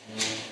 Mm.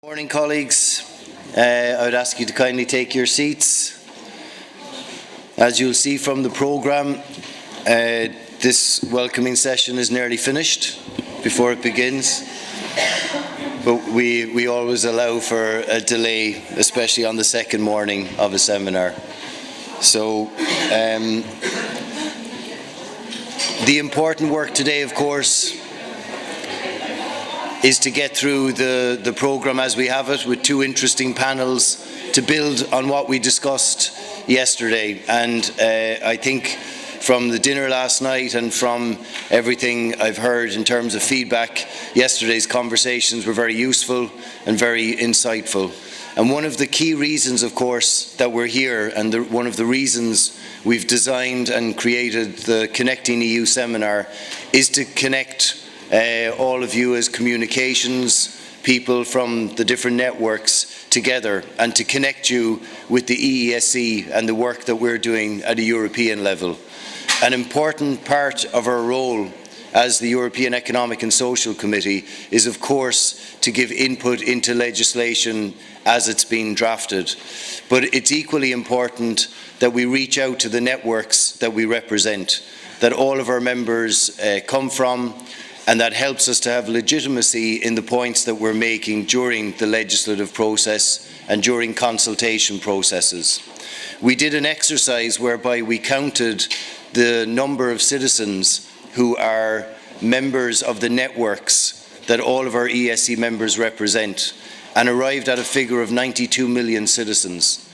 Morning, colleagues. I would ask you to kindly take your seats. As you'll see from the programme, this welcoming session is nearly finished before it begins. But we always allow for a delay, especially on the second morning of a seminar. So the important work today, of course, is to get through the programme as we have it, with two interesting panels to build on what we discussed yesterday. And I think from the dinner last night and from everything I've heard in terms of feedback, yesterday's conversations were very useful and very insightful. And one of the key reasons, of course, that we're here, and one of the reasons we've designed and created the Connecting EU seminar, is to connect all of you as communications people from the different networks together, and to connect you with the EESC and the work that we're doing at a European level. An important part of our role as the European Economic and Social Committee is, of course, to give input into legislation as it's being drafted. But it's equally important that we reach out to the networks that we represent, that all of our members come from, and that helps us to have legitimacy in the points that we're making during the legislative process and during consultation processes. We did an exercise whereby we counted the number of citizens who are members of the networks that all of our ESC members represent, and arrived at a figure of 92 million citizens.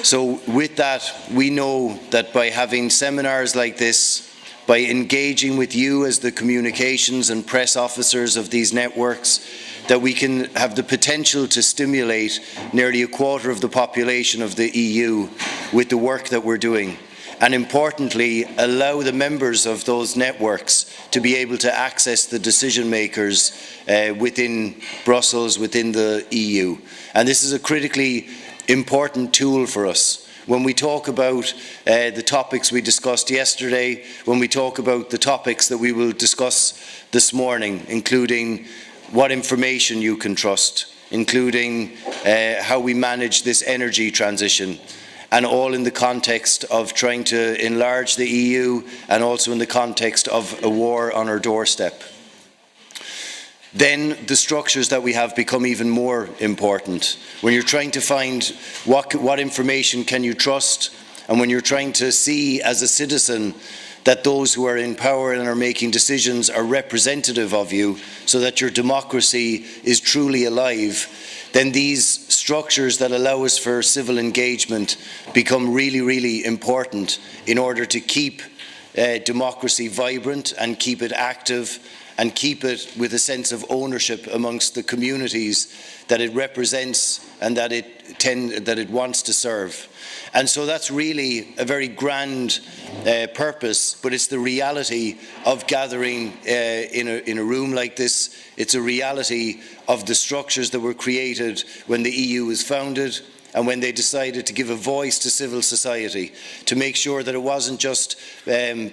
So with that, we know that by having seminars like this, by engaging with you as the communications and press officers of these networks, that we can have the potential to stimulate nearly a quarter of the population of the EU with the work that we're doing. And importantly, allow the members of those networks to be able to access the decision makers within Brussels, within the EU. And this is a critically important tool for us. When we talk about the topics we discussed yesterday, when we talk about the topics that we will discuss this morning, including what information you can trust, including how we manage this energy transition, and all in the context of trying to enlarge the EU, and also in the context of a war on our doorstep, then the structures that we have become even more important. When you're trying to find what information can you trust, and when you're trying to see as a citizen that those who are in power and are making decisions are representative of you, so that your democracy is truly alive, then these structures that allow us for civil engagement become really, really important in order to keep democracy vibrant and keep it active, and keep it with a sense of ownership amongst the communities that it represents and that it wants to serve. And so that's really a very grand purpose, but it's the reality of gathering in a room like this. It's a reality of the structures that were created when the EU was founded, and when they decided to give a voice to civil society, to make sure that it wasn't just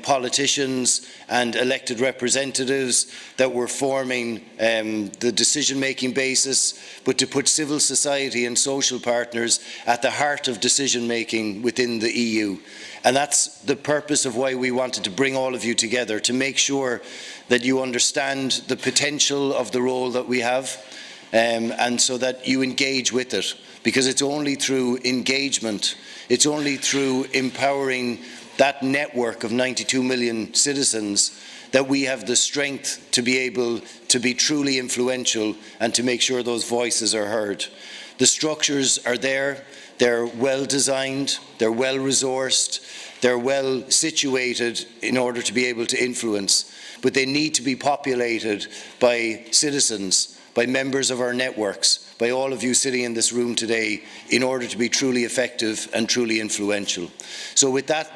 politicians and elected representatives that were forming the decision-making basis, but to put civil society and social partners at the heart of decision-making within the EU. And that's the purpose of why we wanted to bring all of you together, to make sure that you understand the potential of the role that we have, and so that you engage with it. Because it's only through engagement, it's only through empowering that network of 92 million citizens that we have the strength to be able to be truly influential and to make sure those voices are heard. The structures are there, they're well designed, they're well resourced, they're well situated in order to be able to influence, but they need to be populated by citizens, by members of our networks, by all of you sitting in this room today, in order to be truly effective and truly influential. So with that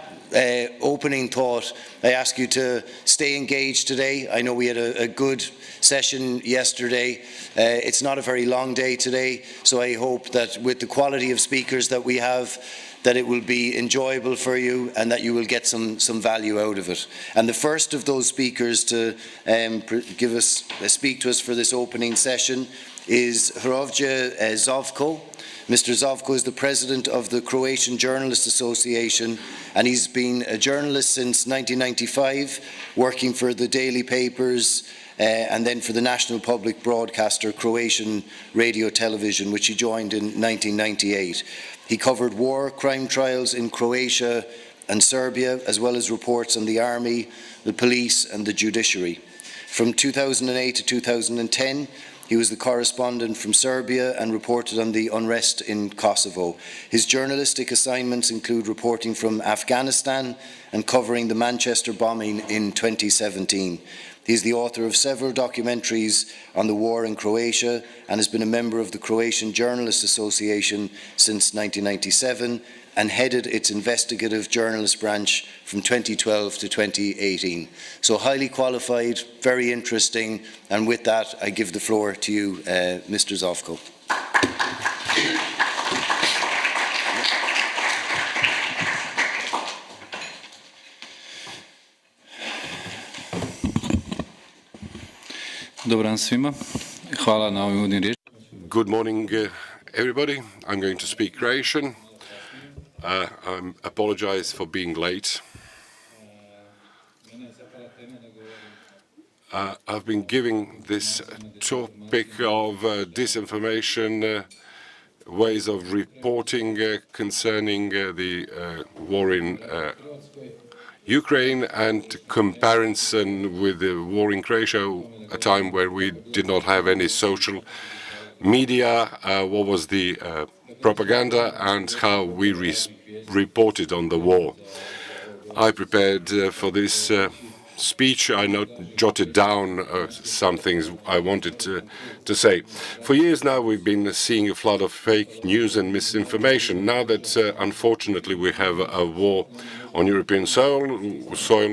opening thought, I ask you to stay engaged today. I know we had a good session yesterday. It's not a very long day today, so I hope that with the quality of speakers that we have, that it will be enjoyable for you and that you will get some value out of it. And the first of those speakers to speak to us for this opening session is Hrovje Zovko. Mr. Zovko is the president of the Croatian Journalists Association, and he's been a journalist since 1995, working for the daily papers and then for the national public broadcaster Croatian Radio Television, which he joined in 1998. He covered war crime trials in Croatia and Serbia, as well as reports on the army, the police and the judiciary. From 2008 to 2010, he was the correspondent from Serbia and reported on the unrest in Kosovo. His journalistic assignments include reporting from Afghanistan and covering the Manchester bombing in 2017. He is the author of several documentaries on the war in Croatia and has been a member of the Croatian Journalists Association since 1997 and headed its investigative journalist branch from 2012 to 2018. So highly qualified, very interesting, and with that I give the floor to you, Mr. Zovko. Dobar dan svima. Hvala na ovim uvodnim riječima. Good morning, everybody. I'm going to speak Croatian. I apologize for being late. I've been giving this topic of disinformation, ways of reporting concerning the war in Ukraine and comparison with the war in Croatia, a time where we did not have any social media, what was the propaganda and how we reported on the war. I prepared for this speech. I jotted down some things I wanted to say. For years now we've been seeing a flood of fake news and misinformation. Now that unfortunately we have a war on European soil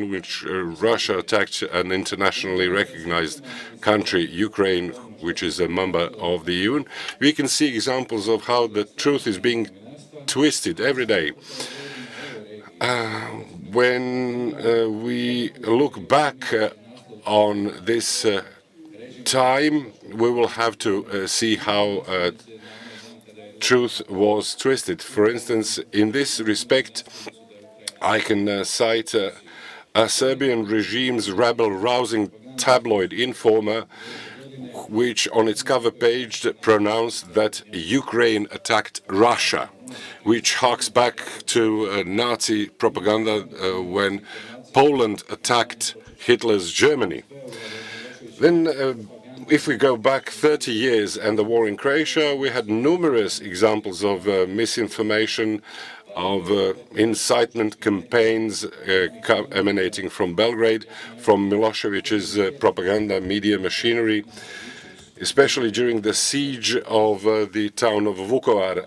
which Russia attacked an internationally recognized country, Ukraine, which is a member of the EU, we can see examples of how the truth is being twisted every day. When we look back on this time, we will have to see how truth was twisted. For instance, in this respect, I can cite a Serbian regime's rebel-rousing tabloid Informer, which on its cover page pronounced that Ukraine attacked Russia, which harks back to Nazi propaganda when Poland attacked Hitler's Germany. Then, if we go back 30 years and the war in Croatia, we had numerous examples of misinformation, of incitement campaigns emanating from Belgrade, from Milosevic's propaganda media machinery, especially during the siege of the town of Vukovar.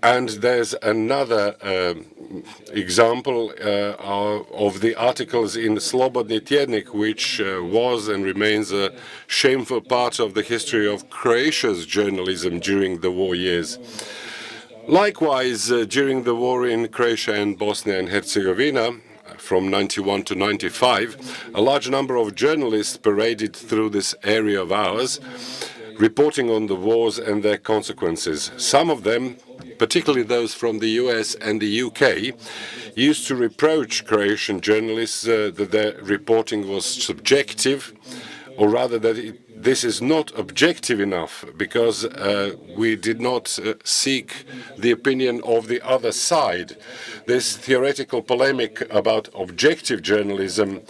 And there's another example of the articles in Slobodni Tjednik, which was and remains a shameful part of the history of Croatia's journalism during the war years. Likewise, during the war in Croatia and Bosnia and Herzegovina, from 91 to 95, a large number of journalists paraded through this area of ours, reporting on the wars and their consequences. Some of them, particularly those from the US and the UK, used to reproach Croatian journalists that their reporting was subjective, or rather that this is not objective enough, because we did not seek the opinion of the other side. This theoretical polemic about objective journalism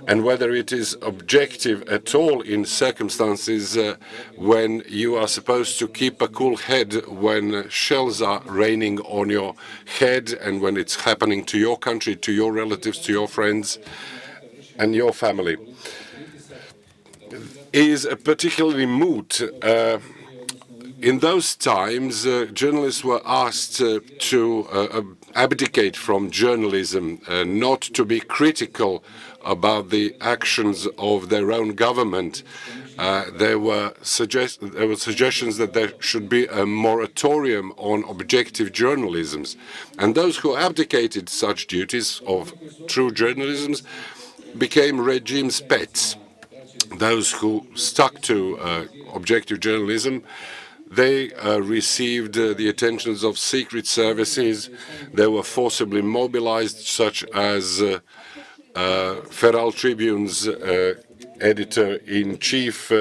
and whether it is objective at all in circumstances when you are supposed to keep a cool head when shells are raining on your head and when it's happening to your country, to your relatives, to your friends and your family, is particularly moot. In those times, journalists were asked to abdicate from journalism, not to be critical about the actions of their own government, there were suggestions that there should be a moratorium on objective journalism. And those who abdicated such duties of true journalism became regime's pets. Those who stuck to objective journalism, they received the attentions of secret services. They were forcibly mobilized, such as Feral Tribune's editor-in-chief,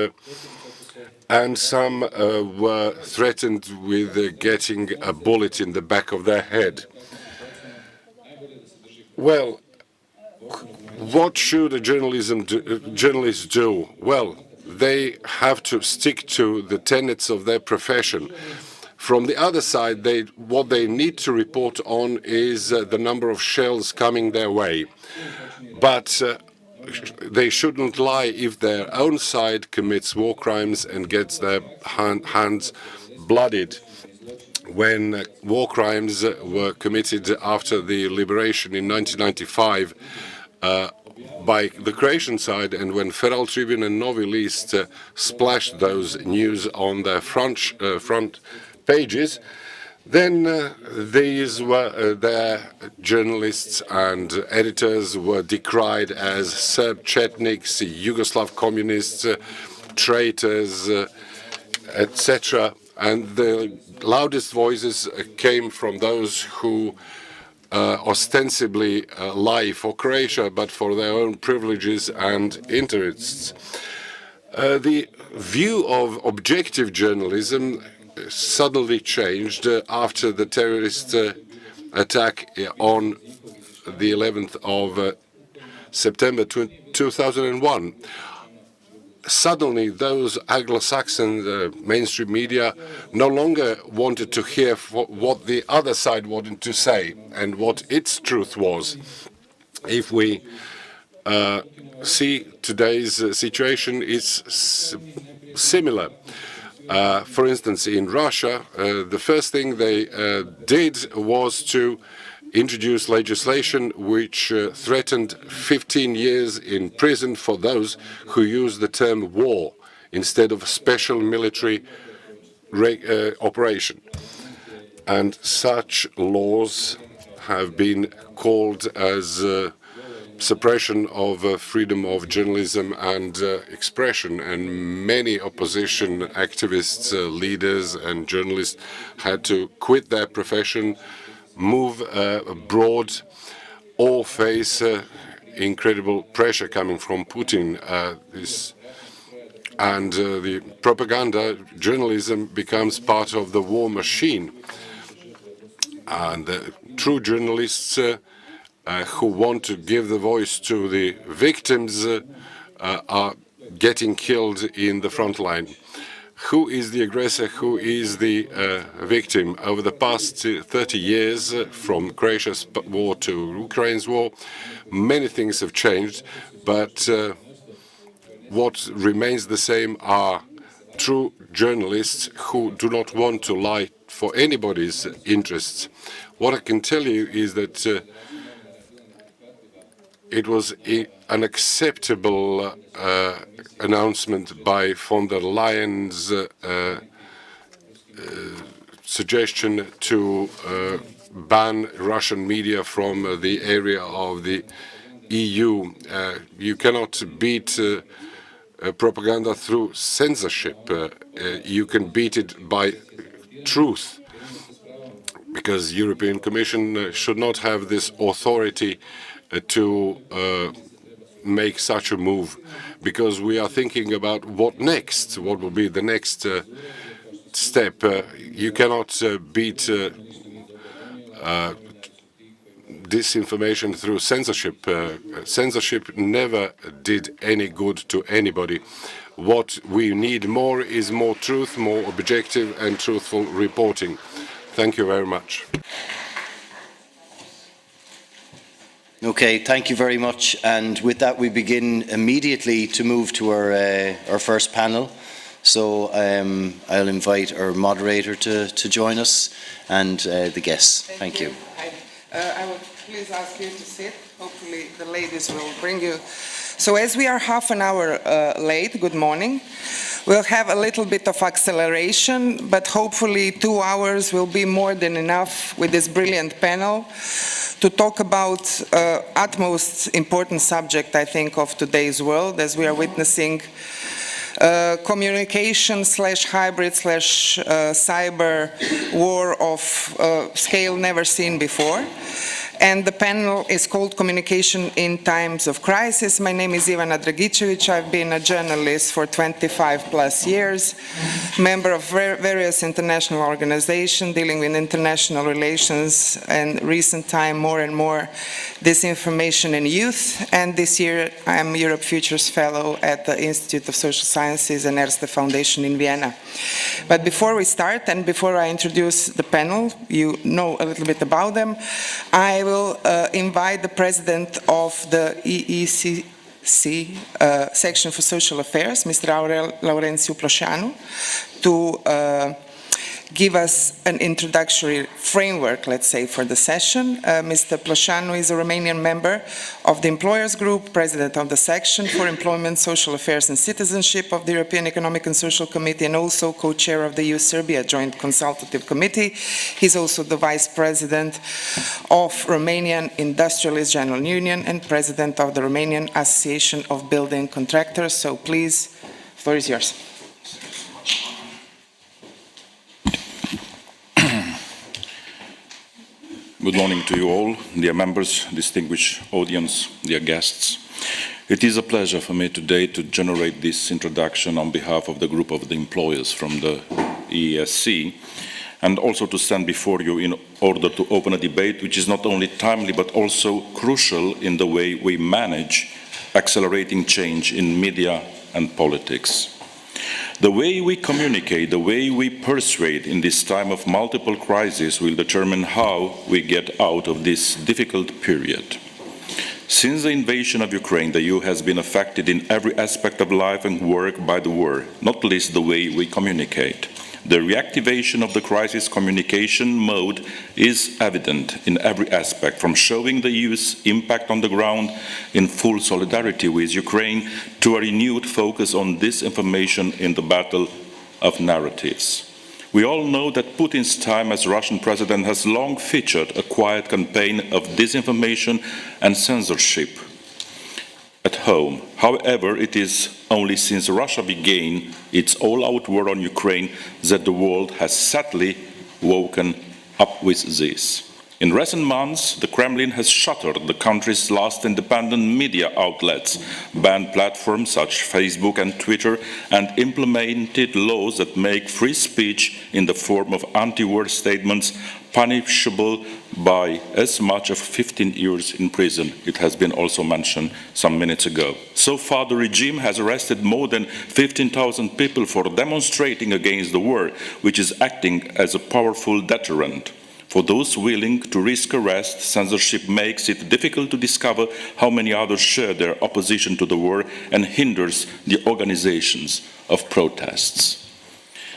and some were threatened with getting a bullet in the back of their head. Well, what should a journalist do? Well, they have to stick to the tenets of their profession. From the other side, what they need to report on is the number of shells coming their way. But they shouldn't lie if their own side commits war crimes and gets their hands bloodied. When war crimes were committed after the liberation in 1995 by the Croatian side, and when Feral Tribune and Novi List splashed those news on their front pages, then these were their journalists and editors were decried as Serb Chetniks, Yugoslav communists, traitors, etc. And the loudest voices came from those who ostensibly lie for Croatia, but for their own privileges and interests. The view of objective journalism suddenly changed after the terrorist attack on the 11th of September 2001. Suddenly, those Anglo-Saxon mainstream media no longer wanted to hear what the other side wanted to say and what its truth was. If we see today's situation, it's similar. For instance, in Russia, the first thing they did was to introduce legislation which threatened 15 years in prison for those who use the term war instead of special military operation. And such laws have been called as suppression of freedom of journalism and expression, and many opposition activists, leaders and journalists had to quit their profession, move abroad, or face incredible pressure coming from Putin. The propaganda journalism becomes part of the war machine. And true journalists who want to give the voice to the victims are getting killed in the front line. Who is the aggressor? Who is the victim? Over the past 30 years, from Croatia's war to Ukraine's war, many things have changed, but what remains the same are true journalists who do not want to lie for anybody's interests. What I can tell you is that it was an unacceptable announcement by von der Leyen's suggestion to ban Russian media from the area of the EU. You cannot beat propaganda through censorship. You can beat it by truth, because European Commission should not have this authority to make such a move, because we are thinking about what next, what will be the next step. You cannot beat disinformation through censorship. Censorship never did any good to anybody. What we need more is more truth, more objective and truthful reporting. Thank you very much. Okay, thank you very much. And with that, we begin immediately to move to our first panel. So I'll invite our moderator to join us and the guests. Thank you. I would please ask you to sit. Hopefully the ladies will bring you So as we are half an hour late, good morning, we'll have a little bit of acceleration, but hopefully 2 hours will be more than enough with this brilliant panel to talk about utmost important subject, I think, of today's world, as we are witnessing communication / hybrid / cyber war of scale never seen before. And the panel is called Communication in Times of Crisis. My name is Ivana Dragicevic. I've been a journalist for 25 plus years, member of various international organizations dealing with international relations, and recent time more and more disinformation in youth. And this year I am Europe Futures Fellow at the Institute of Social Sciences and Erste Foundation in Vienna. But before we start, and before I introduce the panel, you know a little bit about them, I will invite the president of the EECC section for social affairs, Mr. Laurențiu Ploșanu, to give us an introductory framework, let's say, for the session. Mr. Ploșanu is a Romanian member of the Employers Group, president of the section for Employment, Social Affairs and Citizenship of the European Economic and Social Committee, and also co-chair of the EU-Serbia Joint Consultative Committee. He's also the vice president of Romanian Industrialist General Union and president of the Romanian Association of Building Contractors. So please, the floor is yours. Good morning to you all, dear members, distinguished audience, dear guests. It is a pleasure for me today to generate this introduction on behalf of the group of the employers from the EESC, and also to stand before you in order to open a debate which is not only timely but also crucial in the way we manage accelerating change in media and politics. The way we communicate, the way we persuade in this time of multiple crises will determine how we get out of this difficult period. Since the invasion of Ukraine, the EU has been affected in every aspect of life and work by the war, not least the way we communicate. The reactivation of the crisis communication mode is evident in every aspect, from showing the EU's impact on the ground in full solidarity with Ukraine to a renewed focus on disinformation in the battle of narratives. We all know that Putin's time as Russian president has long featured a quiet campaign of disinformation and censorship at home. However, it is only since Russia began its all-out war on Ukraine that the world has sadly woken up with this. In recent months, the Kremlin has shuttered the country's last independent media outlets, banned platforms such as Facebook and Twitter, and implemented laws that make free speech in the form of anti-war statements punishable by as much as 15 years in prison. It has been also mentioned some minutes ago. So far, the regime has arrested more than 15,000 people for demonstrating against the war, which is acting as a powerful deterrent. For those willing to risk arrest, censorship makes it difficult to discover how many others share their opposition to the war and hinders the organizations of protests.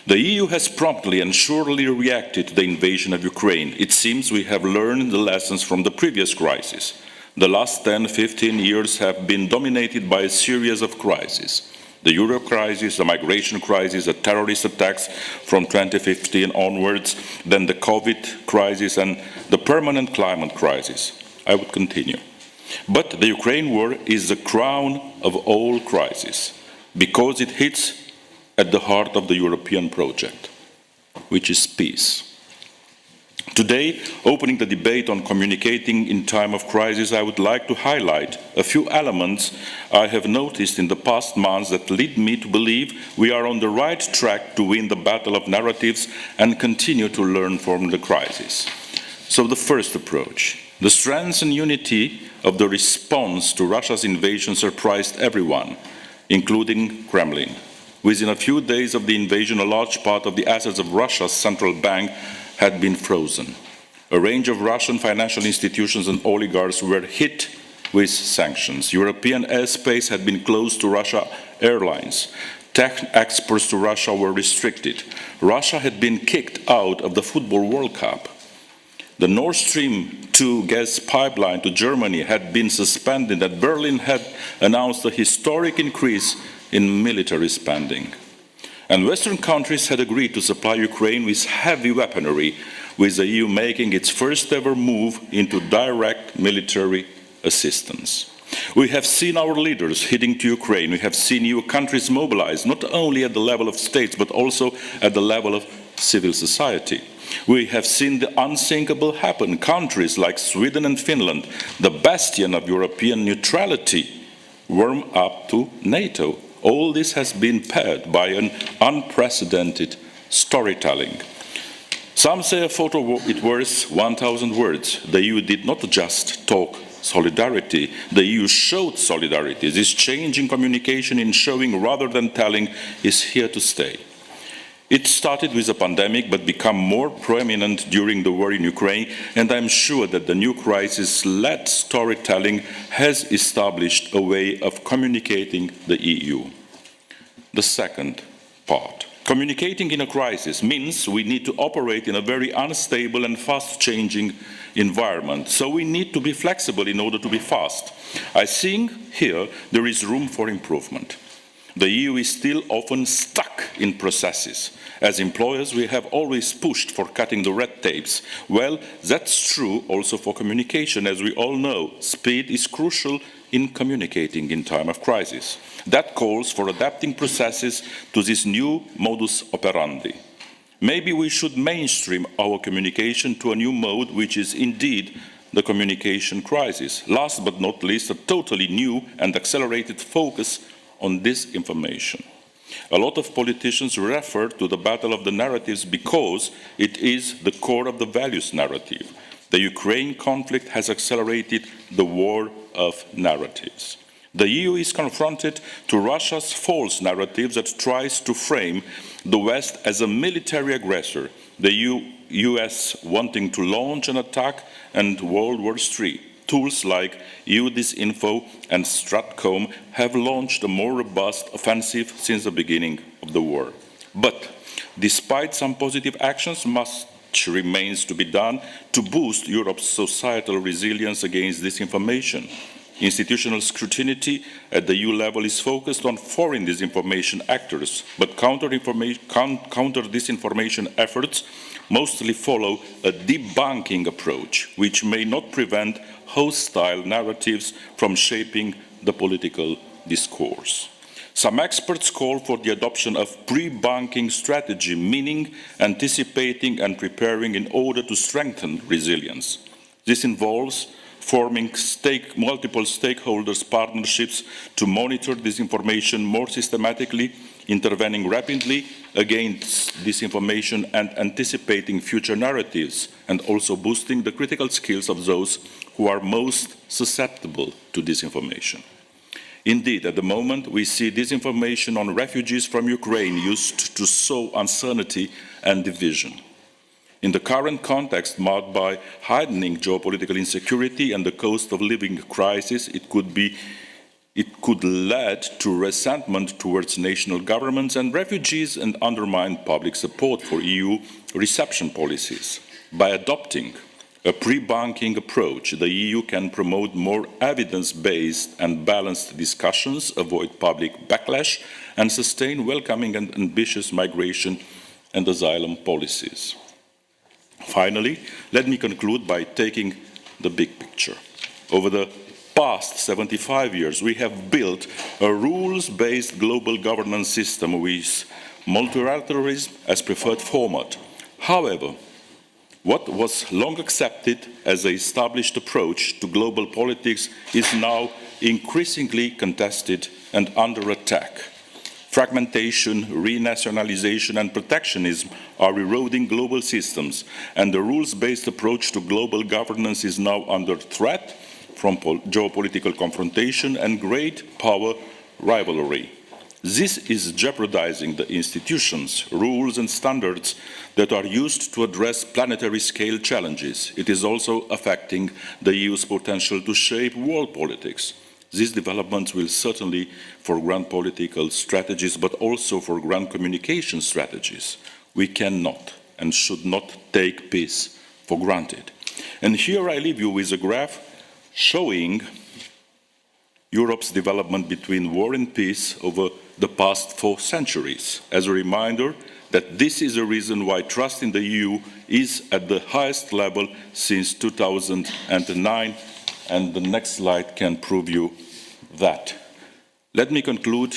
The EU has promptly and surely reacted to the invasion of Ukraine. It seems we have learned the lessons from the previous crisis. The last 10-15 years have been dominated by a series of crises. The euro crisis, the migration crisis, the terrorist attacks from 2015 onwards, then the COVID crisis and the permanent climate crisis. I would continue. But the Ukraine war is the crown of all crises because it hits at the heart of the European project, which is peace. Today, opening the debate on communicating in time of crisis, I would like to highlight a few elements I have noticed in the past months that lead me to believe we are on the right track to win the battle of narratives and continue to learn from the crisis. So the first approach. The strength and unity of the response to Russia's invasion surprised everyone, including Kremlin. Within a few days of the invasion, a large part of the assets of Russia's central bank had been frozen. A range of Russian financial institutions and oligarchs were hit with sanctions. European airspace had been closed to Russia airlines. Tech exports to Russia were restricted. Russia had been kicked out of the Football World Cup. the Nord Stream 2 gas pipeline to Germany had been suspended, that Berlin had announced a historic increase in military spending. And Western countries had agreed to supply Ukraine with heavy weaponry, with the EU making its first ever move into direct military assistance. We have seen our leaders heading to Ukraine. We have seen EU countries mobilize, not only at the level of states, but also at the level of civil society. We have seen the unthinkable happen. Countries like Sweden and Finland, the bastion of European neutrality, warm up to NATO. All this has been paired by an unprecedented storytelling. Some say a photo is worth 1,000 words. The EU did not just talk solidarity, the EU showed solidarity. This change in communication, in showing rather than telling, is here to stay. It started with a pandemic, but became more prominent during the war in Ukraine, and I'm sure that the new crisis-led storytelling has established a way of communicating the EU. The second part. Communicating in a crisis means we need to operate in a very unstable and fast-changing environment, so we need to be flexible in order to be fast. I think here there is room for improvement. The EU is still often stuck in processes. As employers, we have always pushed for cutting the red tapes. Well, that's true also for communication. As we all know, speed is crucial in communicating in time of crisis. That calls for adapting processes to this new modus operandi. Maybe we should mainstream our communication to a new mode, which is indeed the communication crisis. Last but not least, a totally new and accelerated focus on disinformation. A lot of politicians refer to the battle of the narratives because it is the core of the values narrative. The Ukraine conflict has accelerated the war of narratives. The EU is confronted to Russia's false narrative that tries to frame the West as a military aggressor, the US wanting to launch an attack, and World War III. Tools like EU Disinfo and Stratcom have launched a more robust offensive since the beginning of the war. But despite some positive actions, much remains to be done to boost Europe's societal resilience against disinformation. Institutional scrutiny at the EU level is focused on foreign disinformation actors, but counter disinformation efforts mostly follow a debunking approach, which may not prevent hostile narratives from shaping the political discourse. Some experts call for the adoption of pre-bunking strategy, meaning anticipating and preparing in order to strengthen resilience. This involves forming multiple stakeholders partnerships to monitor disinformation more systematically, intervening rapidly against disinformation and anticipating future narratives, and also boosting the critical skills of those who are most susceptible to disinformation. Indeed, at the moment, we see disinformation on refugees from Ukraine used to sow uncertainty and division. In the current context marked by heightening geopolitical insecurity and the cost of living crisis, it could lead to resentment towards national governments and refugees and undermine public support for EU reception policies. By adopting a pre-bunking approach, the EU can promote more evidence-based and balanced discussions, avoid public backlash, and sustain welcoming and ambitious migration and asylum policies. Finally, let me conclude by taking the big picture. Over the past 75 years, we have built a rules-based global governance system with multilateralism as preferred format. However, what was long accepted as an established approach to global politics is now increasingly contested and under attack. Fragmentation, renationalization, and protectionism are eroding global systems, and the rules-based approach to global governance is now under threat from geopolitical confrontation and great power rivalry. This is jeopardizing the institutions, rules, and standards that are used to address planetary-scale challenges. It is also affecting the EU's potential to shape world politics. These developments will certainly foreground political strategies, but also foreground communication strategies. We cannot and should not take peace for granted. And here I leave you with a graph showing Europe's development between war and peace over the past 4 centuries. As a reminder that this is the reason why trust in the EU is at the highest level since 2009, and the next slide can prove you that. Let me conclude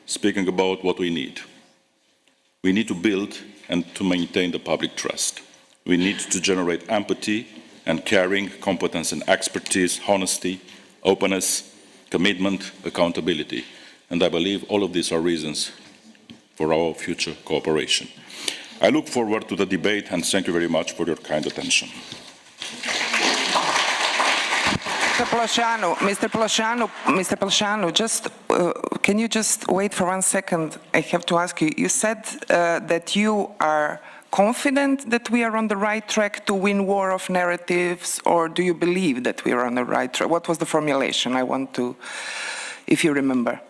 speaking about what we need. We need to build and to maintain the public trust. We need to generate empathy and caring, competence and expertise, honesty, openness, commitment, accountability. And I believe all of these are reasons for our future cooperation. I look forward to the debate and thank you very much for your kind attention. Mr. Polsceanu, just can you just wait for 1 second? I have to ask you. You said that you are confident that we are on the right track to win war of narratives, or do you believe that we are on the right track? What was the formulation? I want to, if you remember.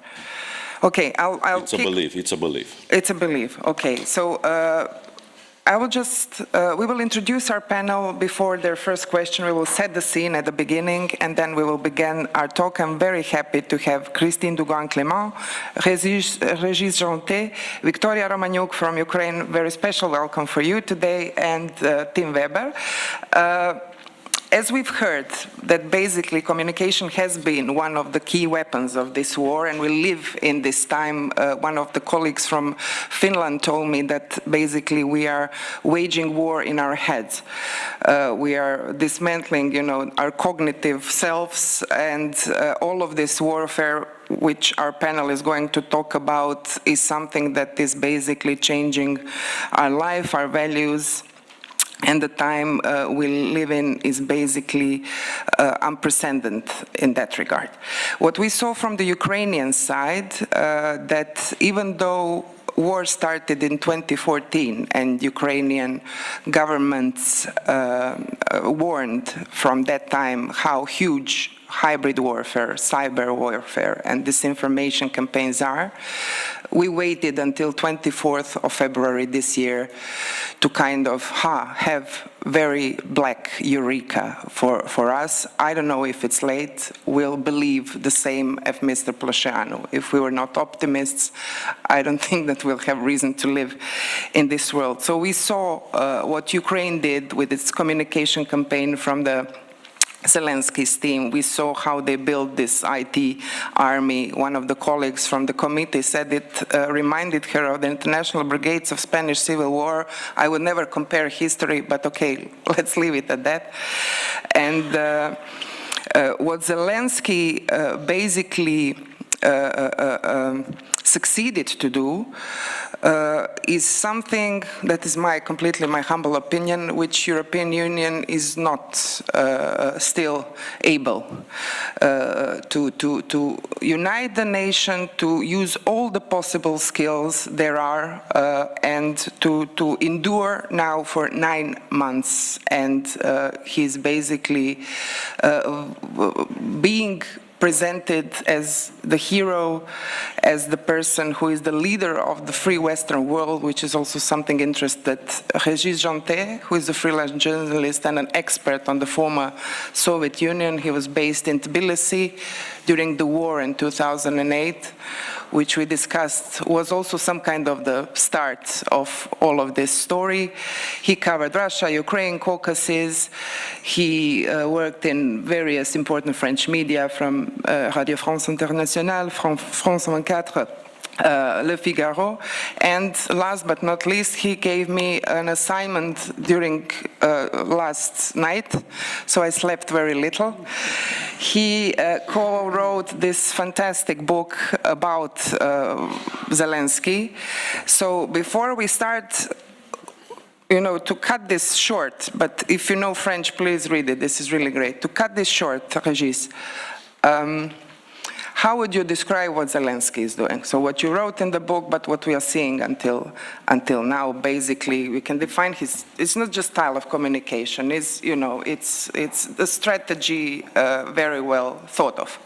Okay, It's a belief. It's a belief. It's a belief. Okay, so I will just, we will introduce our panel before their first question. We will set the scene at the beginning, and then we will begin our talk. I'm very happy to have Christine Dugan-Clément, Régis Jonté, Victoria Romaniuk from Ukraine. Very special welcome for you today, and Tim Weber. As we've heard, that basically communication has been one of the key weapons of this war, and we live in this time. One of the colleagues from Finland told me that basically we are waging war in our heads. We are dismantling, our cognitive selves, and all of this warfare which our panel is going to talk about is something that is basically changing our life, our values, and the time we live in is basically unprecedented in that regard. What we saw from the Ukrainian side, that even though war started in 2014 and Ukrainian governments warned from that time how huge hybrid warfare, cyber warfare, and disinformation campaigns are, we waited until 24th of February this year to kind of have very black eureka for us. I don't know if it's late. We'll believe the same as Mr. Polsceanu. If we were not optimists, I don't think that we'll have reason to live in this world. So we saw what Ukraine did with its communication campaign from the Zelensky's team. We saw how they built this IT army. One of the colleagues from the committee said it reminded her of the international brigades of Spanish Civil War. I would never compare history, but okay, let's leave it at that. And what Zelensky basically succeeded to do is something that is completely my humble opinion, which European Union is not still able to unite the nation, to use all the possible skills there are, and to endure now for 9 months. And he's basically being presented as the hero, as the person who is the leader of the free Western world, which is also something interesting. Régis Jonté, who is a freelance journalist and an expert on the former Soviet Union, he was based in Tbilisi during the war in 2008, which we discussed was also some kind of the start of all of this story. He covered Russia, Ukraine, Caucasus. He worked in various important French media, from Radio France Internationale, France 24, Le Figaro, and last but not least, he gave me an assignment during last night, so I slept very little. He co-wrote this fantastic book about Zelensky. So before we start, to cut this short, but if you know French, please read it. This is really great. To cut this short, Régis, how would you describe what Zelensky is doing? So what you wrote in the book, but what we are seeing until now, basically, we can define it's not just style of communication. It's the strategy very well thought of.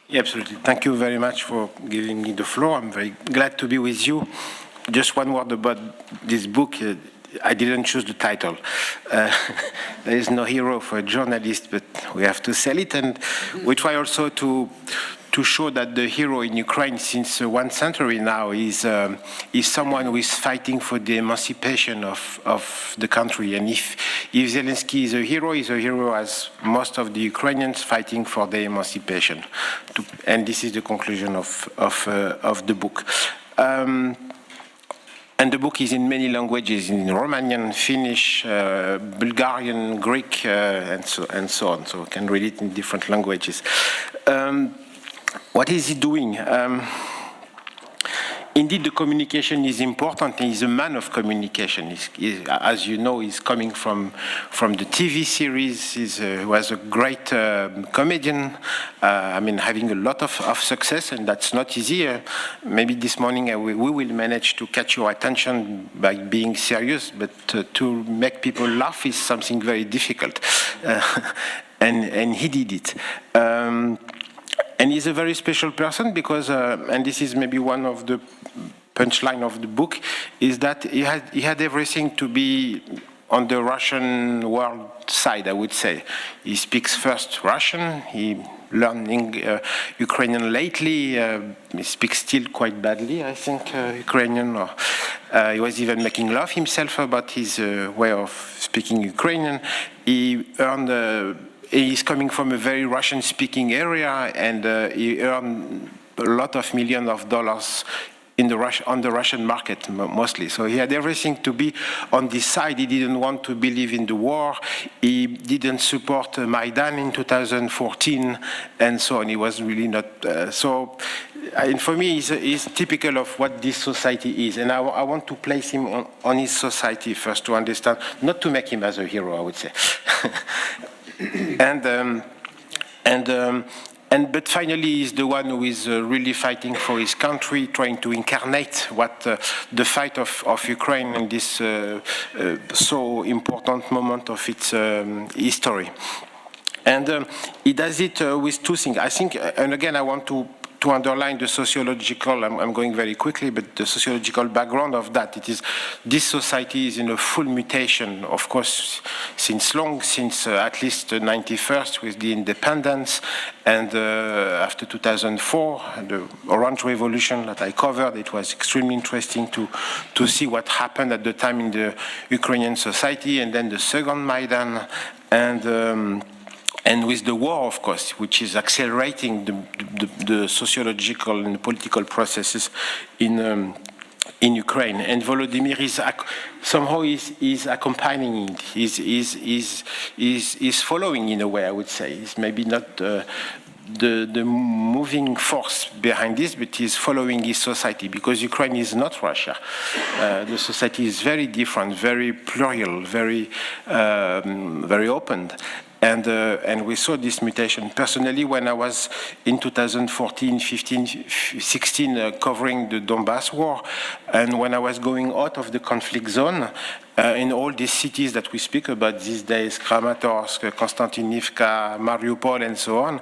Yeah, absolutely. Thank you very much for giving me the floor. I'm very glad to be with you. Just one word about this book. I didn't choose the title. there is no hero for a journalist, but we have to sell it. And we try also to show that the hero in Ukraine since 1 century now is someone who is fighting for the emancipation of the country. And if Zelensky is a hero, he's a hero as most of the Ukrainians fighting for their emancipation. And this is the conclusion of the book. And the book is in many languages, in Romanian, Finnish, Bulgarian, Greek, and so on. So you can read it in different languages. What is he doing? Indeed, the communication is important. He's a man of communication. As you know, he's coming from the TV series. He was a great comedian. Having a lot of success, and that's not easy. Maybe this morning we will manage to catch your attention by being serious, but to make people laugh is something very difficult. And he did it. And he's a very special person because, and this is maybe one of the punchline of the book, is that he had everything to be on the Russian world side, I would say. He speaks first Russian, he learning Ukrainian lately, he speaks still quite badly, I think, Ukrainian. He was even making love himself about his way of speaking Ukrainian. He's coming from a very Russian-speaking area, and he earned a lot of millions of dollars on the Russian market, mostly. So he had everything to be on this side. He didn't want to believe in the war. He didn't support Maidan in 2014, and so on. He was really not... And for me, he's typical of what this society is. And I want to place him on his society first to understand, not to make him as a hero, I would say. But finally, he's the one who is really fighting for his country, trying to incarnate what the fight of Ukraine in this so important moment of its history. And he does it with two things. I think, and again, I want to underline the sociological, I'm going very quickly, but the sociological background of that. It is, this society is in a full mutation, of course, since at least the 91st with the independence, and after 2004, the Orange Revolution that I covered. It was extremely interesting to see what happened at the time in the Ukrainian society, and then the second Maidan, and with the war, of course, which is accelerating the sociological and political processes in Ukraine. And Volodymyr is somehow is accompanying it. He's following in a way, I would say. He's maybe not the moving force behind this, but he's following his society, because Ukraine is not Russia. The society is very different, very plural, very open. And we saw this mutation. Personally, when I was in 2014, 15, 16, covering the Donbass war, and when I was going out of the conflict zone, in all these cities that we speak about these days, Kramatorsk, Konstantinivka, Mariupol, and so on,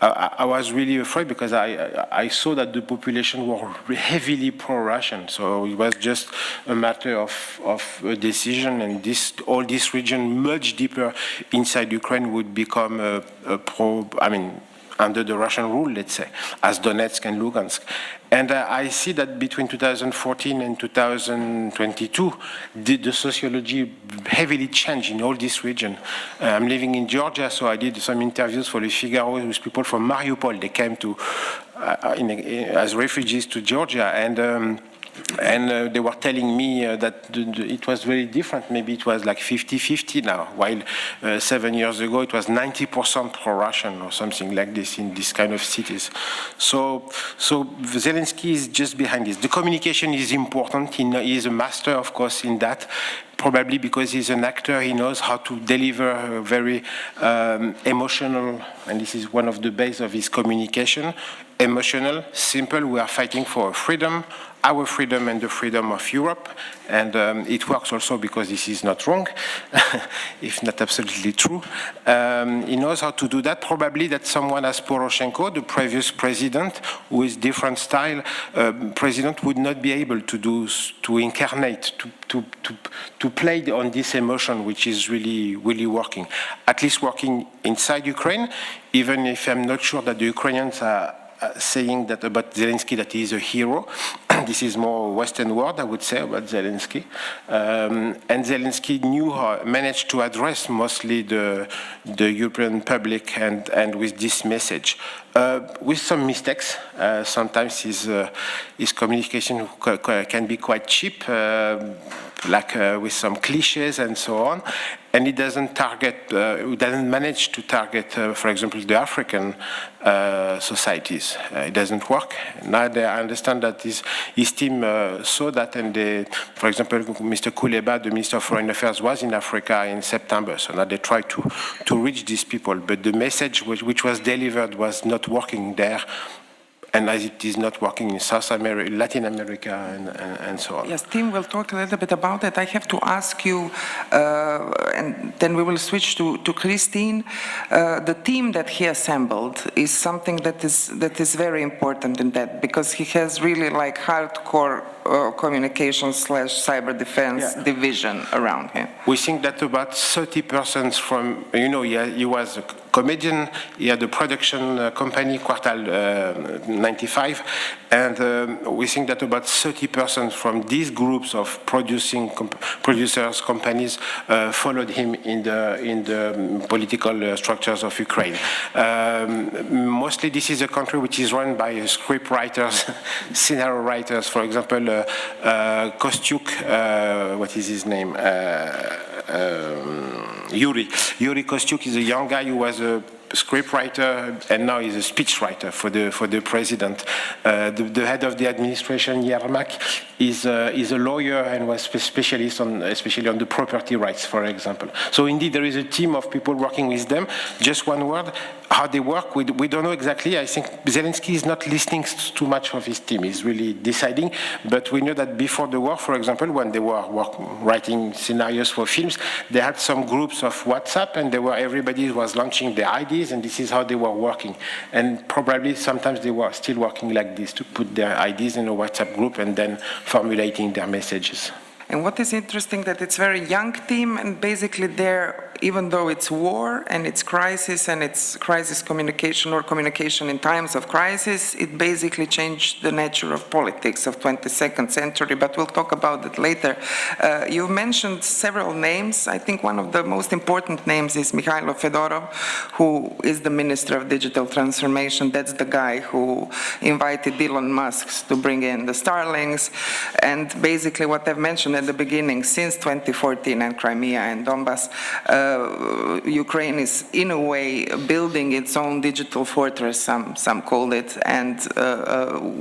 I was really afraid, because I saw that the population were heavily pro-Russian. So it was just a matter of a decision, and all this region much deeper inside Ukraine would become under the Russian rule, let's say, as Donetsk and Lugansk. And I see that between 2014 and 2022, the sociology heavily changed in all this region. I'm living in Georgia, so I did some interviews for Le Figaro with people from Mariupol. They came as refugees to Georgia, and they were telling me that it was very different. Maybe it was like 50-50 now, while 7 years ago it was 90% pro-Russian or something like this in this kind of cities. So Zelensky is just behind this. The communication is important. He is a master, of course, in that. Probably because he's an actor, he knows how to deliver very emotional, and this is one of the bases of his communication, emotional, simple. We are fighting for freedom our freedom and the freedom of Europe, and it works also because this is not wrong, if not absolutely true. He knows how to do that. Probably that someone as Poroshenko, the previous president, who is different style president, would not be able to incarnate, to play on this emotion, which is really working, at least working inside Ukraine, even if I'm not sure that the Ukrainians are saying that about Zelensky that he is a hero. This is more Western world, I would say, about Zelensky. And Zelensky managed to address mostly the European public and with this message. With some mistakes. Sometimes his communication can be quite cheap, like with some cliches and so on. And he doesn't manage to target, for example, the African societies. It doesn't work. Now I understand that his team saw that, and for example, Mr. Kuleba, the Minister of Foreign Affairs, was in Africa in September. So now they try to reach these people, but the message which was delivered was not working there. And as it is not working in South America, Latin America, and so on. Yes, Tim will talk a little bit about it. I have to ask you, and then we will switch to Christine. The team that he assembled is something that is very important in that, because he has really like hardcore communication / cyber defense division around him. We think that about 30% from, he was a comedian, he had a production company, Quartal 95, and we think that about 30% from these groups of producers, companies, followed him in the political structures of Ukraine. Mostly this is a country which is run by script writers, scenario writers. For example, Kostyuk, what is his name? Yuri Kostyuk is a young guy who was a scriptwriter and now he's a speechwriter for the president. The head of the administration, Yermak, is a lawyer and was specialist especially on the property rights, for example. So indeed there is a team of people working with them. Just one word, how they work, we don't know exactly. I think Zelensky is not listening too much of his team. He's really deciding. But we know that before the war, for example, when they were writing scenarios for films, they had some groups of WhatsApp, and everybody was launching their ideas, and this is how they were working. And probably sometimes they were still working like this, to put their ideas in a WhatsApp group and then formulating their messages. And what is interesting, that it's a very young team, and basically they're, even though it's war and it's crisis and it's crisis communication or communication in times of crisis, it basically changed the nature of politics of 22nd century, but we'll talk about it later. You mentioned several names. I think one of the most important names is Mikhailo Fedorov, who is the Minister of Digital Transformation. That's the guy who invited Elon Musk to bring in the Starlinks. And basically what I've mentioned at the beginning, since 2014 and Crimea and Donbass, Ukraine is in a way building its own digital fortress, some call it, and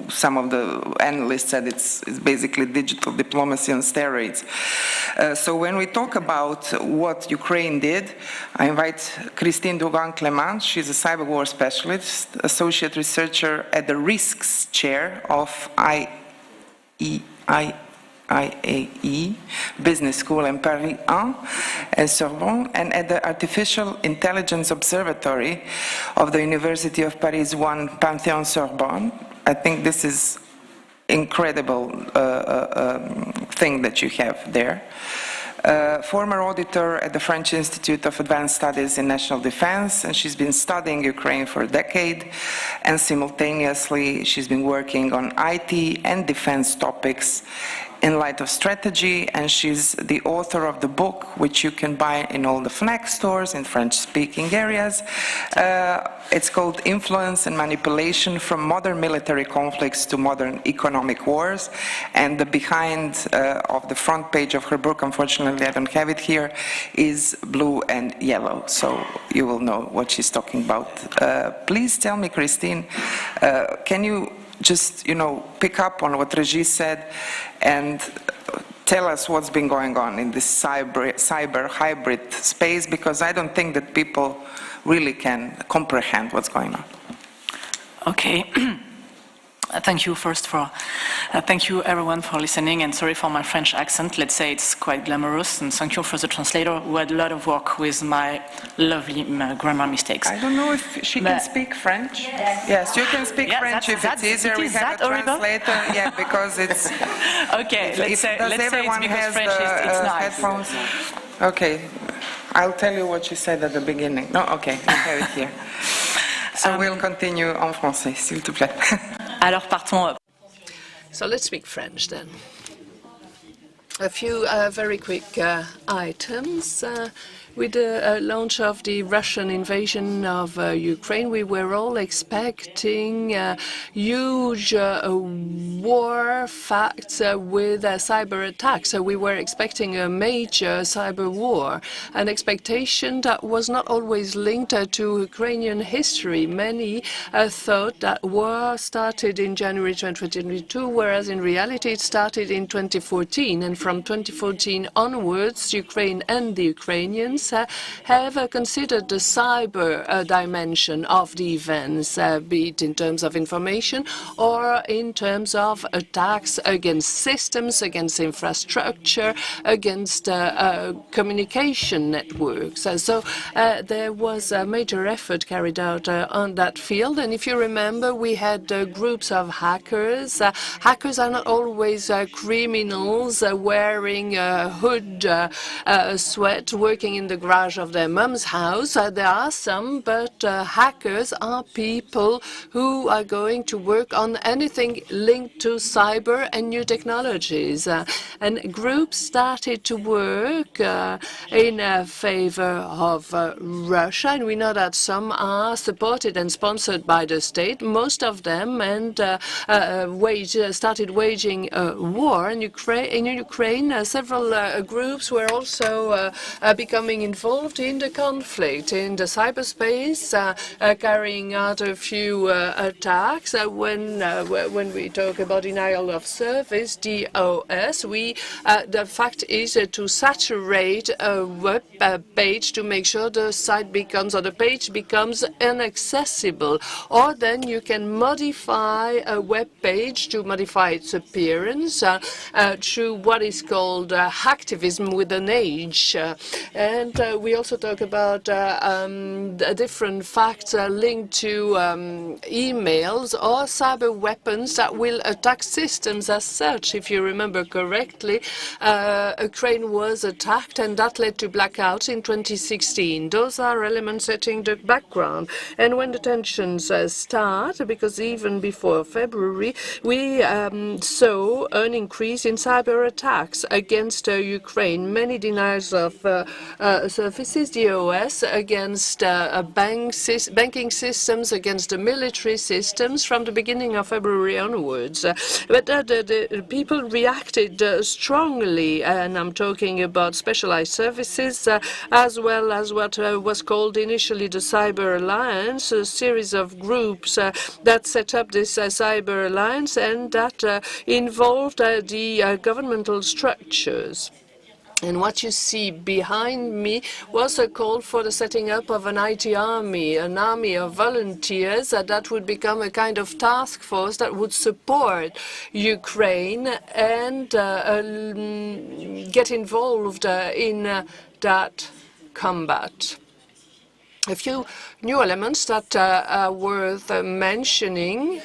some of the analysts said it's basically digital diplomacy on steroids. So when we talk about what Ukraine did, I invite Christine Dougan-Clement. She's a cyber war specialist, associate researcher at the risks chair of IAE Business School in Paris 1 and Sorbonne, and at the Artificial Intelligence Observatory of the University of Paris 1 Panthéon-Sorbonne. I think this is incredible thing that you have there. Former auditor at the French Institute of Advanced Studies in National Defense, and she's been studying Ukraine for a decade, and simultaneously she's been working on IT and defense topics in light of strategy, and she's the author of the book, which you can buy in all the FNAC stores in French-speaking areas. It's called Influence and Manipulation from Modern Military Conflicts to Modern Economic Wars, and the behind of the front page of her book, unfortunately I don't have it here, is blue and yellow, so you will know what she's talking about. Please tell me, Christine, can you just, pick up on what Regis said and tell us what's been going on in this cyber hybrid space, because I don't think that people really can comprehend what's going on. Okay. Thank you thank you everyone for listening, and sorry for my French accent. Let's say it's quite glamorous, and thank you for the translator who had a lot of work with my lovely grammar mistakes. I don't know if she can speak French. Yes, you can speak French if it's easier. We have a translator. Yeah, because it's okay. Let's say it's because French it's nice. Headphones. Okay, I'll tell you what you said at the beginning. No, okay, I have it here. So we'll continue en français, s'il te plaît. Alors partons. So let's speak French then. A few very quick items. With the launch of the Russian invasion of Ukraine, we were all expecting huge war facts with cyber attacks. So we were expecting a major cyber war, an expectation that was not always linked to Ukrainian history. Many thought that war started in January 2022, whereas in reality it started in 2014. And from 2014 onwards, Ukraine and the Ukrainians have considered the cyber dimension of the events, be it in terms of information or in terms of attacks against systems, against infrastructure, against communication networks. So there was a major effort carried out on that field. And if you remember, we had groups of hackers. Hackers are not always criminals wearing a hood, sweat, working in the garage of their mum's house. There are some, but hackers are people who are going to work on anything linked to cyber and new technologies. And groups started to work in favor of Russia, and we know that some are supported and sponsored by the state, most of them, and started waging war. In Ukraine, several groups were also becoming involved in the conflict in the cyberspace, carrying out a few attacks. When we talk about denial of service, DOS, the fact is to saturate a web page to make sure the site becomes, or the page becomes, inaccessible. Or then you can modify a web page to modify its appearance through what is called hacktivism with an H. And we also talk about different facts linked to emails or cyber weapons that will attack systems as such. If you remember correctly, Ukraine was attacked, and that led to blackouts in 2016. Those are elements setting the background. And when the tensions start, because even before February, we saw an increase in cyber attacks against Ukraine. Many denials of services, DOS, against banking systems, against the military systems from the beginning of February onwards. But the people reacted strongly, and I'm talking about specialized services, as well as what was called initially the Cyber Alliance, a series of groups that set up this Cyber Alliance and that involved the governmental structures. And what you see behind me was a call for the setting up of an IT army, an army of volunteers that would become a kind of task force that would support Ukraine and get involved in that combat. A few new elements that are worth mentioning.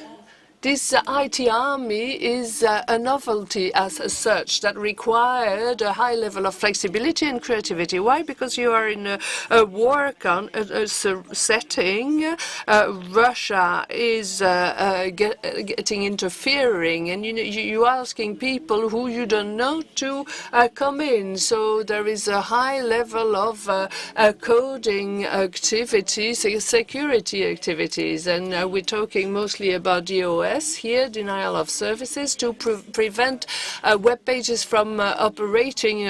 This IT army is a novelty as such that required a high level of flexibility and creativity. Why? Because you are in a war setting. Russia is getting interfering, and you're asking people who you don't know to come in. So there is a high level of coding activities, security activities, and we're talking mostly about DOS. Here, denial of services, to prevent web pages from operating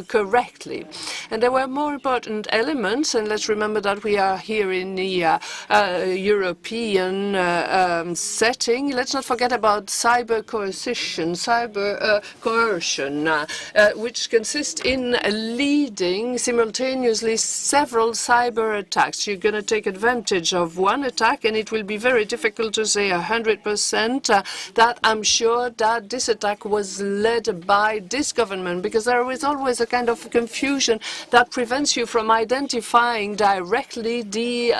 correctly. And there were more important elements, and let's remember that we are here in the European setting. Let's not forget about cyber coercion, which consists in leading simultaneously several cyber attacks. You're going to take advantage of one attack, and it will be very difficult to say 100% 100% that I'm sure that this attack was led by this government, because there is always a kind of confusion that prevents you from identifying directly the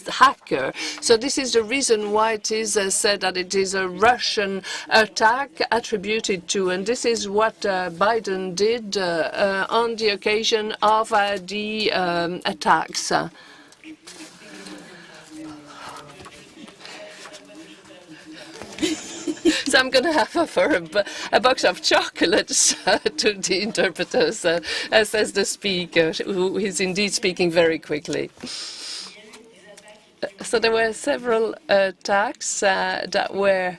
hacker. So this is the reason why it is said that it is a Russian attack attributed to, and this is what Biden did on the occasion of the attacks. So I'm going to have a box of chocolates to the interpreters, says the speaker, who is indeed speaking very quickly. So there were several attacks that were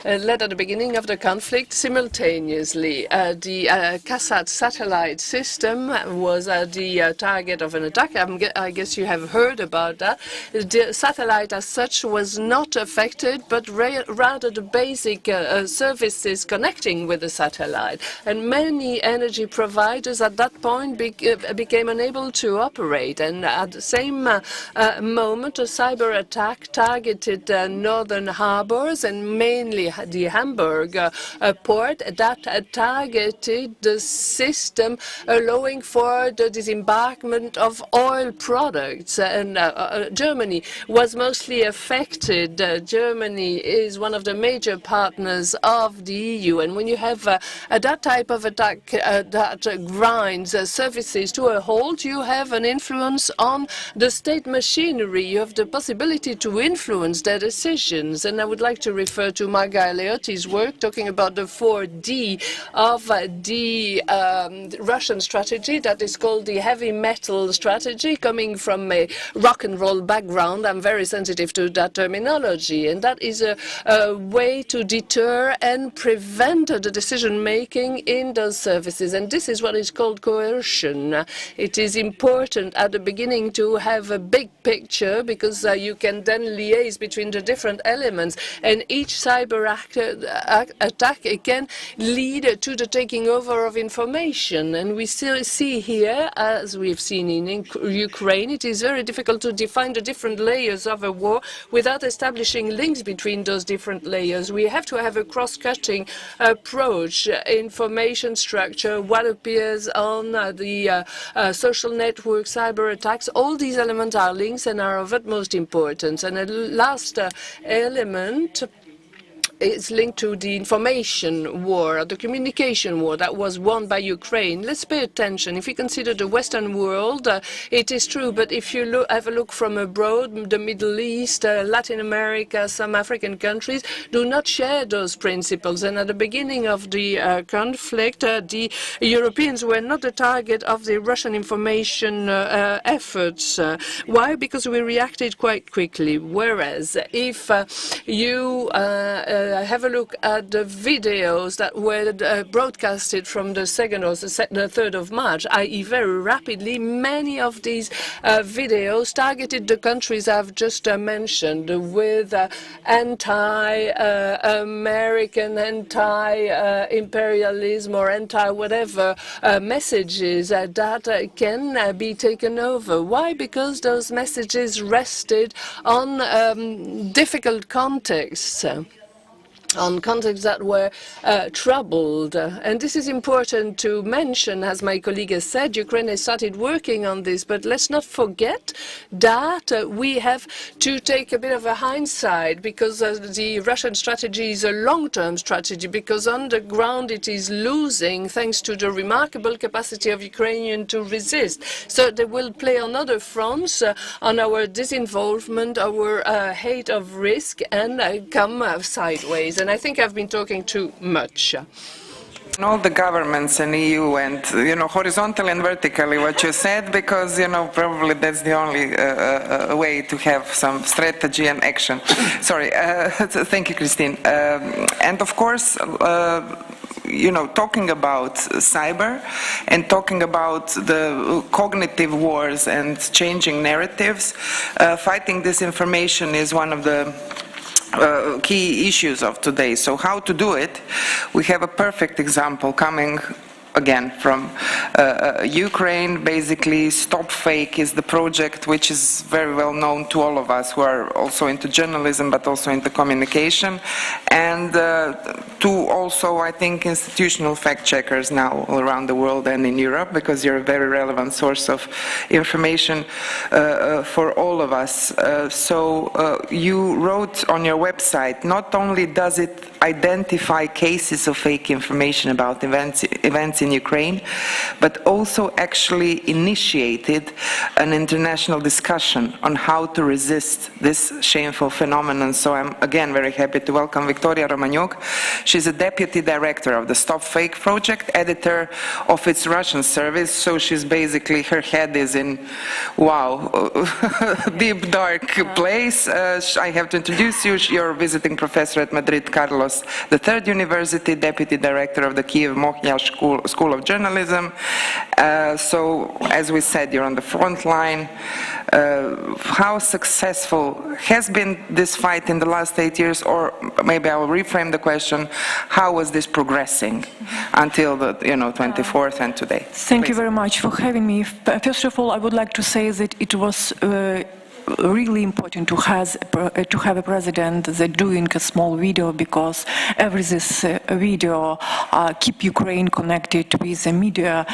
led at the beginning of the conflict simultaneously. The Kassat satellite system was the target of an attack. I guess you have heard about that. The satellite as such was not affected, but rather the basic services connecting with the satellite. And many energy providers at that point became unable to operate. And at the same moment, a cyber attack targeted northern harbors and mainly the Hamburg port that targeted the system, allowing for the disembarkment of oil products. And Germany was mostly affected. Germany is one of the major partners of the EU. And when you have that type of attack that grinds services to a halt, you have an influence on the state machinery. You have the possibility to influence their decisions. And I would like to refer to Marga Leotti's work talking about the 4D of the Russian strategy that is called the heavy metal strategy. Coming from a rock and roll background, I'm very sensitive to that terminology, and that is a way to deter and prevent the decision-making in those services. And this is what is called coercion. It is important at the beginning to have a big picture, because you can then liaise between the different elements, and each cyber attack can lead to the taking over of information. And we still see here, as we've seen in Ukraine, it is very difficult to define the different layers of a war without establishing links between those different layers. We have to have a cross-cutting approach, information structure, what appears on the social network, cyber attacks. All these elements are links and are of utmost importance. And a last element is linked to the information war, the communication war that was won by Ukraine. Let's pay attention. If you consider the Western world, it is true, but if you have a look from abroad, the Middle East, Latin America, some African countries do not share those principles. And at the beginning of the conflict, the Europeans were not the target of the Russian information efforts. Why? Because we reacted quite quickly. Whereas if you have a look at the videos that were broadcasted from the 2nd or the 3rd of March, i.e. very rapidly, many of these videos targeted the countries I've just mentioned with anti-American, anti-imperialism or anti-whatever messages that can be taken over. Why? Because those messages rested on difficult contexts. On contexts that were troubled. And this is important to mention. As my colleague has said, Ukraine has started working on this, but let's not forget that we have to take a bit of a hindsight, because the Russian strategy is a long-term strategy, because on the ground it is losing thanks to the remarkable capacity of Ukrainians to resist. So they will play on other fronts, on our disinvolvement, our hate of risk, and come sideways. And I think I've been talking too much. All the governments in EU and, horizontally and vertically what you said, because, probably that's the only way to have some strategy and action. Sorry. Thank you, Christine. And of course, talking about cyber and talking about the cognitive wars and changing narratives, fighting disinformation is one of the key issues of today. So how to do it? We have a perfect example coming again, from Ukraine. Basically, Stop Fake is the project which is very well known to all of us who are also into journalism, but also into communication, and to also, I think, institutional fact-checkers now all around the world and in Europe, because you're a very relevant source of information for all of us. So you wrote on your website, not only does it identify cases of fake information about events in Ukraine, but also actually initiated an international discussion on how to resist this shameful phenomenon. So I'm again very happy to welcome Victoria Romaniuk. She's a deputy director of the Stop Fake project, editor of its Russian service. So she's basically, her head is in, wow, deep dark place. I have to introduce you. You're visiting professor at Madrid Carlos III University, deputy director of the Kiev Mohyal School of Journalism. So, as we said, you're on the front line. How successful has been this fight in the last 8 years, or maybe I will reframe the question, how was this progressing until the 24th and today? Thank you very much for having me. First of all, I would like to say that it was really important to have a president that doing a small video, because every this video keep Ukraine connected with the media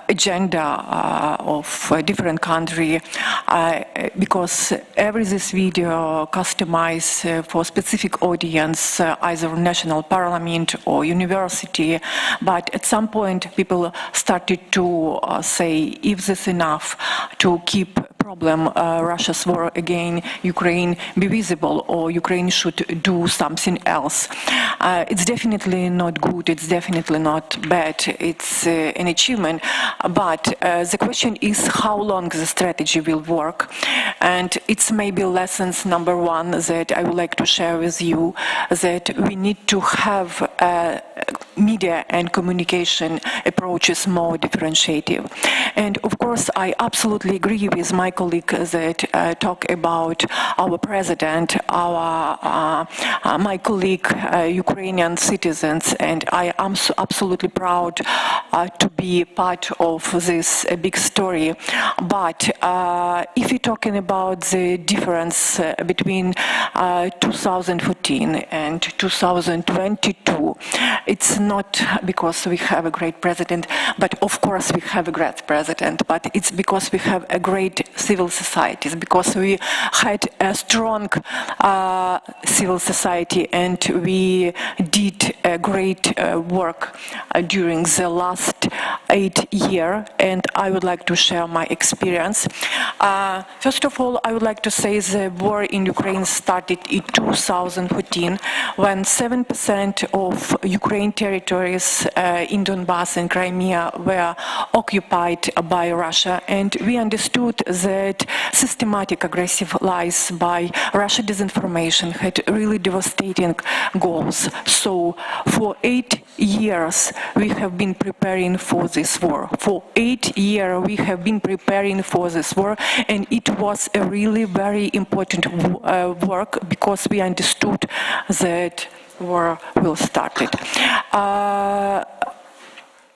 agenda of a different country, because every this video customized for specific audience, either national parliament or university. But at some point people started to say, if this enough to keep problem Russia's war against Ukraine be visible, or Ukraine should do something else. It's definitely not good, it's definitely not bad, it's an achievement, but the question is how long the strategy will work. And it's maybe lessons number one that I would like to share with you, that we need to have media and communication approaches more differentiative. And of course, I absolutely agree with my colleague that talk about our president, my colleague, Ukrainian citizens, and I am so absolutely proud to be part of this big story. But if you're talking about the difference between 2014 and 2022, it's not because we have a great president, but of course we have a great president, but it's because we have a great civil society, because we had a strong civil society, and we did a great work during the last 8 years, and I would like to share my experience. First of all, I would like to say the war in Ukraine started in 2014, when 7% of Ukraine territories in Donbass and Crimea were occupied by Russia, and we understood that systematic aggressive lies by Russia disinformation had really devastating goals. So for 8 years we have been preparing for this war. For 8 years we have been preparing for this war, and it was a really very important work, because we understood that war will start it.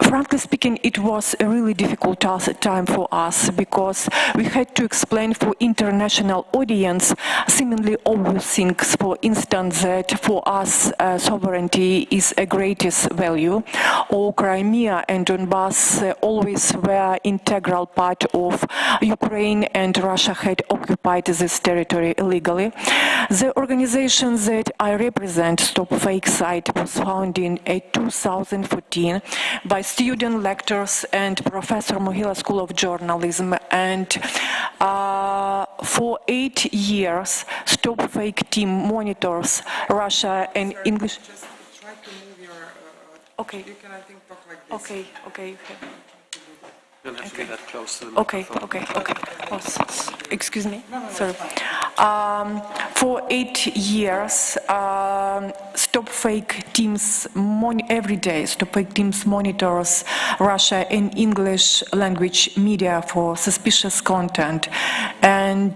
Frankly speaking, it was a really difficult time for us, because we had to explain for international audience seemingly obvious things. For instance, that for us sovereignty is a greatest value, or Crimea and Donbass always were integral part of Ukraine, and Russia had occupied this territory illegally. The organization that I represent, Stop Fake Site, was founded in 2014 by student lecturers and Professor Mohyla School of Journalism, and for 8 years Stop Fake team monitors Russia and English. Just try to move your. Okay. You can, I think, talk like this. Okay. Okay. You don't have to get that close to the Okay, microphone. okay. Excuse me? Sorry. For 8 years, Stop Fake teams every day. Stop Fake Teams monitors Russia and English language media for suspicious content, and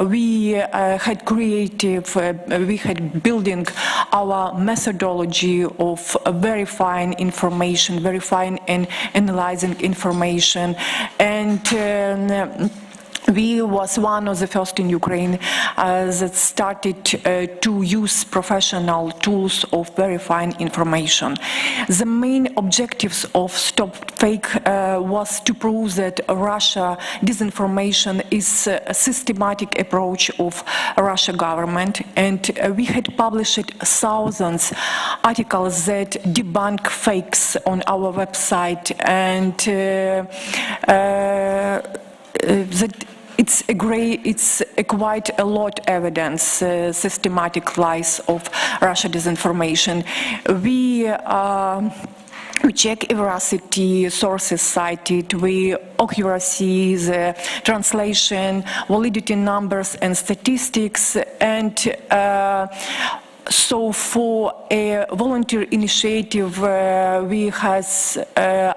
we had building our methodology of verifying information, verifying and analyzing information, and we was one of the first in Ukraine that started to use professional tools of verifying information. The main objectives of Stop Fake was to prove that Russia disinformation is a systematic approach of Russia government, and we had published thousands articles that debunk fakes on our website, and that it's quite a lot evidence, systematic lies of Russia disinformation. We check veracity, sources cited, we accuracy, the translation, validity numbers and statistics, and so for a volunteer initiative, our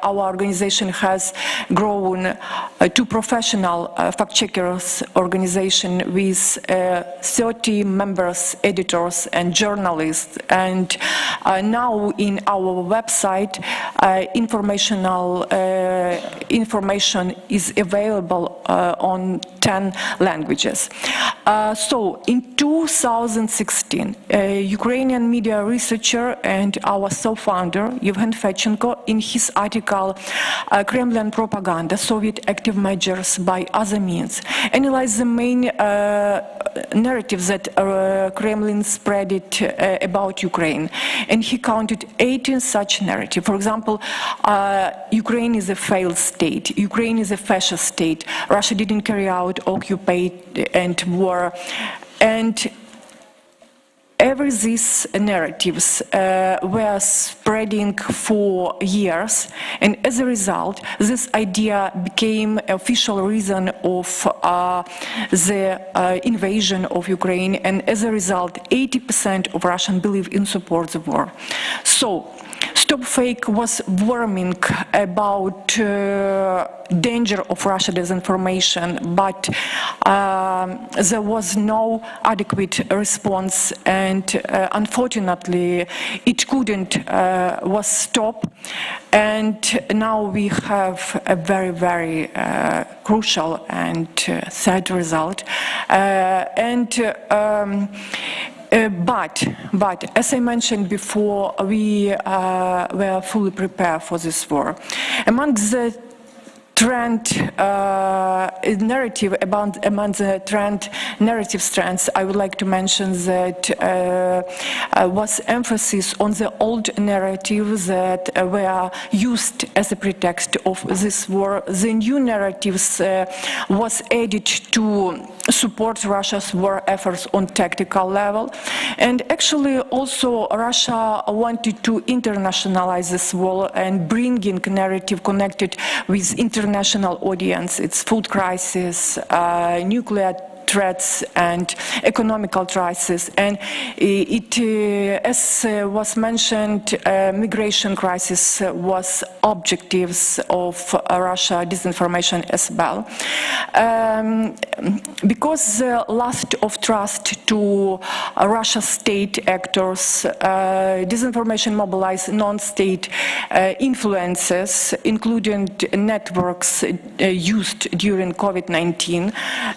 organization has grown to professional fact-checkers organization with 30 members, editors and journalists. And now in our website, information is available on 10 languages. So in 2016, Ukrainian media researcher and our co-founder, Yevhen Fedchenko, in his article Kremlin Propaganda, Soviet Active Measures by Other Means, analyzed the main narratives that Kremlin spread about Ukraine. And he counted 18 such narratives. For example, Ukraine is a failed state, Ukraine is a fascist state, Russia didn't carry out occupation and war. And every these narratives were spreading for years, and as a result, this idea became an official reason of the invasion of Ukraine, and as a result, 80% of Russians believe in support the war. So, Stop Fake was warning about danger of Russia disinformation, but there was no adequate response, and unfortunately it couldn't was stopped, and now we have a very, very crucial and sad result. But as I mentioned before, we were fully prepared for this war. Among the narrative strands, I would like to mention that was emphasis on the old narratives that were used as a pretext of this war. The new narratives was added to support Russia's war efforts on tactical level, and actually also Russia wanted to internationalize this war and bringing narrative connected with international audience. It's food crisis, nuclear threats and economical crisis, and it, as was mentioned, migration crisis was objectives of Russia disinformation as well. Because the loss of trust to Russia state actors, disinformation mobilized non-state influences, including networks used during COVID-19,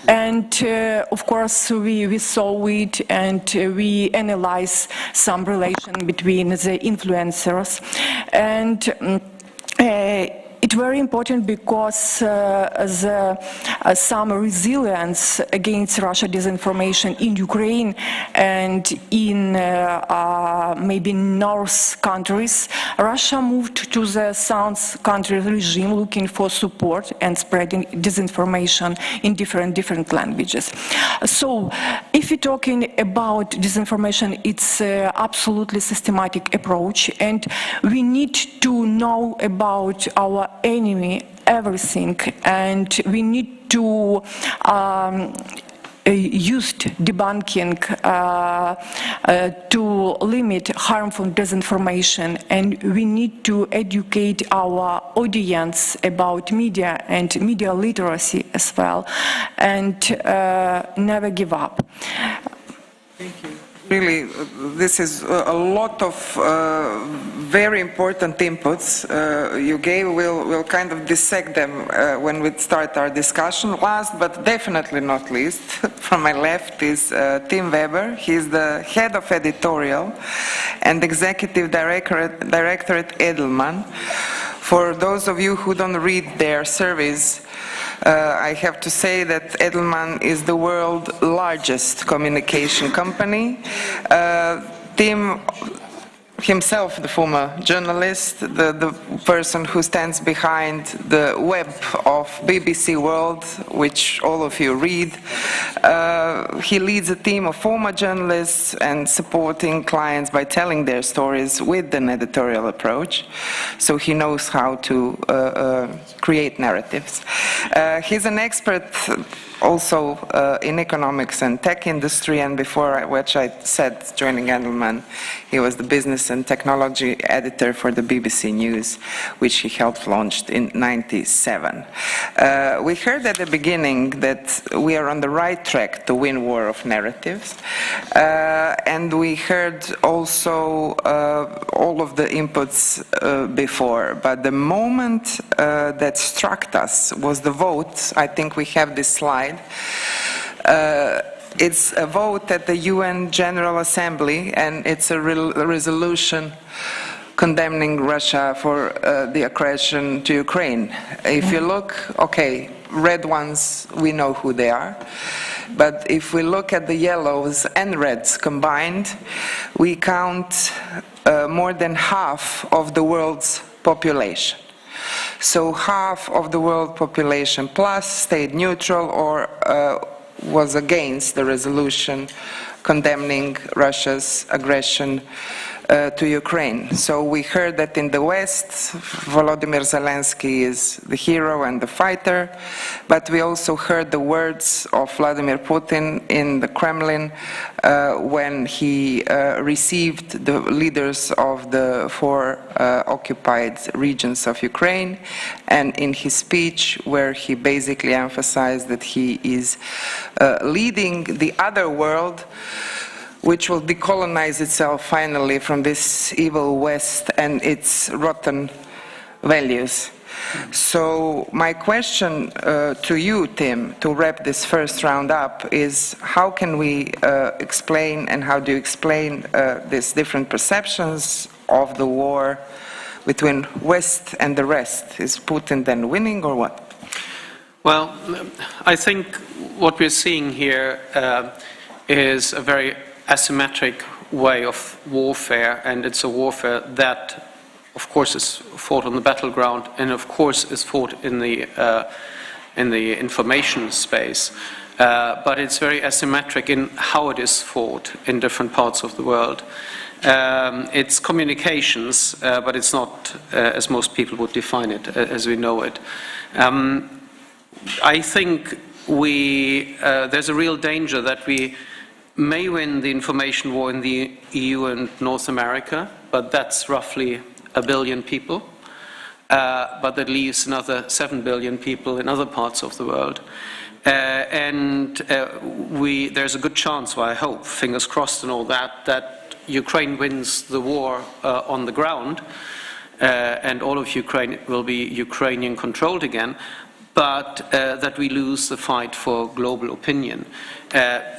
and of course, we saw it, and we analyzed some relation between the influencers, and it's very important because some resilience against Russia disinformation in Ukraine and in maybe North countries, Russia moved to the South country regime looking for support and spreading disinformation in different languages. So, if you're talking about disinformation, it's absolutely systematic approach, and we need to know about our enemy everything, and we need to used debunking to limit harmful disinformation, and we need to educate our audience about media and media literacy as well, and never give up. Thank you. Really, this is a lot of very important inputs you gave. We'll kind of dissect them when we start our discussion. Last but definitely not least, from my left is Tim Weber. He's the head of editorial and executive director at Edelman. For those of you who don't read their surveys, I have to say that Edelman is the world's largest communication company. Tim himself, the former journalist, the person who stands behind the web of BBC World, which all of you read. He leads a team of former journalists and supporting clients by telling their stories with an editorial approach. So he knows how to create narratives. He's an expert also in economics and tech industry, and before which I said joining Edelman, he was the business and technology editor for the BBC News, which he helped launch in '97. We heard at the beginning that we are on the right track to win war of narratives, and we heard also all of the inputs before, but the moment that struck us was the vote. I think we have this slide. It's a vote at the UN General Assembly, and it's a resolution condemning Russia for the aggression to Ukraine. If you look, okay, red ones, we know who they are. But if we look at the yellows and reds combined, we count more than half of the world's population. So half of the world population plus stayed neutral or was against the resolution condemning Russia's aggression to Ukraine. So we heard that in the West, Volodymyr Zelensky is the hero and the fighter, but we also heard the words of Vladimir Putin in the Kremlin when he received the leaders of the 4 occupied regions of Ukraine, and in his speech where he basically emphasized that he is leading the other world, which will decolonize itself finally from this evil West and its rotten values. So my question to you, Tim, to wrap this first round up is how can we explain, and how do you explain these different perceptions of the war between West and the rest? Is Putin then winning or what? Well, I think what we're seeing here is a very asymmetric way of warfare, and it's a warfare that, of course, is fought on the battleground, and of course is fought in the information space. But it's very asymmetric in how it is fought in different parts of the world. It's communications, but it's not as most people would define it, as we know it. I think there's a real danger that we may win the information war in the EU and North America, but that's roughly 1 billion people. But that leaves another 7 billion people in other parts of the world. There's a good chance, well, I hope, fingers crossed and all that, that Ukraine wins the war on the ground, and all of Ukraine will be Ukrainian controlled again, but that we lose the fight for global opinion.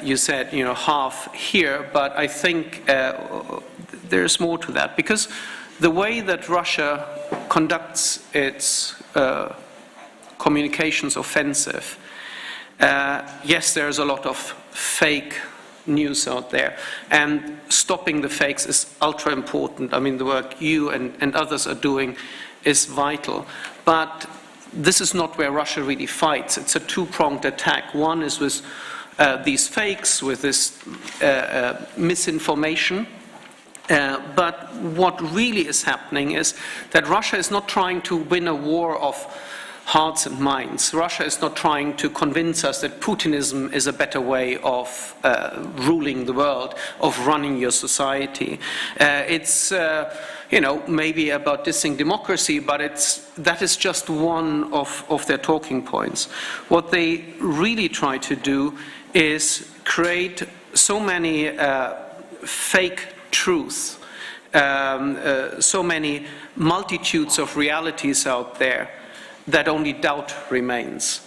You said, half here, but I think there's more to that, because the way that Russia conducts its communications offensive, yes, there's a lot of fake news out there, and stopping the fakes is ultra important. I mean, the work you and others are doing is vital, but this is not where Russia really fights. It's a two-pronged attack. One is with these fakes, with this misinformation. But what really is happening is that Russia is not trying to win a war of hearts and minds. Russia is not trying to convince us that Putinism is a better way of ruling the world, of running your society. It's maybe about dissing democracy, but that is just one of their talking points. What they really try to do is create so many fake truths, so many multitudes of realities out there that only doubt remains,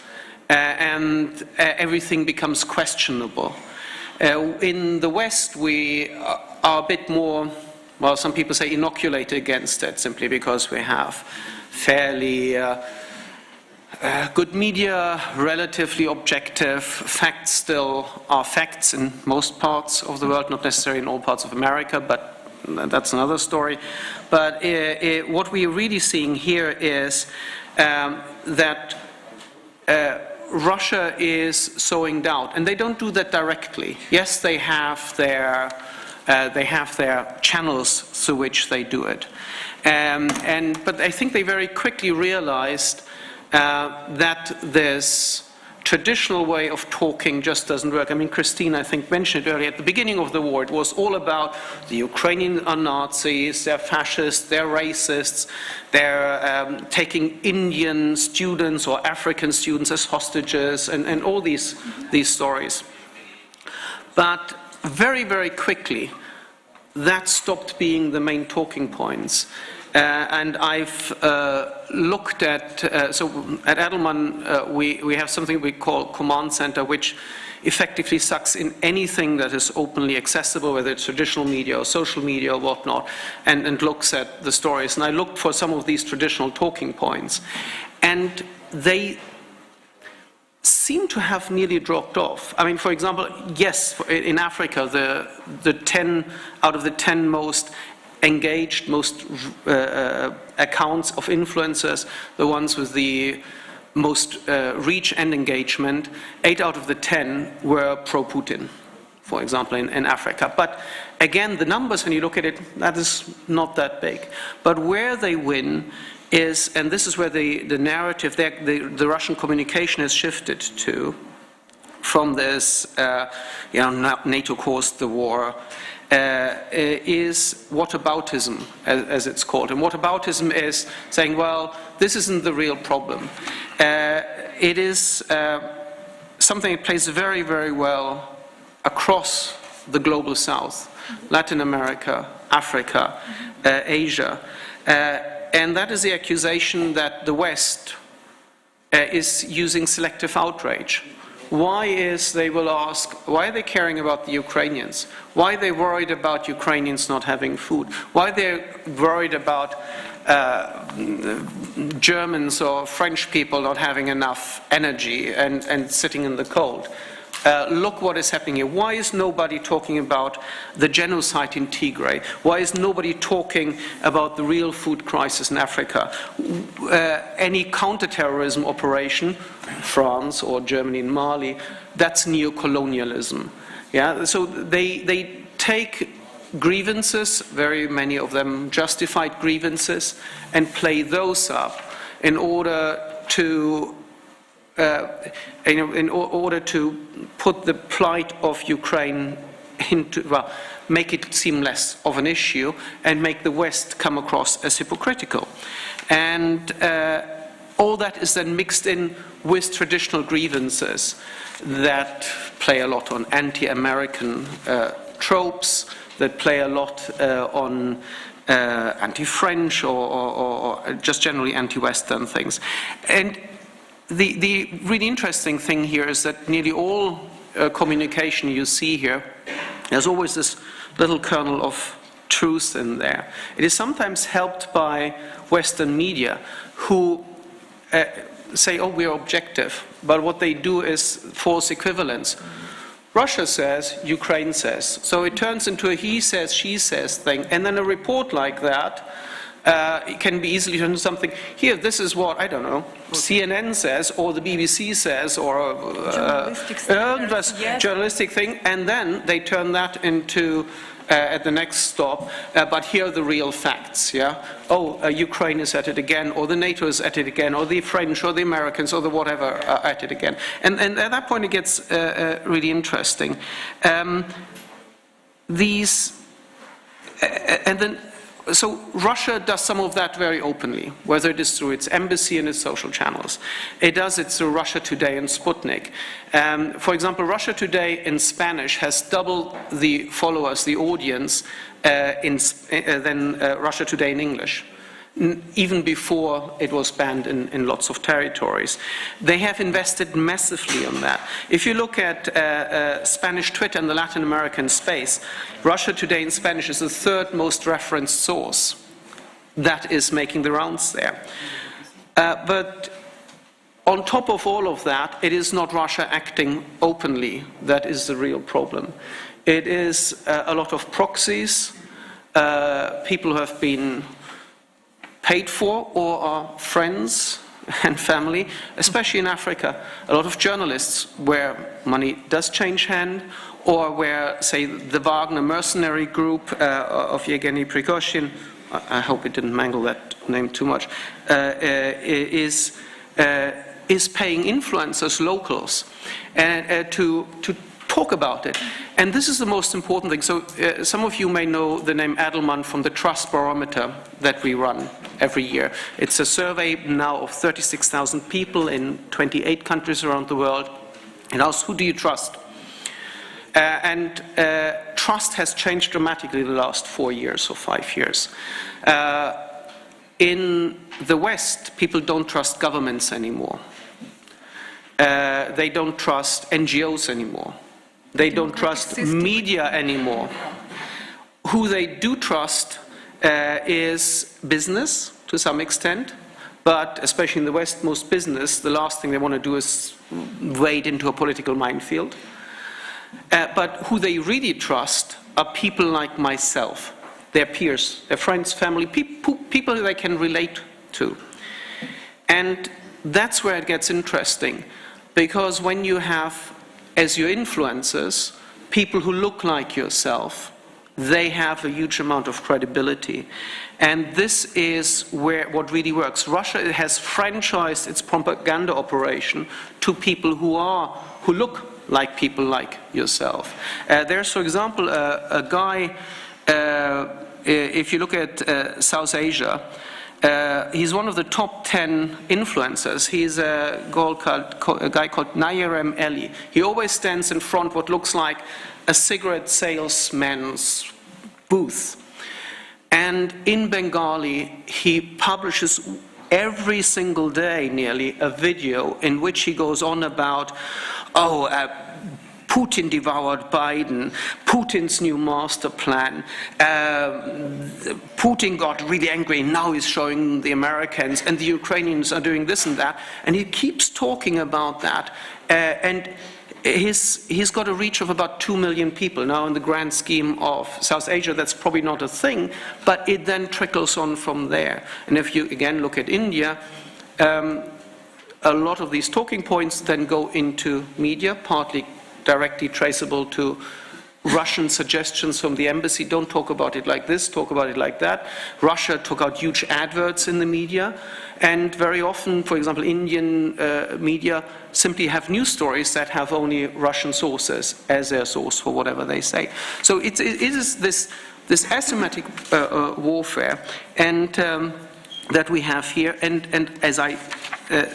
and everything becomes questionable. In the West, we are a bit more, well, some people say inoculated against it, simply because we have fairly good media, relatively objective. Facts still are facts in most parts of the world, not necessarily in all parts of America, but that's another story. But what we're really seeing here is that Russia is sowing doubt, and they don't do that directly. Yes, they have their channels through which they do it, but I think they very quickly realized that this traditional way of talking just doesn't work. I mean, Christine, I think, mentioned it earlier. At the beginning of the war, it was all about the Ukrainians are Nazis, they're fascists, they're racists, they're taking Indian students or African students as hostages, and all these stories. But very, very quickly, that stopped being the main talking points. And I've looked at, so at Edelman, we have something we call Command Center, which effectively sucks in anything that is openly accessible, whether it's traditional media or social media or whatnot, and looks at the stories. And I looked for some of these traditional talking points, and they seem to have nearly dropped off. I mean, for example, yes, in Africa, the 10 out of the 10 most engaged, most accounts of influencers, the ones with the most reach and engagement, 8 out of the 10 were pro-Putin, for example, in Africa. But again, the numbers, when you look at it, that is not that big. But where they win is, and this is where the narrative, the Russian communication has shifted to, from this, NATO caused the war, is whataboutism, as it's called. And whataboutism is saying, well, this isn't the real problem. It is something that plays very, very well across the global south, Latin America, Africa, Asia. And that is the accusation that the West is using selective outrage. Why is, they will ask, why are they caring about the Ukrainians? Why are they worried about Ukrainians not having food? Why are they worried about Germans or French people not having enough energy and sitting in the cold? Look what is happening here. Why is nobody talking about the genocide in Tigray? Why is nobody talking about the real food crisis in Africa? Any counterterrorism operation, France or Germany in Mali, that's neo-colonialism. Yeah? So they take grievances, very many of them justified grievances, and play those up in order to in order to put the plight of Ukraine into, well, make it seem less of an issue and make the West come across as hypocritical. And all that is then mixed in with traditional grievances that play a lot on anti-American tropes, that play a lot on anti-French or just generally anti-Western things. And the really interesting thing here is that nearly all communication you see here, there's always this little kernel of truth in there. It is sometimes helped by Western media who say, oh, we're objective, but what they do is false equivalence. Russia says, Ukraine says. So it turns into a he says, she says thing, and then a report like that it can be easily turned into something, here, this is what, I don't know, CNN says, or the BBC says, or journalistic thing, and then they turn that into at the next stop, but here are the real facts, yeah? Oh, Ukraine is at it again, or the NATO is at it again, or the French, or the Americans, or the whatever are at it again. And at that point it gets really interesting. So Russia does some of that very openly, whether it is through its embassy and its social channels. It does it through Russia Today and Sputnik. For example, Russia Today in Spanish has double the followers, the audience, than Russia Today in English, even before it was banned in lots of territories. They have invested massively on that. If you look at Spanish Twitter in the Latin American space, Russia Today in Spanish is the third most referenced source that is making the rounds there. But on top of all of that, it is not Russia acting openly that is the real problem. It is a lot of proxies, people who have been paid for or are friends and family, especially in Africa. A lot of journalists where money does change hand, or where, say, the Wagner mercenary group of Yevgeny Prigozhin, I hope it didn't mangle that name too much, is paying influencers, locals, to talk about it. And this is the most important thing. So some of you may know the name Adelman from the Trust Barometer that we run every year. It's a survey now of 36,000 people in 28 countries around the world, and asks, who do you trust? And trust has changed dramatically the last 4 years or 5 years. In the West, people don't trust governments anymore. They don't trust NGOs anymore. They don't trust media anymore. Who they do trust is business to some extent, but especially in the West, most business, the last thing they want to do is wade into a political minefield. But who they really trust are people like myself, their peers, their friends, family, people who they can relate to. And that's where it gets interesting, because when you have, as your influencers, people who look like yourself, they have a huge amount of credibility. And this is where what really works. Russia has franchised its propaganda operation to people who look like people like yourself. There's, for example, a guy, if you look at South Asia, he's one of the top 10 influencers. He's a guy called Nayarem Eli. He always stands in front of what looks like a cigarette salesman's booth. And in Bengali, he publishes every single day, nearly, a video in which he goes on about, Putin devoured Biden, Putin's new master plan, Putin got really angry, now he's showing the Americans, and the Ukrainians are doing this and that, and he keeps talking about that, and he's got a reach of about 2 million people. Now, in the grand scheme of South Asia, that's probably not a thing, but it then trickles on from there. And if you, again, look at India, a lot of these talking points then go into media, partly directly traceable to Russian suggestions from the embassy. Don't talk about it like this, talk about it like that. Russia took out huge adverts in the media, and very often, for example, Indian media simply have news stories that have only Russian sources as their source for whatever they say. So it is this asymmetric warfare and that we have here, and as I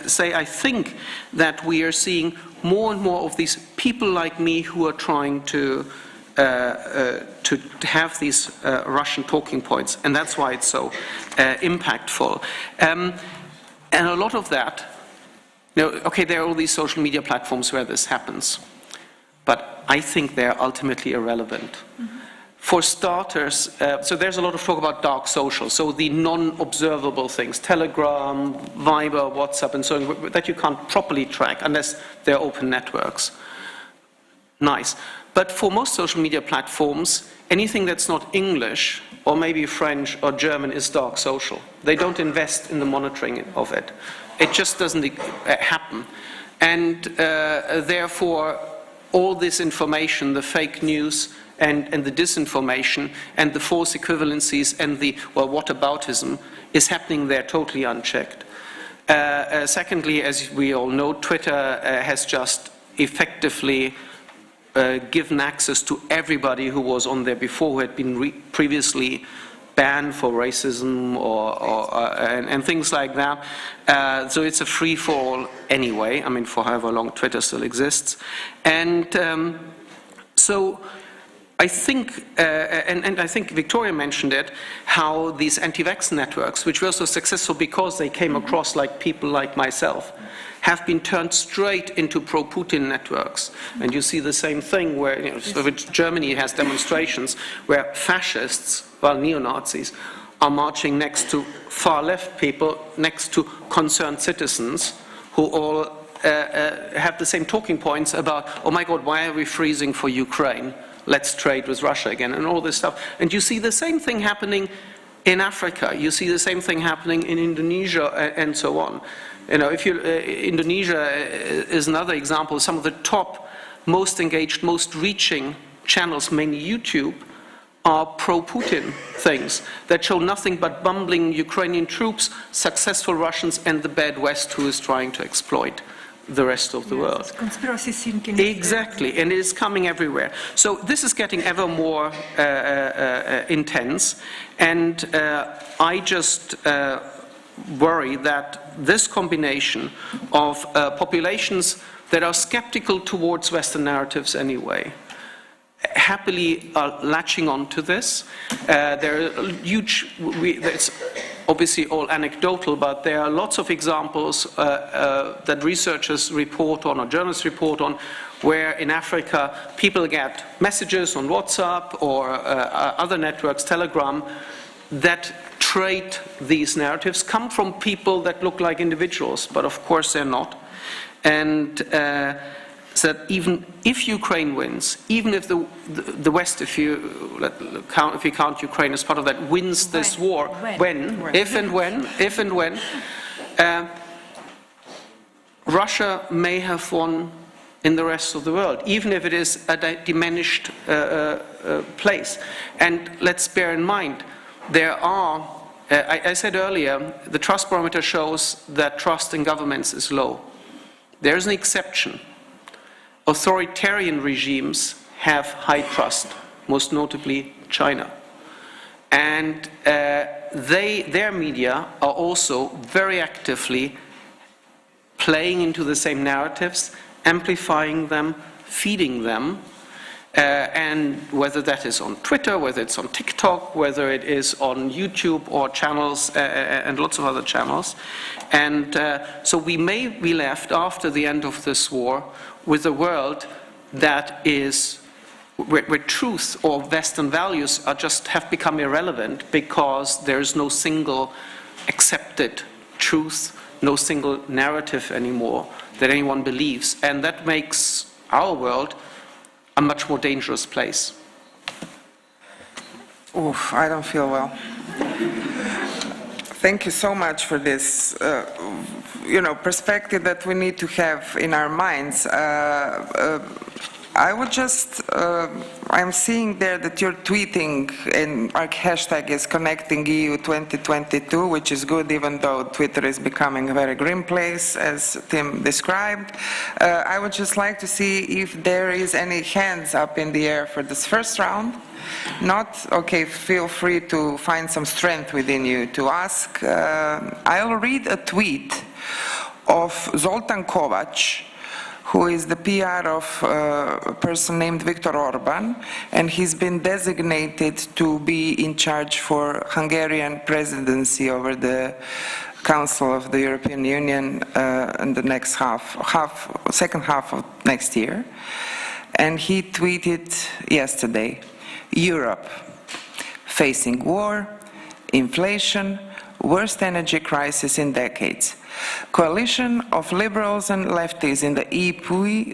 say, I think that we are seeing more and more of these people like me who are trying to have these Russian talking points, and that's why it's so impactful. And a lot of that, okay, there are all these social media platforms where this happens, but I think they're ultimately irrelevant. Mm-hmm. For starters, so there's a lot of talk about dark social, so the non-observable things, Telegram, Viber, WhatsApp, and so on, that you can't properly track unless they're open networks. Nice. But for most social media platforms, anything that's not English, or maybe French or German, is dark social. They don't invest in the monitoring of it. It just doesn't happen. And therefore, all this information, the fake news, and the disinformation and the false equivalencies and the, well, whataboutism is happening there totally unchecked. Secondly, as we all know, Twitter has just effectively given access to everybody who was on there before, who had been previously banned for racism and things like that. So it's a free-for-all anyway, I mean, for however long Twitter still exists. And so I think, and I think Victoria mentioned it, how these anti-vax networks, which were so successful because they came across like people like myself, have been turned straight into pro-Putin networks. And you see the same thing where, you know, so Germany has demonstrations where fascists, well, neo-Nazis, are marching next to far-left people, next to concerned citizens, who all have the same talking points about, oh my God, why are we freezing for Ukraine? Let's trade with Russia again, and all this stuff. And you see the same thing happening in Africa. You see the same thing happening in Indonesia, and so on. You know, if you, Indonesia is another example. Some of the top, most engaged, most reaching channels, mainly YouTube, are pro-Putin things that show nothing but bumbling Ukrainian troops, successful Russians, and the bad West who is trying to exploit the rest of the world. Conspiracy thinking. Exactly, and it is coming everywhere. So this is getting ever more intense, and I just worry that this combination of populations that are skeptical towards Western narratives anyway, happily are latching on to this. There are huge, it's obviously all anecdotal, but there are lots of examples that researchers report on or journalists report on where in Africa people get messages on WhatsApp or other networks, Telegram, that trade these narratives, come from people that look like individuals, but of course they're not. And so that even if Ukraine wins, even if the West, if you count Ukraine as part of that, wins this war, if and when, Russia may have won in the rest of the world, even if it is a diminished place. And let's bear in mind, there are, I said earlier, the trust barometer shows that trust in governments is low. There is an exception. Authoritarian regimes have high trust, most notably China. And their media are also very actively playing into the same narratives, amplifying them, feeding them, and whether that is on Twitter, whether it's on TikTok, whether it is on YouTube or channels and lots of other channels. And so we may be left after the end of this war with a world that is where truth or Western values are just have become irrelevant because there is no single accepted truth, no single narrative anymore that anyone believes, and that makes our world a much more dangerous place. Oof, I don't feel well. Thank you so much for this, perspective that we need to have in our minds. I would just, I'm seeing there that you're tweeting, and our hashtag is Connecting EU 2022, which is good, even though Twitter is becoming a very grim place, as Tim described. I would just like to see if there is any hands up in the air for this first round. Not, okay, feel free to find some strength within you to ask. I'll read a tweet of Zoltan Kovac, who is the PR of a person named Viktor Orban, and he's been designated to be in charge for Hungarian presidency over the Council of the European Union in the next second half of next year. And he tweeted yesterday, Europe, facing war, inflation, worst energy crisis in decades. Coalition of liberals and lefties in the EP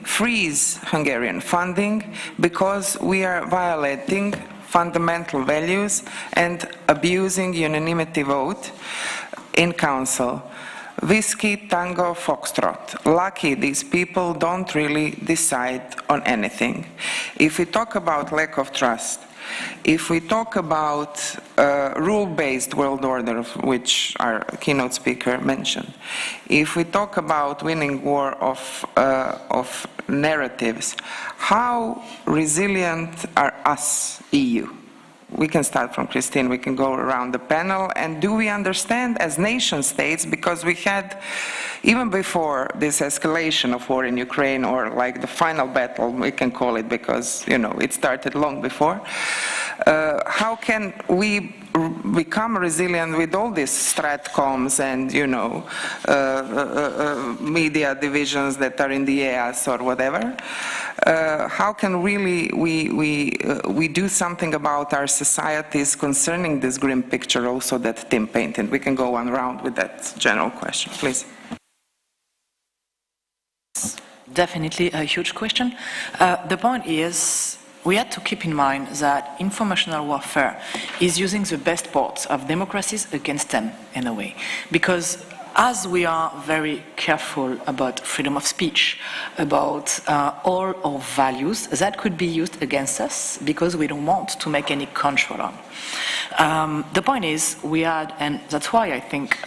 freeze Hungarian funding because we are violating fundamental values and abusing unanimity vote in council. Whiskey, Tango, Foxtrot. Lucky these people don't really decide on anything. if we talk about lack of trust, if we talk about rule-based world order, which our keynote speaker mentioned, if we talk about winning war of narratives, how resilient are us, EU? We can start from Christine, we can go around the panel, and do we understand as nation states, because we had, even before this escalation of war in Ukraine, or like the final battle, we can call it, because, you know, it started long before, how can we become resilient with all these stratcoms and, you know, media divisions that are in the EAS or whatever? How can really we do something about our societies concerning this grim picture also that Tim painted? We can go one round with that general question, please. Definitely a huge question. The point is, we have to keep in mind that informational warfare is using the best parts of democracies against them, in a way. Because as we are very careful about freedom of speech, about all our values, that could be used against us because we don't want to make any control on. The point is, we had, and that's why I think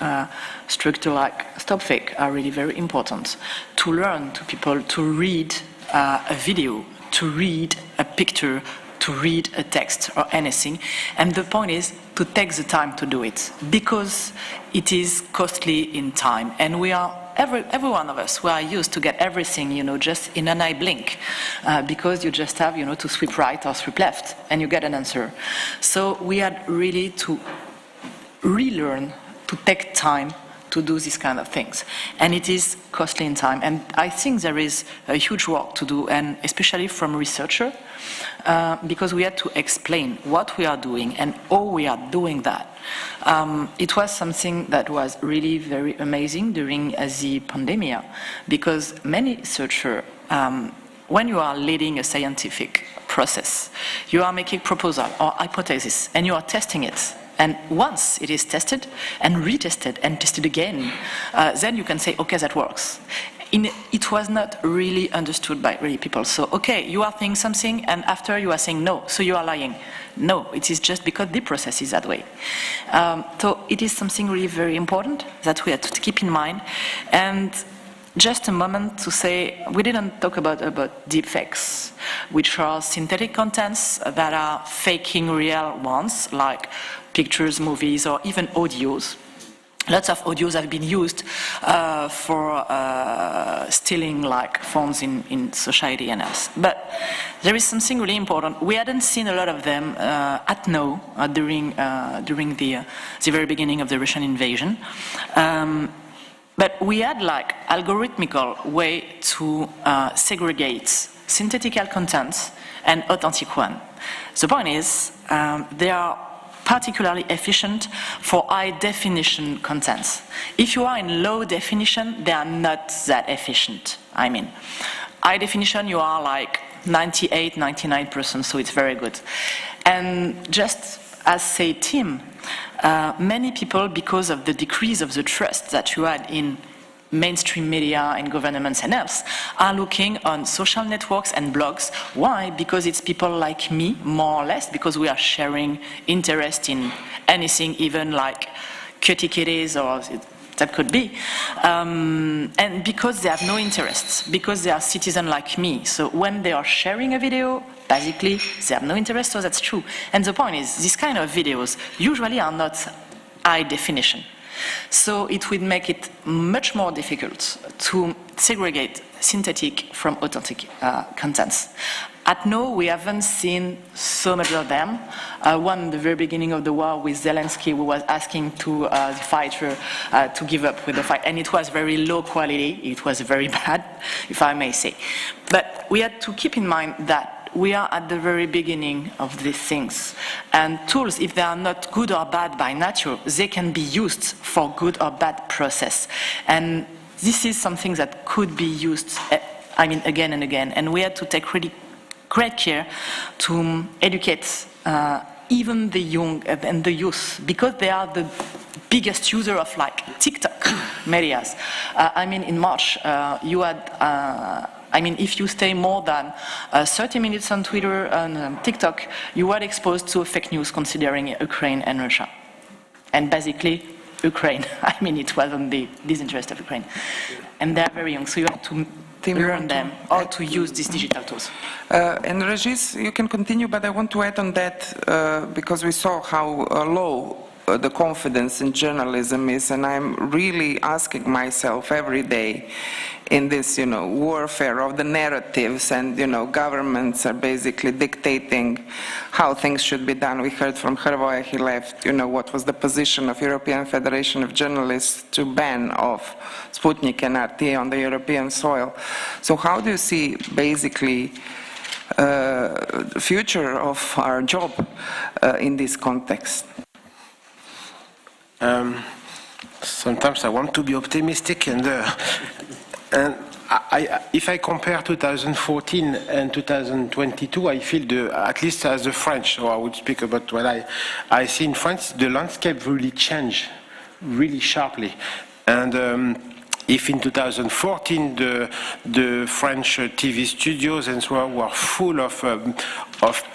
structure like Stop Fake are really very important, to learn to people to read a video, to read a picture, to read a text or anything. And the point is to take the time to do it, because it is costly in time. And we are, every one of us, we are used to get everything, you know, just in an eye blink, because you just have, you know, to swipe right or swipe left, and you get an answer. So we had really to relearn to take time to do these kind of things. And it is costly in time. And I think there is a huge work to do, and especially from researchers, because we had to explain what we are doing and how we are doing that. It was something that was really very amazing during the pandemic, because many researchers, when you are leading a scientific process, you are making proposal or hypothesis, and you are testing it. And once it is tested and retested and tested again, then you can say, okay, that works. It was not really understood by really people. So, okay, you are saying something, and after you are saying no, so you are lying. No, it is just because the process is that way. So it is something really very important that we have to keep in mind. And just a moment to say, we didn't talk about deepfakes, which are synthetic contents that are faking real ones, like pictures, movies, or even audios. Lots of audios have been used for stealing like phones in society and else. But there is something really important. We hadn't seen a lot of them at now during the very beginning of the Russian invasion. But we had like algorithmical way to segregate synthetic content and authentic one. The point is, they are particularly efficient for high definition contents. If you are in low definition, they are not that efficient. I mean, high definition, you are like 98, 99%, so it's very good. And just as say Tim, many people, because of the decrease of the trust that you had in mainstream media and governments and else, are looking on social networks and blogs. Why? Because it's people like me, more or less, because we are sharing interest in anything, even like cutie kitties, or that could be. And because they have no interests, because they are citizens like me. So when they are sharing a video, basically, they have no interest, so that's true. And the point is, these kind of videos usually are not high definition. So it would make it much more difficult to segregate synthetic from authentic contents. At now, we haven't seen so much of them. One, the very beginning of the war with Zelensky, who was asking to the fighter to give up with the fight, and it was very low quality. It was very bad, if I may say. But we had to keep in mind that we are at the very beginning of these things. And tools, if they are not good or bad by nature, they can be used for good or bad process. And this is something that could be used, I mean, again and again. And we had to take really great care to educate even the young and the youth, because they are the biggest user of like TikTok medias. I mean, in March, you had I mean, if you stay more than 30 minutes on Twitter and TikTok, you are exposed to fake news considering Ukraine and Russia. And basically, Ukraine. I mean, it was on the disinterest of Ukraine. And they're very young, so you have to learn them how to use these digital tools. And Regis, you can continue, but I want to add on that because we saw how low the confidence in journalism is, and I'm really asking myself every day in this, warfare of the narratives, and, governments are basically dictating how things should be done. We heard from Hrvoje, he left, what was the position of European Federation of Journalists to ban of Sputnik and RT on the European soil. So how do you see basically the future of our job in this context? Sometimes I want to be optimistic, and if I compare 2014 and 2022, I feel at least as a French, so I would speak about what I see in France, the landscape really changed really sharply. And if in 2014 the French TV studios and so on were full of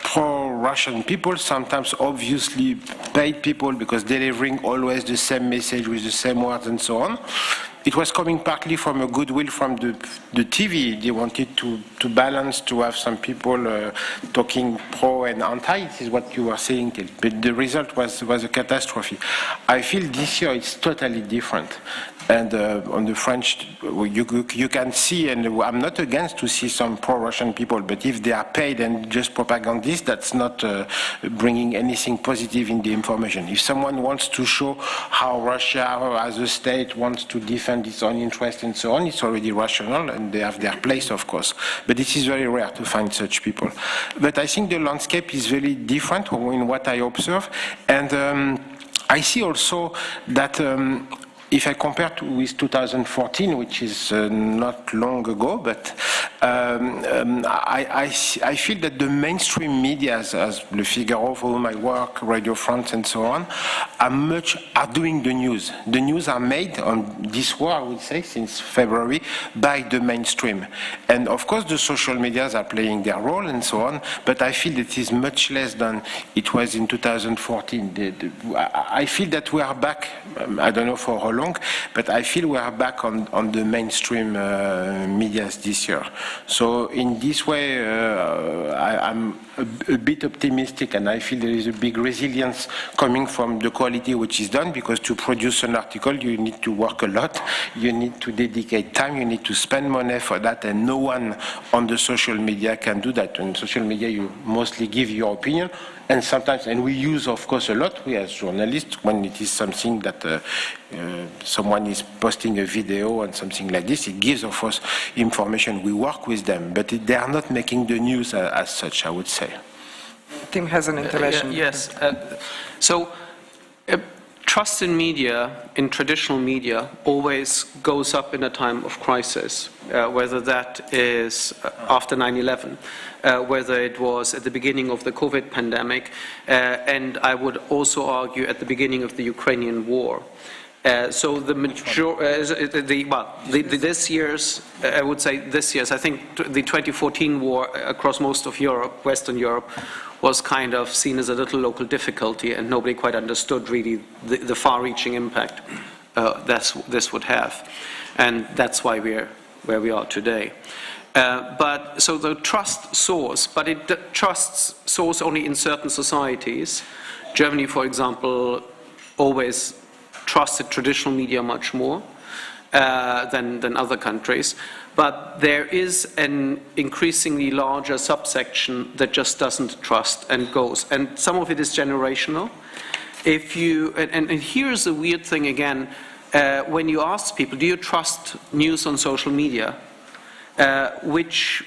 pro-Russian people, sometimes obviously paid people because delivering always the same message with the same words and so on. It was coming partly from a goodwill from the TV. They wanted to balance, to have some people talking pro and anti. This is what you were saying, but the result was a catastrophe. I feel this year it's totally different. And on the French, you can see, and I'm not against to see some pro-Russian people, but if they are paid and just propagandists, that's not bringing anything positive in the information. If someone wants to show how Russia as a state wants to defend its own interest and so on, it's already rational, and they have their place, of course. But it is very rare to find such people. But I think the landscape is very different in what I observe, and I see also that if I compare with 2014, which is not long ago, but I feel that the mainstream media, as Le Figaro, for whom I work, Radio France, and so on, are doing the news. The news are made on this war, I would say, since February, by the mainstream. And of course, the social medias are playing their role and so on, but I feel it is much less than it was in 2014. I feel that we are back, I don't know for how long, but I feel we are back on the mainstream medias this year. So in this way, I'm a bit optimistic, and I feel there is a big resilience coming from the quality which is done, because to produce an article you need to work a lot, you need to dedicate time, you need to spend money for that, and no one on the social media can do that. On social media you mostly give your opinion, and sometimes, and we use of course a lot, we as journalists, when it is something that someone is posting a video and something like this, it gives of course information, we work with them, but they are not making the news as such, I would say. Tim has an intervention. Yes. So trust in media, in traditional media, always goes up in a time of crisis, whether that is after 9/11, whether it was at the beginning of the COVID pandemic, and I would also argue at the beginning of the Ukrainian war. So this year's, I would say this year's, I think the 2014 war across most of Europe, Western Europe, was kind of seen as a little local difficulty, and nobody quite understood really the far-reaching impact this would have. And that's why we're where we are today. But so the trust source, but it trusts source only in certain societies. Germany, for example, always trusted traditional media much more than other countries. But there is an increasingly larger subsection that just doesn't trust and goes. And some of it is generational. If you, and here's the weird thing again, when you ask people, do you trust news on social media? Which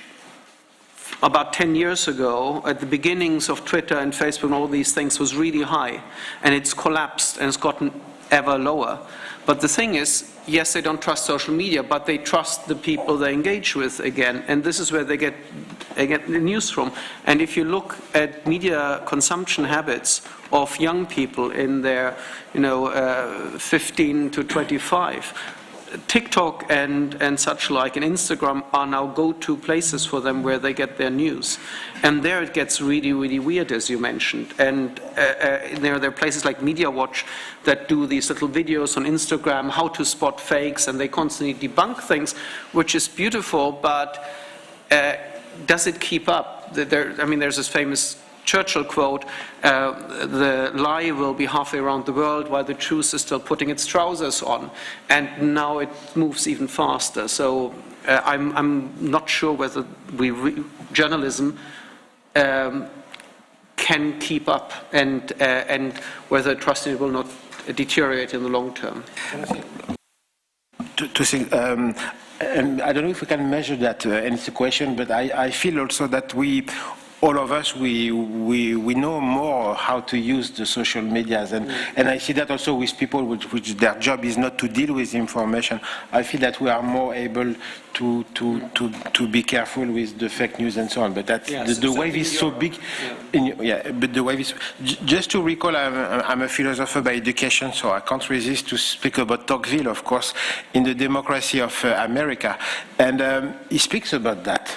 about 10 years ago, at the beginnings of Twitter and Facebook and all these things, was really high. And it's collapsed and it's gotten ever lower. But the thing is, yes, they don't trust social media, but they trust the people they engage with again. And this is where they get the news from. And if you look at media consumption habits of young people in their, 15 to 25, TikTok and such like and Instagram are now go-to places for them where they get their news. And there it gets really, really weird, as you mentioned. And there are places like Media Watch that do these little videos on Instagram, how to spot fakes, and they constantly debunk things, which is beautiful, but does it keep up? There's this famous Churchill quote, the lie will be halfway around the world while the truth is still putting its trousers on. And now it moves even faster. So I'm not sure whether journalism can keep up and whether trust in it will not deteriorate in the long term. To think, and I don't know if we can measure that, and it's a question, but I feel also that all of us, we know more how to use the social medias, and I see that also with people which their job is not to deal with information. I feel that we are more able to be careful with the fake news and so on. But that the wave is so big. But the wave is just to recall. I'm a philosopher by education, so I can't resist to speak about Tocqueville, of course, in the Democracy of America, and he speaks about that.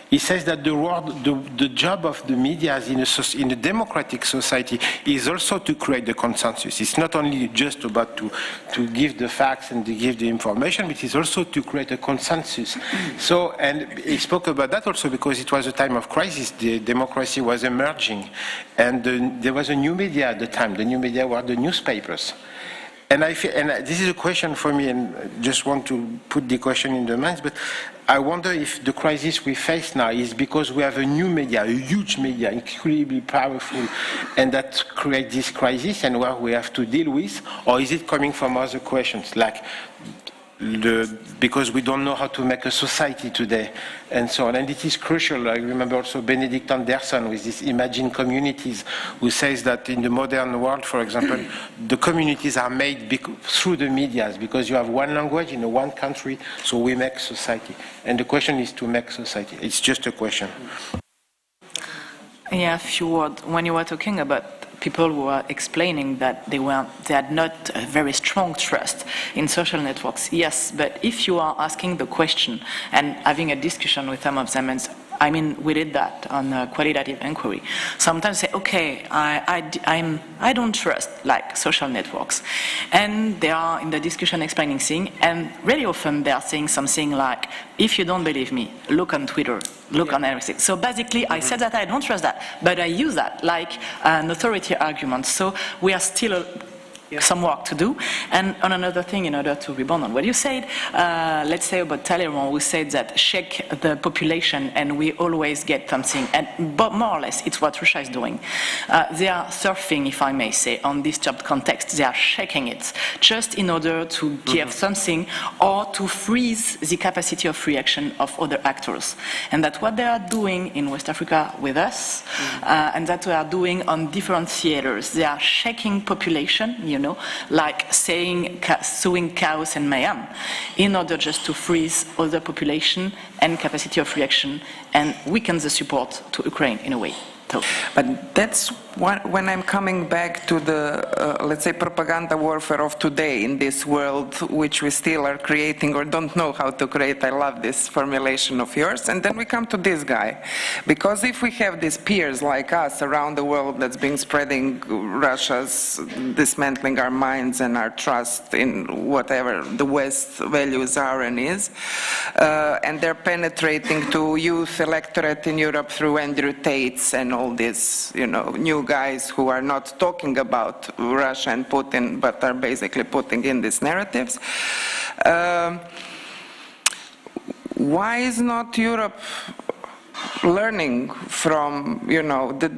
He says that the job of the media in a democratic society is also to create the consensus. It's not only just about to give the facts and to give the information, but it's also to create a consensus. So, and he spoke about that also because it was a time of crisis. The democracy was emerging, and there was a new media at the time. The new media were the newspapers. And this is a question for me, and I just want to put the question in the minds, but I wonder if the crisis we face now is because we have a new media, a huge media, incredibly powerful, and that creates this crisis and what we have to deal with, or is it coming from other questions, like because we don't know how to make a society today, and so on. And it is crucial. I remember also Benedict Anderson with this Imagine Communities, who says that in the modern world, for example, the communities are made through the medias, because you have one language in one country, so we make society. And the question is to make society. It's just a question. Yeah, a few words. When you were talking about people who are explaining that they had not a very strong trust in social networks. Yes, but if you are asking the question and having a discussion with some of them, and we did that on a qualitative inquiry. Sometimes say, okay, I don't trust like social networks, and they are in the discussion explaining things, and really often they are saying something like, if you don't believe me, look on Twitter, look on everything. So basically, I said that I don't trust that, but I use that like an authority argument. So we are still some work to do. And on another thing, in order to rebound on what you said, let's say about Talleyrand, who said that shake the population and we always get something. But more or less, it's what Russia is doing. They are surfing, if I may say, on disturbed context. They are shaking it just in order to give something or to freeze the capacity of reaction of other actors. And that's what they are doing in West Africa with us, and that we are doing on different theaters. They are shaking population, like sowing chaos and mayhem, in order just to freeze other population and capacity of reaction and weaken the support to Ukraine in a way. But that's when I'm coming back to the, let's say, propaganda warfare of today in this world, which we still are creating or don't know how to create. I love this formulation of yours. And then we come to this guy. Because if we have these peers like us around the world that's been spreading Russia's, dismantling our minds and our trust in whatever the West values are and is, and they're penetrating to youth electorate in Europe through Andrew Tates and all these, new guys who are not talking about Russia and Putin, but are basically putting in these narratives. Why is not Europe learning from, the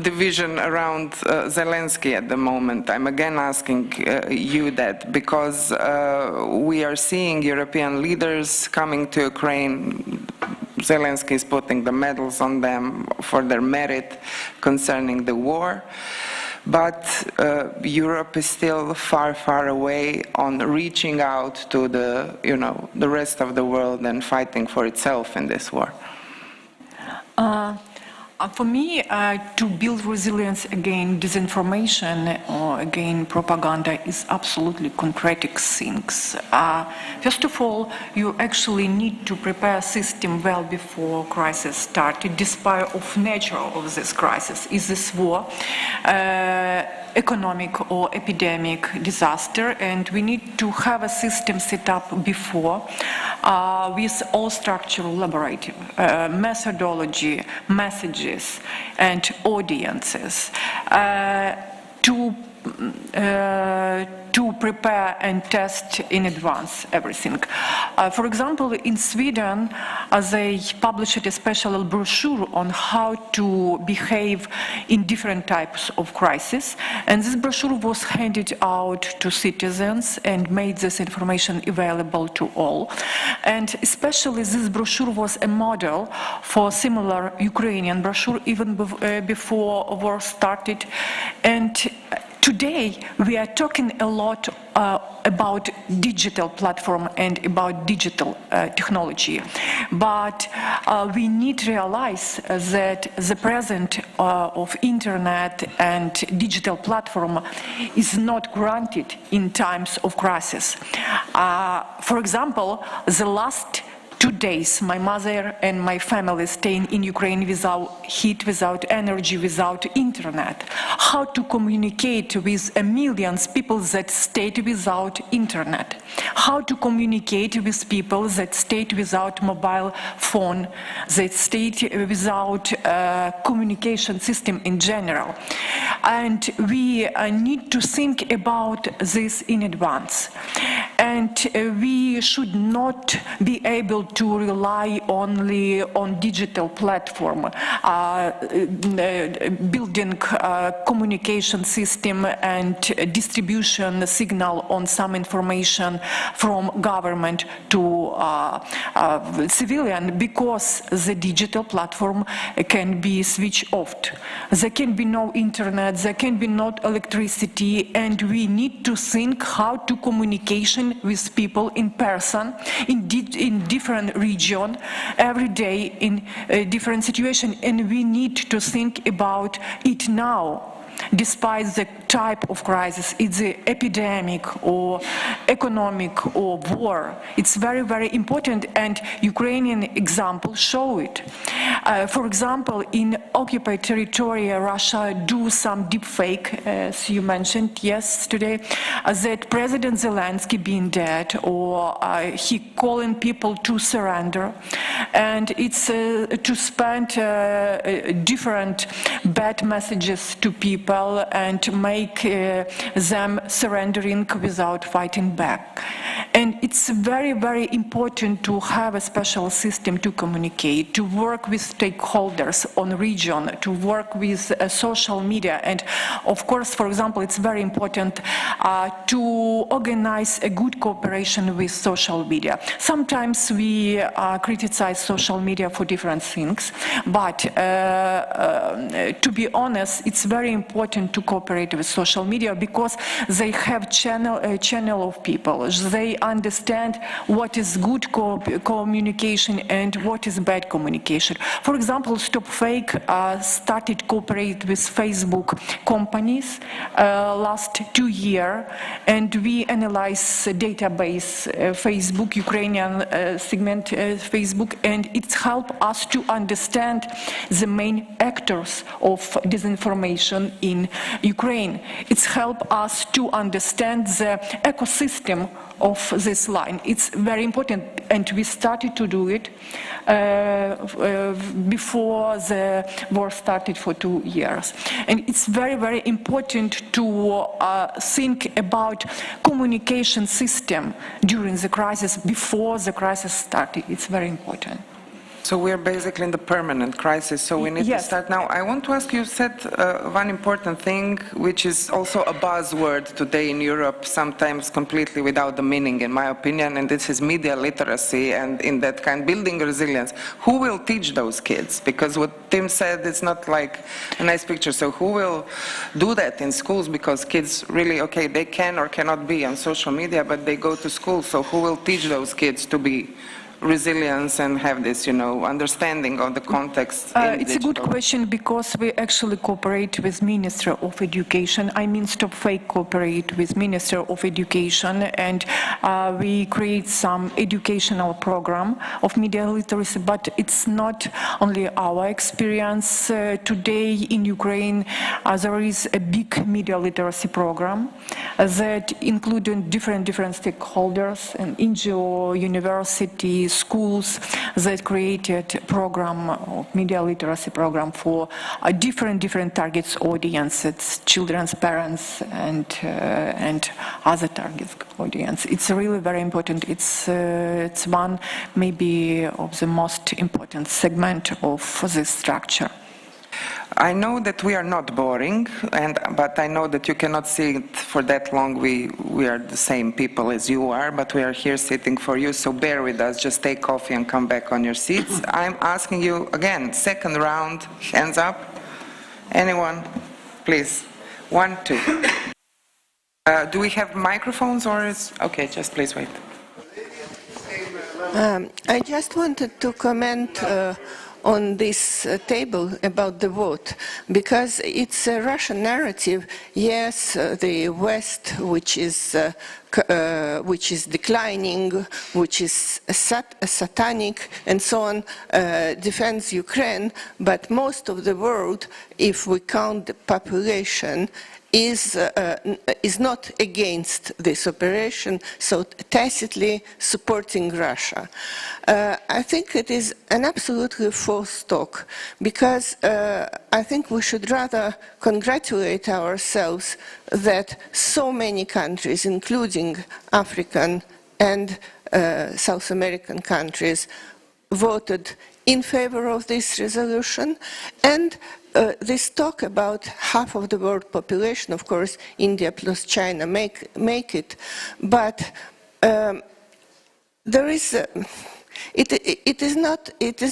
division around Zelensky at the moment? I'm again asking you that, because we are seeing European leaders coming to Ukraine. Zelensky is putting the medals on them for their merit concerning the war. But Europe is still far, far away on reaching out to the rest of the world and fighting for itself in this war. For me, to build resilience against disinformation or against propaganda is absolutely contradicting things. First of all, you actually need to prepare a system well before crisis started, despite of nature of this crisis. Is this war, economic or epidemic disaster? And we need to have a system set up before with all structural laboratory, methodology, messages and audiences to prepare and test in advance everything. For example, in Sweden, they published a special brochure on how to behave in different types of crisis, and this brochure was handed out to citizens and made this information available to all. And especially this brochure was a model for similar Ukrainian brochure even before war started. And today, we are talking a lot about digital platform and about digital technology. But we need to realize that the presence of internet and digital platform is not granted in times of crisis. For example, the last 2 days, my mother and my family staying in Ukraine without heat, without energy, without internet. How to communicate with millions of people that stayed without internet? How to communicate with people that stayed without mobile phone, that stayed without communication system in general? And we need to think about this in advance. And we should not be able to rely only on digital platform, building communication system and distribution signal on some information from government to civilian, because the digital platform can be switched off. There can be no internet, there can be no electricity, and we need to think how to communication with people in person, in different region, every day in a different situation, and we need to think about it now. Despite the type of crisis, it's an epidemic or economic or war. It's very, very important, and Ukrainian examples show it. For example, in occupied territory, Russia do some deep fake, as you mentioned yesterday, that President Zelensky being dead, or he calling people to surrender, and it's to spend different bad messages to people and to make them surrendering without fighting back. And it's very, very important to have a special system to communicate, to work with stakeholders on region, to work with social media. And of course, for example, it's very important to organize a good cooperation with social media. Sometimes we criticize social media for different things, but to be honest, it's very important to cooperate with social media because they have a channel of people. They understand what is good communication and what is bad communication. For example, Stop Fake started cooperate with Facebook companies last 2 years, and we analyze database Facebook, Ukrainian segment Facebook, and it's helped us to understand the main actors of disinformation in Ukraine. It's helped us to understand the ecosystem of this line. It's very important, and we started to do it before the war started for 2 years. And it's very, very important to think about communication system during the crisis, before the crisis started. It's very important. So we're basically in the permanent crisis, so we need to start now. I want to ask you, said one important thing, which is also a buzzword today in Europe, sometimes completely without the meaning, in my opinion, and this is media literacy, and in that kind, building resilience. Who will teach those kids? Because what Tim said, it's not like a nice picture, so who will do that in schools? Because kids really, okay, they can or cannot be on social media, but they go to school, so who will teach those kids to be resilience and have this, understanding of the context? It's a good question because we actually cooperate with Ministry of Education. I mean, Stop Fake cooperate with Ministry of Education, and we create some educational program of media literacy, but it's not only our experience. Today in Ukraine, there is a big media literacy program that including different stakeholders and NGO, universities, schools that created a program of media literacy program for different targets audience. It's children's parents and other target audience. It's really very important. It's one maybe of the most important segment of this structure. I know that we are not boring, but I know that you cannot see it for that long. We are the same people as you are, but we are here sitting for you, so bear with us. Just take coffee and come back on your seats. I'm asking you again, second round, hands up. Anyone? Please. 1, 2. Do we have microphones or is... Okay, just please wait. I just wanted to comment on this table about the vote, because it's a Russian narrative. Yes, the West, which is declining, which is satanic, and so on, defends Ukraine, but most of the world, if we count the population, is not against this operation, so tacitly supporting Russia. I think it is an absolutely false talk, because I think we should rather congratulate ourselves that so many countries, including African and South American countries, voted in favor of this resolution, and this talk about half of the world population, of course, India plus China make it, but there is it is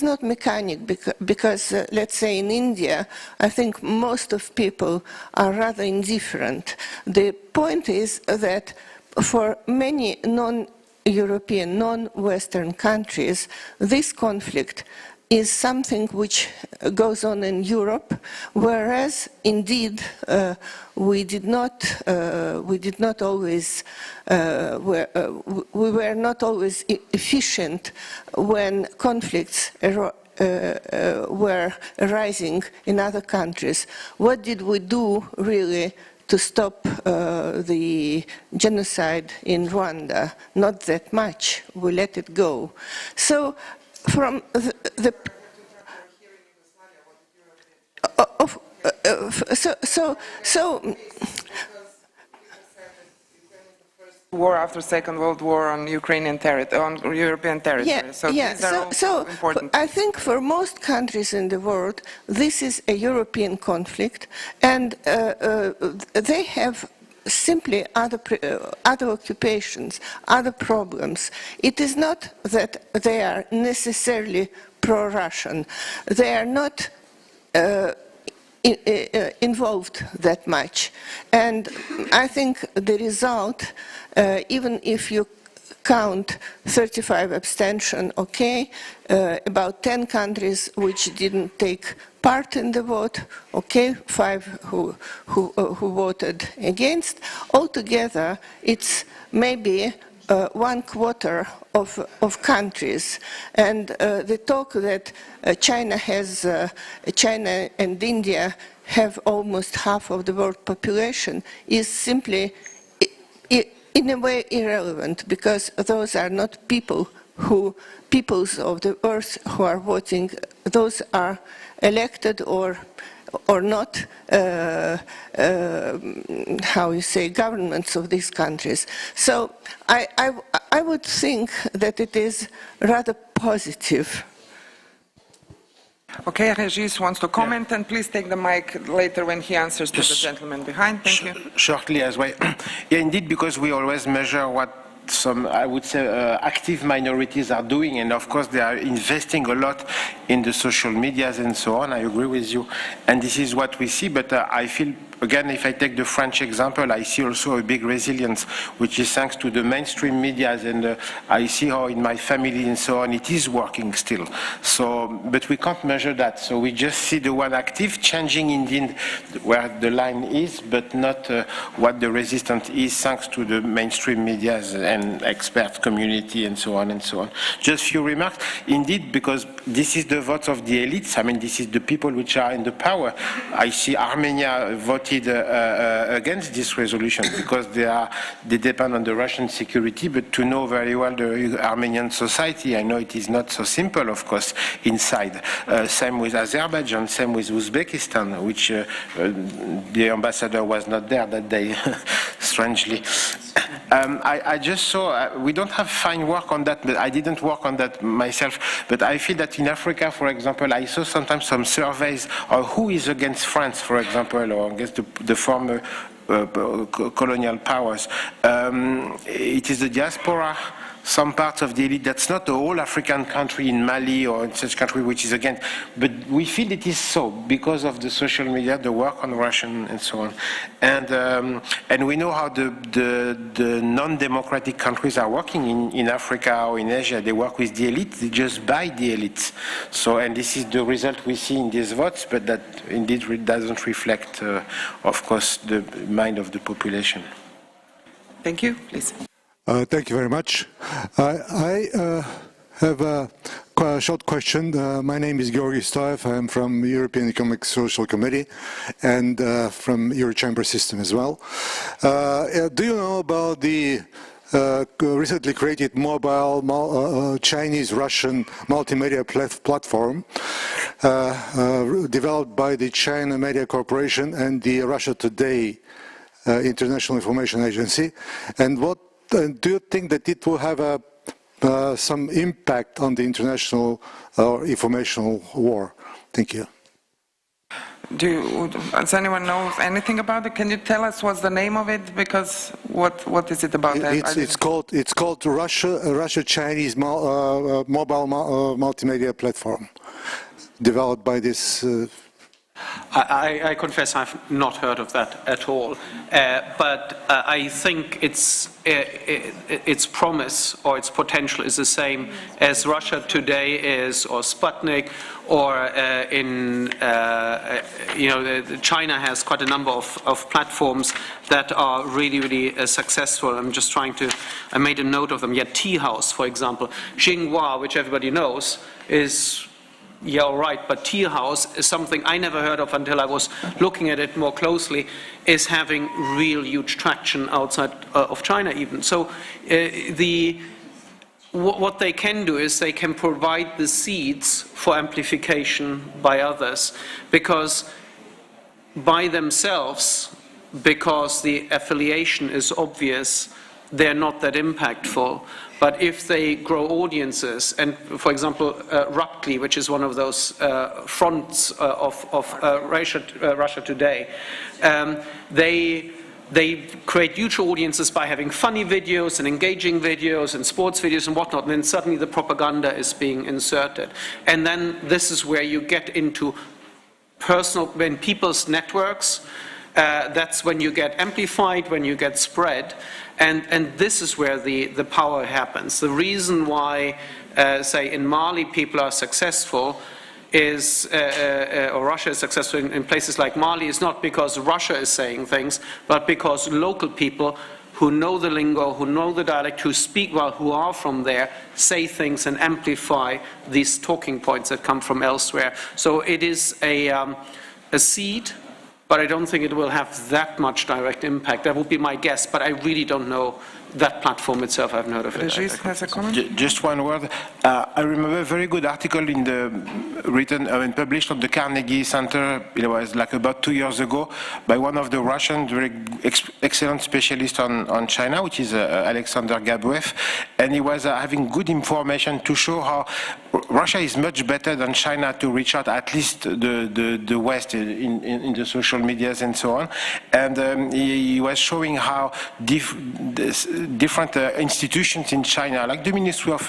not mechanic, because let's say in India, I think most of people are rather indifferent. The point is that for many non-European, non-Western countries, this conflict is something which goes on in Europe, whereas indeed we were not always efficient when conflicts were arising in other countries. What did we do really to stop the genocide in Rwanda? Not that much. We let it go. So from the war after Second World War on Ukrainian territory, on European territory. Yeah, so important. I think for most countries in the world, this is a European conflict, and they have simply other occupations, other problems. It is not that they are necessarily pro-Russian. They are not involved that much. And I think the result, even if you count 35 abstention, okay, about 10 countries which didn't take part in the vote, okay, 5 who voted against. Altogether, it's maybe 1/4 of countries. And the talk that China and India have almost half of the world population is simply, in a way, irrelevant, because those are not peoples of the earth who are voting. Those are elected or not, how you say, governments of these countries. So I would think that it is rather positive. Okay, Regis wants to comment, and please take the mic later when he answers to the gentleman behind. Thank you. Shortly as well. Yeah, indeed, because we always measure what some, I would say, active minorities are doing, and of course they are investing a lot in the social medias and so on. I agree with you, and this is what we see. But I feel, again, if I take the French example, I see also a big resilience, which is thanks to the mainstream medias, and I see how in my family and so on it is working still. So, but we can't measure that. So we just see the one active changing indeed where the line is, but not what the resistance is, thanks to the mainstream medias and expert community and so on and so on. Just few remarks, indeed, because this is the votes of the elites. I mean, this is the people which are in the power. I see Armenia voted against this resolution because they depend on the Russian security, but to know very well the Armenian society, I know it is not so simple, of course, inside. Same with Azerbaijan, same with Uzbekistan, which the ambassador was not there that day, strangely. I just saw, we don't have fine work on that, but I didn't work on that myself, but I feel that in Africa, for example, I saw sometimes some surveys of who is against France, for example, or against the former colonial powers. It is the diaspora, some parts of the elite. That's not the whole African country in Mali or in such country which is against, but we feel it is so because of the social media, the work on Russian and so on, and we know how the non-democratic countries are working in Africa or in Asia. They work with the elite, they just buy the elites. So, and this is the result we see in these votes, but that indeed doesn't reflect, of course, the mind of the population. Thank you, please. Thank you very much. I have a short question. My name is Georgi Stoev. I'm from European Economic Social Committee and from Eurochamber system as well. Do you know about the recently created mobile Chinese-Russian multimedia platform developed by the China Media Corporation and the Russia Today International Information Agency? And what do you think that it will have some impact on the international informational war? Thank you. Does anyone know anything about it? Can you tell us what's the name of it? Because what is it about? It's called Russia Chinese mobile multimedia platform, developed by this. I confess I've not heard of that at all, but I think its promise or its potential is the same as Russia Today is, or Sputnik, or China has quite a number of platforms that are really successful. I'm just I made a note of them. Yeah, Tea House, for example. Xinhua, which everybody knows, is, yeah, all right, but Tea House is something I never heard of until I was looking at it more closely, is having real huge traction outside of China even. So what they can do is they can provide the seeds for amplification by others, because by themselves, because the affiliation is obvious, they're not that impactful. But if they grow audiences, and for example, Ruptly, which is one of those fronts of Russia Today, they create huge audiences by having funny videos and engaging videos and sports videos and whatnot, and then suddenly the propaganda is being inserted. And then this is where you get into when people's networks, that's when you get amplified, when you get spread. And this is where the power happens. The reason why, say, in Mali people are successful is, or Russia is successful in places like Mali, is not because Russia is saying things, but because local people who know the lingo, who know the dialect, who speak well, who are from there, say things and amplify these talking points that come from elsewhere. So it is a seed, but I don't think it will have that much direct impact. That would be my guess, but I really don't know that platform itself. I haven't heard of it. Regis has a comment? Just one word. I remember a very good article published on the Carnegie Center. It was like about 2 years ago by one of the Russian very excellent specialists on China, which is Alexander Gabuev, and he was having good information to show how Russia is much better than China to reach out, at least the West in the social medias and so on. And he was showing how different institutions in China, like the Ministry of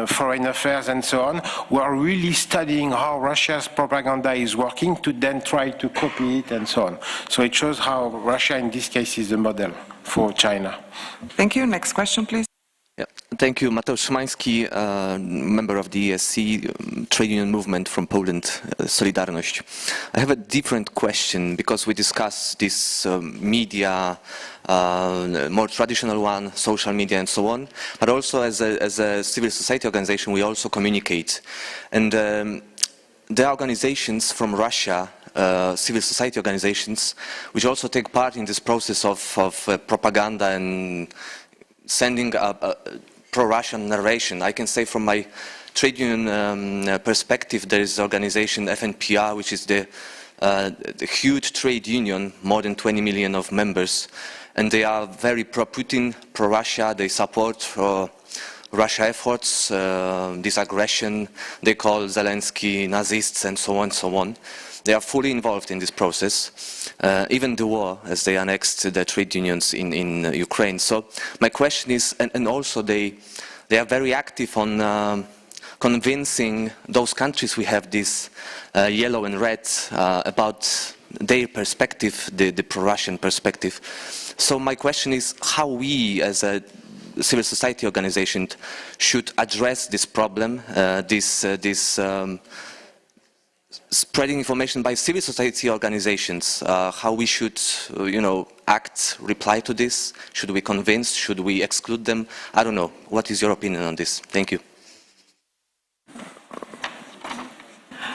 Foreign Affairs and so on, who are really studying how Russia's propaganda is working to then try to copy it and so on. So it shows how Russia in this case is a model for China. Thank you. Next question, please. Yeah. Thank you. Mateusz Szymański, member of the ESC trade union movement from Poland, Solidarność. I have a different question because we discuss this media, more traditional one, social media and so on, but also as a civil society organization we also communicate. And there are organizations from Russia, civil society organizations, which also take part in this process of propaganda and sending a pro-Russian narration. I can say from my trade union perspective, there is organization FNPR, which is the huge trade union, more than 20 million of members, and they are very pro-Putin, pro-Russia. They support Russia efforts, this aggression. They call Zelensky Nazists and so on, so on. They are fully involved in this process, even the war, as they annexed the trade unions in Ukraine. So my question is, and also they are very active on convincing those countries we have this yellow and red about their perspective, the pro-Russian perspective. So my question is how we as a civil society organization should address this problem, this spreading information by civil society organizations, how we should, act, reply to this. Should we convince? Should we exclude them? I don't know. What is your opinion on this? Thank you.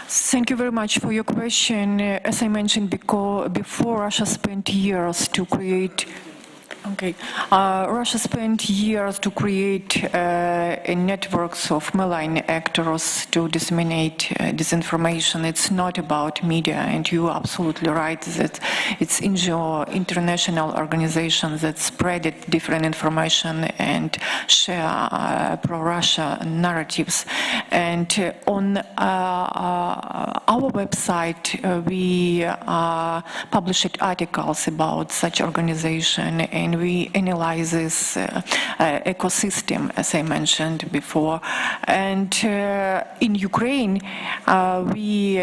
Thank you very much for your question. As I mentioned before, Russia spent years to create Russia spent years to create networks of malign actors to disseminate disinformation. It's not about media, and you're absolutely right that it's NGO, international organizations that spread different information and share pro-Russia narratives. And on our website, we published articles about such organization, and we analyze this ecosystem, as I mentioned before. And in Ukraine, we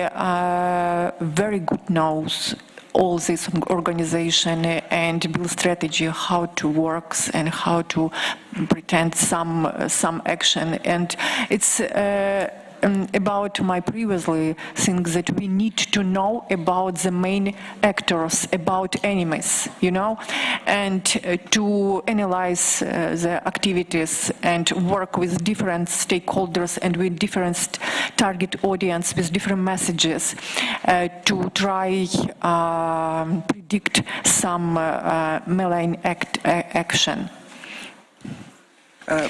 very good knows all this organization and build strategy how to work and how to pretend some action. And it's about my previously things that we need to know about the main actors, about enemies, and to analyze the activities and work with different stakeholders and with different target audience with different messages to try predict some malign action.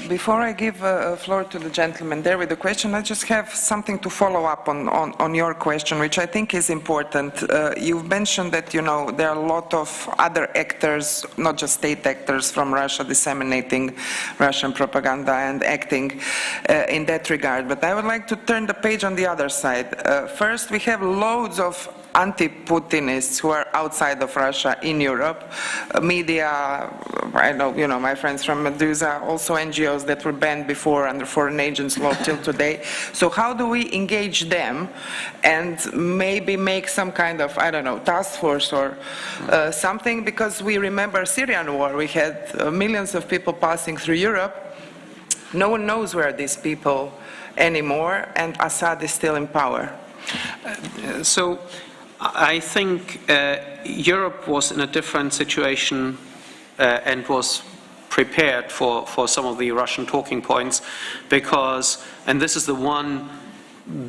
Before I give the floor to the gentleman there with the question, I just have something to follow up on your question, which I think is important. You've mentioned that, there are a lot of other actors, not just state actors from Russia, disseminating Russian propaganda and acting in that regard. But I would like to turn the page on the other side. First, we have loads of anti-Putinists who are outside of Russia in Europe. Media, I know, my friends from Medusa, also NGOs that were banned before under foreign agents law till today. So how do we engage them and maybe make some kind of, task force or something? Because we remember Syrian war, we had millions of people passing through Europe. No one knows where these people anymore, and Assad is still in power. So I think Europe was in a different situation and was prepared for some of the Russian talking points because, and this is the one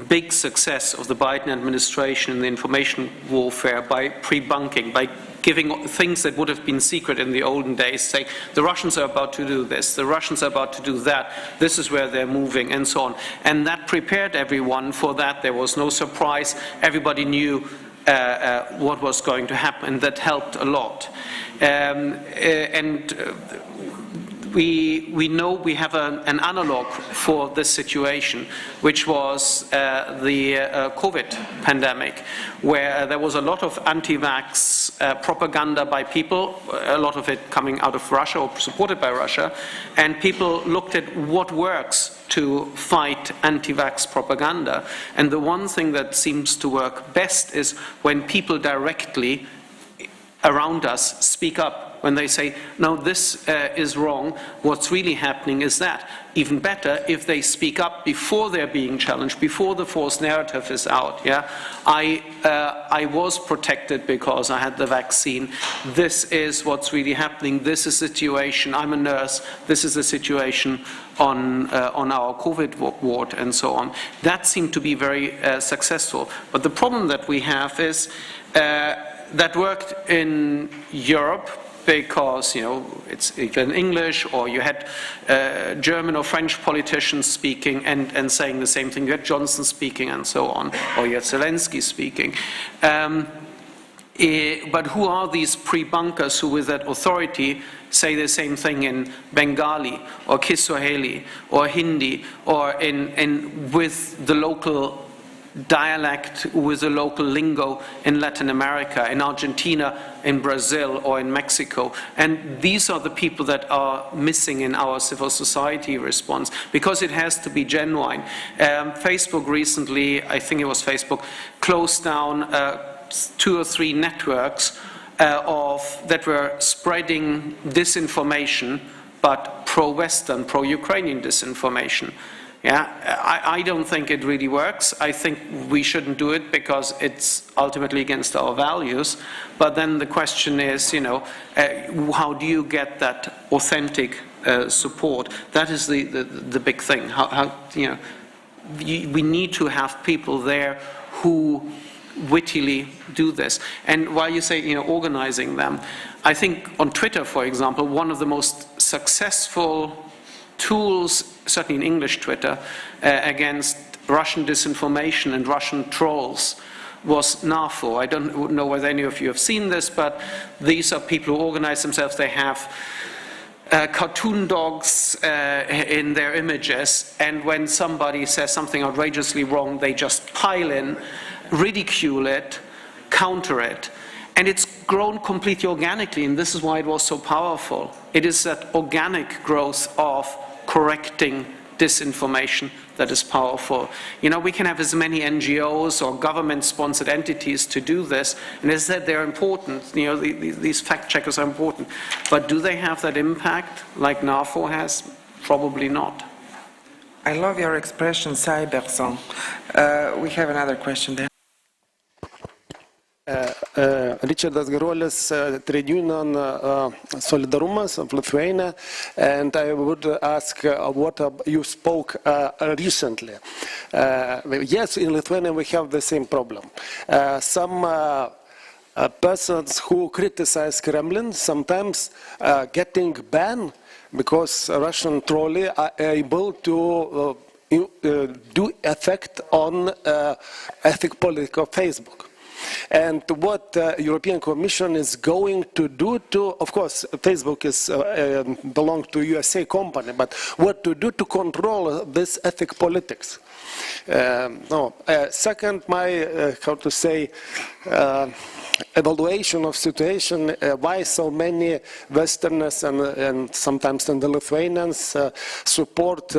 big success of the Biden administration in the information warfare, by pre-bunking, by giving things that would have been secret in the olden days, saying the Russians are about to do this, the Russians are about to do that, this is where they're moving, and so on. And that prepared everyone for that. There was no surprise. Everybody knew what was going to happen, and that helped a lot. we know we have an analog for this situation, which was the COVID pandemic, where there was a lot of anti-vax propaganda by people, a lot of it coming out of Russia or supported by Russia, and people looked at what works to fight anti-vax propaganda. And the one thing that seems to work best is when people directly around us speak up, when they say, no, this is wrong, what's really happening is that. Even better if they speak up before they're being challenged, before the false narrative is out. Yeah, I was protected because I had the vaccine. This is what's really happening. This is the situation. I'm a nurse. This is the situation on our COVID ward and so on. That seemed to be very successful. But the problem that we have is that worked in Europe, because, you know, it's either in English, or you had German or French politicians speaking and saying the same thing. You had Johnson speaking and so on, or you had Zelensky speaking. But who are these pre-bunkers who, with that authority, say the same thing in Bengali or Kiswahili or Hindi, or with the local dialect, with the local lingo in Latin America, in Argentina, in Brazil, or in Mexico? And these are the people that are missing in our civil society response, because it has to be genuine. Facebook recently, I think it was Facebook, closed down 2 or 3 networks that were spreading disinformation, but pro-Western, pro-Ukrainian disinformation. Yeah, I don't think it really works. I think we shouldn't do it because it's ultimately against our values. But then the question is, you know, how do you get that authentic support? That is the big thing. How you know, we need to have people there who wittily do this. And while you say, you know, organizing them, I think on Twitter, for example, one of the most successful tools, certainly in English Twitter, against Russian disinformation and Russian trolls was NAFO. I don't know whether any of you have seen this, but these are people who organize themselves. They have cartoon dogs in their images, and when somebody says something outrageously wrong, they just pile in, ridicule it, counter it. And it's grown completely organically, and this is why it was so powerful. It is that organic growth of correcting disinformation that is powerful. You know, we can have as many NGOs or government-sponsored entities to do this, and as I said, they're important. You know, these fact-checkers are important. But do they have that impact like NAFO has? Probably not. I love your expression, cyberzone. We have another question there. Richardas Garuolis, trade union Solidarumas of Lithuania, and I would ask what you spoke recently. Yes, in Lithuania we have the same problem. Some persons who criticize Kremlin sometimes getting banned because Russian trolls are able to do effect on ethic politics of Facebook. And what the European Commission is going to do to, of course, Facebook is belongs to USA company, but what to do to control this ethic politics? Second, my, how to say, evaluation of situation, why so many Westerners and sometimes the Lithuanians support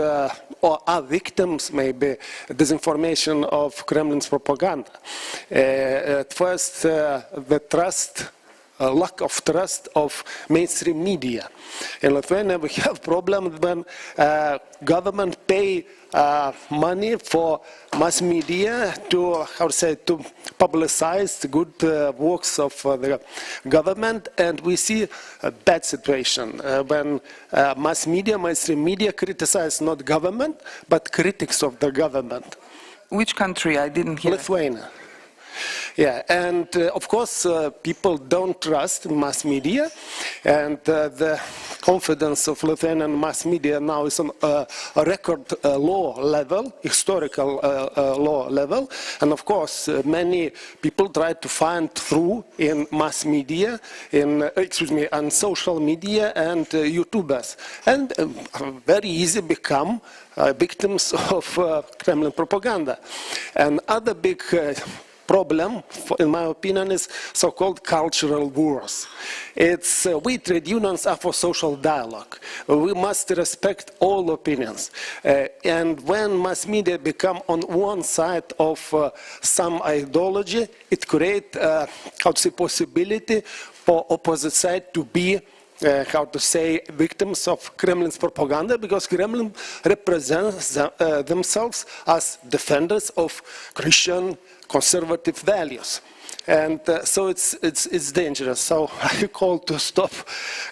or are victims, maybe, disinformation of Kremlin's propaganda. At first, the trust, lack of trust of mainstream media. In Lithuania, we have problems when government pay money for mass media to, how to say, to publicize the good works of the government, and we see a bad situation when mass media, mainstream media criticize not government, but critics of the government. Which country? I didn't hear. Lithuania. Yeah, and of course people don't trust mass media, and the confidence of Lithuanian mass media now is on a record low level, historical low level. And of course, many people try to find through in mass media, on social media and YouTubers. And very easy become victims of Kremlin propaganda. And other big problem, in my opinion, is so-called cultural wars. We trade unions are for social dialogue. We must respect all opinions. And when mass media become on one side of some ideology, it creates, possibility for opposite side to be victims of Kremlin's propaganda, because Kremlin represents themselves as defenders of Christian conservative values. And so it's dangerous. So I call to stop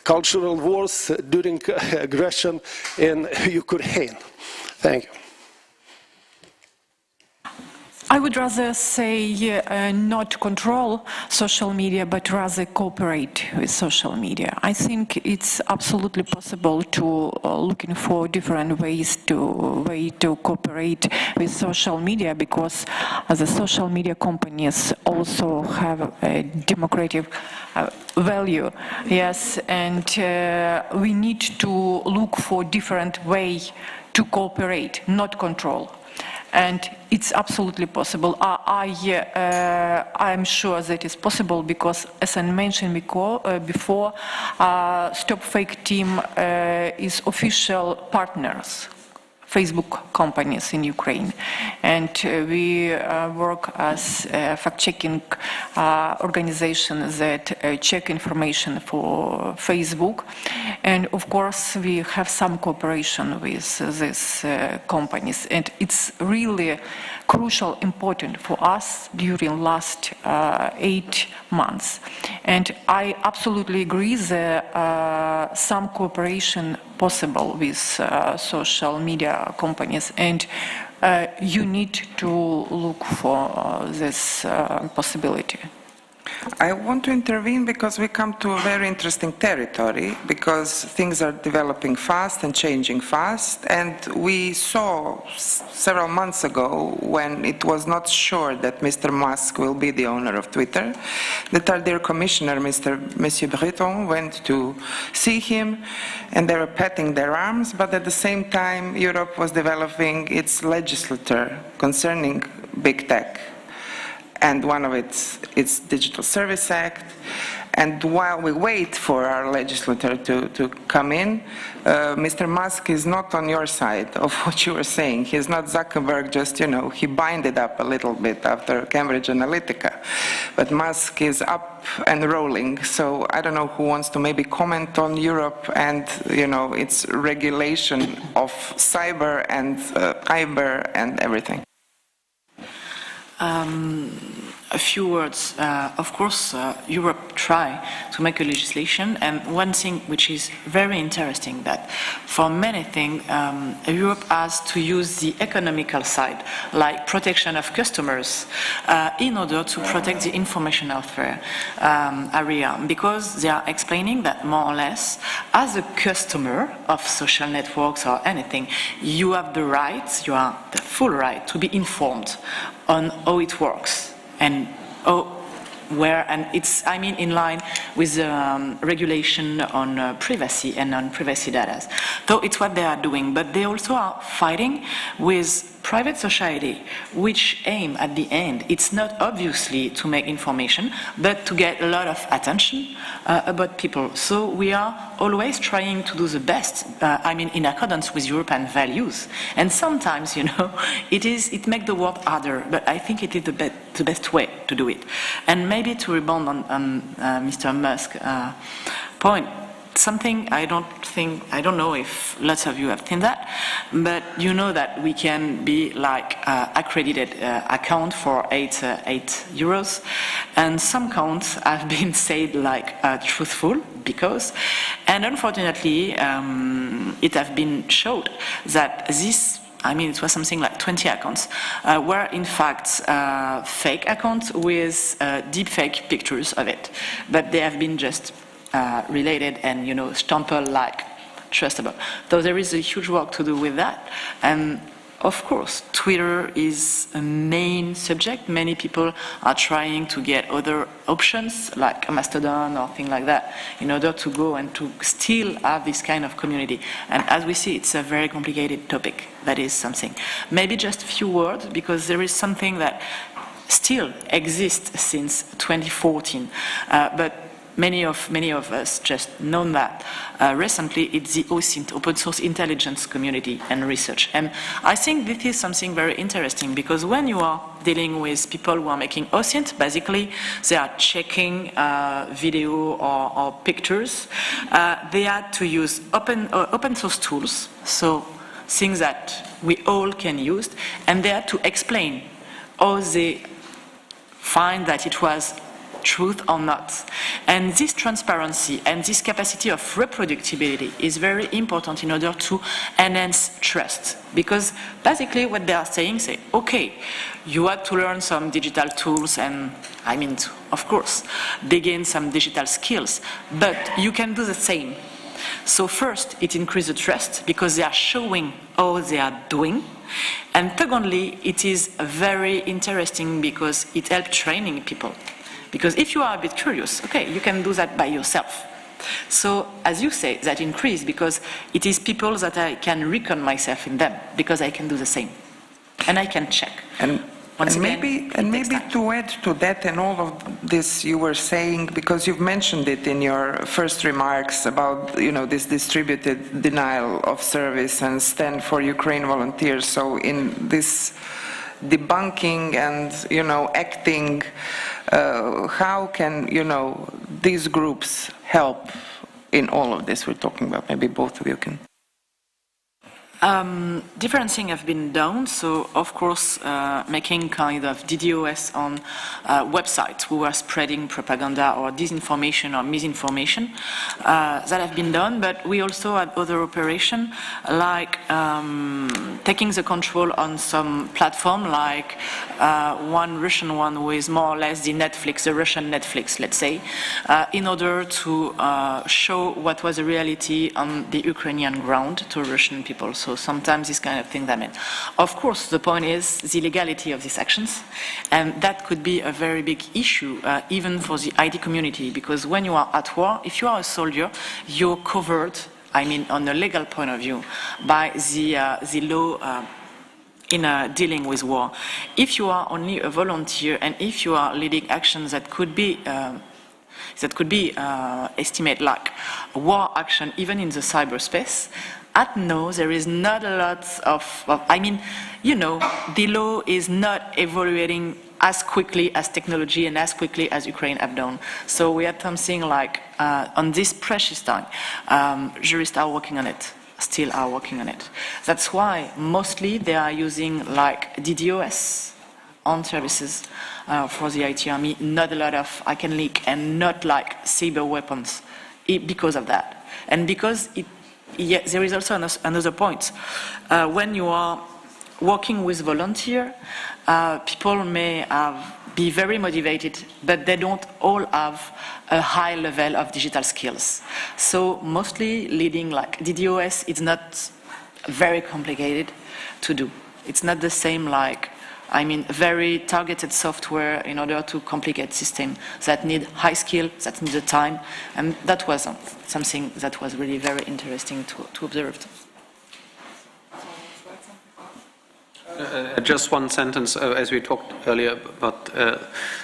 cultural wars during aggression in Ukraine. Thank you. I would rather say not control social media, but rather cooperate with social media. I think it's absolutely possible to looking for different ways to cooperate with social media, because the social media companies also have a democratic value. Yes, and we need to look for different ways to cooperate, not control. And it's absolutely possible. I'm sure that it's possible because, as I mentioned before, Stop Fake Team is official partners, Facebook companies in Ukraine. And we work as a fact-checking organization that check information for Facebook. And of course, we have some cooperation with these companies. And it's really crucial, important for us during last 8 months. And I absolutely agree that some cooperation possible with social media companies, and you need to look for this possibility. I want to intervene because we come to a very interesting territory, because things are developing fast and changing fast, and we saw several months ago, when it was not sure that Mr. Musk will be the owner of Twitter, that our dear commissioner, Monsieur Breton, went to see him, and they were patting their arms, but at the same time Europe was developing its legislature concerning big tech. And one of it's Digital Service Act. And while we wait for our legislator to come in, Mr. Musk is not on your side of what you were saying. He's not Zuckerberg, just, he binded up a little bit after Cambridge Analytica. But Musk is up and rolling. So I don't know who wants to maybe comment on Europe and, its regulation of cyber and everything. A few words. Of course, Europe try to make a legislation, and one thing which is very interesting, that for many things, Europe has to use the economical side, like protection of customers, in order to protect the information area, because they are explaining that more or less, as a customer of social networks or anything, you have the right, you have the full right to be informed on how it works and where, and it's, in line with the regulation on privacy and on privacy data. So it's what they are doing, but they also are fighting with private society, which aim at the end, it's not obviously to make information, but to get a lot of attention about people. So we are always trying to do the best, in accordance with European values. And sometimes, it makes the world harder, but I think it is the best way to do it. And maybe to rebound on Mr. Musk's point, something I don't know if lots of you have seen that, but you know that we can be like accredited account for 8 euros, and some accounts have been said like truthful, because, and unfortunately it has been showed that this, it was something like 20 accounts, were in fact fake accounts with deep fake pictures of it, but they have been just related and, stampled like trustable. So there is a huge work to do with that. And of course, Twitter is a main subject. Many people are trying to get other options like Mastodon or things like that in order to go and to still have this kind of community. And as we see, it's a very complicated topic. That is something. Maybe just a few words, because there is something that still exists since 2014, but many of us just know that recently. It's the OSINT, Open Source Intelligence Community and Research. And I think this is something very interesting, because when you are dealing with people who are making OSINT, basically they are checking video or pictures. They had to use open source tools, so things that we all can use, and they had to explain how they find that it was truth or not. And this transparency and this capacity of reproducibility is very important in order to enhance trust. Because basically what they are saying, say, okay, you had to learn some digital tools and, of course, they gain some digital skills, but you can do the same. So first, it increases the trust because they are showing how they are doing. And secondly, it is very interesting because it helps training people. Because if you are a bit curious, okay, you can do that by yourself. So, as you say, that increase because it is people that I can reckon myself in them because I can do the same. And I can check. Maybe to add to that and all of this you were saying, because you've mentioned it in your first remarks about, this distributed denial of service and Stand for Ukraine volunteers. So in this debunking and, acting, how can, these groups help in all of this we're talking about? Maybe both of you can. Different things have been done. So, of course, making kind of DDoS on websites who are spreading propaganda or disinformation or misinformation, that have been done. But we also had other operations like taking the control on some platform, like one Russian one who is more or less the Russian Netflix, let's say, in order to show what was the reality on the Ukrainian ground to Russian people. So sometimes this kind of thing that meant. Of course, the point is the legality of these actions, and that could be a very big issue even for the IT community, because when you are at war, if you are a soldier, you're covered, on a legal point of view, by the law in dealing with war. If you are only a volunteer and if you are leading actions that could be estimate like war action, even in the cyberspace, at no, there is not a lot of the law is not evaluating as quickly as technology and as quickly as Ukraine have done. So we had something like, on this precious time, jurists are working on it, still are working on it. That's why mostly they are using like DDoS on services for the IT army, not a lot of I can leak and not like cyber weapons because of that. And because there is also another point. When you are working with volunteers, people may be very motivated, but they don't all have a high level of digital skills. So mostly leading like DDoS, it's not very complicated to do. It's not the same like, very targeted software in order to complicate systems that need high skill, that need the time, and that was something that was really very interesting to observe. Just one sentence, as we talked earlier about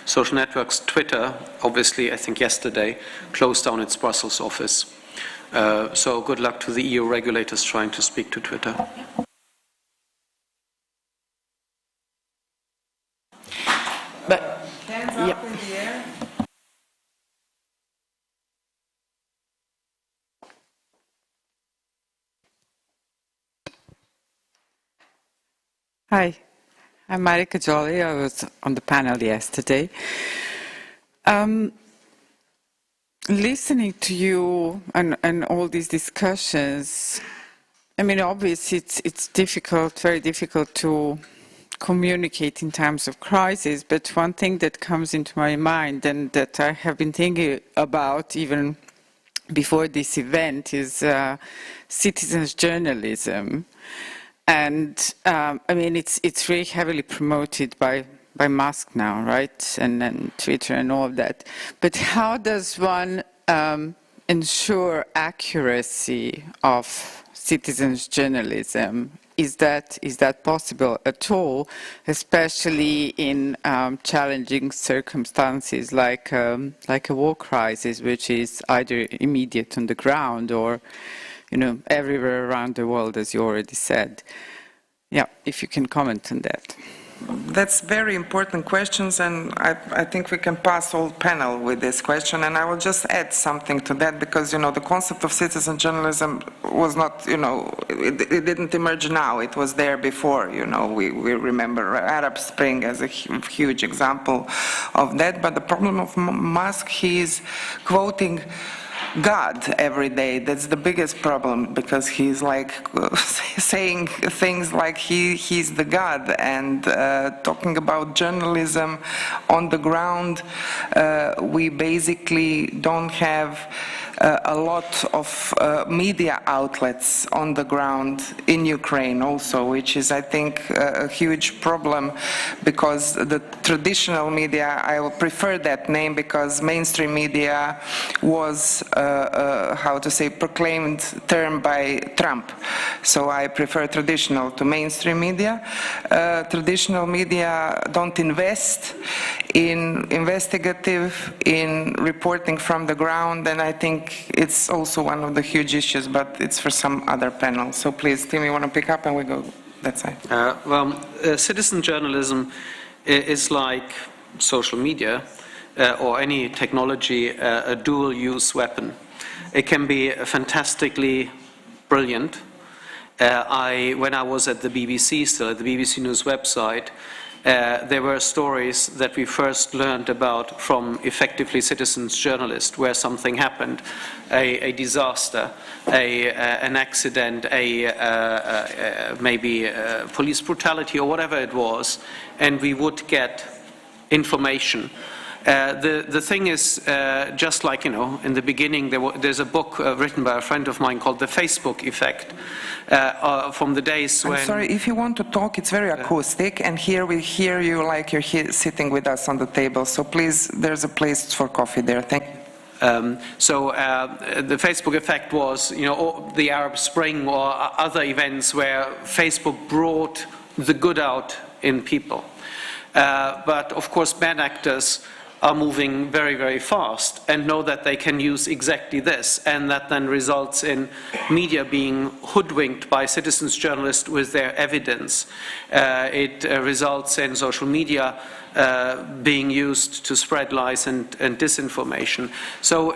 social networks. Twitter, obviously, I think yesterday, closed down its Brussels office. So good luck to the EU regulators trying to speak to Twitter. But, hands up in the air. Hi, I'm Marika Jolie. I was on the panel yesterday. Listening to you and all these discussions, obviously it's difficult, very difficult to communicate in times of crisis, but one thing that comes into my mind and that I have been thinking about even before this event is citizens journalism, and I mean it's really heavily promoted by Musk now, right, and Twitter and all of that. But how does one ensure accuracy of citizens journalism? Is that possible at all, especially in challenging circumstances like a war crisis, which is either immediate on the ground or, everywhere around the world, as you already said? Yeah, if you can comment on that. That's very important questions, and I think we can pass all panel with this question, and I will just add something to that, because, the concept of citizen journalism was not, it didn't emerge now, it was there before, we remember Arab Spring as a huge example of that, but the problem of Musk, he's quoting God every day. That's the biggest problem, because he's like saying things like he's the God, and talking about journalism on the ground, we basically don't have a lot of media outlets on the ground in Ukraine also, which is, I think, a huge problem, because the traditional media, I will prefer that name, because mainstream media was proclaimed term by Trump. So I prefer traditional to mainstream media. Traditional media don't invest in investigative, in reporting from the ground, and I think it's also one of the huge issues, but it's for some other panel. So please, Tim, you want to pick up and we go that side? Citizen journalism is like social media or any technology, a dual-use weapon. It can be fantastically brilliant. When I was at the BBC, still at the BBC News website, there were stories that we first learned about from effectively citizens journalists, where something happened, a disaster, an accident, maybe police brutality or whatever it was, and we would get information. The thing is, just like, in the beginning, there's a book written by a friend of mine called The Facebook Effect, from the days when... I'm sorry, if you want to talk, it's very acoustic, and here we hear you like you're here sitting with us on the table, so please, there's a place for coffee there. Thank you. The Facebook effect was, the Arab Spring or other events where Facebook brought the good out in people. But of course, bad actors are moving very, very fast and know that they can use exactly this, and that then results in media being hoodwinked by citizens journalists with their evidence. It results in social media being used to spread lies and disinformation. So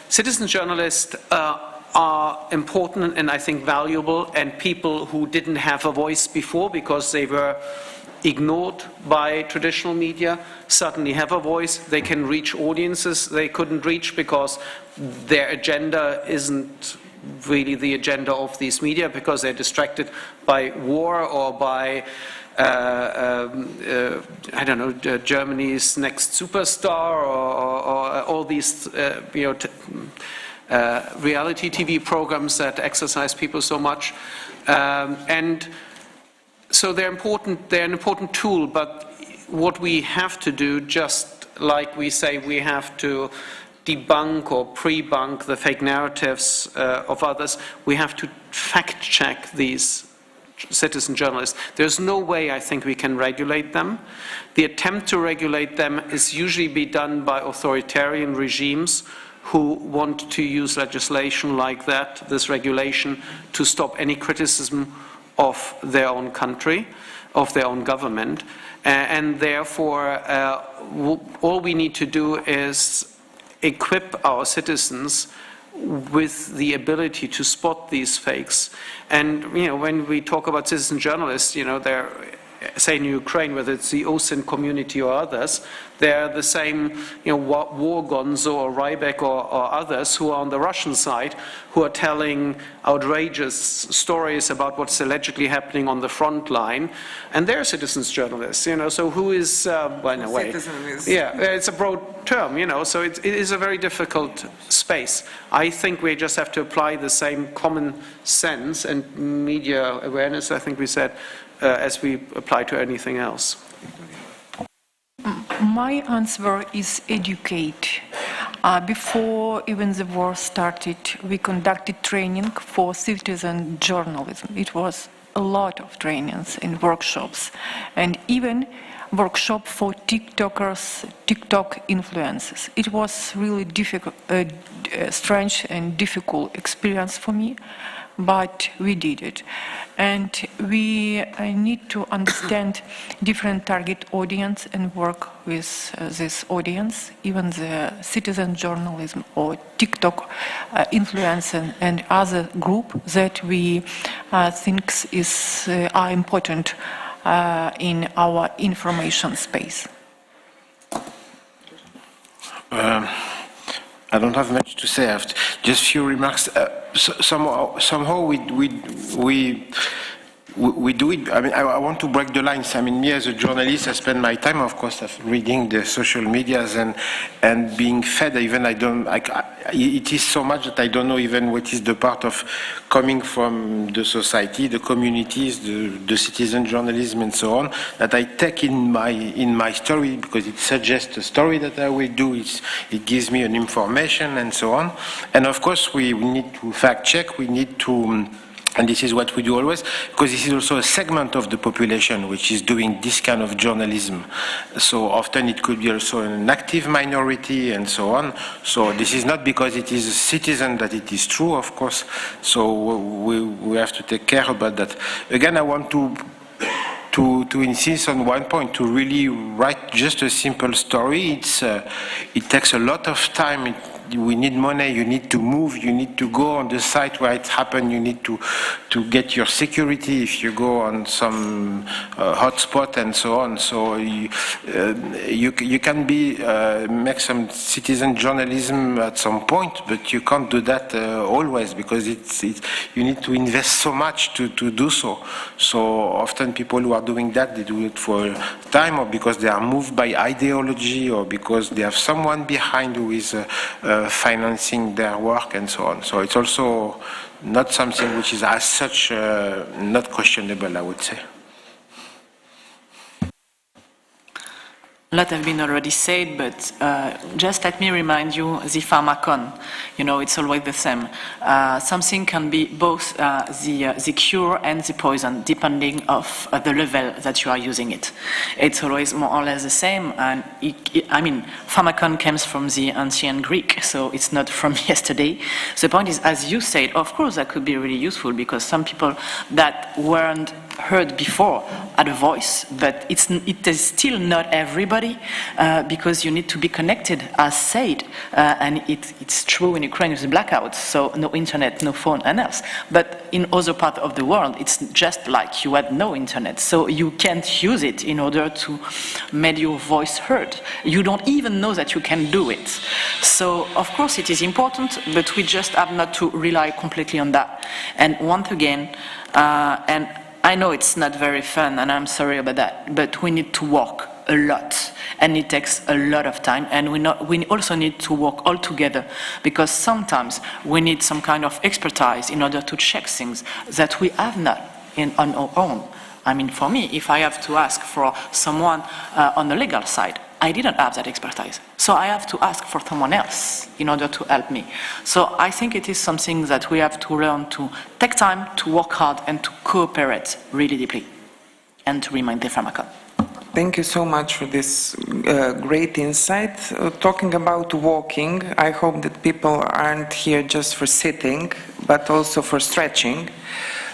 citizen journalists are important and I think valuable, and people who didn't have a voice before because they were ignored by traditional media suddenly have a voice. They can reach audiences they couldn't reach because their agenda isn't really the agenda of these media, because they're distracted by war or by I don't know, Germany's Next Superstar or all these reality TV programs that exercise people so much, and so they're important. They're an important tool, but what we have to do, just like we say we have to debunk or pre-bunk the fake narratives of others, we have to fact-check these citizen journalists. There's no way I think we can regulate them. The attempt to regulate them is usually be done by authoritarian regimes who want to use legislation like that, this regulation, to stop any criticism of their own country, of their own government, and therefore all we need to do is equip our citizens with the ability to spot these fakes. And when we talk about citizen journalists, they're, say in Ukraine, whether it's the OSINT community or others, they're the same, War Gonzo or Ryback or others who are on the Russian side, who are telling outrageous stories about what's allegedly happening on the front line, and they're citizens journalists, so who is, well, in a way, Citizen is... yeah, it's a broad term, you know, so it is a very difficult space. I think we just have to apply the same common sense and media awareness, I think we said, as we apply to anything else. My answer is educate. Before even the war started, we conducted training for citizen journalism. It was a lot of trainings and workshops, and even workshop for TikTokers, TikTok influencers. It was really difficult, strange and difficult experience for me, but we did it. And we need to understand different target audience and work with this audience, even the citizen journalism or TikTok influencer and other group that we think are important in our information space. I don't have much to say. I have just a few remarks. Somehow we do it. I mean, I want to break the lines. I mean, me as a journalist, I spend my time, of course, reading the social medias and being fed. Even it is so much that I don't know even what is the part of coming from the society, the communities, the citizen journalism, and so on, that I take in my story, because it suggests a story that I will do. It gives me an information and so on. And of course, we need to fact check. We need to. And this is what we do always, because this is also a segment of the population which is doing this kind of journalism. So often it could be also an active minority and so on. So this is not because it is a citizen that it is true, of course. So we have to take care about that. Again, I want to insist on one point, to really write just a simple story. It takes a lot of time. We need money, you need to move, you need to go on the site where it happened, you need to get your security if you go on some hotspot and so on. So you can make some citizen journalism at some point, but you can't do that always, because you need to invest so much to do so. So often people who are doing that, they do it for time, or because they are moved by ideology, or because they have someone behind who is financing their work and so on. So it's also not something which is as such not questionable, I would say. A lot have been already said, but just let me remind you the pharmacon. You know, it's always the same. Something can be both the cure and the poison, depending of the level that you are using it. It's always more or less the same. And I mean, pharmacon comes from the ancient Greek, so it's not from yesterday. The point is, as you said, of course, that could be really useful, because some people that weren't heard before had a voice, but it is still not everybody, because you need to be connected, as said, and it's true in Ukraine with the blackout, so no internet, no phone, and else. But in other parts of the world, it's just like you had no internet, so you can't use it in order to make your voice heard. You don't even know that you can do it. So, of course, it is important, but we just have not to rely completely on that. And once again, and I know it's not very fun, and I'm sorry about that, but we need to work a lot, and it takes a lot of time, and we also need to work all together, because sometimes we need some kind of expertise in order to check things that we have not on our own. I mean, for me, if I have to ask for someone on the legal side, I didn't have that expertise. So I have to ask for someone else in order to help me. So I think it is something that we have to learn to take time, to work hard, and to cooperate really deeply, and to remind the pharmacon. Thank you so much for this great insight. Talking about walking, I hope that people aren't here just for sitting, but also for stretching.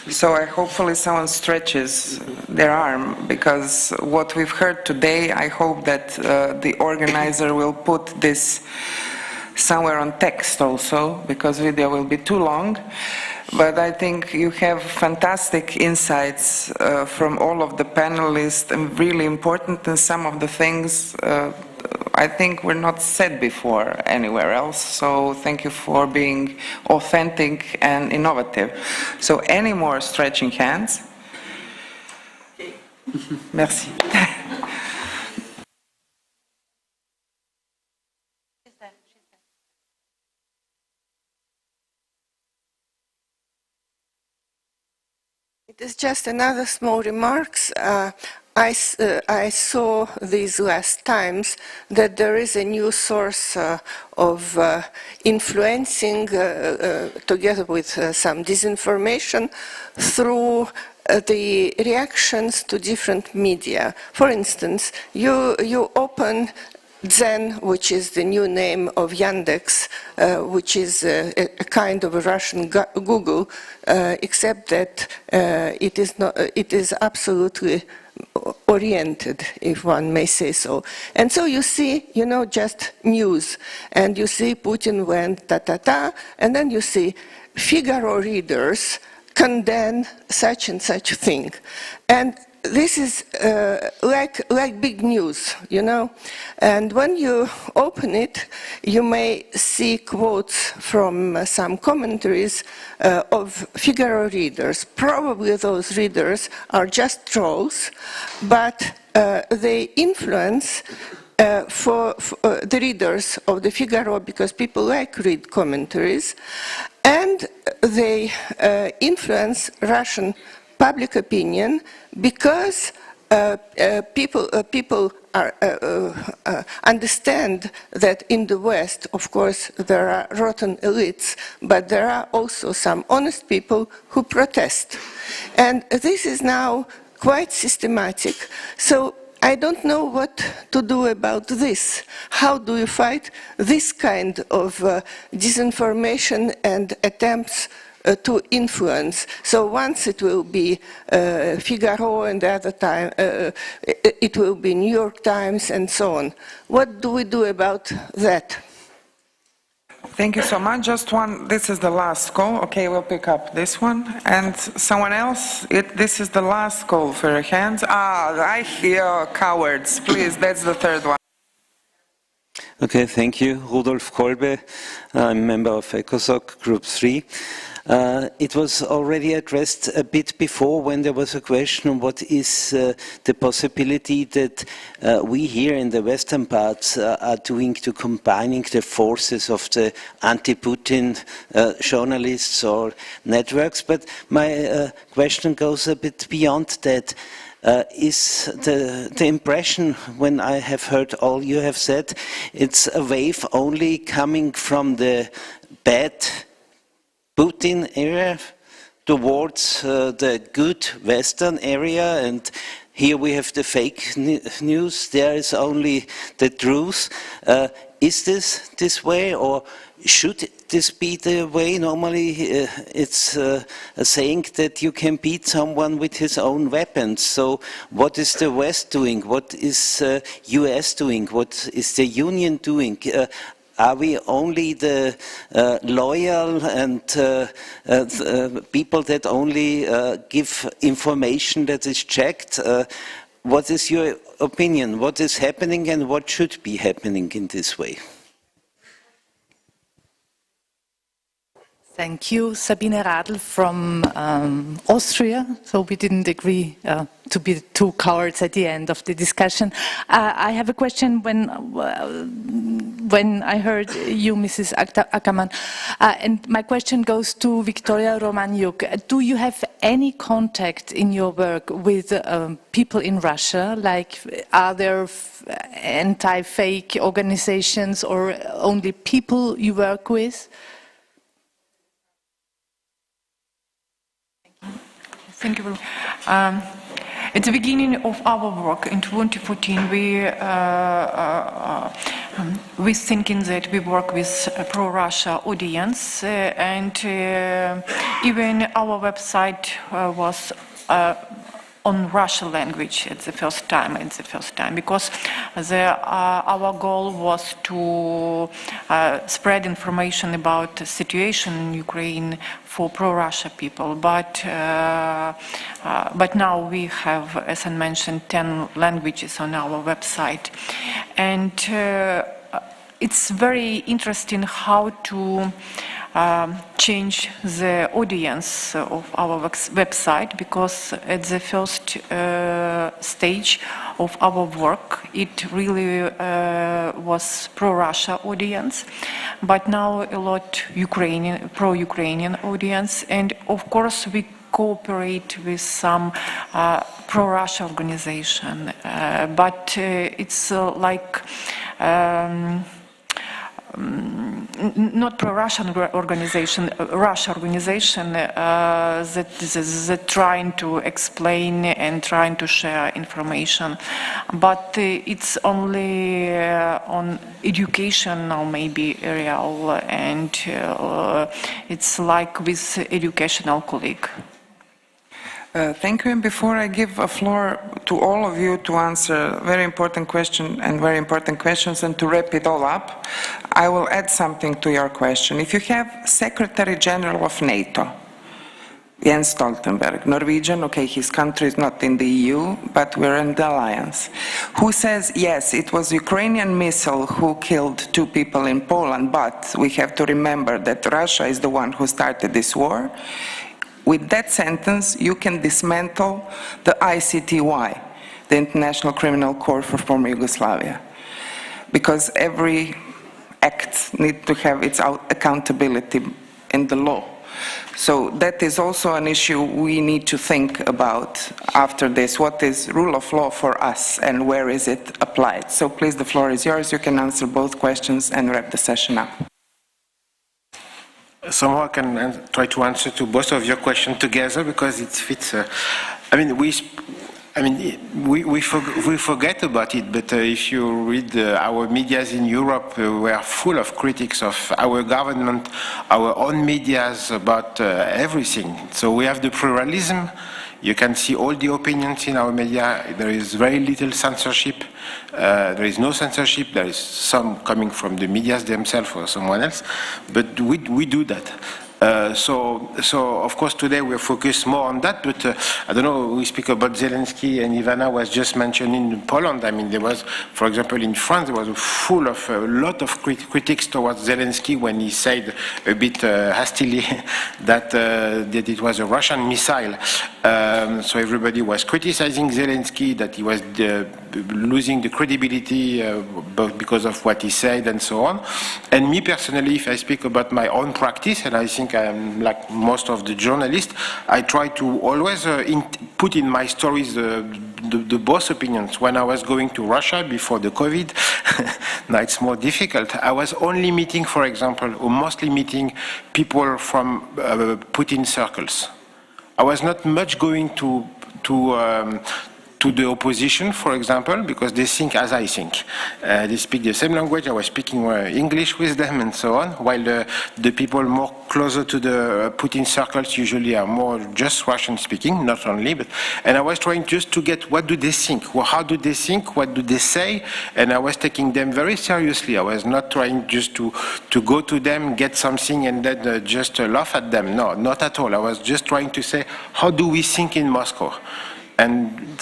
So hopefully someone stretches their arm, because what we've heard today, I hope that the organizer will put this somewhere on text also, because video will be too long. But I think you have fantastic insights from all of the panelists, and really important, and some of the things I think were not said before anywhere else. So thank you for being authentic and innovative. So any more stretching hands? Merci. It is just another small remarks. I saw these last times that there is a new source of influencing, together with some disinformation, through the reactions to different media. For instance, you open Zen, which is the new name of Yandex, which is a kind of a Russian Google, except that it is absolutely oriented, if one may say so. And so you see, just news, and you see Putin went ta-ta-ta, and then you see Figaro readers condemn such and such thing. And this is like big news, and when you open it, you may see quotes from some commentaries of Figaro readers. Probably those readers are just trolls, but they influence for the readers of the Figaro, because people like read commentaries, and they influence Russian public opinion, because people understand that in the West, of course, there are rotten elites, but there are also some honest people who protest. And this is now quite systematic. So I don't know what to do about this. How do you fight this kind of disinformation and attempts to influence? So once it will be Figaro, and the other time it will be New York Times, and so on. What do we do about that? Thank you so much. Just one, this is the last call. Okay, we'll pick up this one. And someone else, this is the last call for your hands. I hear cowards. Please, that's the third one. Okay, thank you. Rudolf Kolbe, I'm a member of ECOSOC Group 3. It was already addressed a bit before, when there was a question, what is the possibility that we here in the western parts are doing to combining the forces of the anti-Putin journalists or networks. But my question goes a bit beyond that. Is the impression, when I have heard all you have said, it's a wave only coming from the bad Putin area towards the good Western area, and here we have the fake news, there is only the truth. Is this way, or should this be the way? Normally it's a saying that you can beat someone with his own weapons. So what is the West doing? What is US doing? What is the Union doing? Are we only the loyal and people that only give information that is checked? What is your opinion? What is happening and what should be happening in this way? Thank you. Sabine Radl from Austria. So we didn't agree to be two cowards at the end of the discussion. I have a question when I heard you, Mrs. Ackermann, and my question goes to Victoria Romaniuk. Do you have any contact in your work with people in Russia? Like, are there anti-fake organizations or only people you work with? Thank you. At the beginning of our work in 2014, we thinking that we work with a pro-Russia audience, and even our website was on Russian language at the first time, because our goal was to spread information about the situation in Ukraine for pro-Russia people. But now we have, as I mentioned, 10 languages on our website, and it's very interesting how to change the audience of our website, because at the first stage of our work it really was pro-Russia audience, but now a lot pro-Ukrainian audience, and of course we cooperate with some pro-Russia organization, but it's like not pro-Russian organization, Russia organization that trying to explain and trying to share information, but it's only on educational maybe real, and it's like with educational colleague. Thank you. And before I give a floor to all of you to answer very important question and very important questions and to wrap it all up, I will add something to your question. If you have Secretary General of NATO, Jens Stoltenberg, Norwegian, okay, his country is not in the EU, but we're in the alliance, who says, yes, it was Ukrainian missile who killed 2 people in Poland, but we have to remember that Russia is the one who started this war. With that sentence, you can dismantle the ICTY, the International Criminal Court for former Yugoslavia, because every act needs to have its accountability in the law. So that is also an issue we need to think about after this. What is rule of law for us and where is it applied? So please, the floor is yours. You can answer both questions and wrap the session up. Somehow I can try to answer to both of your questions together because it fits. We forget about it, but if you read our medias in Europe, we are full of critics of our government, our own medias about everything. So we have the pluralism. You can see all the opinions in our media. There is very little censorship. There is no censorship. There is some coming from the medias themselves or someone else, but we do that. So of course today we're focused more on that, but I don't know, we speak about Zelensky, and Ivana was just mentioning Poland. I mean, there was, for example, in France, there was full of a lot of critics towards Zelensky when he said a bit hastily that it was a Russian missile. So everybody was criticizing Zelensky, that he was losing the credibility because of what he said and so on. And me personally, if I speak about my own practice, and I think I'm like most of the journalists, I try to always put in my stories the both opinions. When I was going to Russia before the COVID, now it's more difficult. I was only meeting, for example, or mostly meeting people from Putin circles. I was not much going to the opposition, for example, because they think as I think. They speak the same language. I was speaking English with them and so on, while the people more closer to the Putin circles usually are more just Russian speaking, not only, but, and I was trying just to get what do they think, well, how do they think, what do they say, and I was taking them very seriously. I was not trying just to go to them, get something and then just laugh at them. No, not at all. I was just trying to say, how do we think in Moscow? And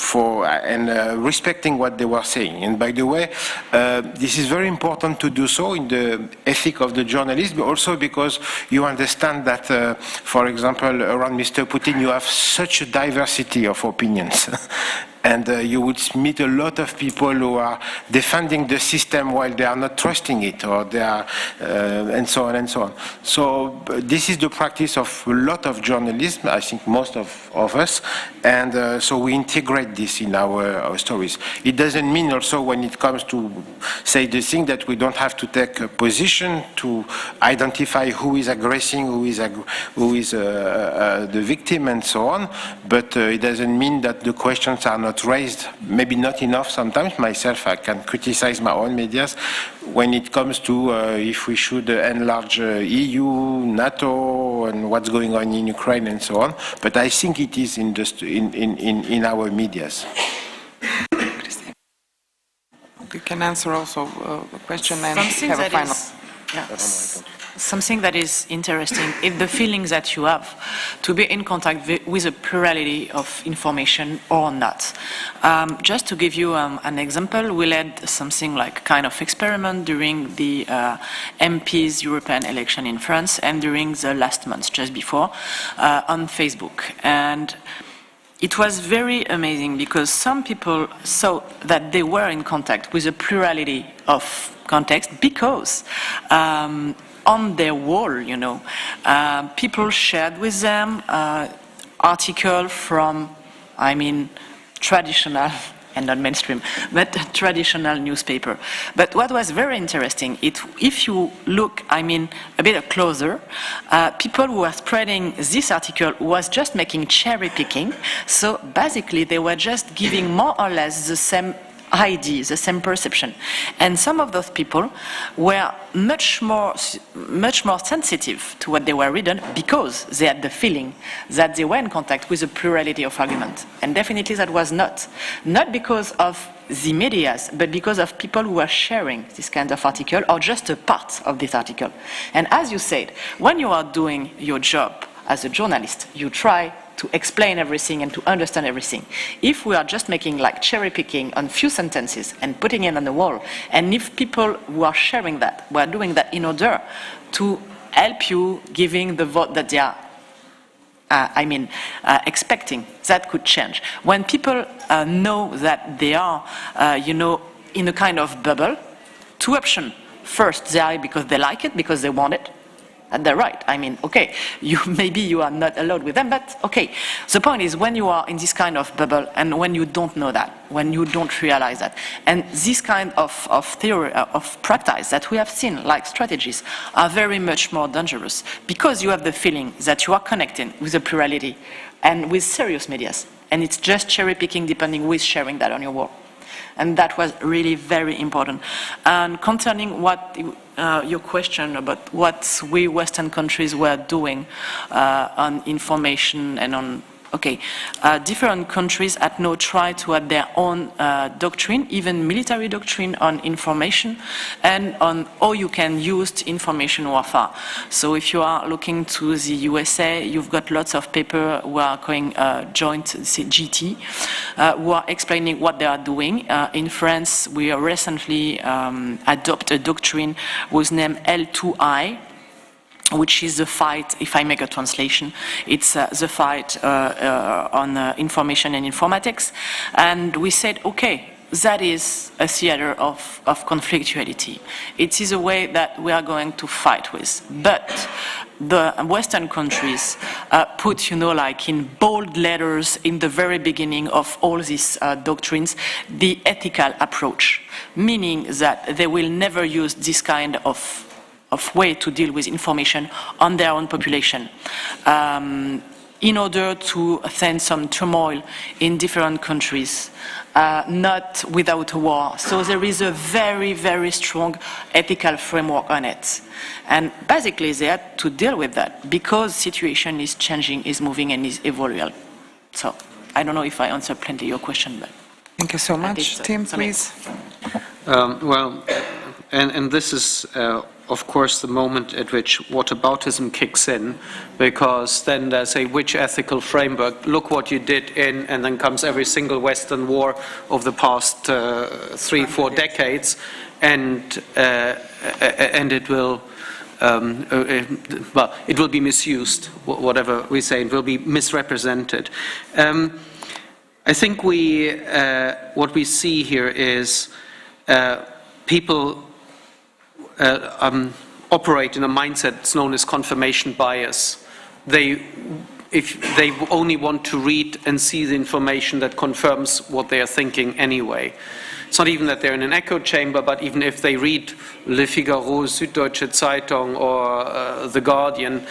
respecting what they were saying. And by the way, this is very important to do so in the ethic of the journalist, but also because you understand that, for example, around Mr. Putin, you have such a diversity of opinions. And you would meet a lot of people who are defending the system while they are not trusting it, or they are, and so on and so on. So this is the practice of a lot of journalism, I think most of us, and so we integrate this in our stories. It doesn't mean also when it comes to say the thing that we don't have to take a position to identify who is aggressing, who is the victim, and so on, but it doesn't mean that the questions are not raised, maybe not enough sometimes. Myself, I can criticize my own medias when it comes to if we should enlarge EU, NATO, and what's going on in Ukraine and so on. But I think it is in our medias. You can answer also a question and have a final. Something that is interesting is the feelings that you have to be in contact with a plurality of information or not. Just to give you an example, we led something like kind of experiment during the MP's European election in France and during the last month, just before, on Facebook. And it was very amazing because some people saw that they were in contact with a plurality of context because on their wall, people shared with them article from, I mean, traditional and not mainstream, but traditional newspaper. But what was very interesting, if you look, I mean, a bit closer, people who were spreading this article was just making cherry picking. So basically, they were just giving more or less the same idea, the same perception. And some of those people were much more sensitive to what they were reading because they had the feeling that they were in contact with a plurality of argument. And definitely that was not because of the medias, but because of people who were sharing this kind of article or just a part of this article. And as you said, when you are doing your job as a journalist, you try to explain everything and to understand everything. If we are just making like cherry picking on few sentences and putting it on the wall, and if people who are sharing that, were doing that in order to help you giving the vote that they are, expecting, that could change. When people know that they are, in a kind of bubble, two options. First, they are because they like it, because they want it. And they're right. I mean, okay, maybe you are not allowed with them, but okay. The point is when you are in this kind of bubble and when you don't know that, when you don't realize that, and this kind of theory, of practice that we have seen, like strategies, are very much more dangerous because you have the feeling that you are connecting with a plurality and with serious medias. And it's just cherry picking depending who is sharing that on your wall. And that was really very important. And concerning what your question about what we Western countries were doing on information and on, different countries at now try to have their own doctrine, even military doctrine on information and on how you can use information warfare. So if you are looking to the USA, you've got lots of people who are going joint GT, who are explaining what they are doing. In France, we recently adopted a doctrine whose name L2I, which is the fight, if I make a translation, it's the fight on information and informatics. And we said, okay, that is a theater of conflictuality. It is a way that we are going to fight with. But the Western countries put, like in bold letters in the very beginning of all these doctrines, the ethical approach, meaning that they will never use this kind of way to deal with information on their own population in order to send some turmoil in different countries, not without a war. So there is a very, very strong ethical framework on it. And basically they had to deal with that because situation is changing, is moving and is evolving. So I don't know if I answered plenty your question, but... Thank you so much. Tim, please. And this is, of course, the moment at which whataboutism kicks in, because then they say, which ethical framework, look what you did in, and then comes every single Western war of the past 3-4 decades, and it will, it will be misused, whatever we say, it will be misrepresented. I think what we see here is people operate in a mindset that's known as confirmation bias. If they only want to read and see the information that confirms what they are thinking anyway. It's not even that they're in an echo chamber, but even if they read Le Figaro, Süddeutsche Zeitung, or The Guardian,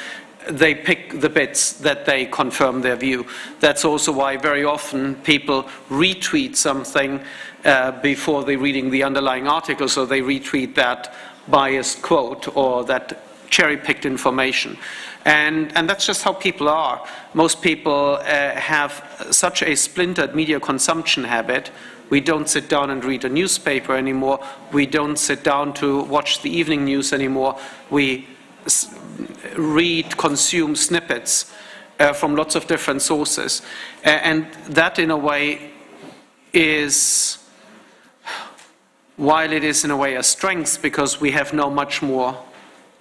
they pick the bits that they confirm their view. That's also why very often people retweet something before they're reading the underlying article, so they retweet that biased quote or that cherry-picked information. And that's just how people are. Most people have such a splintered media consumption habit. We don't sit down and read a newspaper anymore. We don't sit down to watch the evening news anymore. We consume snippets from lots of different sources. And that, in a way, is, while it is in a way a strength because we have now much more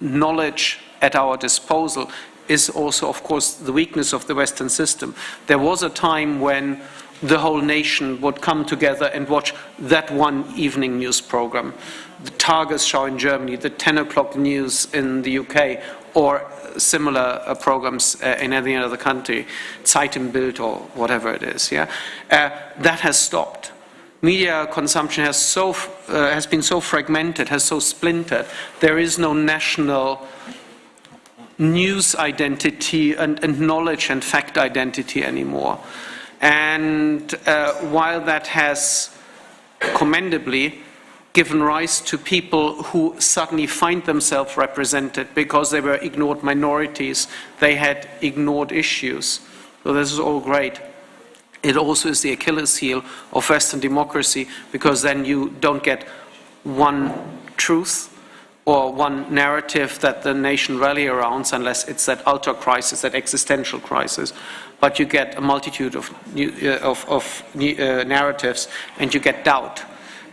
knowledge at our disposal, is also, of course, the weakness of the Western system. There was a time when the whole nation would come together and watch that one evening news program. The Tagesschau in Germany, the 10 o'clock news in the UK, or similar programs in any other country, Zeitenbild or whatever it is. Yeah, that has stopped. Media consumption has been so fragmented, has so splintered. There is no national news identity and knowledge and fact identity anymore. And while that has commendably given rise to people who suddenly find themselves represented because they were ignored minorities, they had ignored issues. So this is all great. It also is the Achilles heel of Western democracy, because then you don't get one truth or one narrative that the nation rally around, unless it's that ultra crisis, that existential crisis. But you get a multitude of narratives, and you get doubt.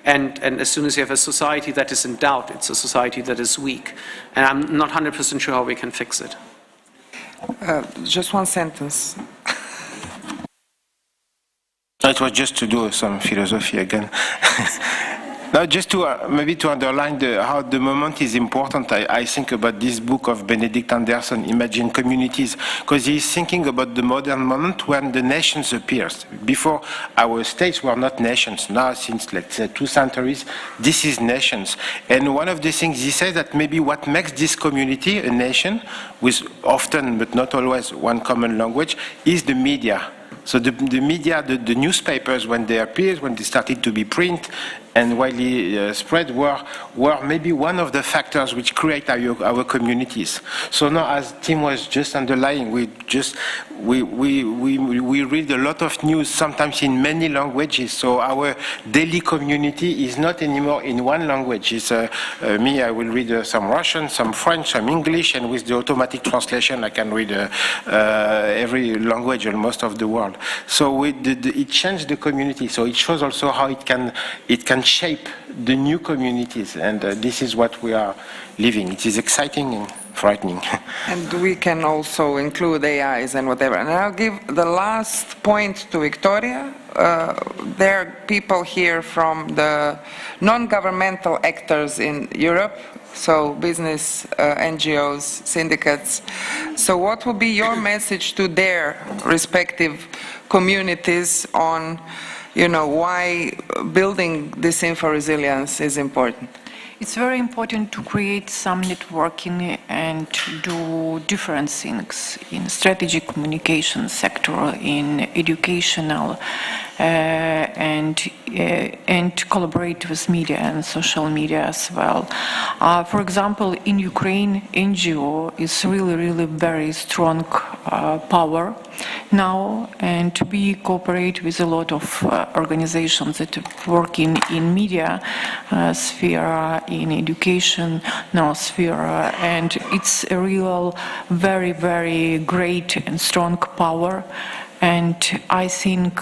And as soon as you have a society that is in doubt, it's a society that is weak. And I'm not 100% sure how we can fix it. Just one sentence. It was just to do some philosophy again. Now, just to maybe to underline how the moment is important, I think about this book of Benedict Anderson, Imagine Communities, because he's thinking about the modern moment when the nations appears. Before, our states were not nations. Now, since let's say 2 centuries, this is nations. And one of the things he says that maybe what makes this community a nation, with often but not always one common language, is the media. So the media, the newspapers, when they appeared, when they started to be print and widely spread, were maybe one of the factors which create our communities. So now, as Tim was just underlying, we read a lot of news, sometimes in many languages. So our daily community is not anymore in one language. It's me, I will read some Russian, some French, some English, and with the automatic translation, I can read every language almost of the world. So it changed the community. So it shows also how it can shape the new communities, and this is what we are living. It is exciting and frightening. And we can also include AIs and whatever. And I'll give the last point to Victoria. There are people here from the non-governmental actors in Europe, so business, NGOs, syndicates. So what will be your message to their respective communities on, why building this info resilience is important? It's very important to create some networking and to do different things in strategic communication sector, in educational, and collaborate with media and social media as well. For example, in Ukraine, NGO is really very strong power now, and we cooperate with a lot of organizations that work in media sphere, in education now sphere, and it's a real very great and strong power. And I think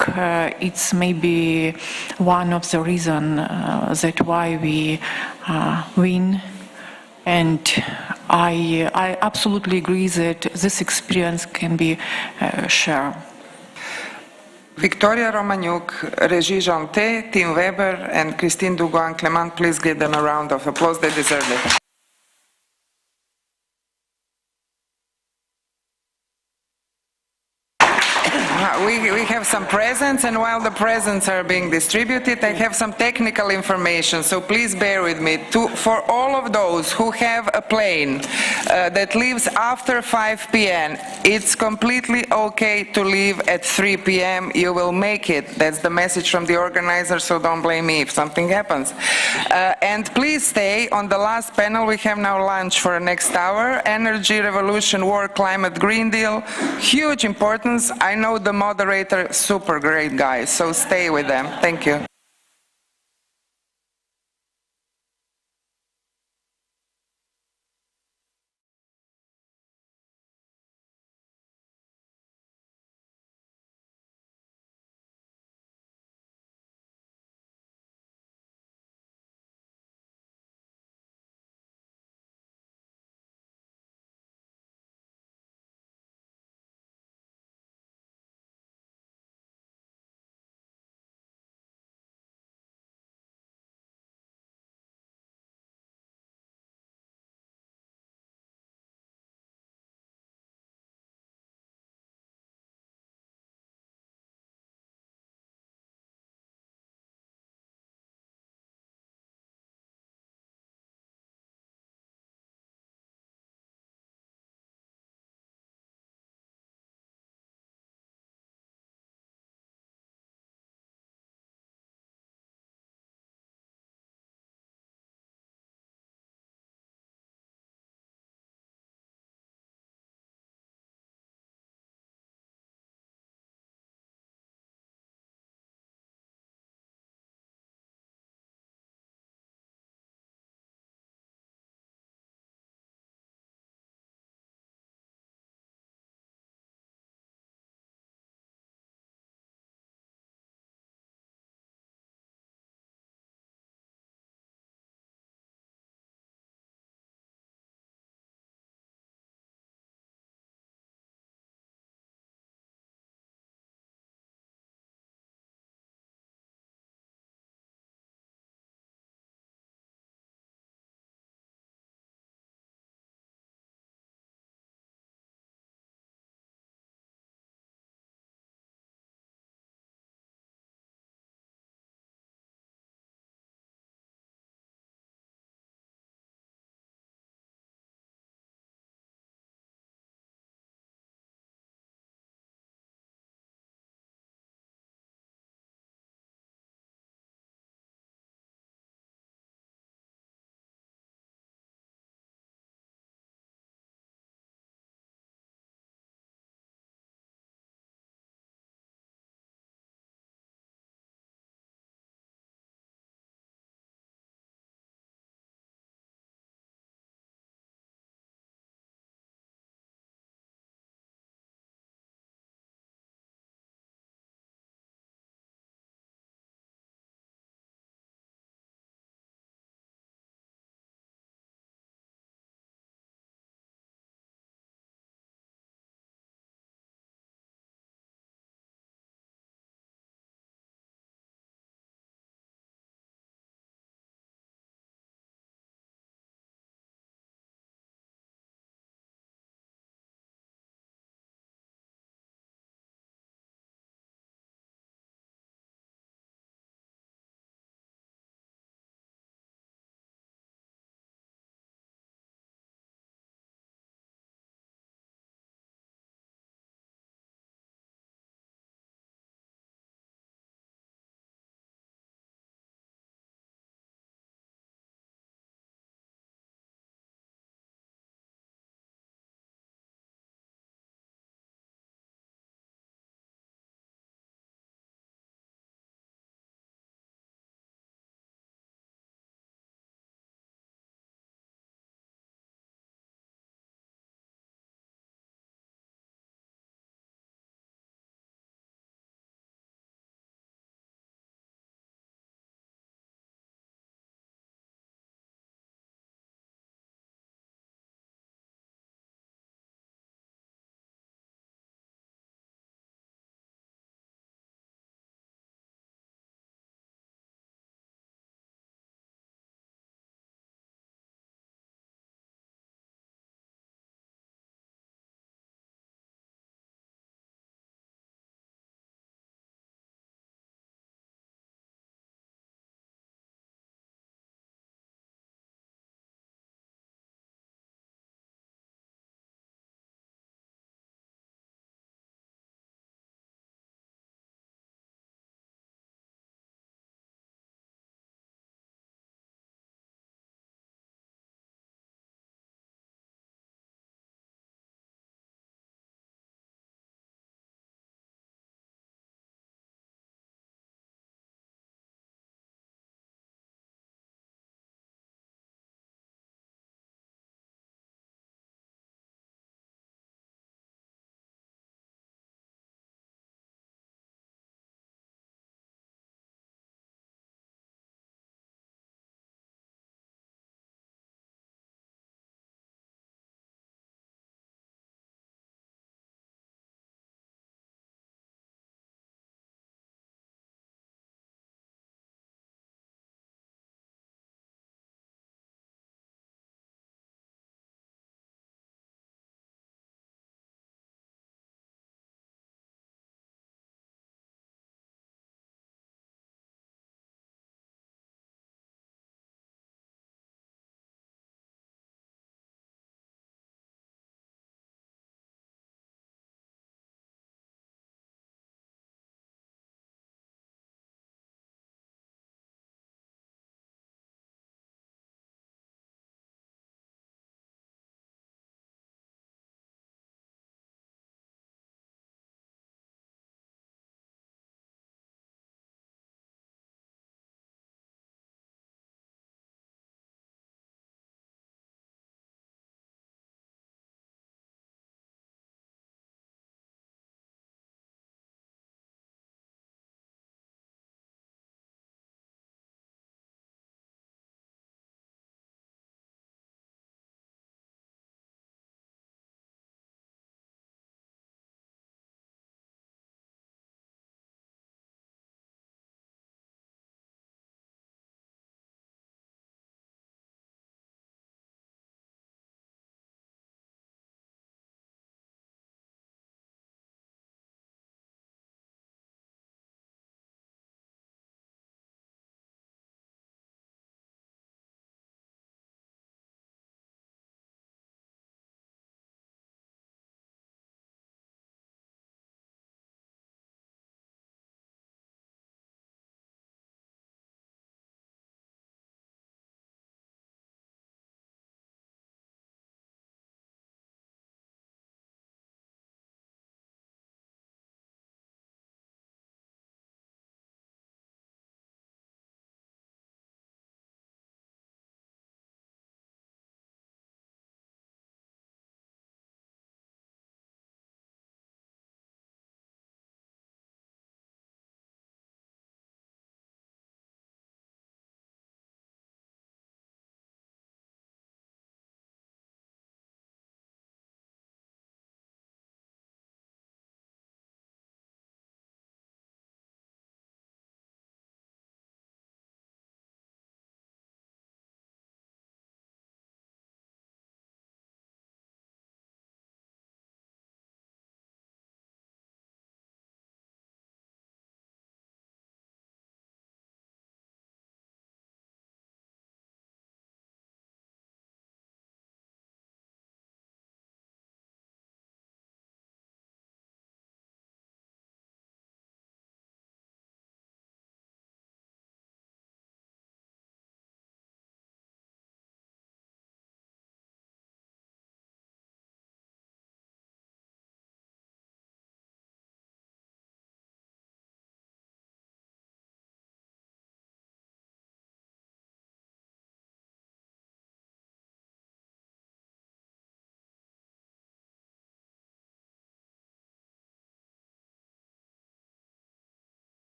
it's maybe one of the reasons that why we win. And I absolutely agree that this experience can be shared. Victoria Romaniuk, Régie Janté, Tim Weber, and Christine Dugoin-Clement, please give them a round of applause. They deserve it. We have some presents, and while the presents are being distributed, I have some technical information, so please bear with me. For all of those who have a plane that leaves after 5 p.m., it's completely okay to leave at 3 p.m. You will make it. That's the message from the organizer, so don't blame me if something happens. And please stay. On the last panel, we have now lunch for the next hour. Energy, revolution, war, climate, Green Deal. Huge importance. I know the moderator, super great guy, so stay with them. Thank you.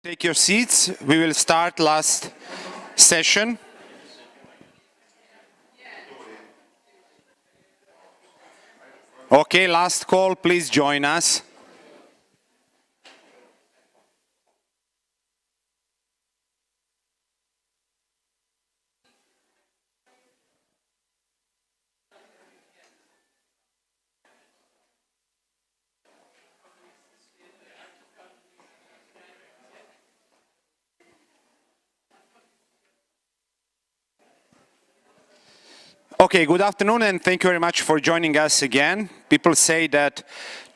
Take your seats. We will start last session. Okay, last call, please join us. Okay, good afternoon and thank you very much for joining us again. People say that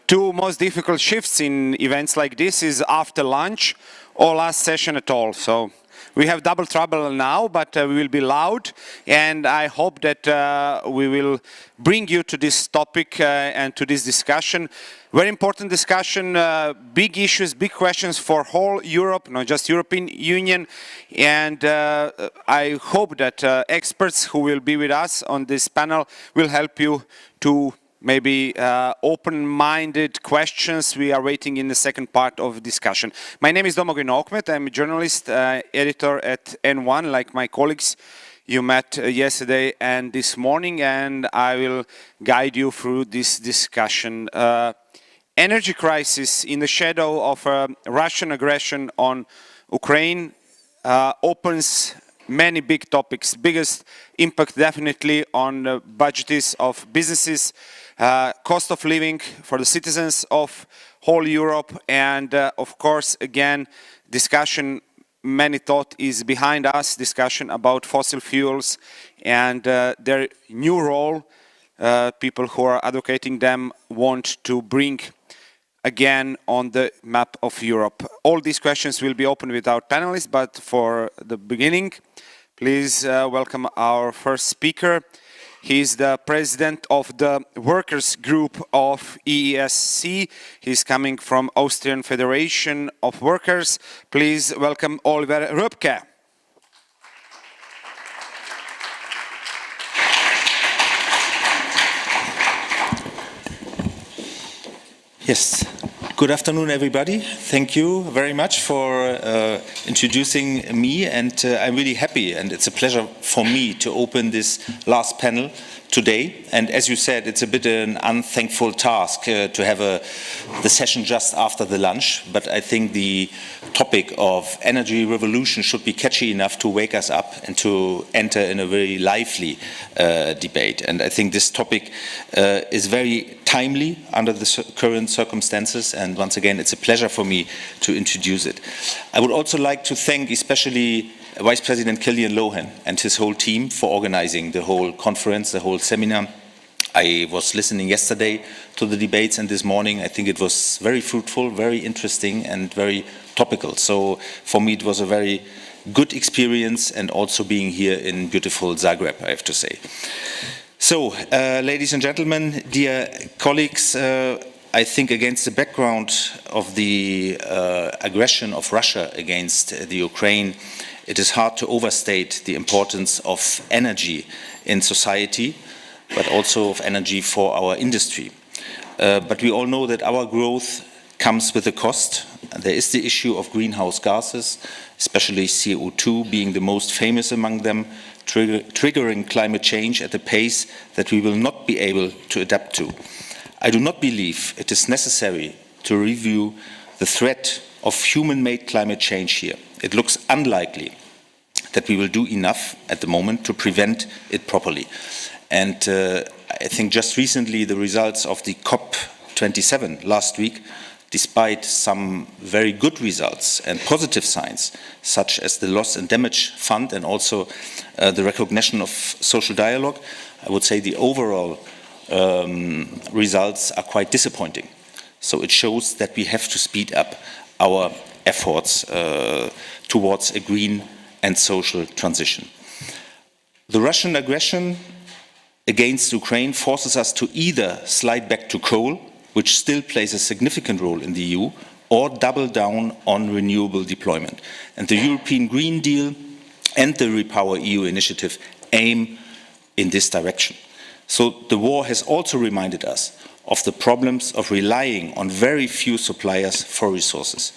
two most difficult shifts in events like this is after lunch or last session at all. So we have double trouble now, but we will be loud, and I hope that we will bring you to this topic and to this discussion. Very important discussion, big issues, big questions for whole Europe, not just European Union. And I hope that experts who will be with us on this panel will help you to maybe open-minded questions we are waiting in the second part of discussion. My name is Domagoj Nokmet. I'm a journalist, editor at N1, like my colleagues you met yesterday and this morning, and I will guide you through this discussion. Energy crisis in the shadow of Russian aggression on Ukraine opens many big topics. Biggest impact definitely on the budgets of businesses, cost of living for the citizens of whole Europe, and of course, again, discussion many thought is behind us, discussion about fossil fuels and their new role. People who are advocating them want to bring again on the map of Europe. All these questions will be open with our panelists, but for the beginning, please welcome our first speaker. He is the president of the workers group of EESC. He's coming from Austrian Federation of Workers. Please welcome Oliver Röpke. Yes. Good afternoon, everybody. Thank you very much for introducing me, and I'm really happy, and it's a pleasure for me to open this last panel today. And as you said, it's a bit an unthankful task to have the session just after the lunch, but I think the topic of energy revolution should be catchy enough to wake us up and to enter in a very lively debate. And I think this topic is very timely under the current circumstances, and once again, it's a pleasure for me to introduce it. I would also like to thank especially Vice President Killian Lohan and his whole team for organizing the whole conference, the whole seminar. I was listening yesterday to the debates and this morning. I think it was very fruitful, very interesting and very topical. So for me it was a very good experience, and also being here in beautiful Zagreb, I have to say. So, ladies and gentlemen, dear colleagues, I think against the background of the aggression of Russia against the Ukraine, it is hard to overstate the importance of energy in society, but also of energy for our industry. But we all know that our growth comes with a cost. There is the issue of greenhouse gases, especially CO2 being the most famous among them, triggering climate change at a pace that we will not be able to adapt to. I do not believe it is necessary to review the threat of human-made climate change here. It looks unlikely that we will do enough at the moment to prevent it properly. And I think just recently the results of the COP27 last week, despite some very good results and positive signs, such as the Loss and Damage Fund and also the recognition of social dialogue, I would say the overall results are quite disappointing. So it shows that we have to speed up our efforts towards a green and social transition. The Russian aggression against Ukraine forces us to either slide back to coal, which still plays a significant role in the EU, or double down on renewable deployment. And the European Green Deal and the Repower EU initiative aim in this direction. So the war has also reminded us of the problems of relying on very few suppliers for resources.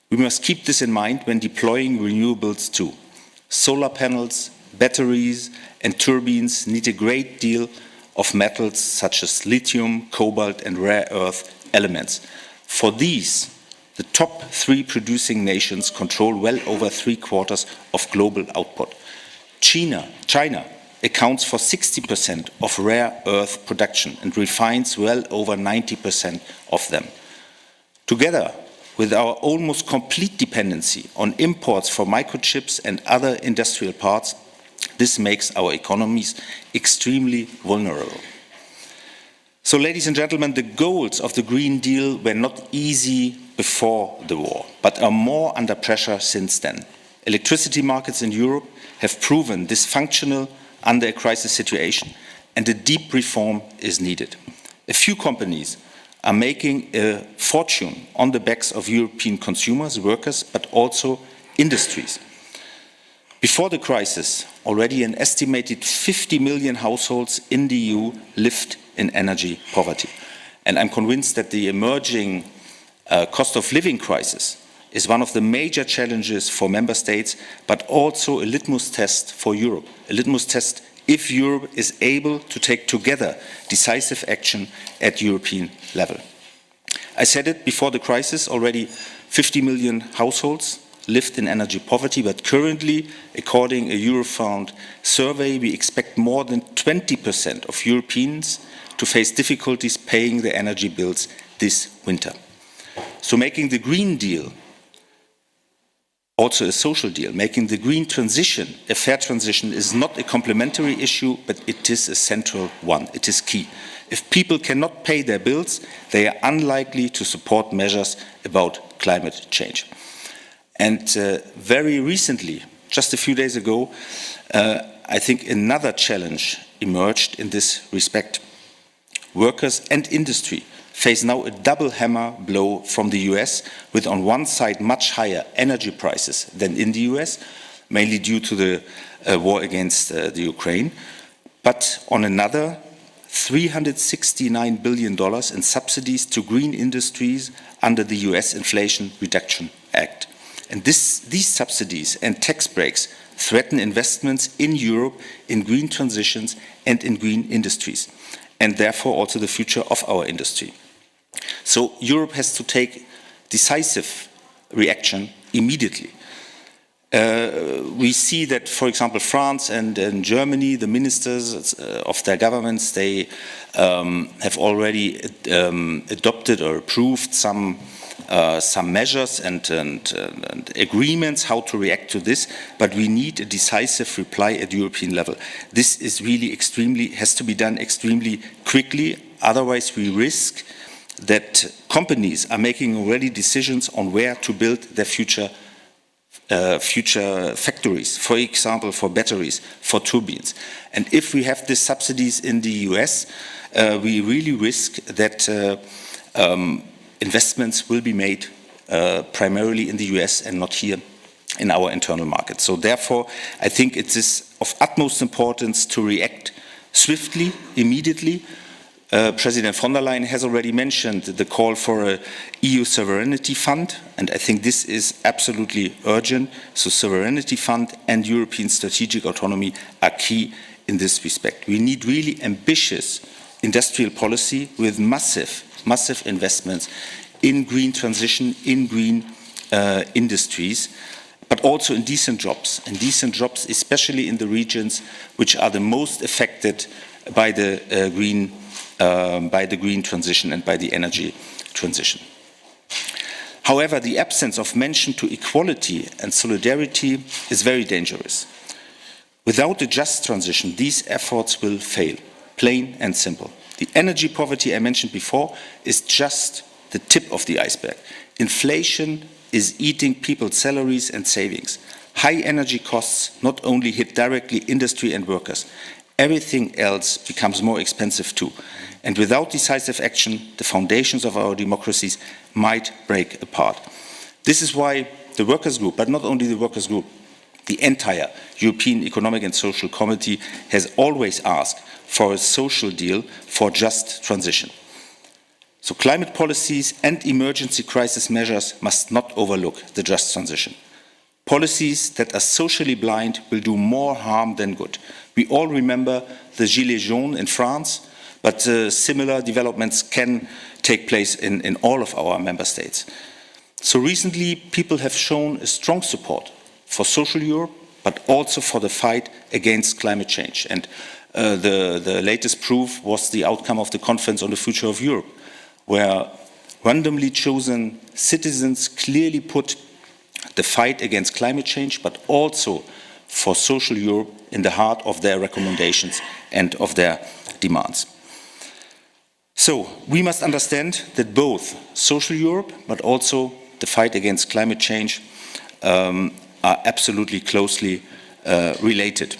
We must keep this in mind when deploying renewables too. Solar panels, batteries and turbines need a great deal of metals such as lithium, cobalt and rare earth elements. For these, the top 3 producing nations control well over 3/4 of global output. China accounts for 60% of rare earth production and refines well over 90% of them. Together with our almost complete dependency on imports for microchips and other industrial parts, this makes our economies extremely vulnerable. So, ladies and gentlemen, the goals of the Green Deal were not easy before the war, but are more under pressure since then. Electricity markets in Europe have proven dysfunctional under a crisis situation, and a deep reform is needed. A few companies are making a fortune on the backs of European consumers, workers, but also industries. Before the crisis, already an estimated 50 million households in the EU lived in energy poverty. And I'm convinced that the emerging cost of living crisis is one of the major challenges for member states, but also a litmus test for Europe, a litmus test if Europe is able to take together decisive action at European level. I said it before the crisis, already 50 million households lived in energy poverty, but currently, according to a Eurofound survey, we expect more than 20% of Europeans to face difficulties paying their energy bills this winter. So making the Green Deal also a social deal, making the green transition a fair transition is not a complementary issue, but it is a central one. It is key. If people cannot pay their bills, they are unlikely to support measures about climate change. And very recently, just a few days ago, I think another challenge emerged in this respect. Workers and industry face now a double hammer blow from the US, with on one side much higher energy prices than in the US, mainly due to the war against the Ukraine, but on another, $369 billion in subsidies to green industries under the US Inflation Reduction Act. And these subsidies and tax breaks threaten investments in Europe in green transitions and in green industries, and therefore also the future of our industry. So Europe has to take decisive reaction immediately. We see that, for example, France and Germany, the ministers of their governments, they have already adopted or approved some measures and agreements how to react to this, but we need a decisive reply at European level. This is really has to be done extremely quickly, otherwise we risk that companies are making already decisions on where to build their future factories, for example, for batteries, for turbines. And if we have these subsidies in the US, we really risk that investments will be made primarily in the US and not here in our internal market. So therefore, I think it is of utmost importance to react swiftly, immediately. President von der Leyen has already mentioned the call for an EU sovereignty fund, and I think this is absolutely urgent. So sovereignty fund and European strategic autonomy are key in this respect. We need really ambitious industrial policy with massive investments in green transition, in green industries, but also in decent jobs, especially in the regions which are the most affected by the green transition and by the energy transition. However, the absence of mention to equality and solidarity is very dangerous. Without a just transition, these efforts will fail, plain and simple. The energy poverty I mentioned before is just the tip of the iceberg. Inflation is eating people's salaries and savings. High energy costs not only hit directly industry and workers, everything else becomes more expensive too. And without decisive action, the foundations of our democracies might break apart. This is why the Workers' Group, but not only the Workers' Group, the entire European Economic and Social Committee has always asked for a social deal for just transition. So climate policies and emergency crisis measures must not overlook the just transition. Policies that are socially blind will do more harm than good. We all remember the Gilets jaunes in France, but similar developments can take place in all of our member states. So recently, people have shown a strong support for social Europe, but also for the fight against climate change. And the latest proof was the outcome of the Conference on the Future of Europe, where randomly chosen citizens clearly put the fight against climate change, but also for social Europe in the heart of their recommendations and of their demands. So we must understand that both social Europe, but also the fight against climate change are absolutely closely related.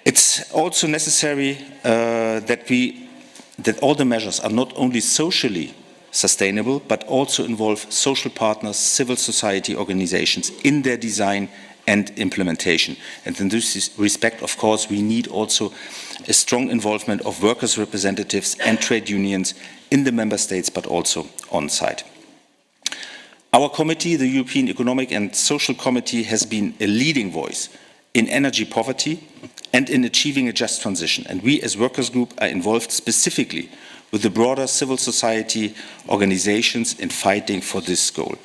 It's also necessary that all the measures are not only socially sustainable, but also involve social partners, civil society organizations in their design and implementation. And in this respect, of course, we need also a strong involvement of workers' representatives and trade unions in the member states, but also on site. Our committee, the European Economic and Social Committee, has been a leading voice in energy poverty and in achieving a just transition. And we as Workers' Group are involved specifically with the broader civil society organizations in fighting for this goal.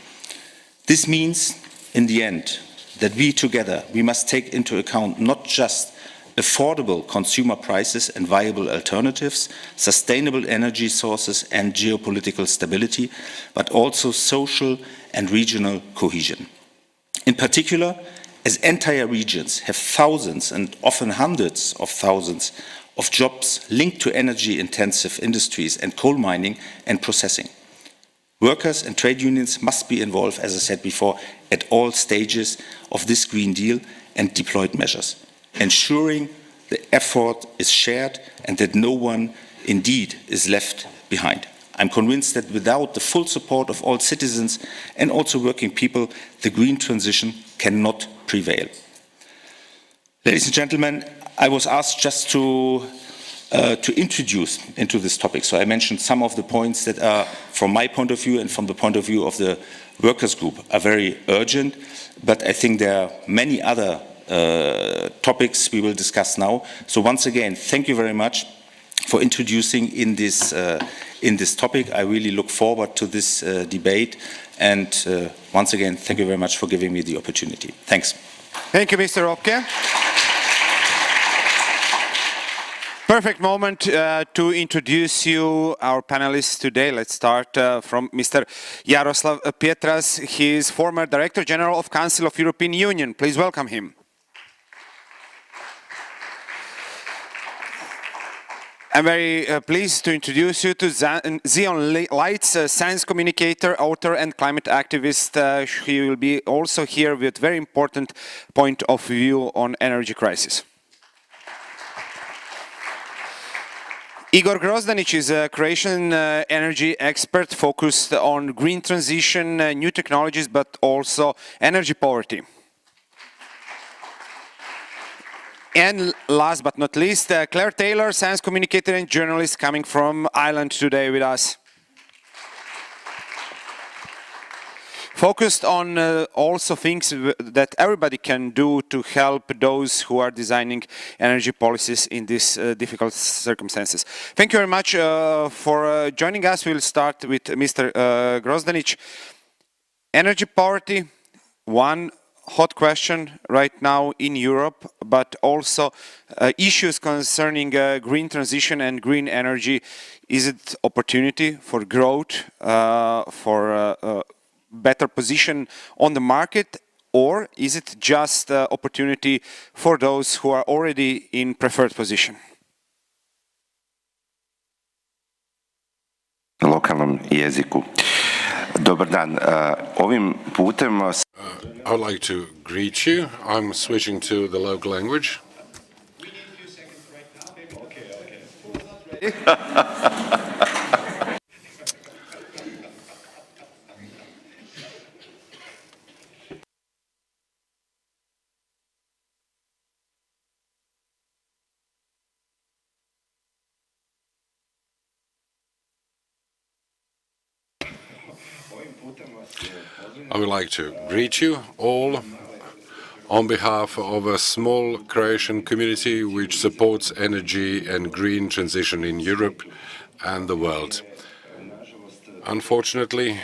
This means, in the end, that we must take into account not just affordable consumer prices and viable alternatives, sustainable energy sources and geopolitical stability, but also social and regional cohesion. In particular, as entire regions have thousands and often hundreds of thousands of jobs linked to energy-intensive industries and coal mining and processing. Workers and trade unions must be involved, as I said before, at all stages of this Green Deal and deployed measures, ensuring the effort is shared and that no one indeed is left behind. I'm convinced that without the full support of all citizens and also working people, the green transition cannot prevail. Ladies and gentlemen, I was asked just to introduce into this topic. So I mentioned some of the points that are, from my point of view and from the point of view of the workers' group, are very urgent, but I think there are many other topics we will discuss now. So once again, thank you very much for introducing in this topic. I really look forward to this debate, and once again, thank you very much for giving me the opportunity. Thanks. Thank you, Mr. Ropke. Perfect moment to introduce you our panelists today. Let's start from Mr. Jaroslav Pietras. He is former Director General of Council of European Union. Please welcome him. I'm very pleased to introduce you to Zion Leitz, science communicator, author and climate activist. He will be also here with very important point of view on energy crisis. Igor Grozdanic is a Croatian energy expert focused on green transition, new technologies, but also energy poverty. And last but not least, Claire Taylor, science communicator and journalist coming from Ireland today with us. Focused on also things that everybody can do to help those who are designing energy policies in these difficult circumstances. Thank you very much for joining us. We'll start with Mr. Grozdanic. Energy poverty, one hot question right now in Europe, but also issues concerning green transition and green energy. Is it opportunity for growth, for better position on the market, or is it just opportunity for those who are already in preferred position? Lokalnom jeziku. Dobar dan. Ovim putem I would like to greet you. I'm switching to the local language. I would like to greet you all on behalf of a small Croatian community which supports energy and green transition in Europe and the world. Unfortunately,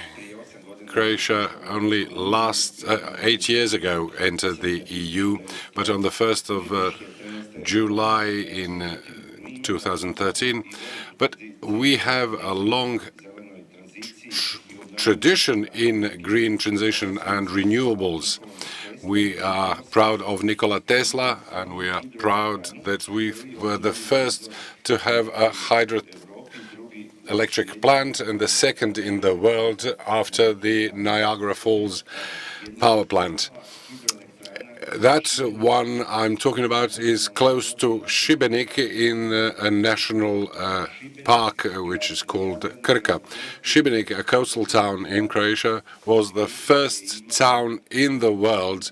Croatia only 8 years ago entered the EU, but on the 1st of July in 2013. But we have a long tradition in green transition and renewables. We are proud of Nikola Tesla, and we are proud that we were the first to have a hydroelectric plant and the second in the world after the Niagara Falls power plant. That one I'm talking about is close to Šibenik in a national park which is called Krka. Šibenik, a coastal town in Croatia, was the first town in the world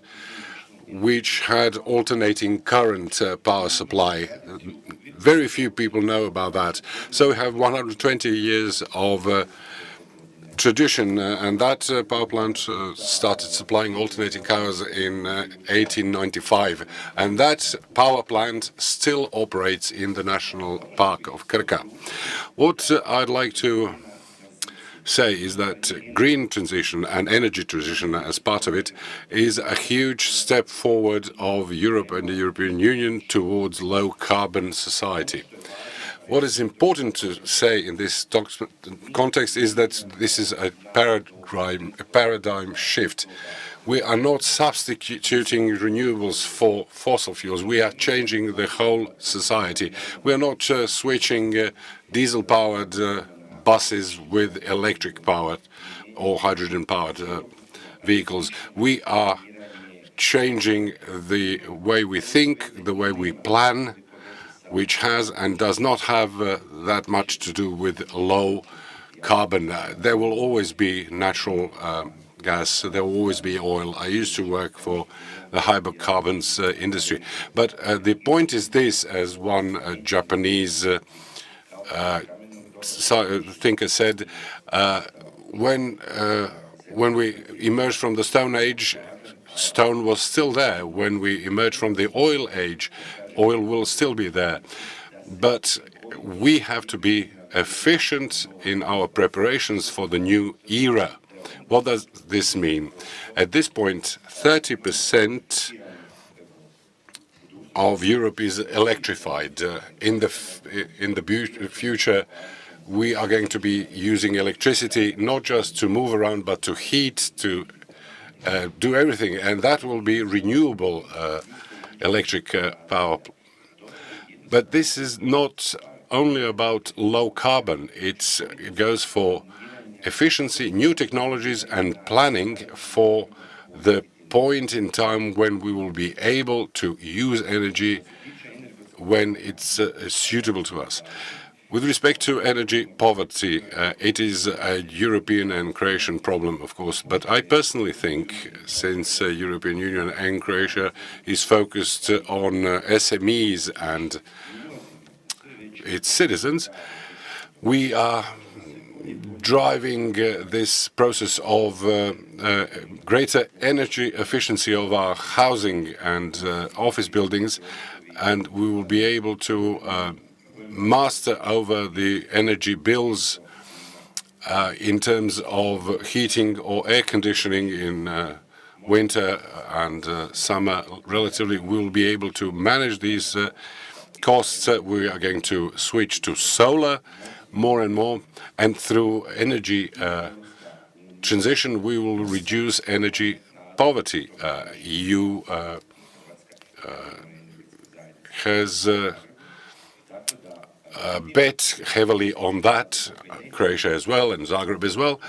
which had alternating current power supply. Very few people know about that. So we have 120 years of tradition, and that power plant started supplying alternating currents in 1895, and that power plant still operates in the national park of Krka. What I'd like to say is that green transition and energy transition as part of it is a huge step forward of Europe and the European Union towards low-carbon society. What is important to say in this context is that this is a paradigm shift. We are not substituting renewables for fossil fuels. We are changing the whole society. We are not switching diesel-powered buses with electric-powered or hydrogen-powered vehicles. We are changing the way we think, the way we plan, which has and does not have that much to do with low carbon. There will always be natural gas, there will always be oil. I used to work for the hydrocarbons industry. But the point is this, as one Japanese thinker said, when we emerged from the Stone Age, stone was still there. When we emerged from the oil age, oil will still be there. But we have to be efficient in our preparations for the new era. What does this mean? At this point, 30% of Europe is electrified. In the future, we are going to be using electricity not just to move around, but to heat, to do everything, and that will be renewable electric power. But this is not only about low carbon. It goes for efficiency, new technologies, and planning for the point in time when we will be able to use energy when it's suitable to us. With respect to energy poverty, it is a European and Croatian problem, of course, but I personally think, since the European Union and Croatia is focused on SMEs and its citizens, we are driving this process of greater energy efficiency of our housing and office buildings, and we will be able to master over the energy bills in terms of heating or air conditioning in winter and summer. Relatively, we will be able to manage these costs. We are going to switch to solar more and more, and through energy transition, we will reduce energy poverty. EU has bet heavily on that, Croatia as well, and Zagreb as well.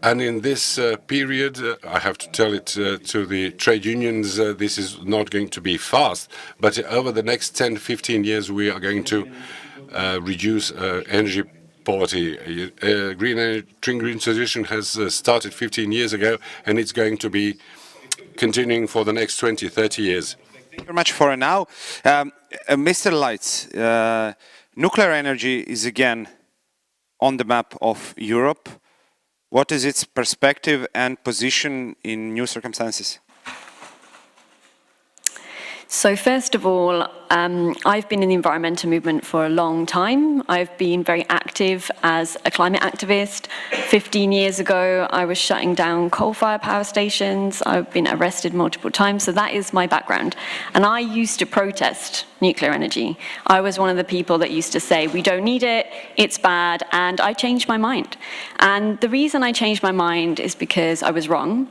And in this period, I have to tell it to the trade unions, this is not going to be fast, but over the next 10, 15 years, we are going to reduce energy poverty. Green transition has started 15 years ago, and it's going to be continuing for the next 20, 30 years. Thank you very much for now. Mr. Leitz, nuclear energy is again on the map of Europe. What is its perspective and position in new circumstances? So first of all, I've been in the environmental movement for a long time. I've been very active as a climate activist. 15 years ago, I was shutting down coal-fired power stations. I've been arrested multiple times, so that is my background. And I used to protest nuclear energy. I was one of the people that used to say, we don't need it, it's bad, and I changed my mind. And the reason I changed my mind is because I was wrong.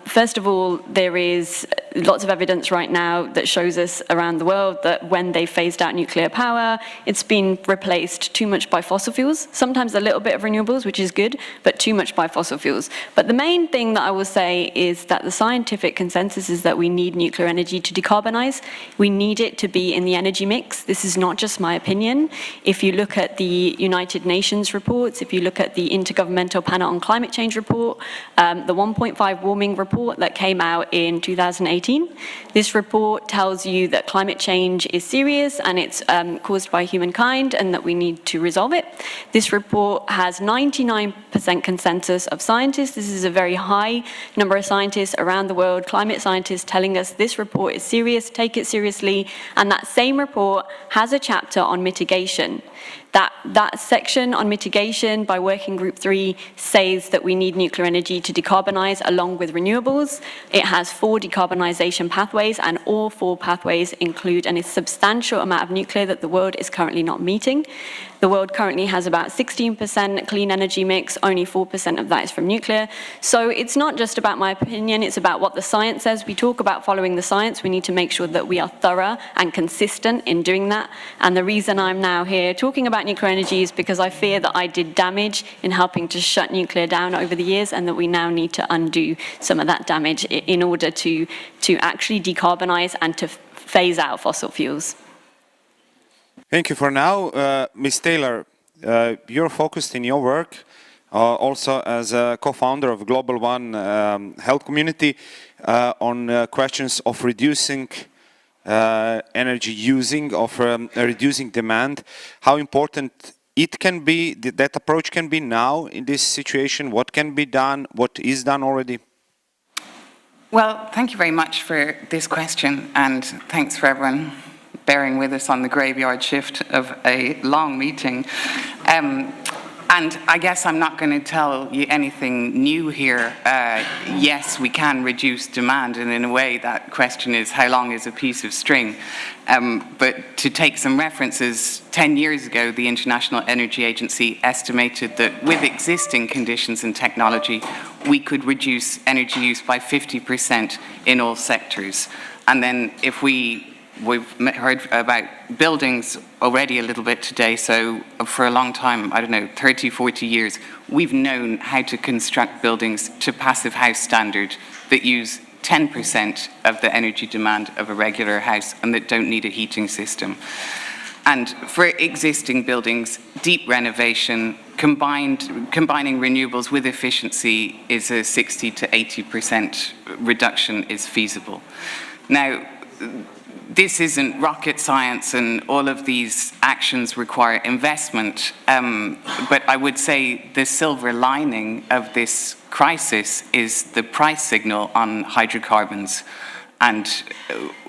First of all, there is lots of evidence right now that shows us around the world that when they phased out nuclear power, it's been replaced too much by fossil fuels, sometimes a little bit of renewables, which is good, but too much by fossil fuels. But the main thing that I will say is that the scientific consensus is that we need nuclear energy to decarbonize. We need it to be in the energy mix. This is not just my opinion. If you look at the United Nations reports, if you look at the Intergovernmental Panel on Climate Change report, the 1.5 warming report that came out in 2018, this report tells you that climate change is serious and it's caused by humankind and that we need to resolve it. This report has 99% consensus of scientists. This is a very high number of scientists around the world, climate scientists, telling us this report is serious, take it seriously. And that same report has a chapter on mitigation. That section on mitigation by Working Group 3 says that we need nuclear energy to decarbonize along with renewables. It has 4 decarbonization pathways, and all 4 pathways include a substantial amount of nuclear that the world is currently not meeting. The world currently has about 16% clean energy mix, only 4% of that is from nuclear. So it's not just about my opinion, it's about what the science says. We talk about following the science, we need to make sure that we are thorough and consistent in doing that. And the reason I'm now here talking about nuclear energy is because I fear that I did damage in helping to shut nuclear down over the years, and that we now need to undo some of that damage in order to actually decarbonize and to phase out fossil fuels. Thank you for now. Ms. Taylor, you're focused in your work, also as a co-founder of Global One Health Community, on questions of reducing energy using, of reducing demand. How important it can be, that approach can be now in this situation? What can be done? What is done already? Well, thank you very much for this question, and thanks for everyone bearing with us on the graveyard shift of a long meeting. And I guess I'm not going to tell you anything new here. Yes, we can reduce demand, and in a way that question is, how long is a piece of string? But to take some references, 10 years ago, the International Energy Agency estimated that with existing conditions and technology, we could reduce energy use by 50% in all sectors. And then if we've heard about buildings already a little bit today, so for a long time, I don't know, 30, 40 years, we've known how to construct buildings to passive house standard that use 10% of the energy demand of a regular house and that don't need a heating system. And for existing buildings, deep renovation, combining renewables with efficiency is a 60 to 80% reduction is feasible. Now, this isn't rocket science, and all of these actions require investment. But I would say the silver lining of this crisis is the price signal on hydrocarbons. And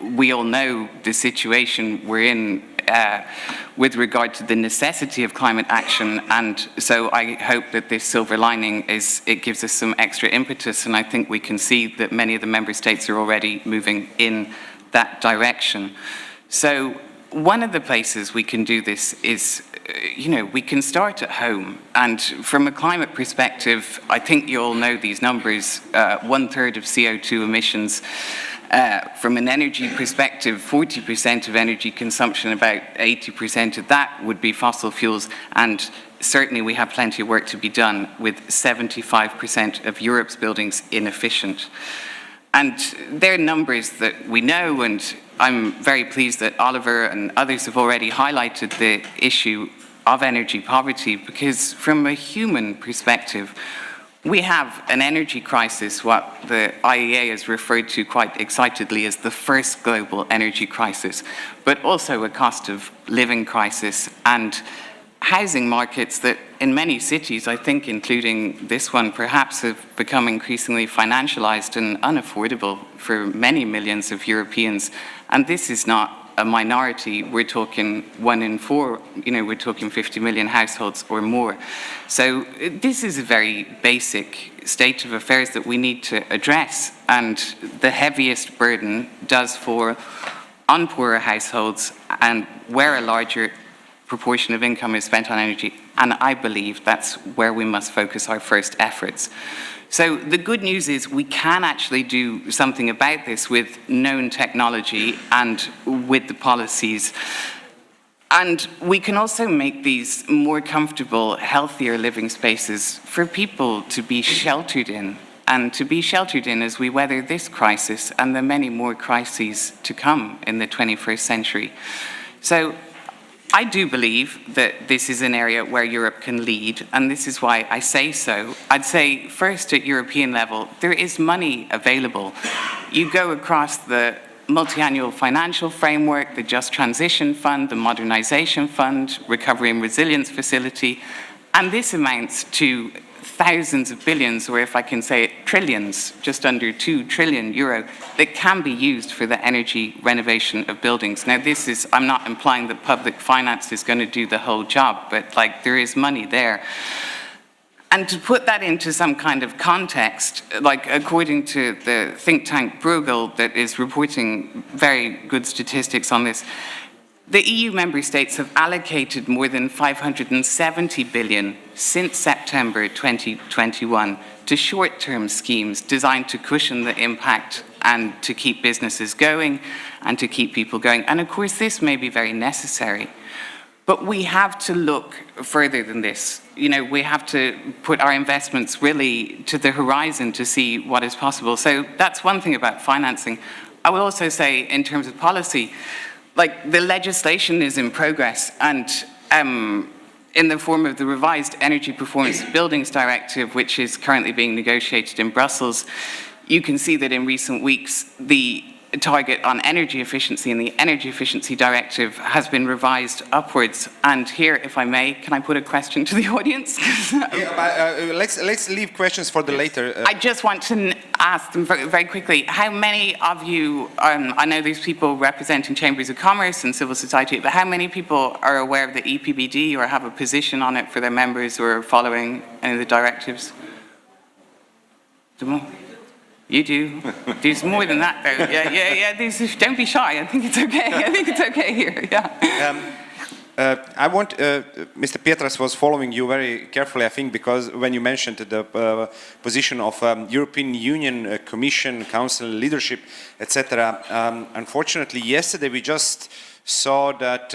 we all know the situation we're in with regard to the necessity of climate action. And so I hope that this silver lining it gives us some extra impetus. And I think we can see that many of the member states are already moving in that direction. So one of the places we can do this is, we can start at home. And from a climate perspective, I think you all know these numbers, 1/3 of CO2 emissions. From an energy perspective, 40% of energy consumption, about 80% of that would be fossil fuels. And certainly we have plenty of work to be done with 75% of Europe's buildings inefficient. And they're numbers that we know, and I'm very pleased that Oliver and others have already highlighted the issue of energy poverty, because from a human perspective, we have an energy crisis, what the IEA has referred to quite excitedly as the first global energy crisis, but also a cost of living crisis. And housing markets that in many cities, I think including this one, perhaps have become increasingly financialized and unaffordable for many millions of Europeans. And this is not a minority. We're talking 1 in 4, we're talking 50 million households or more. So this is a very basic state of affairs that we need to address. And the heaviest burden does fall on poorer households and where a larger proportion of income is spent on energy, and I believe that's where we must focus our first efforts. So the good news is we can actually do something about this with known technology and with the policies. And we can also make these more comfortable, healthier living spaces for people to be sheltered in, and to be sheltered in as we weather this crisis and the many more crises to come in the 21st century. So I do believe that this is an area where Europe can lead, and this is why I say so. I'd say first at European level, there is money available. You go across the multi-annual financial framework, the Just Transition Fund, the Modernisation Fund, Recovery and Resilience Facility, and this amounts to thousands of billions, or if I can say it, trillions, just under 2 trillion euro, that can be used for the energy renovation of buildings. Now this is, I'm not implying that public finance is going to do the whole job, but there is money there. And to put that into some kind of context, according to the think tank Bruegel that is reporting very good statistics on this, the EU member states have allocated more than 570 billion since September 2021 to short-term schemes designed to cushion the impact and to keep businesses going and to keep people going. And of course, this may be very necessary, but we have to look further than this. We have to put our investments really to the horizon to see what is possible. So that's one thing about financing. I will also say, in terms of policy, the legislation is in progress, and in the form of the revised Energy Performance Buildings Directive, which is currently being negotiated in Brussels, you can see that in recent weeks, the target on energy efficiency in the Energy Efficiency Directive has been revised upwards. And here, if I may, can I put a question to the audience? Let's leave questions for the later. I just want to ask them very quickly, how many of you, I know there's people representing chambers of commerce and civil society, but how many people are aware of the EPBD or have a position on it for their members or are following any of the directives? You do. There's more than that, though. Yeah. Don't be shy. I think it's okay. I think it's okay here. Yeah. I want, Mr. Pietras was following you very carefully, I think, because when you mentioned the position of European Union, Commission, Council, leadership, etc. Unfortunately, yesterday we just saw that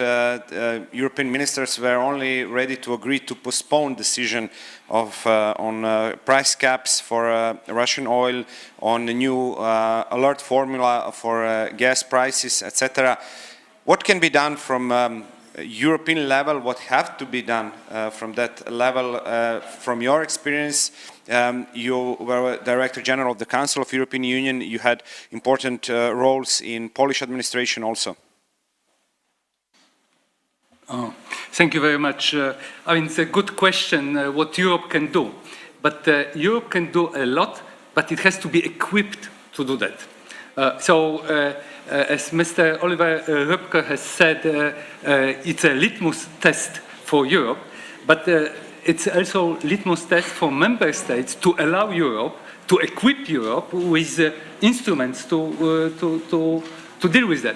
European ministers were only ready to agree to postpone decision of on price caps for Russian oil, on the new alert formula for gas prices, etc. What can be done from European level? What have to be done from that level? From your experience, you were Director General of the Council of European Union. You had important roles in Polish administration also. Oh, thank you very much. I mean, it's a good question, what Europe can do. But Europe can do a lot, but it has to be equipped to do that. As Mr. Oliver Röpke has said, it's a litmus test for Europe, but it's also a litmus test for member states to allow Europe, to equip Europe with instruments to deal with that.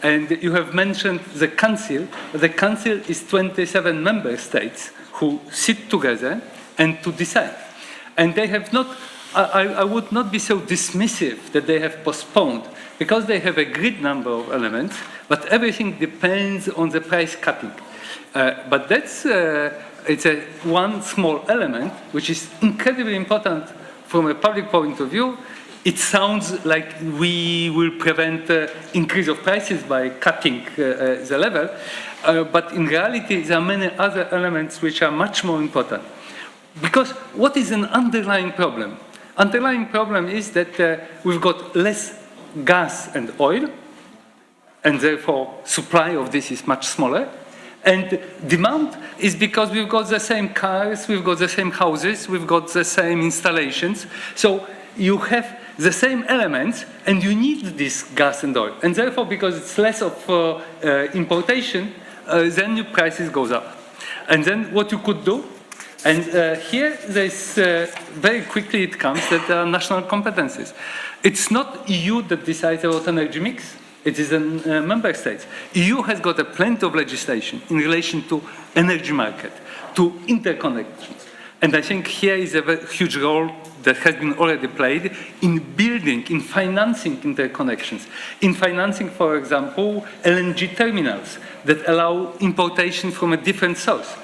And you have mentioned the Council. The Council is 27 member states who sit together and to decide. And they have not, I would not be so dismissive that they have postponed, because they have a great number of elements, but everything depends on the price capping. But that's, it's a one small element, which is incredibly important from a public point of view. It sounds like we will prevent increase of prices by cutting the level, but in reality there are many other elements which are much more important. Because what is an underlying problem? Underlying problem is that we've got less gas and oil, and therefore supply of this is much smaller, And demand is because we've got the same cars, we've got the same houses, we've got the same installations. So you have the same elements, and you need this gas and oil. And therefore, because it's less of importation, then your prices goes up. And then what you could do, and here there's very quickly it comes that there are national competencies. It's not EU that decides about energy mix. It is in member states. EU has got a plenty of legislation in relation to energy market, to interconnections. And I think here is a very huge role that has been already played in building, in financing interconnections, in financing, for example, LNG terminals that allow importation from a different source.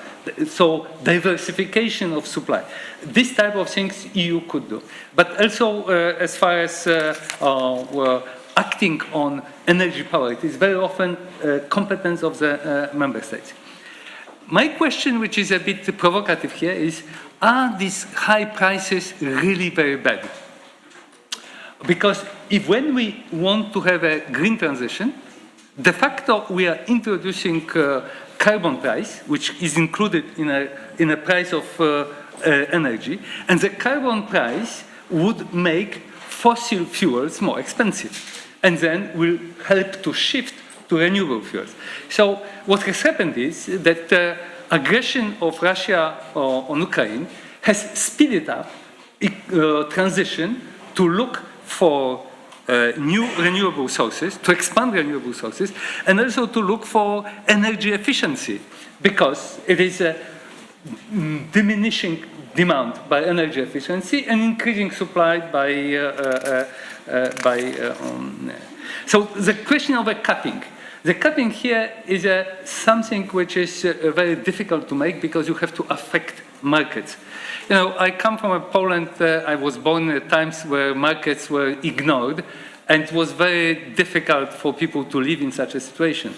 So diversification of supply. This type of things EU could do. But also as far as acting on energy power, it is very often competence of the member states. My question, which is a bit provocative here, is, are these high prices really very bad? Because when we want to have a green transition, de facto we are introducing carbon price, which is included in a price of energy, and the carbon price would make fossil fuels more expensive, and then will help to shift to renewable fuels. So what has happened is that aggression of Russia on Ukraine has speeded up transition to look for new renewable sources, to expand renewable sources, and also to look for energy efficiency, because it is a diminishing demand by energy efficiency and increasing supply so the question of a capping. The capping here is something which is very difficult to make because you have to affect markets. You know, I come from Poland. I was born at times where markets were ignored, and it was very difficult for people to live in such a situation.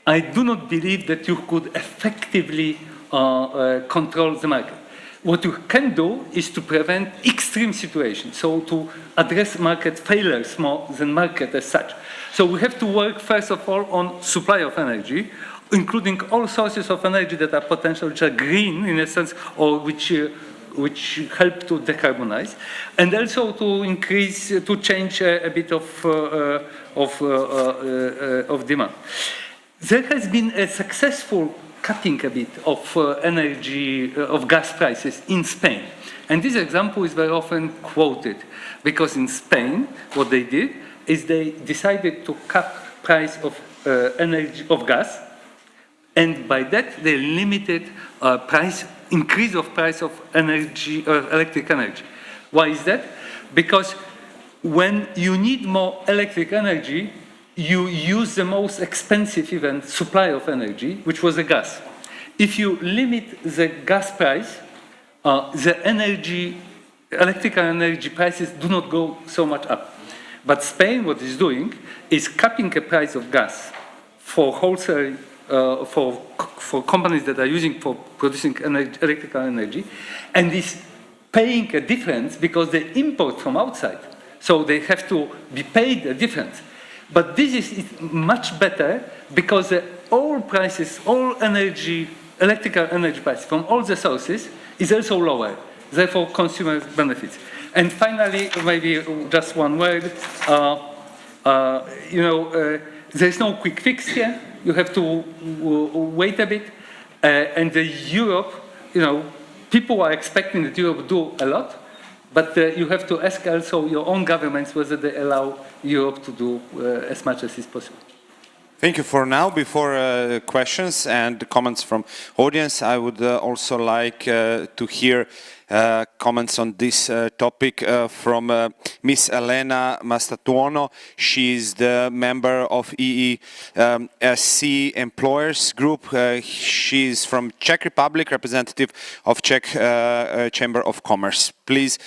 I do not believe that you could effectively control the market. What you can do is to prevent extreme situations, so to address market failures more than market as such. So we have to work, first of all, on supply of energy, including all sources of energy that are potential, which are green in a sense, or which help to decarbonize, and also to increase, to change a bit of demand. There has been a successful cutting a bit of energy, of gas prices in Spain. And this example is very often quoted, because in Spain, what they did is they decided to cap price of energy, of gas, and by that they limited increase of price of energy, electric energy. Why is that? Because when you need more electric energy, you use the most expensive even supply of energy, which was the gas. If you limit the gas price, the electrical energy prices do not go so much up. But Spain, what it's doing, is capping the price of gas for wholesale, for companies that are using for producing electrical energy, and is paying a difference because they import from outside. So they have to be paid a difference. But this is much better because all prices, all energy, electrical energy prices from all the sources is also lower. Therefore, consumers benefit. And finally, maybe just one word. There's no quick fix here. You have to wait a bit. And Europe, people are expecting that Europe do a lot. But you have to ask also your own governments whether they allow Europe to do as much as is possible. Thank you for now. Before questions and comments from audience, I would also like to hear comments on this topic from Miss Elena Mastatuono. She is the member of EESC Employers Group. She is from Czech Republic, representative of Czech Chamber of Commerce. Please.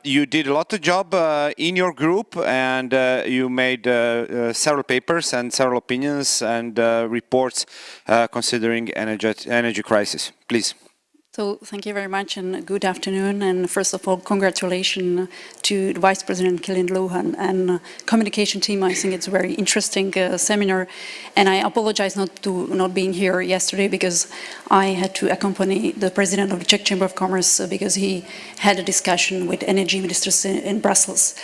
You did a lot of job in your group, and you made several papers and several opinions and reports considering energy crisis. Please. So thank you very much and good afternoon. And first of all, congratulations to the Vice President Killian Lohan and communication team. I think it's a very interesting seminar. And I apologize not being here yesterday because I had to accompany the President of the Czech Chamber of Commerce because he had a discussion with energy ministers in Brussels.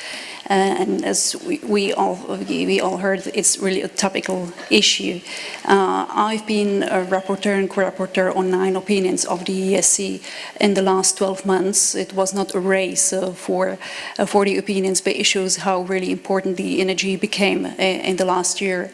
And as we all heard, it's really a topical issue. I've been a rapporteur and co-rapporteur on 9 opinions of the ESC in the last 12 months. It was not a race for the opinions, but it shows how really important the energy became in the last year.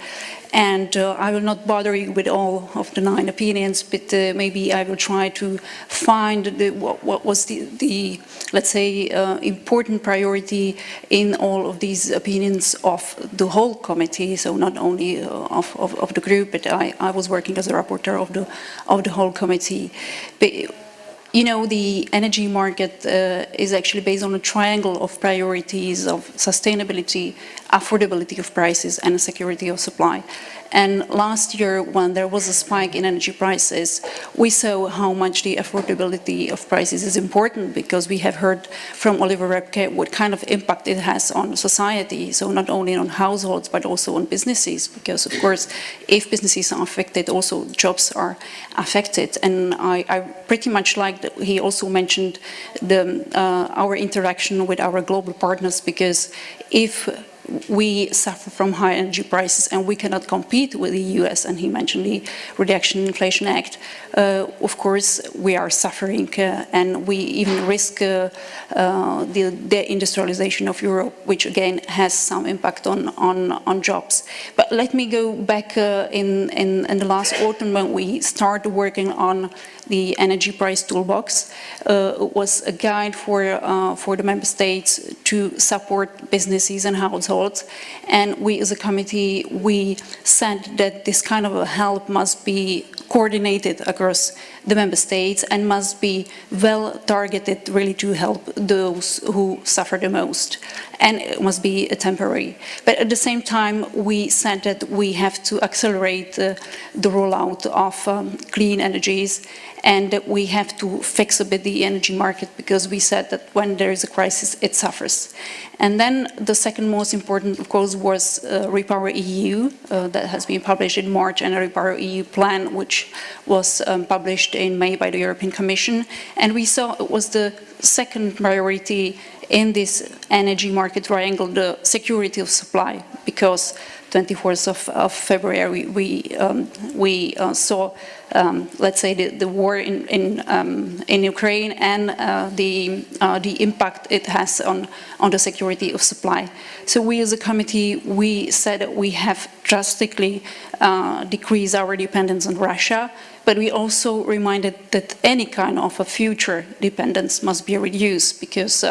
And I will not bother you with all of the 9 opinions, but maybe I will try to find what was the let's say, important priority in all of these opinions of the whole committee, so not only of the group, but I was working as a rapporteur of the whole committee. But, you know, the energy market is actually based on a triangle of priorities of sustainability, affordability of prices, and security of supply. And last year, when there was a spike in energy prices, we saw how much the affordability of prices is important, because we have heard from Oliver Repke what kind of impact it has on society, so not only on households, but also on businesses, because of course, if businesses are affected, also jobs are affected. And I pretty much like that he also mentioned our interaction with our global partners, because if we suffer from high energy prices and we cannot compete with the US, and he mentioned the Reduction in Inflation Act, of course we are suffering and we even risk the deindustrialization of Europe, which again has some impact on jobs. But let me go back in the last autumn when we started working on the energy price toolbox. It was a guide for the member states to support businesses and households. And we as a committee, we said that this kind of a help must be coordinated across the member states and must be well targeted really to help those who suffer the most. And it must be temporary. But at the same time, we said that we have to accelerate the rollout of clean energies, and that we have to fix a bit the energy market, because we said that when there is a crisis, it suffers. And then the second most important, of course, was Repower EU, that has been published in March, and a Repower EU plan, which was published in May by the European Commission. And we saw it was the second priority in this energy market triangle, the security of supply, because 24th of February we saw, let's say, the war in Ukraine and the impact it has on the security of supply. So we as a committee, we said that we have drastically decreased our dependence on Russia, but we also reminded that any kind of a future dependence must be reduced, because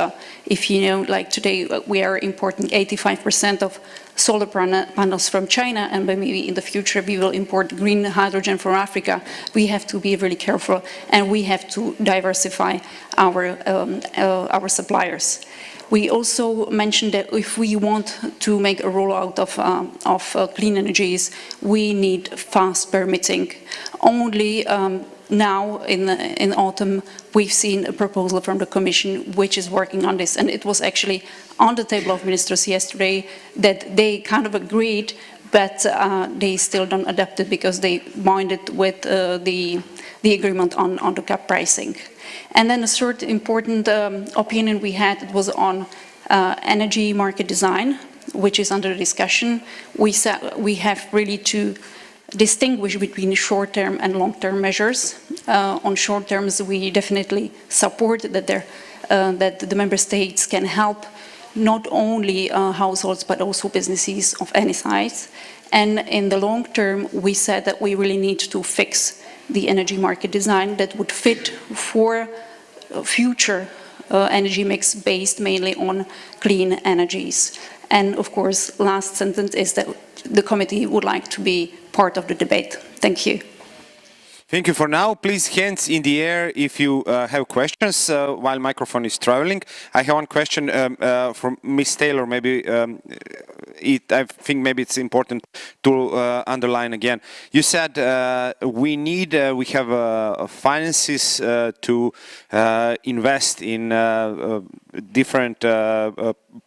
if you know, like today, we are importing 85% of solar panels from China, and maybe in the future we will import green hydrogen from Africa. We have to be really careful, and we have to diversify our suppliers. We also mentioned that if we want to make a rollout of clean energies, we need fast permitting. Only now in autumn we've seen a proposal from the Commission which is working on this, and it was actually on the table of ministers yesterday that they kind of agreed, but they still don't adapt it because they minded with the agreement on the cap pricing. And then a third important opinion we had, it was on energy market design, which is under discussion. We said we have really to distinguish between short-term and long-term measures. On short terms, we definitely support that that the member states can help not only households but also businesses of any size. And in the long term, we said that we really need to fix the energy market design that would fit for future energy mix based mainly on clean energies. And of course, last sentence is that the committee would like to be part of the debate. Thank you. Thank you for now. Please, hands in the air if you have questions while microphone is traveling. I have one question from Ms. Taylor. Maybe I think maybe it's important to underline again. You said we have finances to invest in different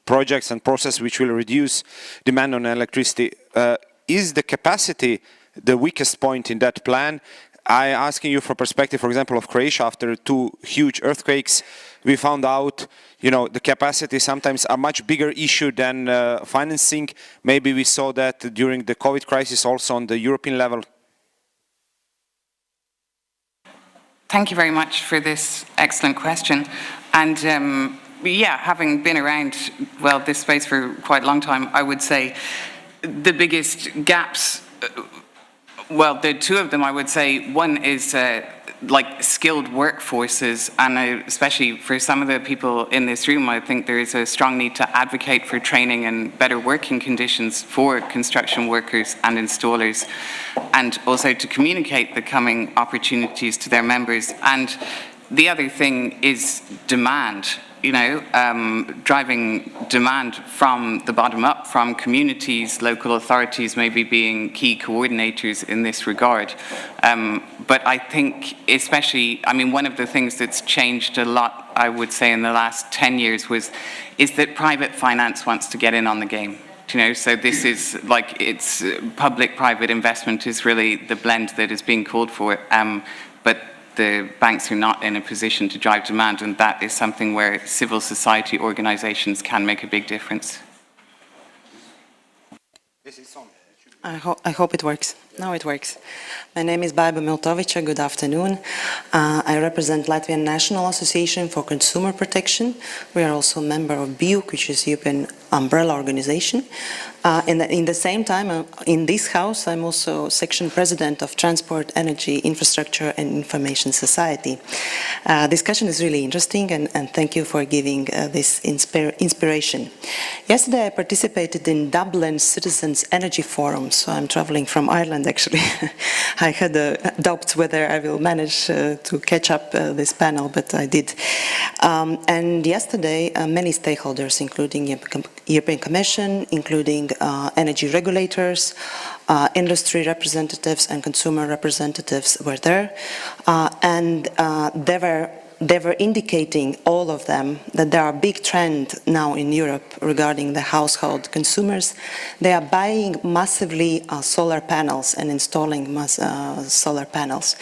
projects and processes which will reduce demand on electricity. Is the capacity the weakest point in that plan? I'm asking you for perspective, for example, of Croatia. After 2 huge earthquakes, we found out, the capacity sometimes a much bigger issue than financing. Maybe we saw that during the COVID crisis also on the European level. Thank you very much for this excellent question. And yeah, having been around, this space for quite a long time, I would say the biggest gaps, there are 2 of them, I would say. One is skilled workforces, and especially for some of the people in this room, I think there is a strong need to advocate for training and better working conditions for construction workers and installers, and also to communicate the coming opportunities to their members. And the other thing is demand. Driving demand from the bottom up, from communities, local authorities maybe being key coordinators in this regard. But I think especially, one of the things that's changed a lot, I would say, in the last 10 years is that private finance wants to get in on the game. So this is it's public-private investment is really the blend that is being called for. But the banks are not in a position to drive demand, and that is something where civil society organizations can make a big difference. I hope it works. Now it works. My name is Baiba Miltovića. Good afternoon. I represent Latvian National Association for Consumer Protection. We are also a member of BIUC, which is European umbrella organization. In the same time, in this house, I'm also section president of Transport, Energy, Infrastructure and Information Society. Discussion is really interesting, and thank you for giving this inspiration. Yesterday, I participated in Dublin Citizens Energy Forum, so I'm traveling from Ireland, actually. I had doubts whether I will manage to catch up this panel, but I did. And yesterday, many stakeholders, including European Commission, including energy regulators, industry representatives and consumer representatives were there, and they were indicating, all of them, that there are big trend now in Europe regarding the household consumers. They are buying massively solar panels and installing solar panels.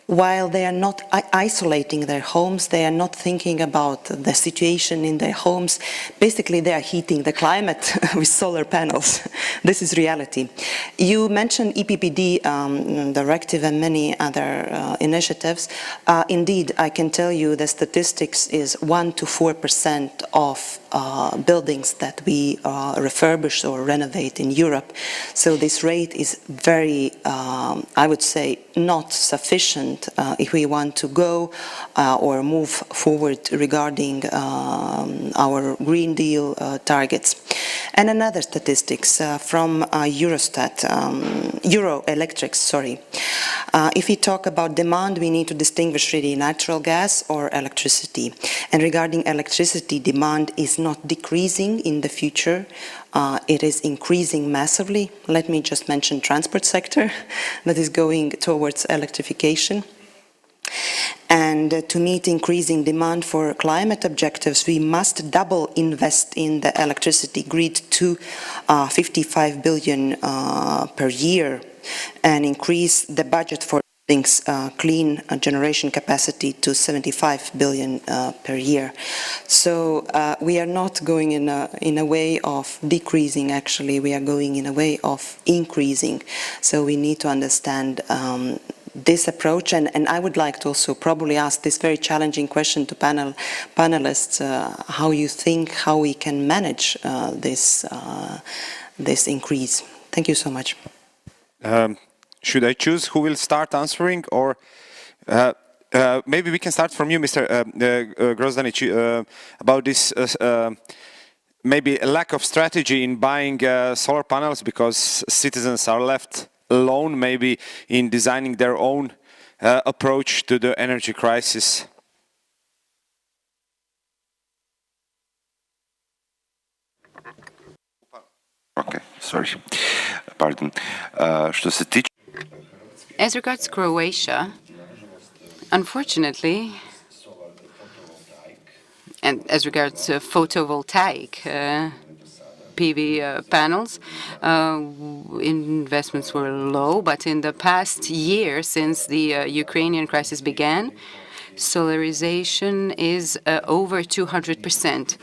While they are not isolating their homes, they are not thinking about the situation in their homes. Basically, they are heating the climate with solar panels. This is reality. You mentioned EPPD directive and many other initiatives. Indeed, I can tell you the statistics is 1 to 4% of buildings that we refurbish or renovate in Europe. So this rate is very, I would say, not sufficient if we want to go or move forward regarding our Green Deal targets. And another statistics from Eurostat, Euroelectrics, sorry. If we talk about demand, we need to distinguish really natural gas or electricity. And regarding electricity, demand is not decreasing in the future. It is increasing massively. Let me just mention transport sector that is going towards electrification. And to meet increasing demand for climate objectives, we must double invest in the electricity grid to 55 billion per year and increase the budget for clean generation capacity to 75 billion per year. So we are not going in a way of decreasing, actually, we are going in a way of increasing. So we need to understand this approach, and I would like to also probably ask this very challenging question to panelists, how you think, how we can manage this increase. Thank you so much. Should I choose who will start answering, or maybe we can start from you, Mr. Grozdanic, about this maybe a lack of strategy in buying solar panels because citizens are left alone, maybe in designing their own approach to the energy crisis? Okay, sorry. Pardon. Što se tiče... As regards Croatia, unfortunately, and as regards photovoltaic PV panels, investments were low, but in the past year, since the Ukrainian crisis began, solarization is over 200%.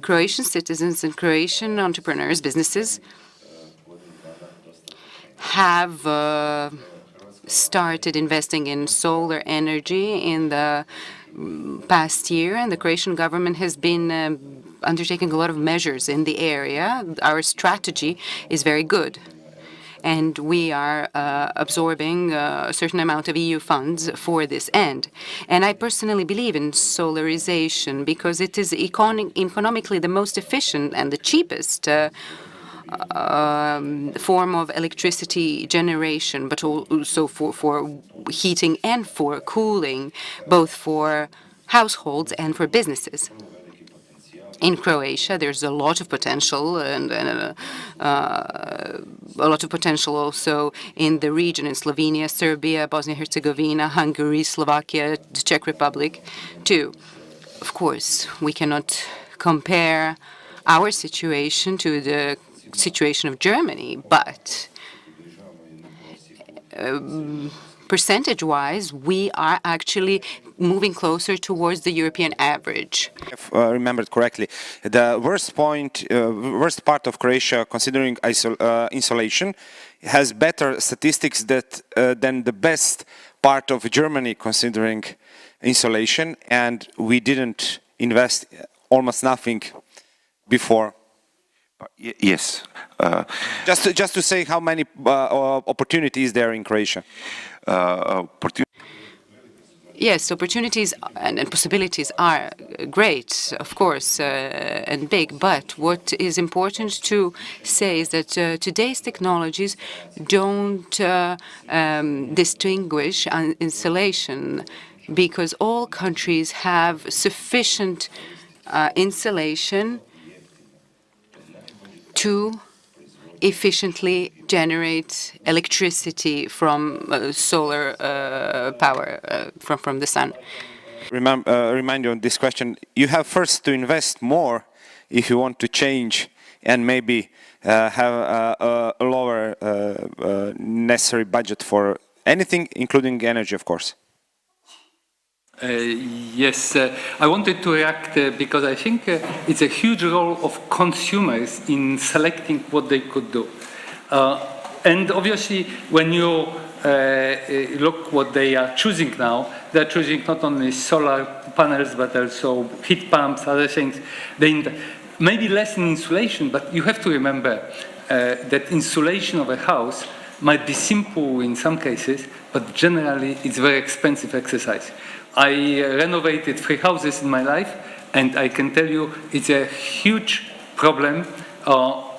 Croatian citizens and Croatian entrepreneurs, businesses, have started investing in solar energy in the past year, and the Croatian government has been undertaking a lot of measures in the area. Our strategy is very good, and we are absorbing a certain amount of EU funds for this end. And I personally believe in solarization because it is economically the most efficient and the cheapest form of electricity generation, but also for heating and for cooling, both for households and for businesses. In Croatia, there's a lot of potential, and a lot of potential also in the region, in Slovenia, Serbia, Bosnia-Herzegovina, Hungary, Slovakia, the Czech Republic, too. Of course, we cannot compare our situation to the situation of Germany, but percentage-wise, we are actually moving closer towards the European average. If I remembered correctly, the worst part of Croatia, considering insulation, has better statistics than the best part of Germany, considering insulation, and we didn't invest almost nothing before. Yes. Just to say how many opportunities there in Croatia. Yes, opportunities and possibilities are great, of course, and big, but what is important to say is that today's technologies don't distinguish insulation, because all countries have sufficient insulation to efficiently generate electricity from solar power from the sun. Remind you on this question, you have first to invest more if you want to change and maybe have a lower necessary budget for anything, including energy, of course. Yes, I wanted to react because I think it's a huge role of consumers in selecting what they could do. And obviously, when you look what they are choosing now, they're choosing not only solar panels, but also heat pumps, other things. Maybe less in insulation, but you have to remember that insulation of a house might be simple in some cases, but generally it's very expensive exercise. I renovated 3 houses in my life, and I can tell you it's a huge problem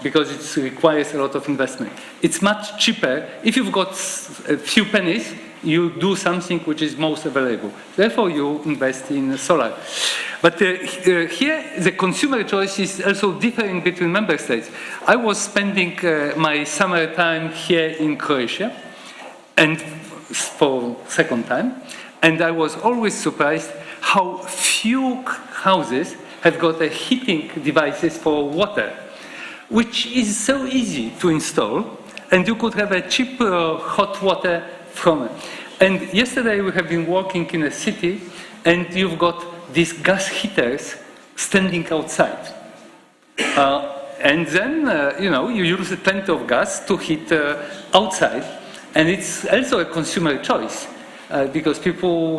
because it requires a lot of investment. It's much cheaper. If you've got a few pennies, you do something which is most available. Therefore, you invest in solar. But here, the consumer choice is also differing between member states. I was spending my summer time here in Croatia, and for second time, and I was always surprised how few houses have got heating devices for water, which is so easy to install, and you could have a cheap hot water from it. And yesterday we have been walking in a city, and you've got these gas heaters standing outside. And then, you use plenty of gas to heat outside, and it's also a consumer choice. Because people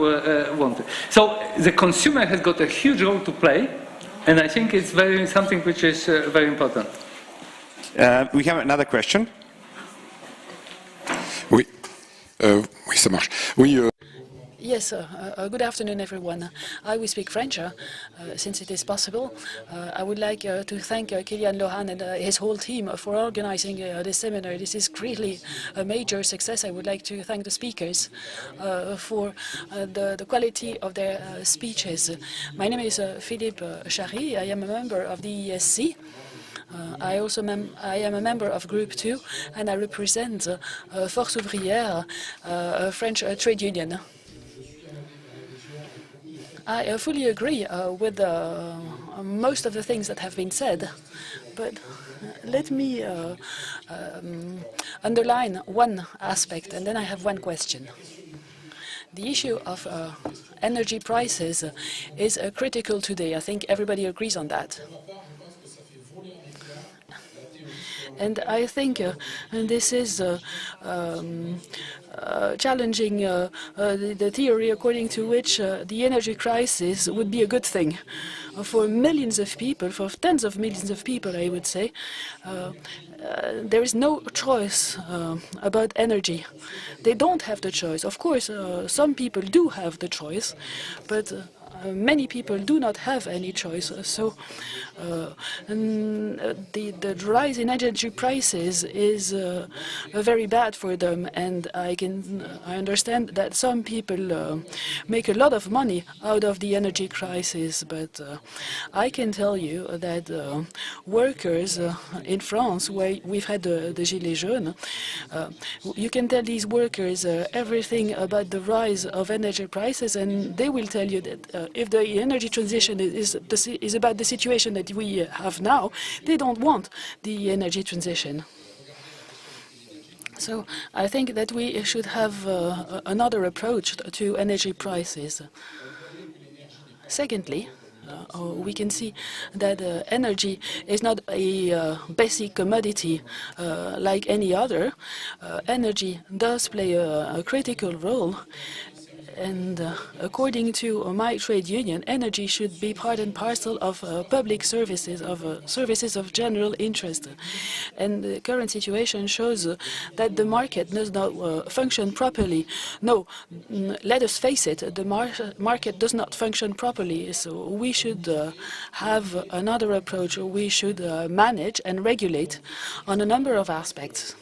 want it. So the consumer has got a huge role to play, and I think it's something which is very important. We have another question. Oui, oui, ça marche. Oui. Yes, good afternoon, everyone. I will speak French, since it is possible. I would like to thank Kylian Lohan and his whole team for organizing this seminar. This is really a major success. I would like to thank the speakers for the quality of their speeches. My name is Philippe Chary. I am a member of the ESC. I am a member of Group 2, and I represent Force Ouvrière, a French trade union. I fully agree with most of the things that have been said, but let me underline one aspect, and then I have one question. The issue of energy prices is critical today. I think everybody agrees on that. And I think this is challenging the theory according to which the energy crisis would be a good thing for millions of people, for tens of millions of people, I would say. There is no choice about energy. They don't have the choice. Of course, some people do have the choice, but many people do not have any choice. So the rise in energy prices is very bad for them, and I understand that some people make a lot of money out of the energy crisis, but I can tell you that workers in France, where we've had the Gilets jaunes, you can tell these workers everything about the rise of energy prices, and they will tell you that if the energy transition is about the situation that we have now, they don't want the energy transition. So I think that we should have another approach to energy prices. Secondly, we can see that energy is not a basic commodity like any other. Energy does play a critical role. And according to my trade union, energy should be part and parcel of public services, of services of general interest. And the current situation shows that the market does not function properly. No, let us face it, the market does not function properly. So we should have another approach. We should manage and regulate on a number of aspects.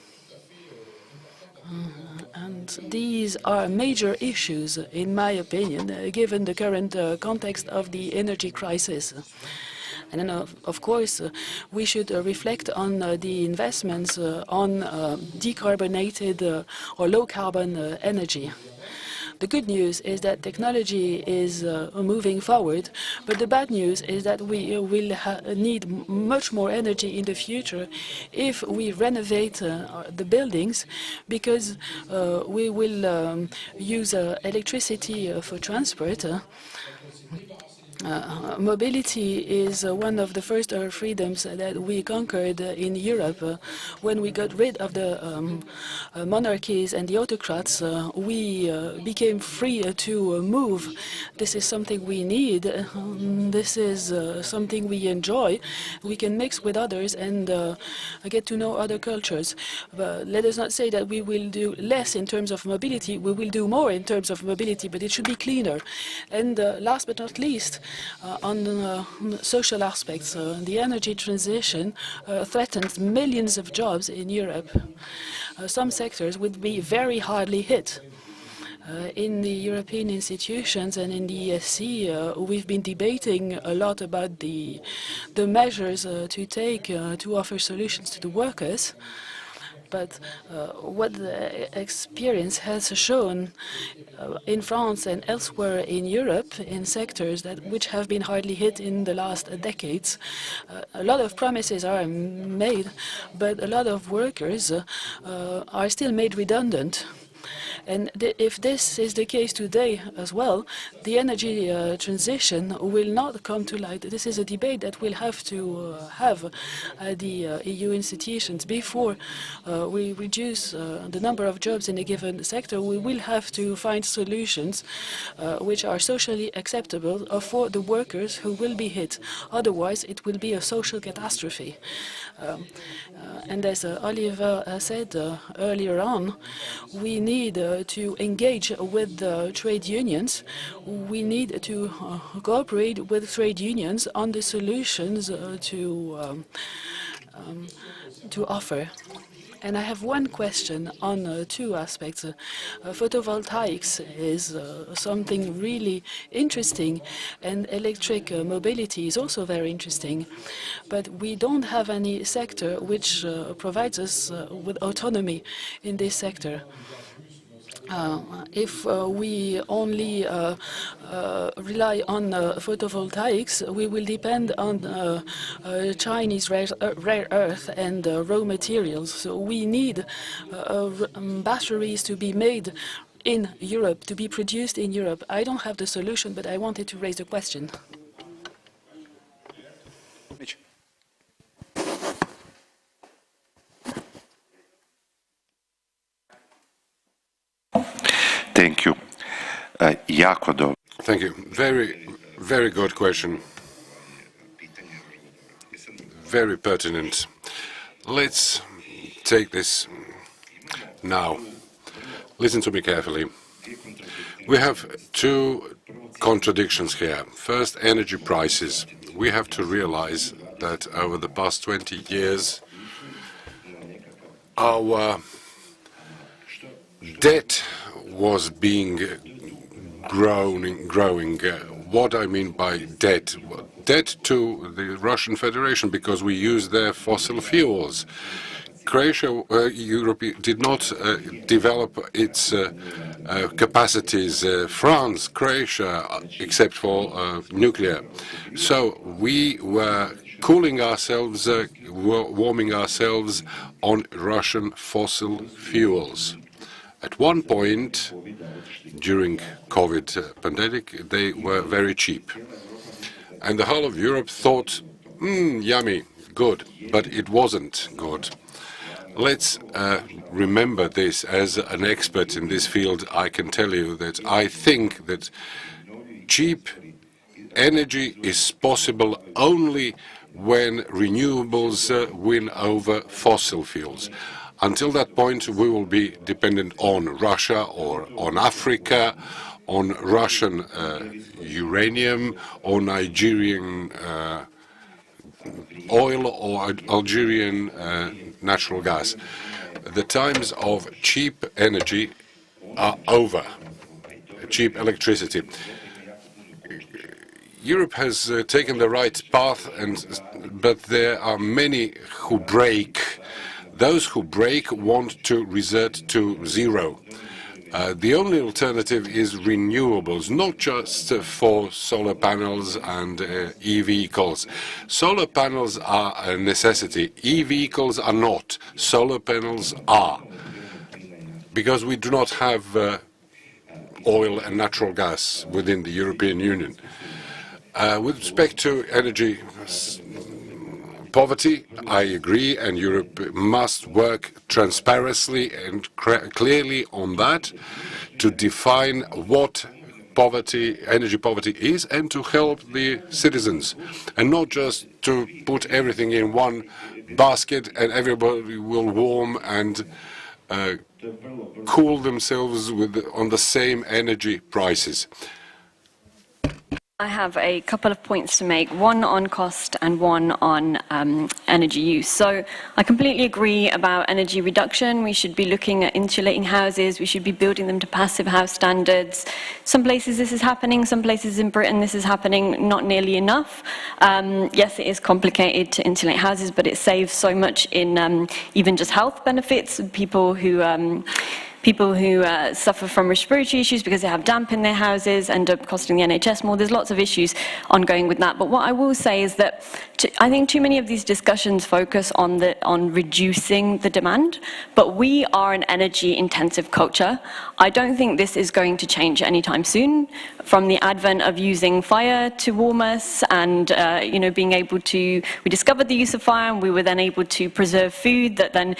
And these are major issues, in my opinion, given the current context of the energy crisis. And then, of course, we should reflect on the investments on decarbonated or low-carbon energy. The good news is that technology is moving forward, but the bad news is that we will need much more energy in the future if we renovate the buildings, because we will use electricity for transport. Mobility is one of the first freedoms that we conquered in Europe. When we got rid of the monarchies and the autocrats, we became free to move. This is something we need. This is something we enjoy. We can mix with others and get to know other cultures. But let us not say that we will do less in terms of mobility. We will do more in terms of mobility, but it should be cleaner. And last but not least, on social aspects, the energy transition threatens millions of jobs in Europe. Some sectors would be very hardly hit. In the European institutions and in the ESC, we've been debating a lot about the measures to take to offer solutions to the workers. But what the experience has shown in France and elsewhere in Europe, in sectors which have been hardly hit in the last decades, a lot of promises are made, but a lot of workers are still made redundant. And if this is the case today as well, the energy transition will not come to light. This is a debate that we'll have to have at the EU institutions. Before we reduce the number of jobs in a given sector, we will have to find solutions which are socially acceptable for the workers who will be hit. Otherwise, it will be a social catastrophe. And as Oliver said earlier on, we need to engage with the trade unions. We need to cooperate with trade unions on the solutions to offer. And I have one question on two aspects. Photovoltaics is something really interesting, and electric mobility is also very interesting. But we don't have any sector which provides us with autonomy in this sector. If we only rely on photovoltaics, we will depend on Chinese rare earth and raw materials. So we need batteries to be made in Europe, to be produced in Europe. I don't have the solution, but I wanted to raise the question. Thank you. Thank you. Very, very good question. Very pertinent. Let's take this now. Listen to me carefully. We have two contradictions here. First, energy prices. We have to realize that over the past 20 years, our debt was being growing. What I mean by debt? Debt to the Russian Federation, because we use their fossil fuels. Croatia, Europe did not develop its capacities. France, Croatia, except for nuclear. So we were cooling ourselves, warming ourselves on Russian fossil fuels. At one point, during COVID pandemic, they were very cheap. And the whole of Europe thought, yummy, good, but it wasn't good. Let's remember this. As an expert in this field, I can tell you that I think that cheap energy is possible only when renewables win over fossil fuels. Until that point, we will be dependent on Russia or on Africa, on Russian uranium or Nigerian oil or Algerian natural gas. The times of cheap energy are over, cheap electricity. Europe has taken the right path, but there are many who break. Those who break want to resort to zero. The only alternative is renewables, not just for solar panels and e-vehicles. Solar panels are a necessity. E-vehicles are not. Solar panels are. Because we do not have oil and natural gas within the European Union. With respect to energy poverty, I agree, and Europe must work transparently and clearly on that to define what poverty, energy poverty is, and to help the citizens, and not just to put everything in one basket and everybody will warm and cool themselves on the same energy prices. I have a couple of points to make, one on cost and one on energy use. So I completely agree about energy reduction. We should be looking at insulating houses. We should be building them to passive house standards. Some places this is happening. Some places in Britain this is happening not nearly enough. Yes, it is complicated to insulate houses, but it saves so much in even just health benefits. People who suffer from respiratory issues because they have damp in their houses end up costing the NHS more. There's lots of issues ongoing with that. But what I will say is that I think too many of these discussions focus on reducing the demand, but we are an energy-intensive culture. I don't think this is going to change anytime soon. From the advent of using fire to warm us and being able to, we discovered the use of fire and we were then able to preserve food that then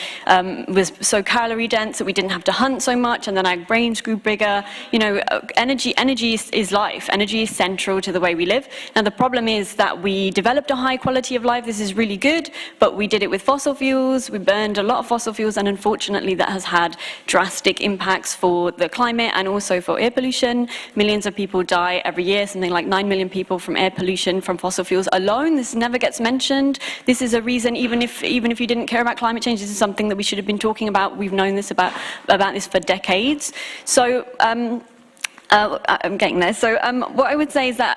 was so calorie dense that we didn't have to hunt hunt so much, and then our brains grew bigger. You know, energy is life. Energy is central to the way we live. Now, the problem is that we developed a high quality of life. This is really good, but we did it with fossil fuels. We burned a lot of fossil fuels, and unfortunately, that has had drastic impacts for the climate and also for air pollution. Millions of people die every year, something like 9 million people from air pollution from fossil fuels alone. This never gets mentioned. This is a reason, even if you didn't care about climate change, this is something that we should have been talking about. We've known this about this for decades. So I'm getting there. So what I would say is that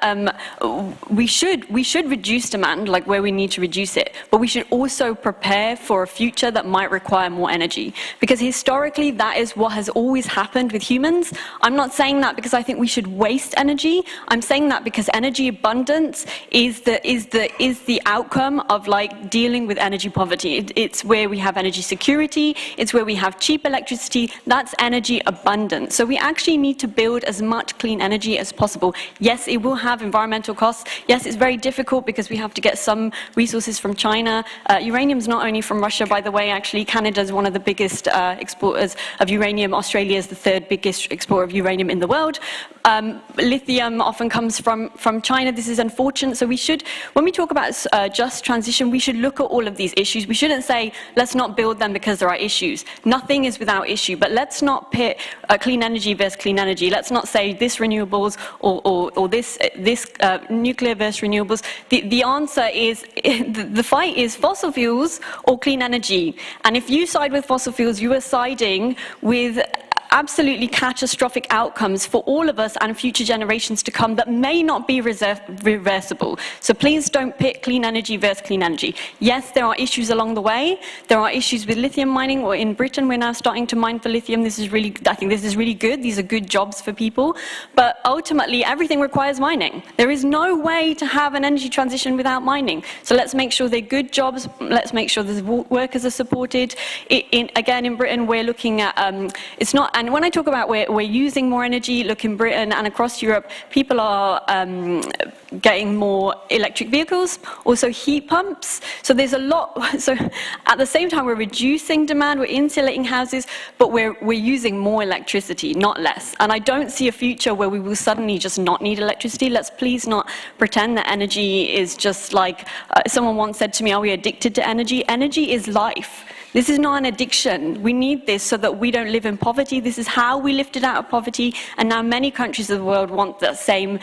we should reduce demand, like where we need to reduce it, but we should also prepare for a future that might require more energy, because historically that is what has always happened with humans. I'm not saying that because I think we should waste energy. I'm saying that because energy abundance is the outcome of like dealing with energy poverty. It's where we have energy security. It's where we have cheap electricity. That's energy abundance. So we actually need to build as much clean energy as possible. Yes, it will have environmental costs. Yes, it's very difficult because we have to get some resources from China. Uranium is not only from Russia, by the way. Actually, Canada is one of the biggest exporters of uranium. Australia is the third biggest exporter of uranium in the world. Lithium often comes from China. This is unfortunate. So we should, when we talk about just transition, we should look at all of these issues. We shouldn't say, let's not build them because there are issues. Nothing is without issue, but let's not pit clean energy versus clean energy. Let's not say this renewables or this nuclear versus renewables. The answer is, the fight is fossil fuels or clean energy. And if you side with fossil fuels, you are siding with absolutely catastrophic outcomes for all of us and future generations to come that may not be reversible. So please don't pit clean energy versus clean energy. Yes, there are issues along the way. There are issues with lithium mining, or in Britain we're now starting to mine for lithium. This is really, I think this is really good. These are good jobs for people. But ultimately, everything requires mining. There is no way to have an energy transition without mining. So let's make sure they're good jobs. Let's make sure the workers are supported. Again, in Britain, we're looking at, it's not, and when I talk about we're using more energy, look, in Britain and across Europe, people are getting more electric vehicles, also heat pumps. So there's a lot. So at the same time, we're reducing demand, we're insulating houses, but we're using more electricity, not less. And I don't see a future where we will suddenly just not need electricity. Let's please not pretend that energy is just like, someone once said to me, are we addicted to energy? Energy is life. This is not an addiction. We need this so that we don't live in poverty. This is how we lifted out of poverty, and now many countries of the world want that same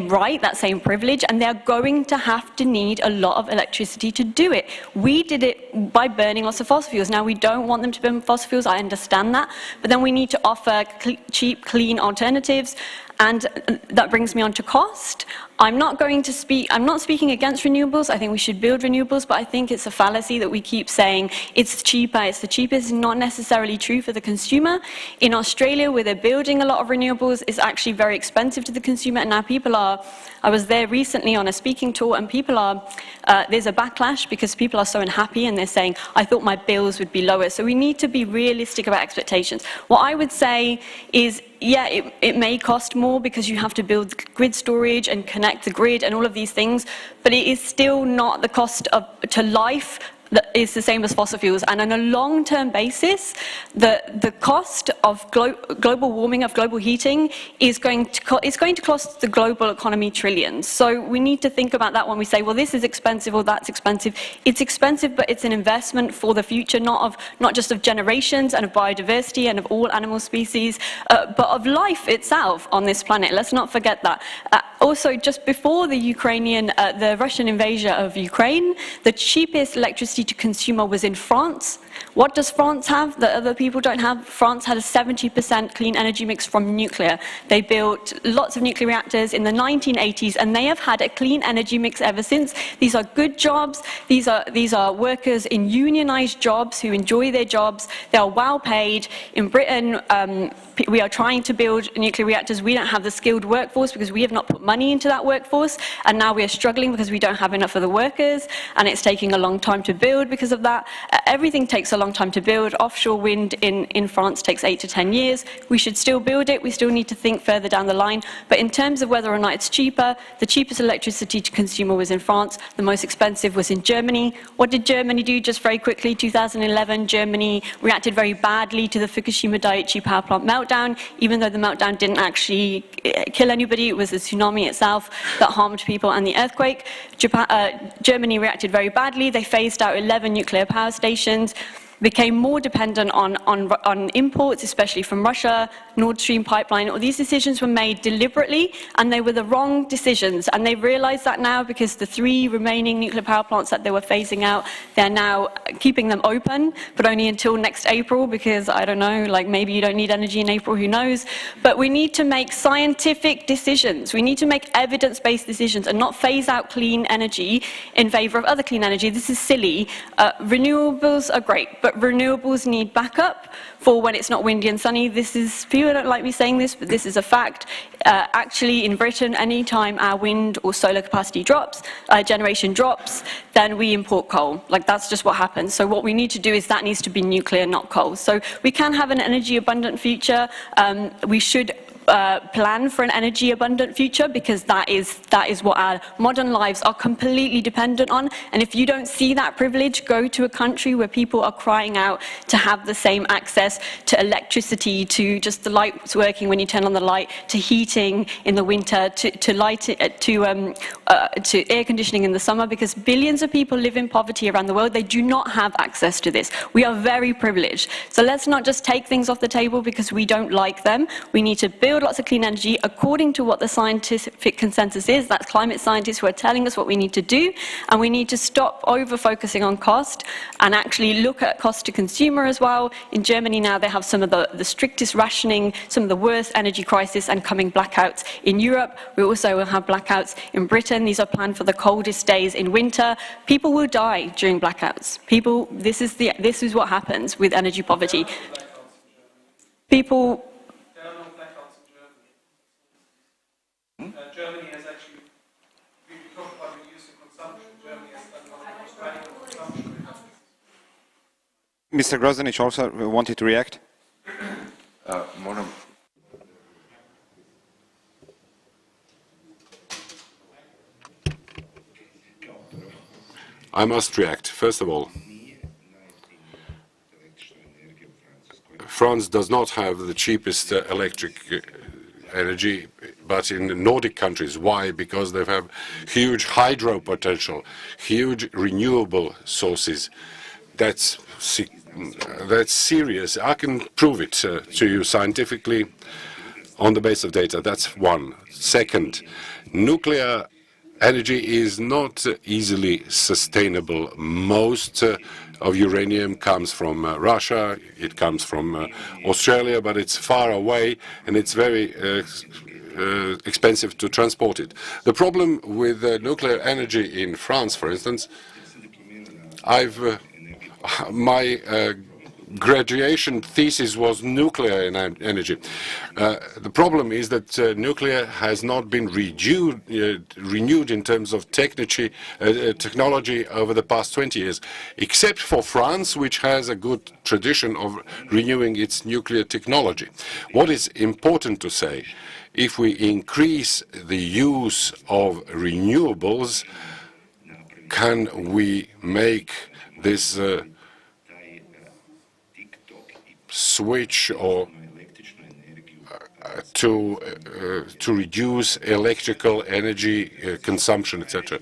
right, that same privilege, and they're going to have to need a lot of electricity to do it. We did it by burning lots of fossil fuels. Now, we don't want them to burn fossil fuels, I understand that, but then we need to offer cheap, clean alternatives, and that brings me on to cost. I'm not speaking against renewables. I think we should build renewables, but I think it's a fallacy that we keep saying it's cheaper, it's the cheapest. It's not necessarily true for the consumer. In Australia, where they're building a lot of renewables, it's actually very expensive to the consumer, and now people are, I was there recently on a speaking tour, and people are, there's a backlash because people are so unhappy, and they're saying, I thought my bills would be lower. So we need to be realistic about expectations. What I would say is, yeah, it may cost more because you have to build grid storage and connect the grid and all of these things, but it is still not the cost to life that is the same as fossil fuels. And on a long-term basis, the cost of global warming, of global heating, is going to cost the global economy trillions. So we need to think about that when we say, well, this is expensive or that's expensive. It's expensive, but it's an investment for the future, not just of generations and of biodiversity and of all animal species, but of life itself on this planet. Let's not forget that. Also, just before the Russian invasion of Ukraine, the cheapest electricity to consumer was in France. What does France have that other people don't have? France had a 70% clean energy mix from nuclear. They built lots of nuclear reactors in the 1980s, and they have had a clean energy mix ever since. These are good jobs. These are workers in unionized jobs who enjoy their jobs. They are well paid. In Britain, we are trying to build nuclear reactors. We don't have the skilled workforce because we have not put money into that workforce, and now we are struggling because we don't have enough of the workers, and it's taking a long time to build. build because of that. Everything takes a long time to build. Offshore wind in France takes 8 to 10 years. We should still build it. We still need to think further down the line. But in terms of whether or not it's cheaper, the cheapest electricity to consumer was in France. The most expensive was in Germany. What did Germany do? Just very quickly, 2011, Germany reacted very badly to the Fukushima Daiichi power plant meltdown, even though the meltdown didn't actually kill anybody. It was the tsunami itself that harmed people and the earthquake. Germany reacted very badly. They phased out 11 nuclear power stations, became more dependent on imports, especially from Russia, Nord Stream pipeline. All these decisions were made deliberately, and they were the wrong decisions. And they realize that now, because the 3 remaining nuclear power plants that they were phasing out, they're now keeping them open, but only until next April, because, I don't know, like maybe you don't need energy in April, who knows? But we need to make scientific decisions. We need to make evidence-based decisions and not phase out clean energy in favor of other clean energy. This is silly. Renewables are great, but renewables need backup for when it's not windy and sunny. This is, people don't like me saying this, but this is a fact. Actually, in Britain, anytime our wind or solar capacity drops, generation drops, then we import coal. Like, that's just what happens. So what we need to do is that needs to be nuclear, not coal. So we can have an energy abundant future. We should plan for an energy abundant future, because that is what our modern lives are completely dependent on. And if you don't see that privilege, go to a country where people are crying out to have the same access to electricity, to just the lights working when you turn on the light, to heating in the winter, to air conditioning in the summer, because billions of people live in poverty around the world. They do not have access to this. We are very privileged. So let's not just take things off the table because we don't like them. We need to build lots of clean energy according to what the scientific consensus is. That's climate scientists who are telling us what we need to do, and we need to stop over-focusing on cost and actually look at cost to consumer as well. In Germany now, they have some of the strictest rationing, some of the worst energy crisis and coming blackouts in Europe. We also will have blackouts in Britain. These are planned for the coldest days in winter. People will die during blackouts. This is what happens with energy poverty. People. Germany has actually, we talked about reducing consumption. Germany has done one of the most radical consumption reductions. Mr. Grozdanich also wanted to react. I must react. First of all, France does not have the cheapest electric energy, but in the Nordic countries. Why? Because they have huge hydro potential, huge renewable sources. That's serious. I can prove it to you scientifically on the basis of data. That's one. Second, nuclear energy is not easily sustainable. Most of uranium comes from Russia, it comes from Australia, but it's far away and it's very expensive to transport it. The problem with nuclear energy in France, for instance, my graduation thesis was nuclear energy. The problem is that nuclear has not been renewed in terms of technology over the past 20 years, except for France, which has a good tradition of renewing its nuclear technology. What is important to say, if we increase the use of renewables, can we make this switch or to reduce electrical energy consumption, etc.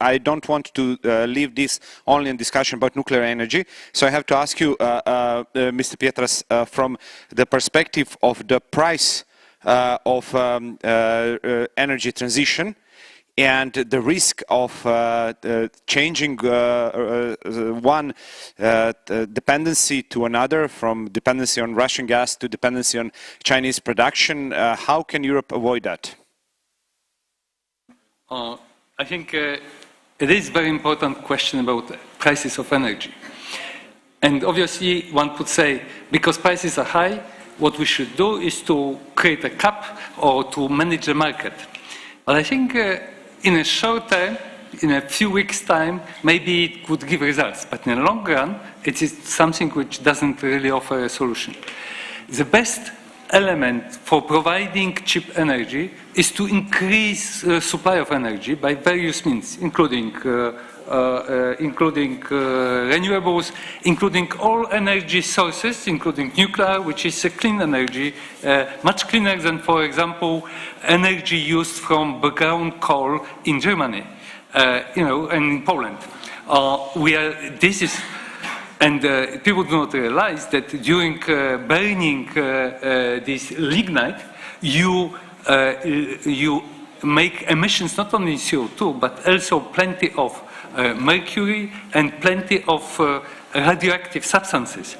I don't want to leave this only in discussion about nuclear energy, so I have to ask you, Mr. Pietras, from the perspective of the price of energy transition and the risk of changing one dependency to another, from dependency on Russian gas to dependency on Chinese production, how can Europe avoid that? I think it is a very important question about prices of energy. And obviously one could say, because prices are high, what we should do is to create a cap or to manage the market. But I think in a short term, in a few weeks' time, maybe it could give results. But in the long run, it is something which doesn't really offer a solution. The best element for providing cheap energy is to increase supply of energy by various means, including renewables, including all energy sources, including nuclear, which is a clean energy, much cleaner than, for example, energy used from background coal in Germany, and in Poland. And people do not realize that during burning this lignite, you make emissions not only CO2, but also plenty of mercury and plenty of radioactive substances,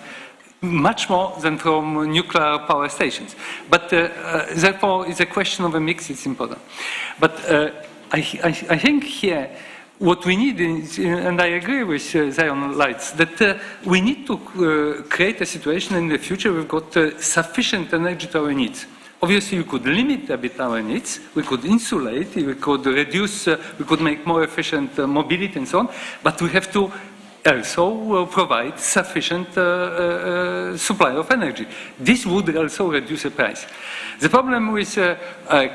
much more than from nuclear power stations. But therefore, it's a question of a mix, it's important. But I think here, what we need is, and I agree with Zion Lights, that we need to create a situation in the future we've got sufficient energy to our needs. Obviously, we could limit a bit our needs, we could insulate, we could reduce, we could make more efficient mobility and so on, but we have to also provide sufficient supply of energy. This would also reduce the price. The problem with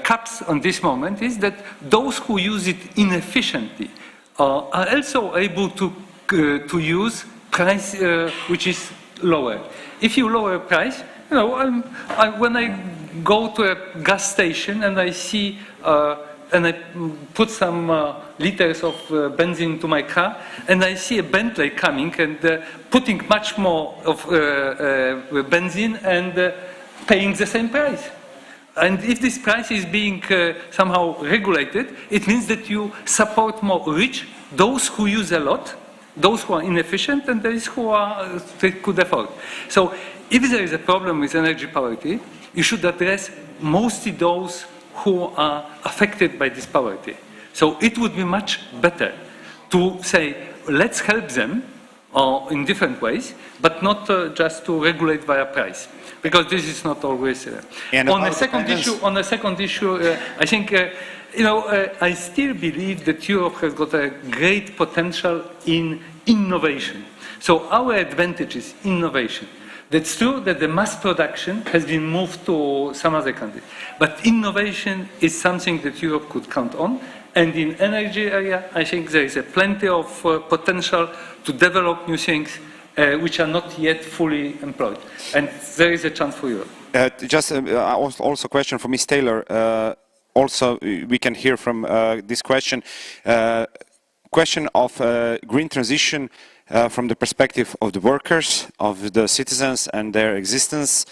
caps on this moment is that those who use it inefficiently are also able to use price which is lower. If you lower price, when I go to a gas station and I see and I put some liters of benzene into my car, and I see a Bentley coming and putting much more of benzene and paying the same price. And if this price is being somehow regulated, it means that you support more rich, those who use a lot, those who are inefficient, and those who could afford. So if there is a problem with energy poverty, you should address mostly those who are affected by this poverty. So it would be much better to say, let's help them in different ways, but not just to regulate via price, because this is not always. On the second issue, I think I still believe that Europe has got a great potential in innovation. So our advantage is innovation. That's true that the mass production has been moved to some other countries, but innovation is something that Europe could count on. And in energy area, I think there is plenty of potential to develop new things which are not yet fully employed. And there is a chance for Europe. Just also a question for Ms. Taylor. Also, we can hear from this question of green transition from the perspective of the workers, of the citizens and their existence.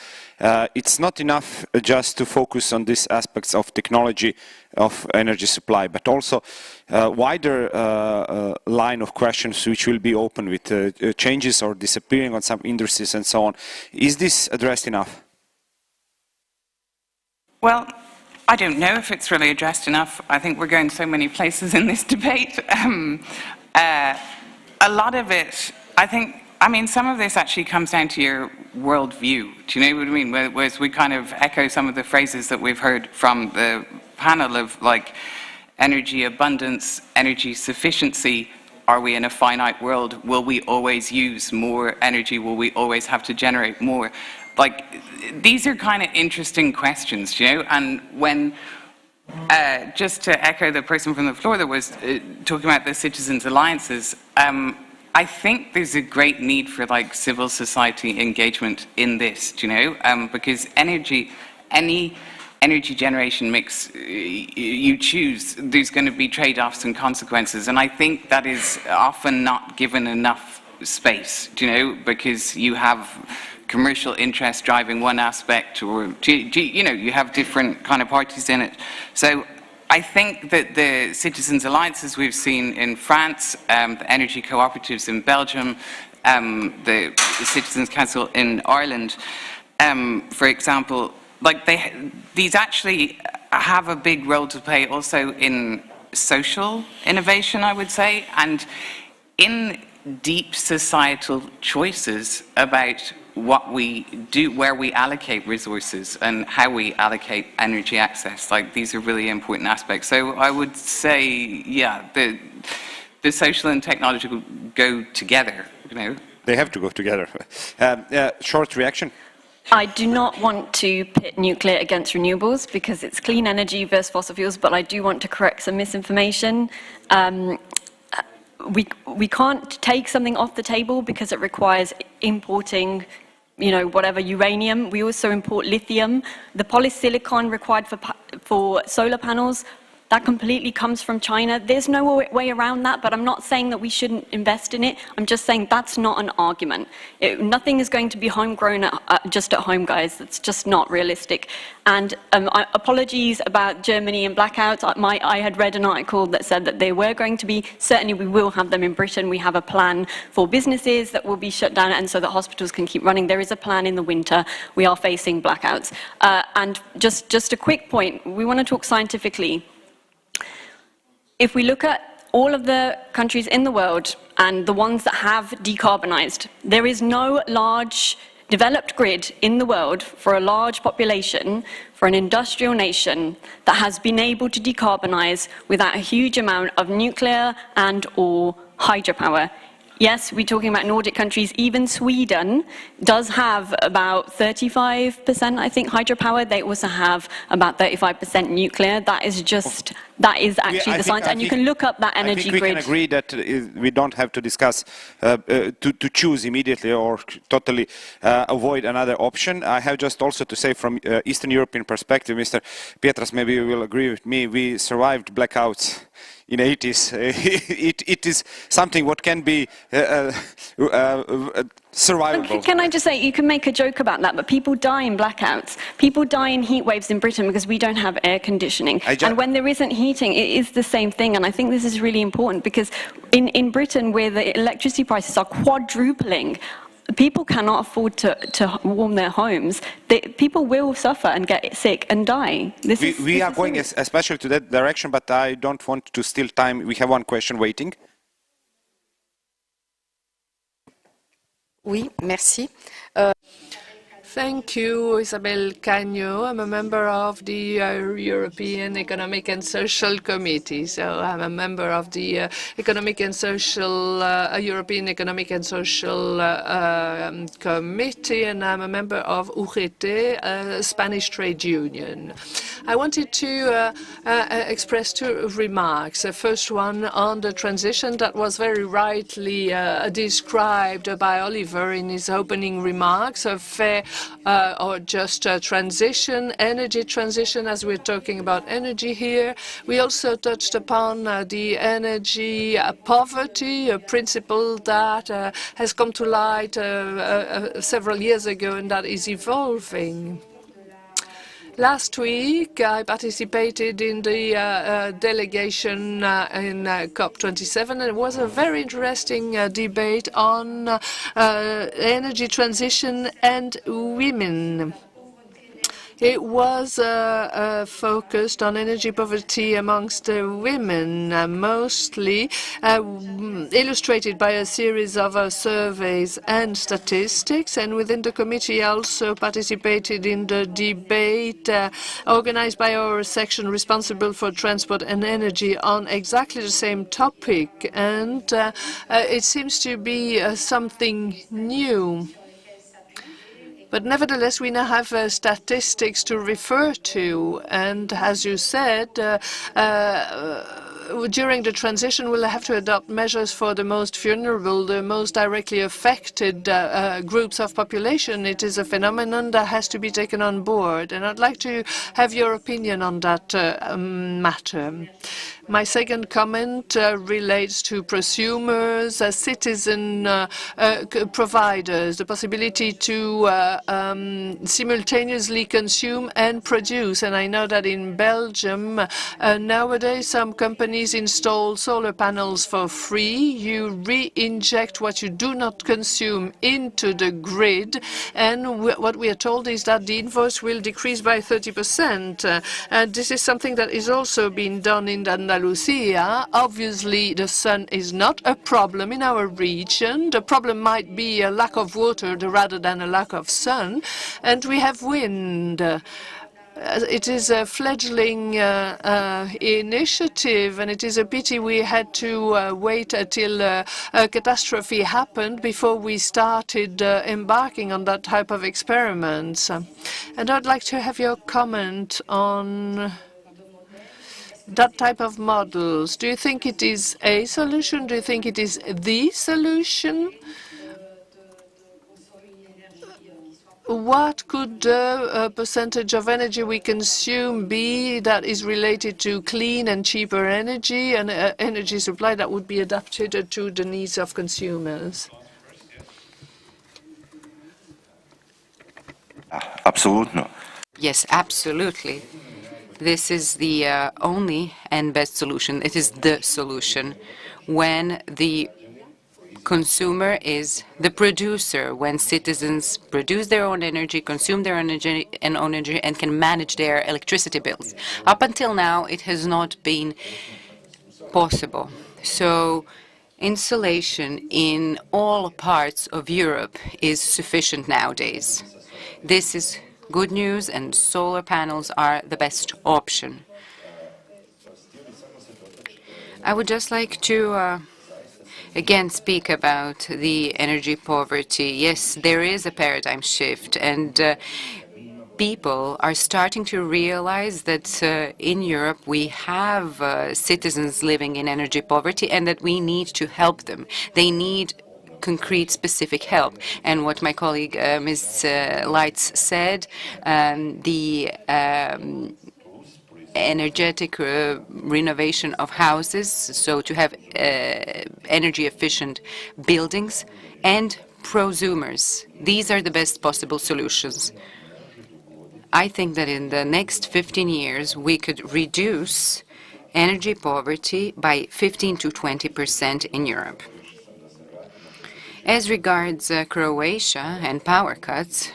It's not enough just to focus on these aspects of technology of energy supply, but also a wider line of questions which will be open with changes or disappearing on some industries and so on. Is this addressed enough? Well, I don't know if it's really addressed enough. I think we're going so many places in this debate. A lot of it, I mean, some of this actually comes down to your worldview. Do you know what I mean? Whereas we kind of echo some of the phrases that we've heard from the panel of like energy abundance, energy sufficiency. Are we in a finite world? Will we always use more energy? Will we always have to generate more? Like, these are kind of interesting questions, you know? And when, just to echo the person from the floor that was talking about the citizens' alliances, I think there's a great need for like civil society engagement in this, do you know? Because any energy generation mix you choose, there's going to be trade-offs and consequences. And I think that is often not given enough space, do you know? Because you have commercial interest driving one aspect, or you know, you have different kind of parties in it. So I think that the citizens' alliances we've seen in France, the energy cooperatives in Belgium, the Citizens' Council in Ireland, for example, like these actually have a big role to play also in social innovation, I would say, and in deep societal choices about what we do, where we allocate resources and how we allocate energy access. Like, these are really important aspects. So I would say, yeah, the social and technological go together, you know. They have to go together. Short reaction. I do not want to pit nuclear against renewables because it's clean energy versus fossil fuels, but I do want to correct some misinformation. We can't take something off the table because it requires importing, you know, whatever, uranium. We also import lithium. The polysilicon required for solar panels, that completely comes from China. There's no way around that, but I'm not saying that we shouldn't invest in it. I'm just saying that's not an argument. Nothing is going to be homegrown just at home, guys. That's just not realistic. And apologies about Germany and blackouts. I had read an article that said that they were going to be, certainly we will have them in Britain. We have a plan for businesses that will be shut down and so that hospitals can keep running. There is a plan in the winter. We are facing blackouts. And just a quick point, we want to talk scientifically. If we look at all of the countries in the world and the ones that have decarbonized, there is no large developed grid in the world for a large population, for an industrial nation, that has been able to decarbonize without a huge amount of nuclear and/or hydropower. Yes, we're talking about Nordic countries. Even Sweden does have about 35%, I think, hydropower. They also have about 35% nuclear. That is actually the science. And you can look up that energy grid. I think we can agree that we don't have to discuss, to choose immediately or totally avoid another option. I have just also to say from Eastern European perspective, Mr. Pietras, maybe you will agree with me, we survived blackouts in the 80s. It is something what can be survivable. Can I just say, you can make a joke about that, but people die in blackouts. People die in heat waves in Britain because we don't have air conditioning. And when there isn't heating, it is the same thing. And I think this is really important because in Britain, where the electricity prices are quadrupling, people cannot afford to warm their homes. People will suffer and get sick and die. We are going especially to that direction, but I don't want to steal time. We have one question waiting. Oui, merci. Thank you, Isabel Cagno. I'm a member of the European Economic and Social Committee. So I'm a member of the Economic and Social, European Economic and Social Committee, and I'm a member of UGT, a Spanish trade union. I wanted to express two remarks. The first one on the transition that was very rightly described by Oliver in his opening remarks, a fair or just transition, energy transition, as we're talking about energy here. We also touched upon the energy poverty, a principle that has come to light several years ago and that is evolving. Last week, I participated in the delegation in COP27, and it was a very interesting debate on energy transition and women. It was focused on energy poverty amongst women, mostly illustrated by a series of surveys and statistics. And within the committee, I also participated in the debate organized by our section responsible for transport and energy on exactly the same topic. And it seems to be something new. But nevertheless, we now have statistics to refer to, and as you said, during the transition, we'll have to adopt measures for the most vulnerable, the most directly affected groups of population. It is a phenomenon that has to be taken on board, and I'd like to have your opinion on that matter. My second comment relates to prosumers, citizen providers, the possibility to simultaneously consume and produce. And I know that in Belgium, nowadays, some companies companies install solar panels for free. You re-inject what you do not consume into the grid, and what we are told is that the invoice will decrease by 30%. And this is something that is also being done in Andalusia. Obviously, the sun is not a problem in our region. The problem might be a lack of water rather than a lack of sun, and we have wind. It is a fledgling initiative, and it is a pity we had to wait until a catastrophe happened before we started embarking on that type of experiments. And I'd like to have your comment on that type of models. Do you think it is a solution? Do you think it is the solution? What could the percentage of energy we consume be that is related to clean and cheaper energy and energy supply that would be adapted to the needs of consumers? Absolutely. Yes, absolutely. This is the only and best solution. It is the solution when the consumer is the producer, when citizens produce their own energy, consume their own energy, and can manage their electricity bills. Up until now, it has not been possible. So insulation in all parts of Europe is sufficient nowadays. This is good news, and solar panels are the best option. I would just like to again speak about the energy poverty. Yes, there is a paradigm shift, and people are starting to realize that in Europe we have citizens living in energy poverty and that we need to help them. They need concrete, specific help. And what my colleague Ms. Leitz said, the energetic renovation of houses, so to have energy-efficient buildings, and prosumers. These are the best possible solutions. I think that in the next 15 years, we could reduce energy poverty by 15 to 20% in Europe. As regards Croatia and power cuts,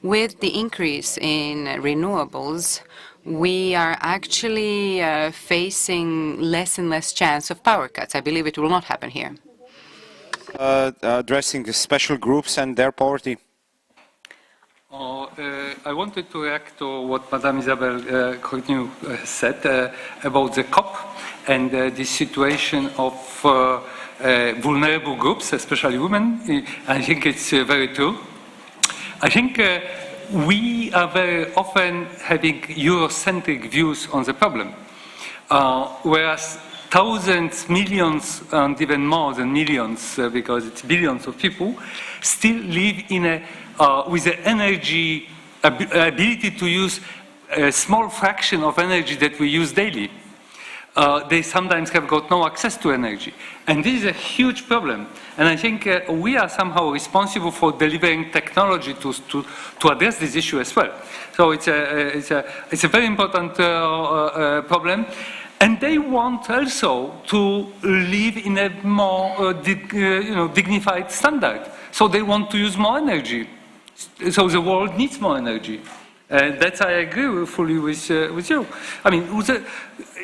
with the increase in renewables, we are actually facing less and less chance of power cuts. I believe it will not happen here. Addressing the special groups and their poverty. I wanted to react to what Madame Isabelle Cornu said about the COP and the situation of vulnerable groups, especially women. I think it's very true. I think we are very often having Eurocentric views on the problem, whereas thousands, millions, and even more than millions, because it's billions of people, still live in a with the energy ability to use a small fraction of energy that we use daily. They sometimes have got no access to energy. And this is a huge problem. And I think we are somehow responsible for delivering technology to address this issue as well. So it's a very important problem. And they want also to live in a more dignified standard. So they want to use more energy. So the world needs more energy. That's I agree fully with you. I mean,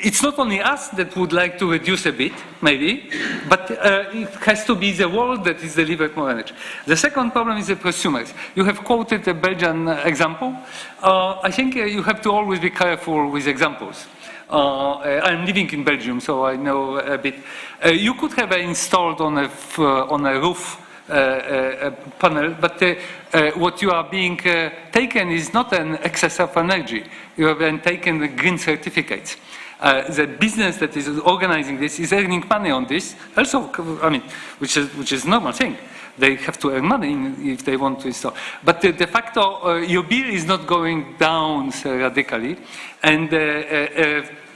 it's not only us that would like to reduce a bit, maybe, but it has to be the world that is delivering more energy. The second problem is the prosumers. You have quoted a Belgian example. I think you have to always be careful with examples. I'm living in Belgium, so I know a bit. You could have installed on a roof panel, but what you are being taken is not an excess of energy. You have been taken the green certificates. The business that is organizing this is earning money on this. Also, I mean, which is normal thing. They have to earn money if they want to install. But de facto, your bill is not going down radically, and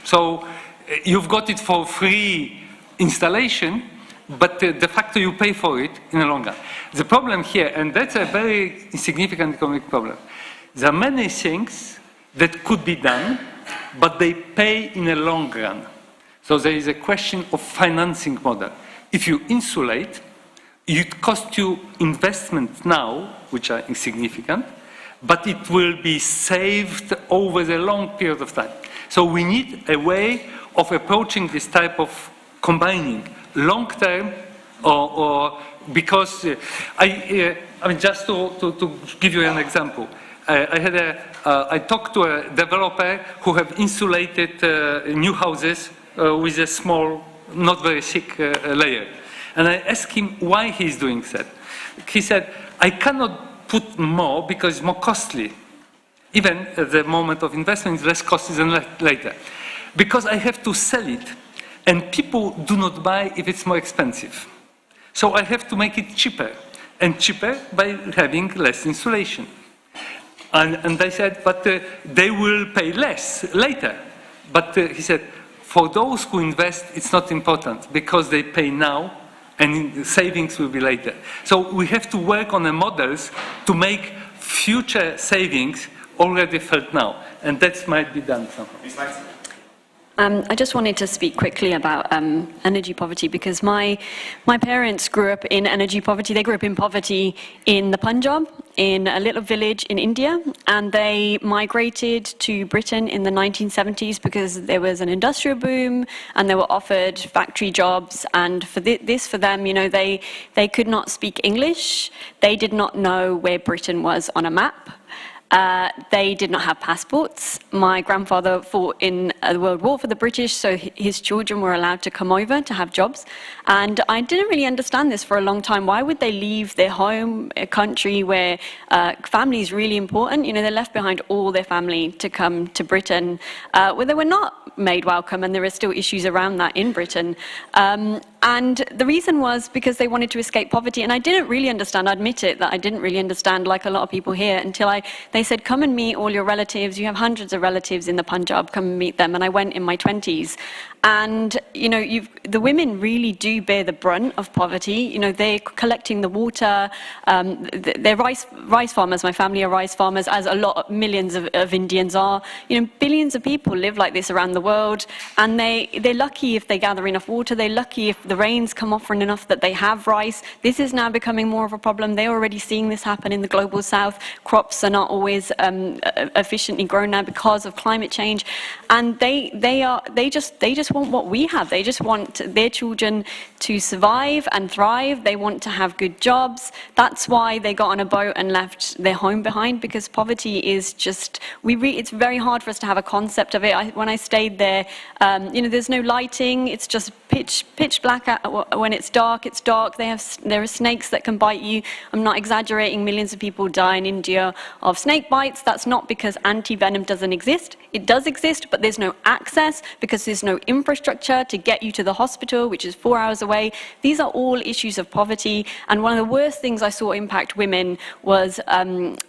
so you've got it for free installation. But de facto you pay for it in the long run. The problem here, and that's a very significant economic problem, there are many things that could be done, but they pay in the long run. So there is a question of financing model. If you insulate, it costs you investment now, which are insignificant, but it will be saved over the long period of time. So we need a way of approaching this type of combining long-term or because I mean, just to give you an example, I talked to a developer who have insulated new houses with a small, not very thick layer. And I asked him why he's doing that. He said, I cannot put more because it's more costly. Even at the moment of investment, it's less costly than later. Because I have to sell it, and people do not buy if it's more expensive. So I have to make it cheaper, and cheaper by having less insulation. And I said, but they will pay less later. But he said, for those who invest, it's not important because they pay now and savings will be later. So we have to work on the models to make future savings already felt now. And that might be done somehow. I just wanted to speak quickly about energy poverty because my parents grew up in energy poverty. They grew up in poverty in the Punjab, in a little village in India, and they migrated to Britain in the 1970s because there was an industrial boom and they were offered factory jobs. And for this, for them, you know, they could not speak English. They did not know where Britain was on a map. They did not have passports. My grandfather fought in the World War for the British, so his children were allowed to come over to have jobs. And I didn't really understand this for a long time. Why would they leave their home, a country where family is really important? You know, they left behind all their family to come to Britain, where they were not made welcome, and there are still issues around that in Britain. And the reason was because they wanted to escape poverty. And I didn't really understand, I admit it, that I didn't really understand, like a lot of people here, until they said, come and meet all your relatives. You have hundreds of relatives in the Punjab, come and meet them. And I went in my 20s. And, you know, the women really do bear the brunt of poverty. You know, they're collecting the water. They're rice farmers. My family are rice farmers, as a lot, millions of Indians are. You know, billions of people live like this around the world. And they're lucky if they gather enough water. They're lucky if the rains come often enough that they have rice. This is now becoming more of a problem. They're already seeing this happen in the global south. Crops are not always efficiently grown now because of climate change. And they just want what we have. They just want their children to survive and thrive. They want to have good jobs. That's why they got on a boat and left their home behind, because poverty is just, it's very hard for us to have a concept of it. When I stayed there, you know, there's no lighting. It's just pitch black. When it's dark, it's dark. There are snakes that can bite you. I'm not exaggerating. Millions of people die in India of snake bites. That's not because anti-venom doesn't exist. It does exist, but there's no access because there's no infrastructure to get you to the hospital, which is 4 hours away. These are all issues of poverty. And one of the worst things I saw impact women was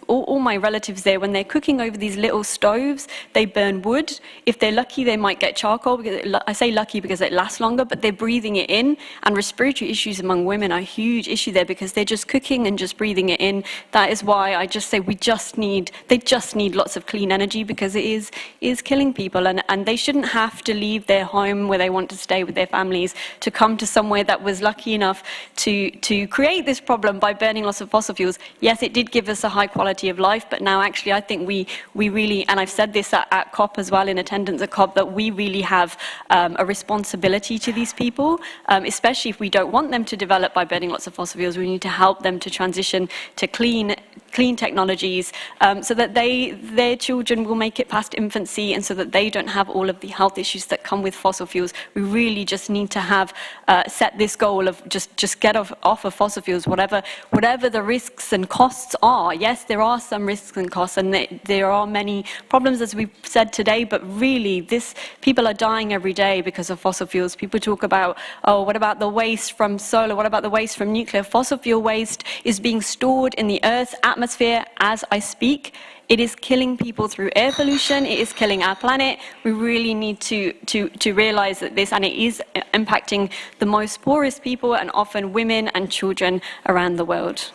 all my relatives there, when they're cooking over these little stoves, they burn wood. If they're lucky, they might get charcoal. I say lucky because it lasts longer, but they're breathing it in. And respiratory issues among women are a huge issue there because they're just cooking and just breathing it in. That is why I just say they just need lots of clean energy, because it is killing people. And they shouldn't have to leave their home where they want to stay with their families to come to somewhere that was lucky enough to create this problem by burning lots of fossil fuels. Yes, it did give us a high quality of life, but now actually I think we really, and I've said this at COP as well, in attendance at COP, that we really have a responsibility to these people, especially if we don't want them to develop by burning lots of fossil fuels. We need to help them to transition to clean technologies, so that their children will make it past infancy, and so that they don't have all of the health issues that come with fossil fuels. We really just need to have set this goal of just get off of fossil fuels, whatever the risks and costs are. Yes, there are some risks and costs, and there are many problems, as we've said today, but really people are dying every day because of fossil fuels. People talk about, oh, what about the waste from solar? What about the waste from nuclear? Fossil fuel waste is being stored in the Earth's atmosphere as I speak. It is killing people through air pollution. It is killing our planet. We really need to realize that this, and it is impacting the most poorest people, and often women and children around the world.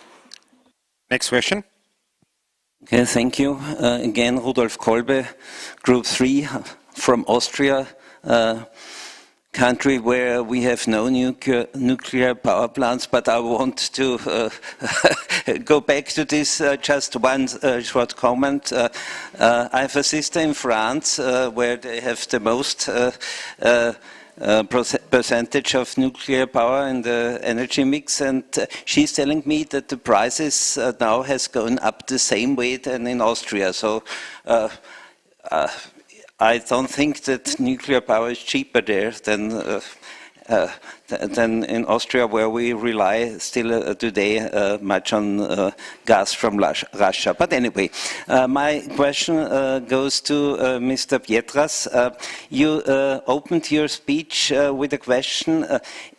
Next question. Okay, thank you. Again, Rudolf Kolbe, Group 3 from Austria. country where we have no nuclear power plants, but I want to go back to this, just one short comment. I have a sister in France where they have the most percentage of nuclear power in the energy mix, and she's telling me that the prices now has gone up the same way than in Austria. So I don't think that nuclear power is cheaper there than in Austria, where we rely still today much on gas from Russia. But anyway, my question goes to Mr. Pietras. You opened your speech with a question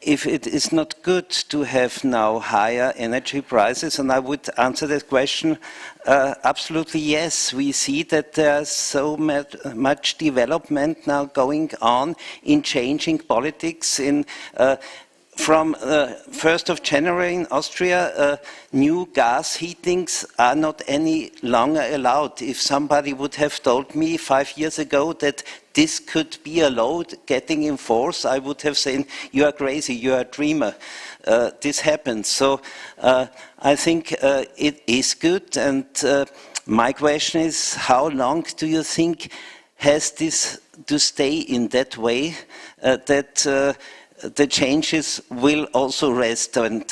if it is not good to have now higher energy prices, and I would answer that question absolutely yes. We see that there's so much development now going on in changing politics. From 1st of January in Austria, new gas heatings are not any longer allowed. If somebody would have told me 5 years ago that this could be a law getting in force, I would have said, you are crazy, you are a dreamer. This happens. So I think it is good, and my question is, how long do you think has this to stay in that way, that the changes will also rest and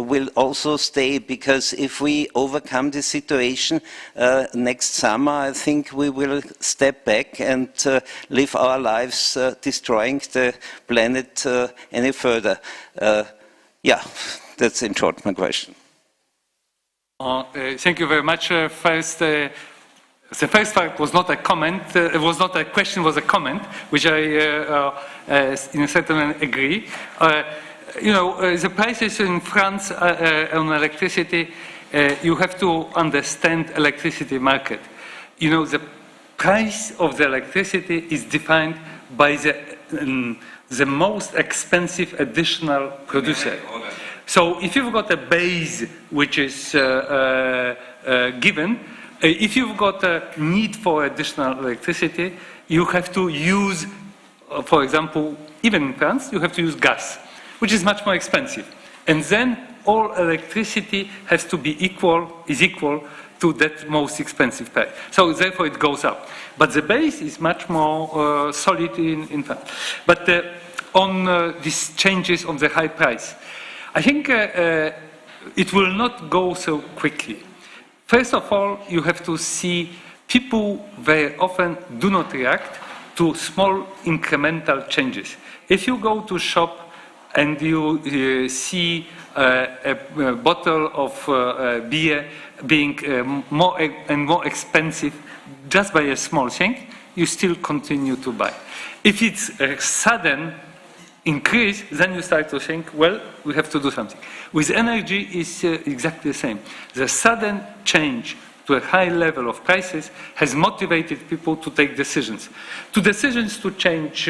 will also stay? Because if we overcome this situation next summer, I think we will step back and live our lives destroying the planet any further. Yeah, that's in short my question. Thank you very much. The first part was not a comment, it was not a question, it was a comment, which I in a certain way agree. You know, the prices in France on electricity, you have to understand electricity market. You know, the price of the electricity is defined by the most expensive additional producer. So if you've got a base which is given, if you've got a need for additional electricity, you have to use, for example, even in France, you have to use gas, which is much more expensive. And then all electricity has to be equal to that most expensive price. So therefore it goes up. But the base is much more solid in France. But on these changes of the high price, I think it will not go so quickly. First of all, you have to see people very often do not react to small incremental changes. If you go to shop and you see a bottle of beer being more and more expensive just by a small thing, you still continue to buy. If it's a sudden increase, then you start to think, well, we have to do something. With energy, it's exactly the same. The sudden change to a high level of prices has motivated people to take decisions. To decisions to change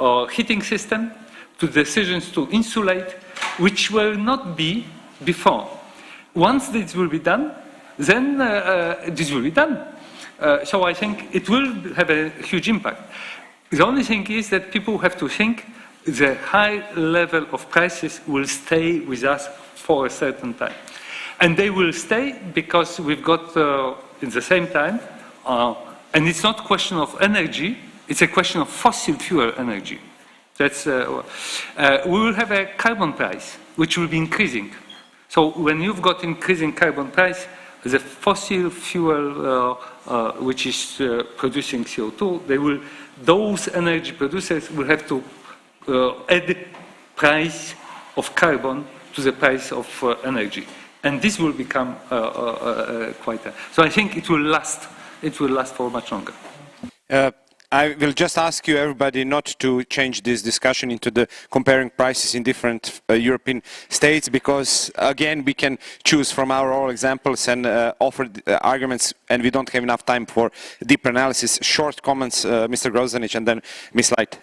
our heating system, to decisions to insulate, which will not be before. Once this will be done, then this will be done. So I think it will have a huge impact. The only thing is that people have to think the high level of prices will stay with us for a certain time. And they will stay because we've got, at the same time, and it's not a question of energy, it's a question of fossil fuel energy. That's, we will have a carbon price, which will be increasing. So when you've got increasing carbon price, the fossil fuel, which is producing CO2, those energy producers will have to add the price of carbon to the price of energy. And this will become quite a... So I think it will last for much longer. I will just ask you, everybody, not to change this discussion into the comparing prices in different European states, because, again, we can choose from our own examples and offer arguments, and we don't have enough time for deeper analysis. Short comments, Mr. Grozanic, and then Ms. Light.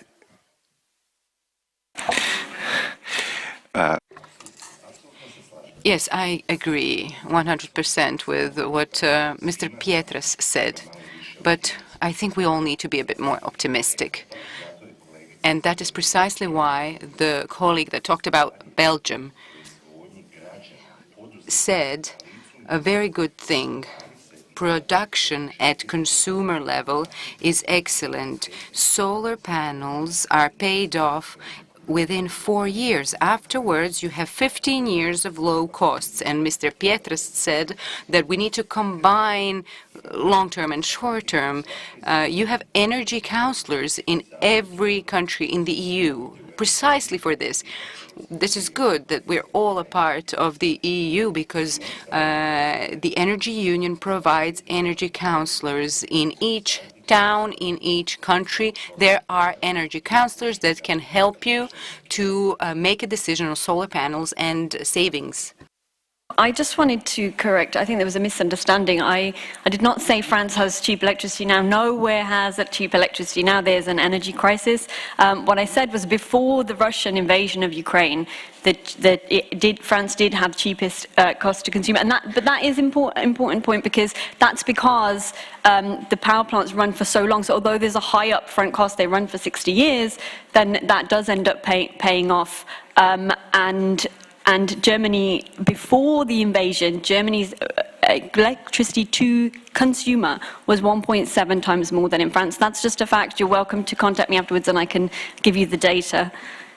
Yes, I agree 100% with what Mr. Pietras said, but I think we all need to be a bit more optimistic. And that is precisely why the colleague that talked about Belgium said a very good thing. Production at consumer level is excellent. Solar panels are paid off within 4 years. Afterwards, you have 15 years of low costs. And Mr. Pietras said that we need to combine long-term and short-term. You have energy counselors in every country in the EU, precisely for this. This is good that we're all a part of the EU because the Energy Union provides energy counselors in each town, in each country. There are energy counselors that can help you to make a decision on solar panels and savings. I just wanted to correct, I think there was a misunderstanding. I did not say France has cheap electricity now. Nowhere has cheap electricity now. There's an energy crisis. What I said was before the Russian invasion of Ukraine, France did have cheapest cost to consumer. But that is an important point because that's because the power plants run for so long. So although there's a high upfront cost, they run for 60 years, then that does end up paying off. And Germany, before the invasion, Germany's electricity to consumer was 1.7 times more than in France. That's just a fact. You're welcome to contact me afterwards and I can give you the data.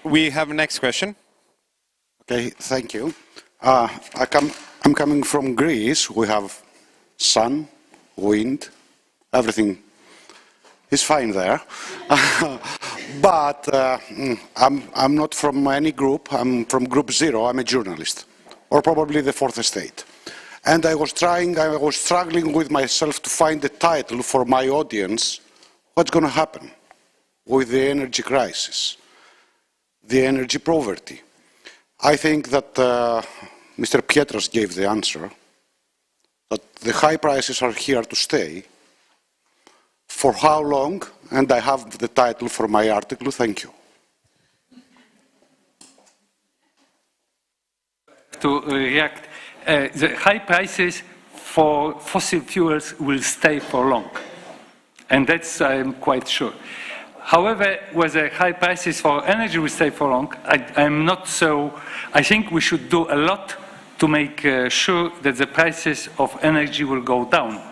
We have a next question. Okay, thank you. I'm coming from Greece. We have sun, wind, everything is fine there. But I'm not from any group. I'm from Group Zero. I'm a journalist, or probably the fourth estate. And I was struggling with myself to find a title for my audience. What's going to happen with the energy crisis, the energy poverty? I think that Mr. Pietras gave the answer, that the high prices are here to stay. For how long? And I have the title for my article. Thank you. To react, the high prices for fossil fuels will stay for long. And that's, I'm quite sure. However, whether high prices for energy will stay for long, I'm not so. I think we should do a lot to make sure that the prices of energy will go down.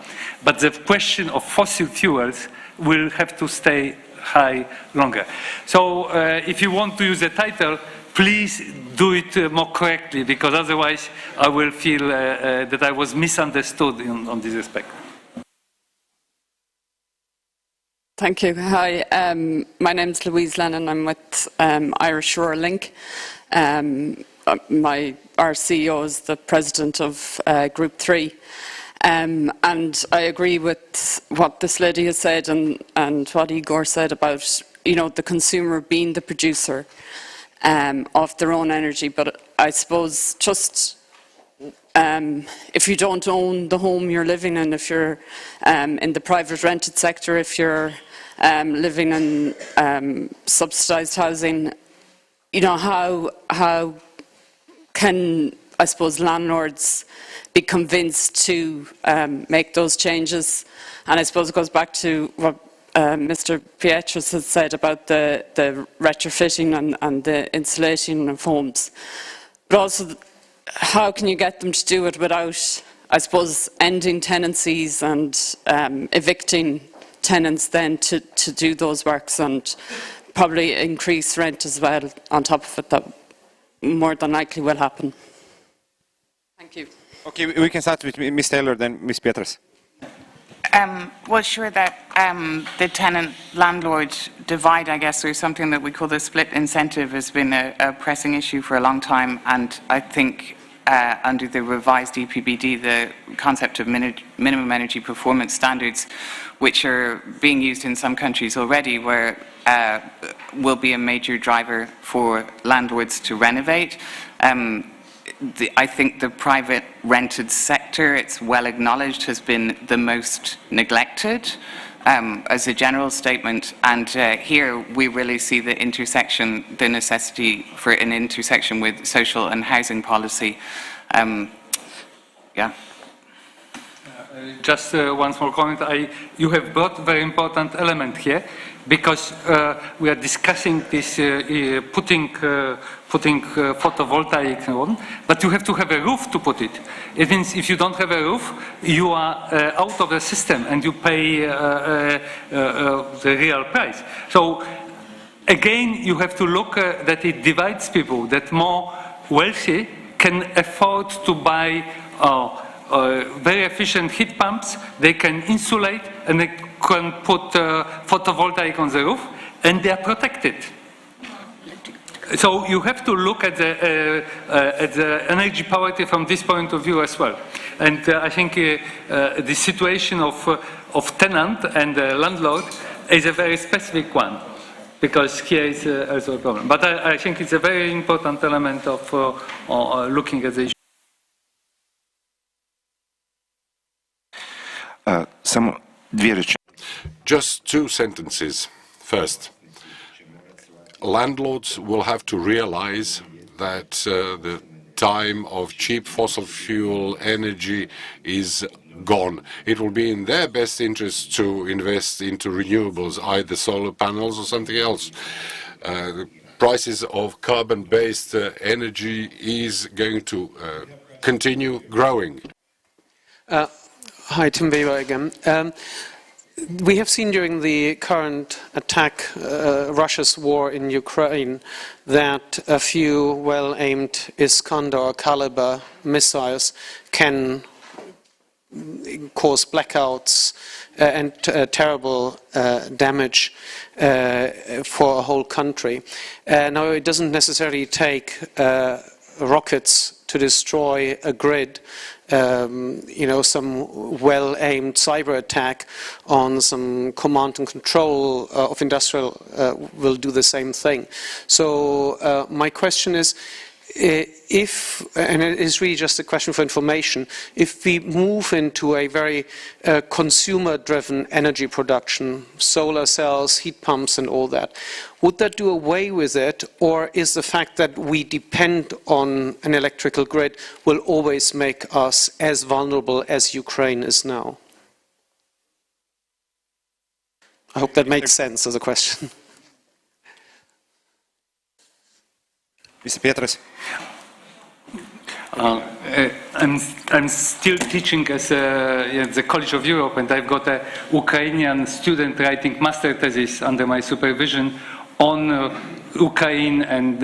But the question of fossil fuels will have to stay high longer. So if you want to use the title, please do it more correctly, because otherwise I will feel that I was misunderstood on this respect. Thank you. Hi, my name is Louise Lennon. I'm with Irish Rural Link. Our CEO is the president of Group 3. And I agree with what this lady has said and what Igor said about, the consumer being the producer of their own energy. But I suppose just if you don't own the home you're living in, if you're in the private rented sector, if you're living in subsidised housing, how can, I suppose, landlords be convinced to make those changes? And I suppose it goes back to what Mr. Pietras has said about the retrofitting and the insulation of homes. But also, how can you get them to do it without, I suppose, ending tenancies and evicting tenants then to do those works, and probably increase rent as well on top of it? That more than likely will happen. Thank you. Okay, we can start with Ms. Taylor, then Ms. Pietras. Well, sure, that the tenant-landlord divide, I guess, or something that we call the split incentive, has been a pressing issue for a long time. And I think under the revised EPBD, the concept of minimum energy performance standards, which are being used in some countries already, will be a major driver for landlords to renovate. I think the private rented sector, it's well acknowledged, has been the most neglected as a general statement. And here we really see the intersection, the necessity for an intersection with social and housing policy. Yeah. Just one small comment. You have brought a very important element here, because we are discussing this putting photovoltaic on, but you have to have a roof to put it. It means if you don't have a roof, you are out of the system and you pay the real price. So again, you have to look that it divides people, that more wealthy can afford to buy very efficient heat pumps, they can insulate, and they can put photovoltaic on the roof, and they are protected. So you have to look at the energy poverty from this point of view as well. And I think the situation of tenant and landlord is a very specific one, because here is also a problem. But I think it's a very important element of looking at the issue. Just two sentences. First, landlords will have to realize that the time of cheap fossil fuel energy is gone. It will be in their best interest to invest into renewables, either solar panels or something else. The prices of carbon-based energy is going to continue growing. Hi, Tim Weber again. We have seen during the current attack, Russia's war in Ukraine, that a few well-aimed Iskander caliber missiles can cause blackouts and terrible damage for a whole country. Now, it doesn't necessarily take rockets to destroy a grid. Some well-aimed cyber attack on some command and control of industrial will do the same thing. So my question is, if, and it is really just a question for information, if we move into a very consumer-driven energy production, solar cells, heat pumps and all that, would that do away with it, or is the fact that we depend on an electrical grid will always make us as vulnerable as Ukraine is now? I hope that makes sense as a question. Mr. Pietras. I'm still teaching at the College of Europe, and I've got a Ukrainian student writing master thesis under my supervision on Ukraine and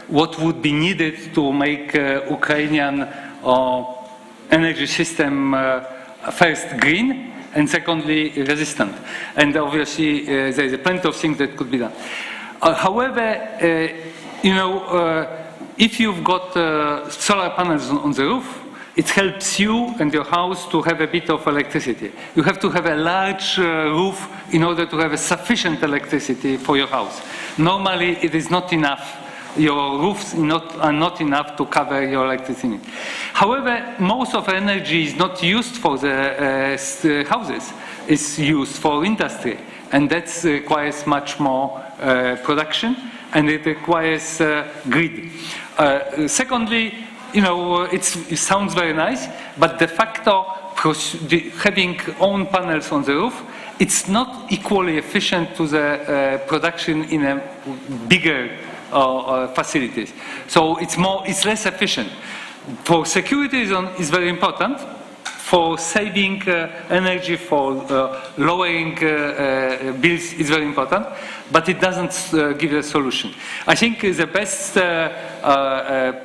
what would be needed to make Ukrainian energy system first green and secondly resistant. And obviously there is plenty of things that could be done. However, if you've got solar panels on the roof, it helps you and your house to have a bit of electricity. You have to have a large roof in order to have a sufficient electricity for your house. Normally, it is not enough. Your roofs are not enough to cover your electricity. However, most of energy is not used for the houses. It's used for industry, and that requires much more production, and it requires grid. Secondly, it sounds very nice, but de facto, having own panels on the roof, it's not equally efficient to the production in a bigger facilities. So it's less efficient. For security reasons, it's very important. For saving energy, for lowering bills is very important, but it doesn't give a solution. I think the best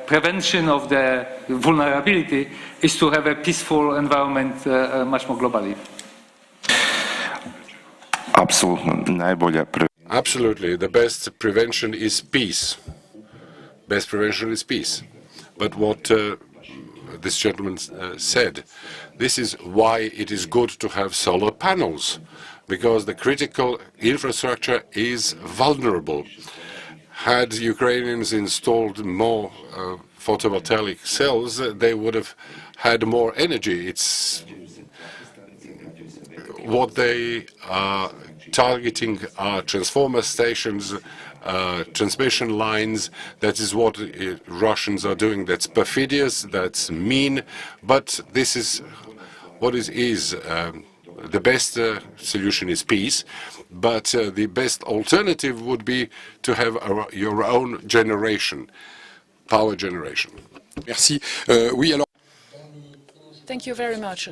prevention of the vulnerability is to have a peaceful environment much more globally. Absolutely. The best prevention is peace. Best prevention is peace. But what this gentleman said, this is why it is good to have solar panels, because the critical infrastructure is vulnerable. Had Ukrainians installed more photovoltaic cells, they would have had more energy. It's what they are targeting are transformer stations, transmission lines. That is what Russians are doing. That's perfidious, that's mean, but this is the best solution is peace, but the best alternative would be to have your own generation, power generation. Merci. Oui, alors. Thank you very much.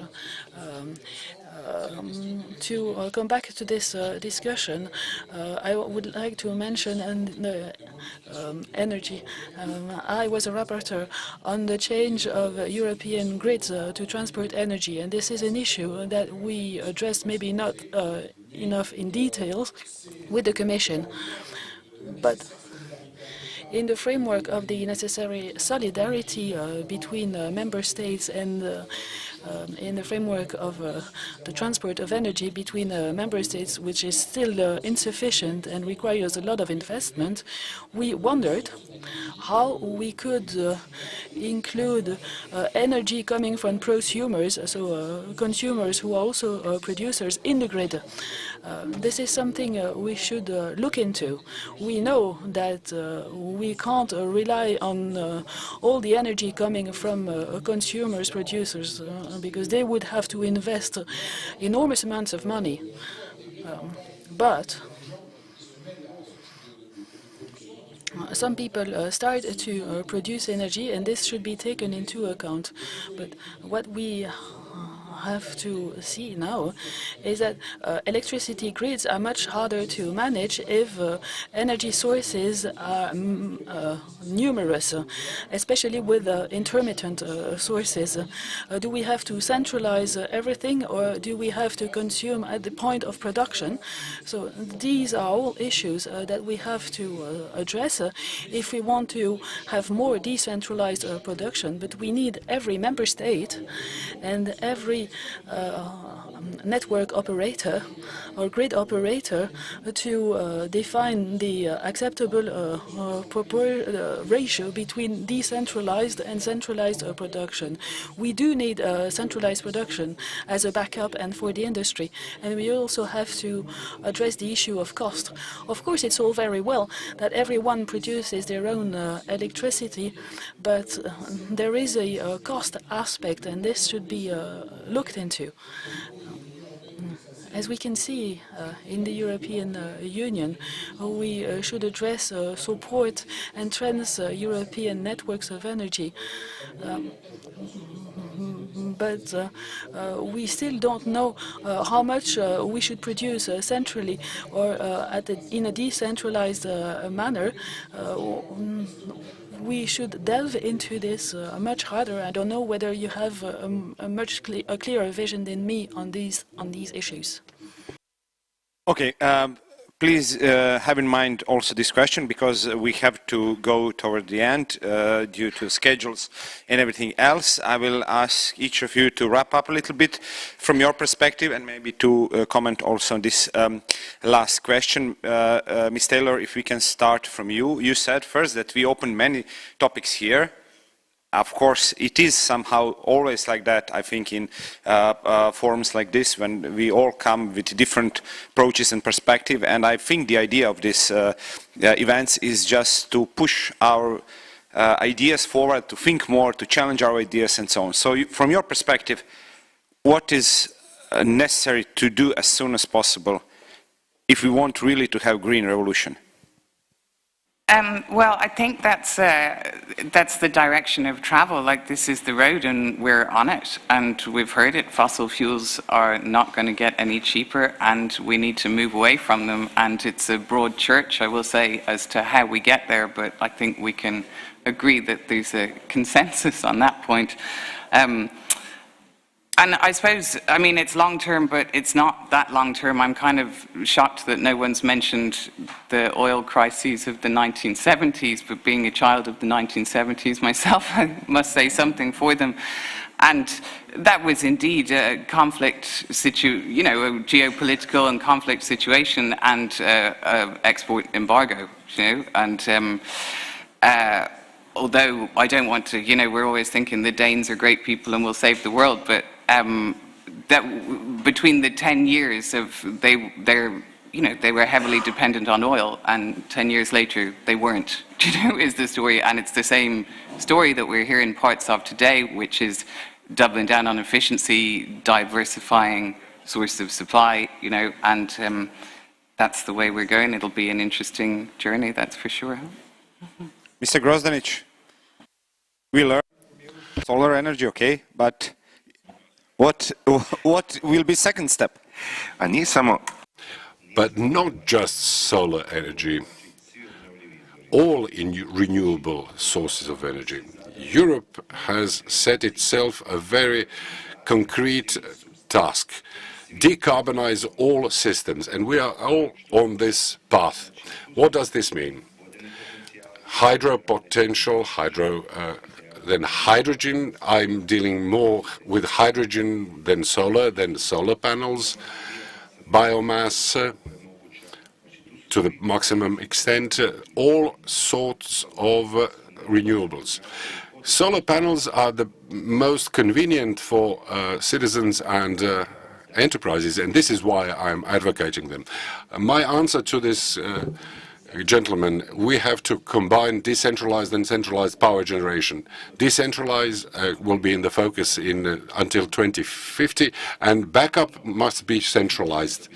To come back to this discussion, I would like to mention energy. I was a rapporteur on the change of European grids to transport energy, and this is an issue that we addressed maybe not enough in details with the Commission. But in the framework of the necessary solidarity between member states and in the framework of the transport of energy between member states, which is still insufficient and requires a lot of investment, we wondered how we could include energy coming from prosumers, so consumers who are also producers, in the grid. This is something we should look into. We know that we can't rely on all the energy coming from consumers, producers, because they would have to invest enormous amounts of money. But some people start to produce energy, and this should be taken into account. But what we have to see now is that electricity grids are much harder to manage if energy sources are numerous, especially with intermittent sources. Do we have to centralize everything, or do we have to consume at the point of production? So these are all issues that we have to address if we want to have more decentralized production. But we need every member state and every network operator or grid operator to define the acceptable ratio between decentralized and centralized production. We do need centralized production as a backup and for the industry, and we also have to address the issue of cost. Of course, it's all very well that everyone produces their own electricity, but there is a cost aspect, and this should be looked into. As we can see in the European Union, we should address support and trans-European networks of energy. But we still don't know how much we should produce centrally or in a decentralized manner. We should delve into this much harder. I don't know whether you have a clearer vision than me on these issues. Okay. Please have in mind also this question, because we have to go toward the end due to schedules and everything else. I will ask each of you to wrap up a little bit from your perspective and maybe to comment also on this last question. Ms. Taylor, if we can start from you. You said first that we opened many topics here. Of course, it is somehow always like that, I think, in forums like this, when we all come with different approaches and perspective. And I think the idea of this events is just to push our ideas forward, to think more, to challenge our ideas, and so on. So from your perspective, what is necessary to do as soon as possible if we want really to have green revolution? Well, I think that's the direction of travel. Like, this is the road, and we're on it. And we've heard it. Fossil fuels are not going to get any cheaper, and we need to move away from them. And it's a broad church, I will say, as to how we get there. But I think we can agree that there's a consensus on that point. And I suppose, I mean, it's long-term, but it's not that long-term. I'm kind of shocked that no one's mentioned the oil crises of the 1970s, but being a child of the 1970s myself, I must say something for them. And that was indeed a conflict a geopolitical and conflict situation, and export embargo, and although I don't want to, we're always thinking the Danes are great people and will save the world, but that between the 10 years of they were heavily dependent on oil, and 10 years later they weren't, is the story. And it's the same story that we're hearing parts of today, which is doubling down on efficiency, diversifying source of supply, you know, and that's the way we're going. It'll be an interesting journey, that's for sure. Mr. Grozdanic, we learned solar energy, okay, but what will be second step? But not just solar energy, all renewable sources of energy. Europe has set itself a very concrete task: decarbonize all systems, and we are all on this path. What does this mean? Hydro potential, then hydrogen. I'm dealing more with hydrogen than solar panels, biomass to the maximum extent, all sorts of renewables. Solar panels are the most convenient for citizens and enterprises, and this is why I'm advocating them. My answer to this gentleman, we have to combine decentralized and centralized power generation. Decentralized will be in the focus until 2050, and backup must be centralized.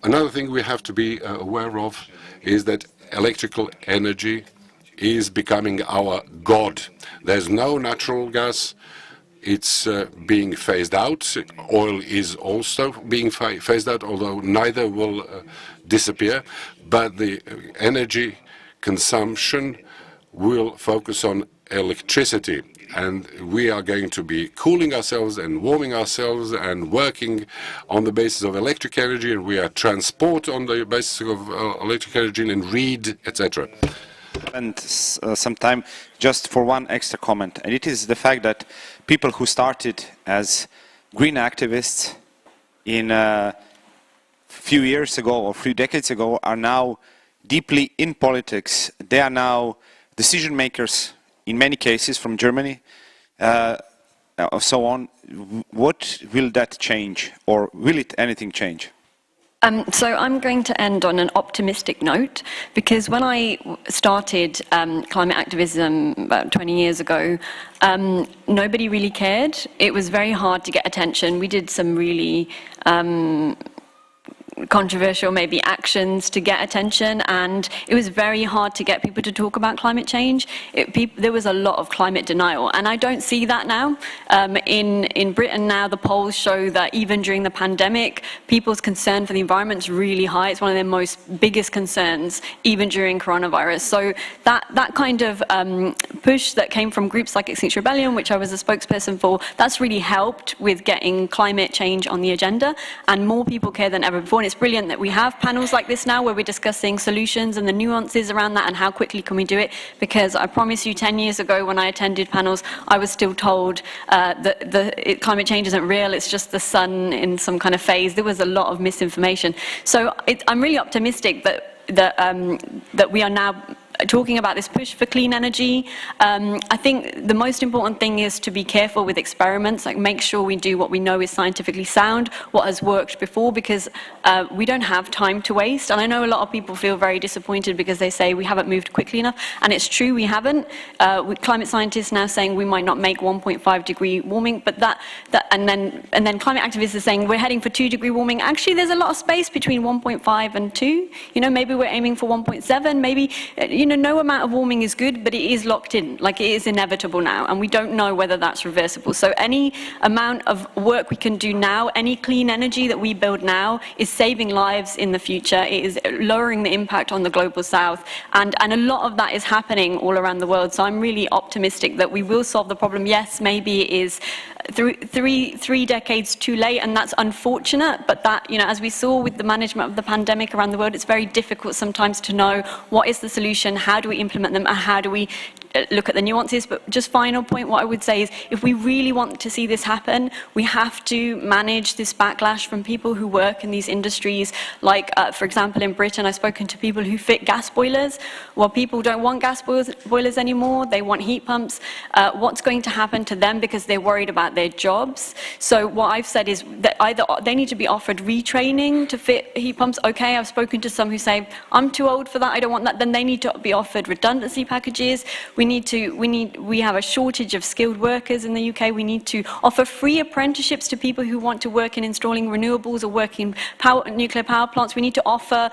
Another thing we have to be aware of is that electrical energy is becoming our god. There's no natural gas. It's being phased out. Oil is also being phased out, although neither will disappear. But the energy consumption will focus on electricity. And we are going to be cooling ourselves and warming ourselves and working on the basis of electric energy, and we are transport on the basis of electric energy and read, etc. And some time just for one extra comment, and it is the fact that people who started as green activists in a few years ago or few decades ago are now deeply in politics. They are now decision makers in many cases from Germany, so on. What will that change, or will it anything change? So I'm going to end on an optimistic note, because when I started climate activism about 20 years ago, nobody really cared. It was very hard to get attention. We did some really controversial maybe actions to get attention, and it was very hard to get people to talk about climate change. There was a lot of climate denial, and I don't see that now. In Britain now, the polls show that even during the pandemic, people's concern for the environment is really high. It's one of their most biggest concerns, even during coronavirus. So that kind of push that came from groups like Extinction Rebellion, which I was a spokesperson for, that's really helped with getting climate change on the agenda, and more people care than ever before. And it's brilliant that we have panels like this now where we're discussing solutions and the nuances around that and how quickly can we do it, because I promise you 10 years ago when I attended panels, I was still told that climate change isn't real, it's just the sun in some kind of phase. There was a lot of misinformation. So I'm really optimistic that we are now talking about this push for clean energy. I think the most important thing is to be careful with experiments, like make sure we do what we know is scientifically sound, what has worked before, because we don't have time to waste. And I know a lot of people feel very disappointed because they say we haven't moved quickly enough, and it's true, we haven't. With climate scientists now saying we might not make 1.5 degree warming, but and then climate activists are saying we're heading for 2 degree warming. Actually, there's a lot of space between 1.5 and 2. You know, maybe we're aiming for 1.7, maybe, no amount of warming is good, but it is locked in, like it is inevitable now, and we don't know whether that's reversible. So any amount of work we can do now, any clean energy that we build now, is saving lives in the future. It is lowering the impact on the global south, and a lot of that is happening all around the world. So I'm really optimistic that we will solve the problem. Yes, maybe it is three decades too late, and that's unfortunate, but that, as we saw with the management of the pandemic around the world, it's very difficult sometimes to know what is the solution, how do we implement them, and how do we look at the nuances. But just final point, what I would say is, if we really want to see this happen, we have to manage this backlash from people who work in these industries. Like, for example, in Britain, I've spoken to people who fit gas boilers. Well, people don't want gas boilers anymore, they want heat pumps. What's going to happen to them because they're worried about their jobs? So what I've said is that either they need to be offered retraining to fit heat pumps. Okay, I've spoken to some who say, I'm too old for that, I don't want that. Then they need to be offered redundancy packages. We have a shortage of skilled workers in the UK. We need to offer free apprenticeships to people who want to work in installing renewables or work in nuclear power plants. We need to offer,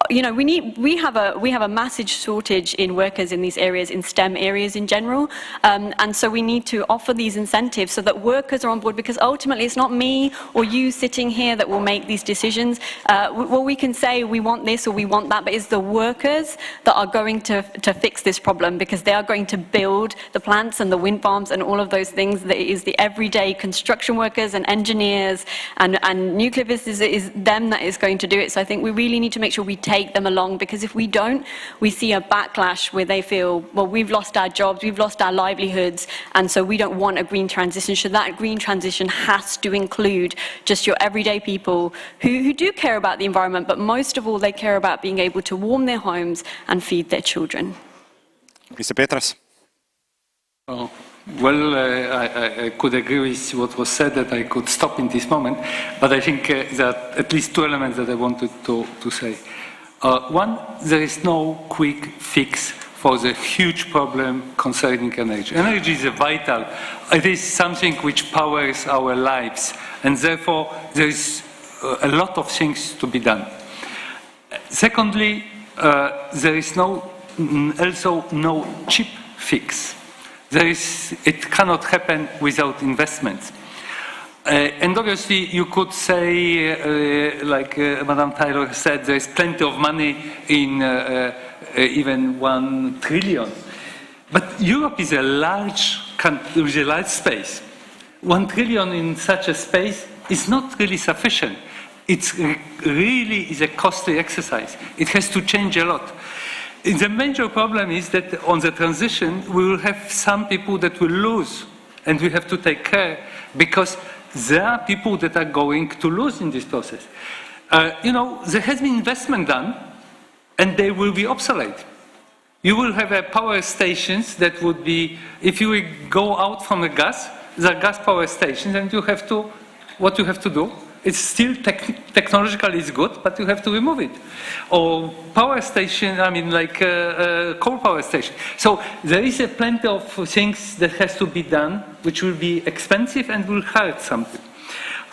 we have a massive shortage in workers in these areas, in STEM areas in general, and so we need to offer these incentives so that workers are on board, because ultimately it's not me or you sitting here that will make these decisions. Well, we can say we want this or we want that, but it's the workers that are going to fix this problem, because they are going to build the plants and the wind farms and all of those things. That is the everyday construction workers and engineers and nuclear business, is them that is going to do it. So I think we really need to make sure we take them along, because if we don't, we see a backlash where they feel, well, we've lost our jobs, we've lost our livelihoods, and so we don't want a green transition. So that green transition has to include just your everyday people who do care about the environment, but most of all, they care about being able to warm their homes and feed their children. Mr. Petras. Oh, well, I could agree with what was said, that I could stop in this moment, but I think there are at least two elements that I wanted to say. One, there is no quick fix for the huge problem concerning energy. Energy is vital. It is something which powers our lives, and therefore there is a lot of things to be done. Secondly, there is also no cheap fix. It cannot happen without investments. And obviously you could say, like Madame Taylor said, there is plenty of money in even 1 trillion. But Europe is a large country with a large space. 1 trillion in such a space is not really sufficient. It really is a costly exercise. It has to change a lot. The major problem is that on the transition, we will have some people that will lose, and we have to take care, because there are people that are going to lose in this process. There has been investment done, and they will be obsolete. You will have power stations that would be, if you go out from the gas, there are gas power stations, and what you have to do, it's still technologically is good, but you have to remove it. Or power station, coal power station. So there is plenty of things that has to be done, which will be expensive and will hurt something.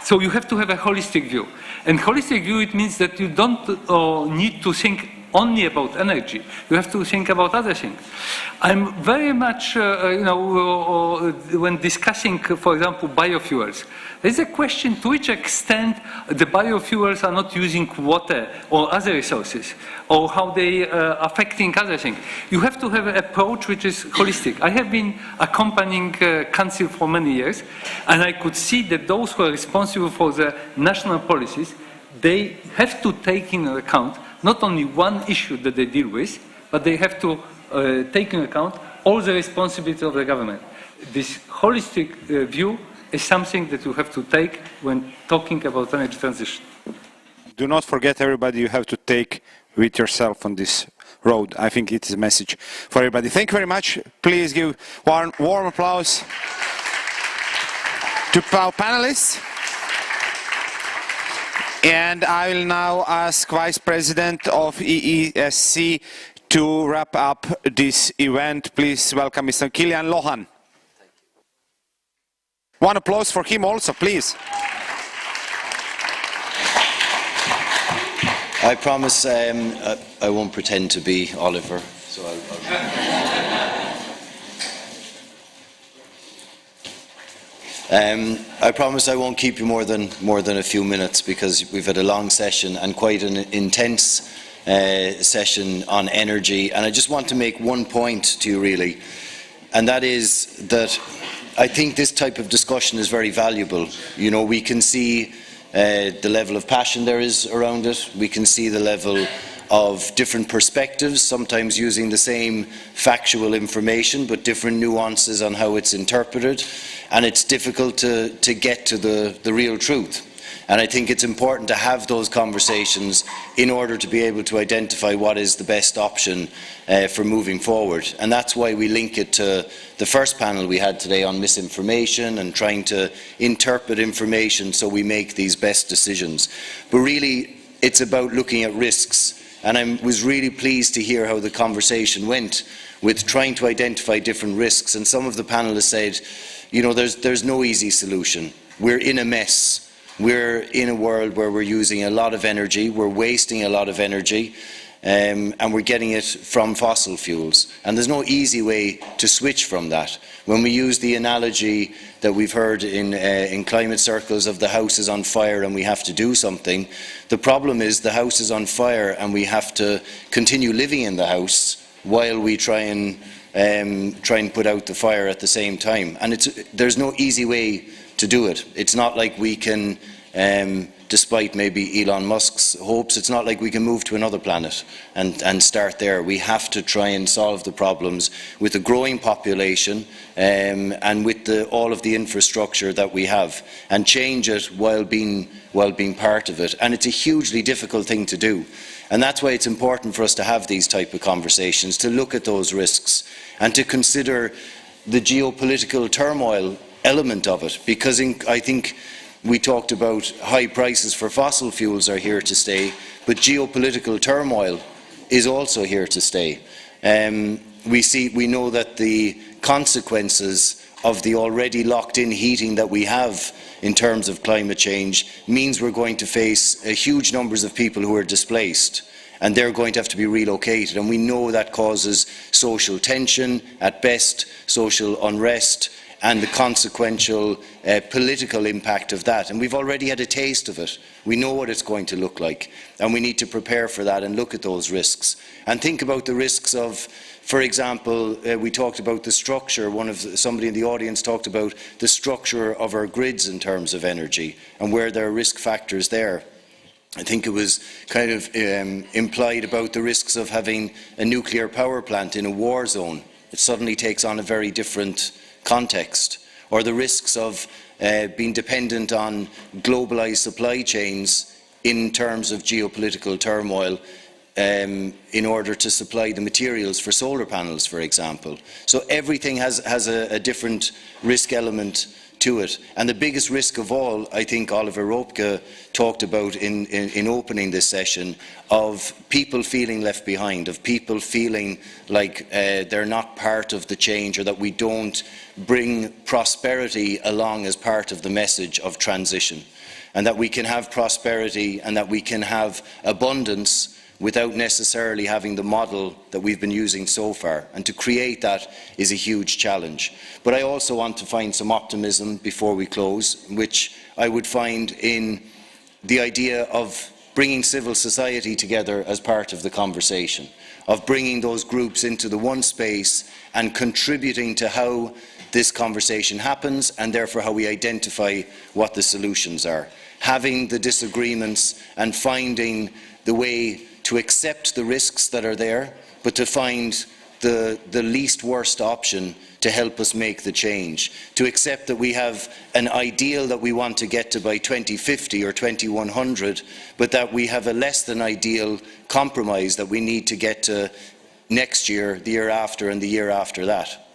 So you have to have a holistic view. And holistic view, it means that you don't need to think only about energy. You have to think about other things. I'm very much, when discussing, for example, biofuels, there's a question to which extent the biofuels are not using water or other resources, or how they are affecting other things. You have to have an approach which is holistic. I have been accompanying council for many years, and I could see that those who are responsible for the national policies, they have to take into account not only one issue that they deal with, but they have to take into account all the responsibilities of the government. This holistic view is something that you have to take when talking about energy transition. Do not forget, everybody, you have to take with yourself on this road. I think it is a message for everybody. Thank you very much. Please give one warm applause to our panelists. And I will now ask Vice President of EESC to wrap up this event. Please welcome Mr. Kilian Lohan. One applause for him also, please. I promise I won't pretend to be Oliver. So I promise I won't keep you more than a few minutes, because we've had a long session and quite an intense session on energy. And I just want to make one point to you, really, and that is that I think this type of discussion is very valuable. We can see the level of passion there is around it. We can see the level of different perspectives, sometimes using the same factual information, but different nuances on how it's interpreted. And it's difficult to get to the real truth. And I think it's important to have those conversations in order to be able to identify what is the best option for moving forward. And that's why we link it to the first panel we had today on misinformation and trying to interpret information so we make these best decisions. But really, it's about looking at risks. And I was really pleased to hear how the conversation went with trying to identify different risks. And some of the panelists said, you know, there's no easy solution. We're in a mess. We're in a world where we're using a lot of energy, we're wasting a lot of energy, and we're getting it from fossil fuels. And there's no easy way to switch from that. When we use the analogy that we've heard in climate circles of the house is on fire and we have to do something, the problem is the house is on fire and we have to continue living in the house while we try and put out the fire at the same time. And there's no easy way to do it. It's not like we can, despite maybe Elon Musk's hopes, it's not like we can move to another planet and start there. We have to try and solve the problems with a growing population and with all of the infrastructure that we have, and change it while being part of it. And it's a hugely difficult thing to do. And that's why it's important for us to have these type of conversations, to look at those risks and to consider the geopolitical turmoil element of it, because I think we talked about high prices for fossil fuels are here to stay, but geopolitical turmoil is also here to stay. We know that the consequences of the already locked-in heating that we have in terms of climate change means we're going to face huge numbers of people who are displaced, and they're going to have to be relocated. And we know that causes social tension, at best social unrest, and the consequential political impact of that. And we've already had a taste of it. We know what it's going to look like, and we need to prepare for that and look at those risks. And think about the risks of, for example, we talked about the structure. Somebody in the audience talked about the structure of our grids in terms of energy and where there are risk factors there. I think it was kind of implied about the risks of having a nuclear power plant in a war zone. It suddenly takes on a very different context, or the risks of being dependent on globalized supply chains in terms of geopolitical turmoil in order to supply the materials for solar panels, for example. So everything has a different risk element to it. And the biggest risk of all, I think Oliver Ropke talked about in opening this session, of people feeling left behind, of people feeling like they're not part of the change, or that we don't bring prosperity along as part of the message of transition, and that we can have prosperity and that we can have abundance without necessarily having the model that we've been using so far. And to create that is a huge challenge. But I also want to find some optimism before we close, which I would find in the idea of bringing civil society together as part of the conversation, of bringing those groups into the one space and contributing to how this conversation happens, and therefore how we identify what the solutions are. Having the disagreements and finding the way to accept the risks that are there, but to find the least worst option to help us make the change. To accept that we have an ideal that we want to get to by 2050 or 2100, but that we have a less than ideal compromise that we need to get to next year, the year after, and the year after that.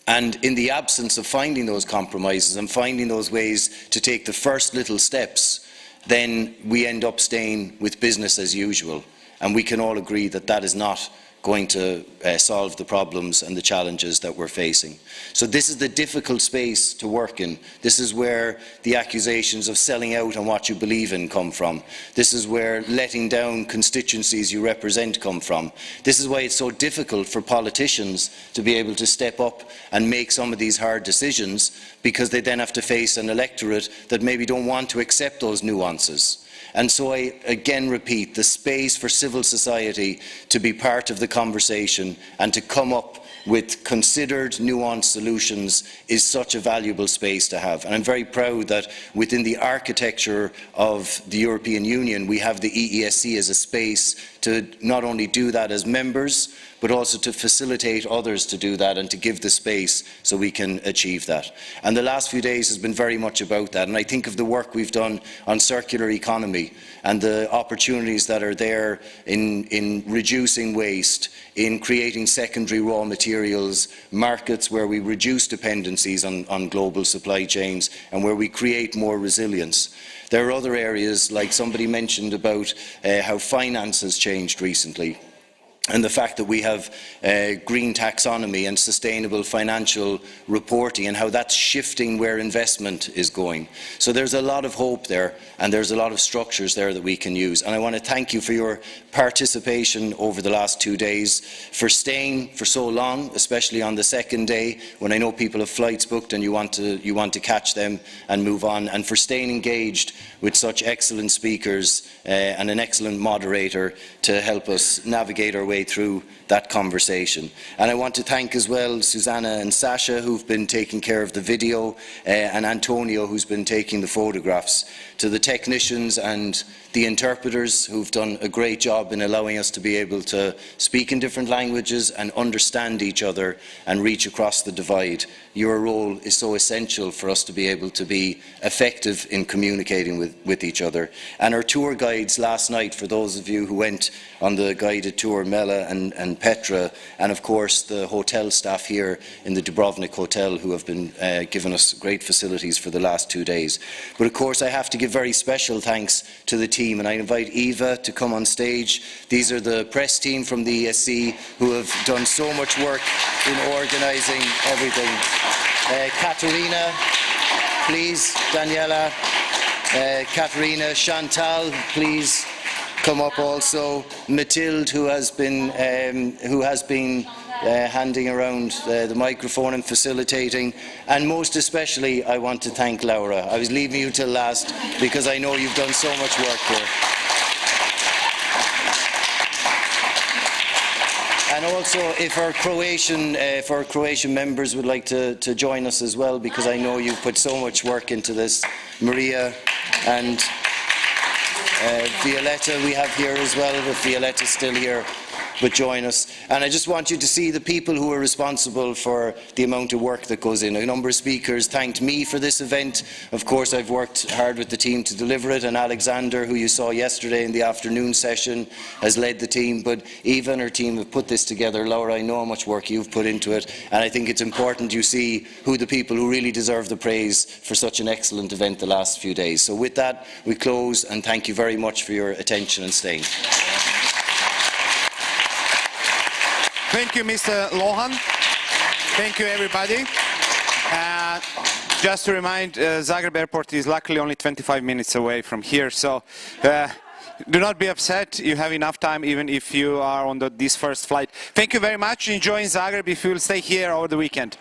And in the absence of finding those compromises and finding those ways to take the first little steps, then we end up staying with business as usual. And we can all agree that that is not going to solve the problems and the challenges that we're facing. So this is the difficult space to work in. This is where the accusations of selling out on what you believe in come from. This is where letting down constituencies you represent come from. This is why it's so difficult for politicians to be able to step up and make some of these hard decisions, because they then have to face an electorate that maybe don't want to accept those nuances. And so I again repeat, the space for civil society to be part of the conversation and to come up with considered, nuanced solutions is such a valuable space to have. And I'm very proud that within the architecture of the European Union, we have the EESC as a space to not only do that as members, but also to facilitate others to do that and to give the space so we can achieve that. And the last few days has been very much about that. And I think of the work we've done on circular economy and the opportunities that are there in reducing waste, in creating secondary raw materials, markets where we reduce dependencies on global supply chains and where we create more resilience. There are other areas, like somebody mentioned about how finance has changed recently. and the fact that we have green taxonomy and sustainable financial reporting and how that's shifting where investment is going. So there's a lot of hope there, and there's a lot of structures there that we can use. And I want to thank you for your participation over the last 2 days, for staying for so long, especially on the second day when I know people have flights booked and you want to catch them and move on, and for staying engaged with such excellent speakers and an excellent moderator to help us navigate our way through that conversation. And I want to thank as well Susanna and Sasha, who've been taking care of the video, and Antonio, who's been taking the photographs, to the technicians and the interpreters who've done a great job in allowing us to be able to speak in different languages and understand each other and reach across the divide. Your role is so essential for us to be able to be effective in communicating with each other. And our tour guides last night, for those of you who went on the guided tour, Mela and Petra, and of course the hotel staff here in the Dubrovnik Hotel, who have been giving us great facilities for the last 2 days. But of course I have to give very special thanks to the team, and I invite Eva to come on stage. These are the press team from the ESC who have done so much work in organising everything. Katerina, please, Daniela, Katerina, Chantal, please come up also. Mathilde, who has been handing around the microphone and facilitating. And most especially, I want to thank Laura. I was leaving you till last because I know you've done so much work here. And also, if our Croatian members would like to join us as well, because I know you've put so much work into this. Maria and Violetta we have here as well, if Violetta's still here, but join us. And I just want you to see the people who are responsible for the amount of work that goes in. A number of speakers thanked me for this event. Of course, I've worked hard with the team to deliver it, and Alexander, who you saw yesterday in the afternoon session, has led the team. But Eva and her team have put this together. Laura, I know how much work you've put into it, and I think it's important you see who the people who really deserve the praise for such an excellent event the last few days. So with that, we close, and thank you very much for your attention and staying. Thank you, Mr. Lohan. Thank you, everybody. Just to remind, Zagreb Airport is luckily only 25 minutes away from here, so do not be upset. You have enough time, even if you are on this first flight. Thank you very much. Enjoy in Zagreb if you will stay here over the weekend.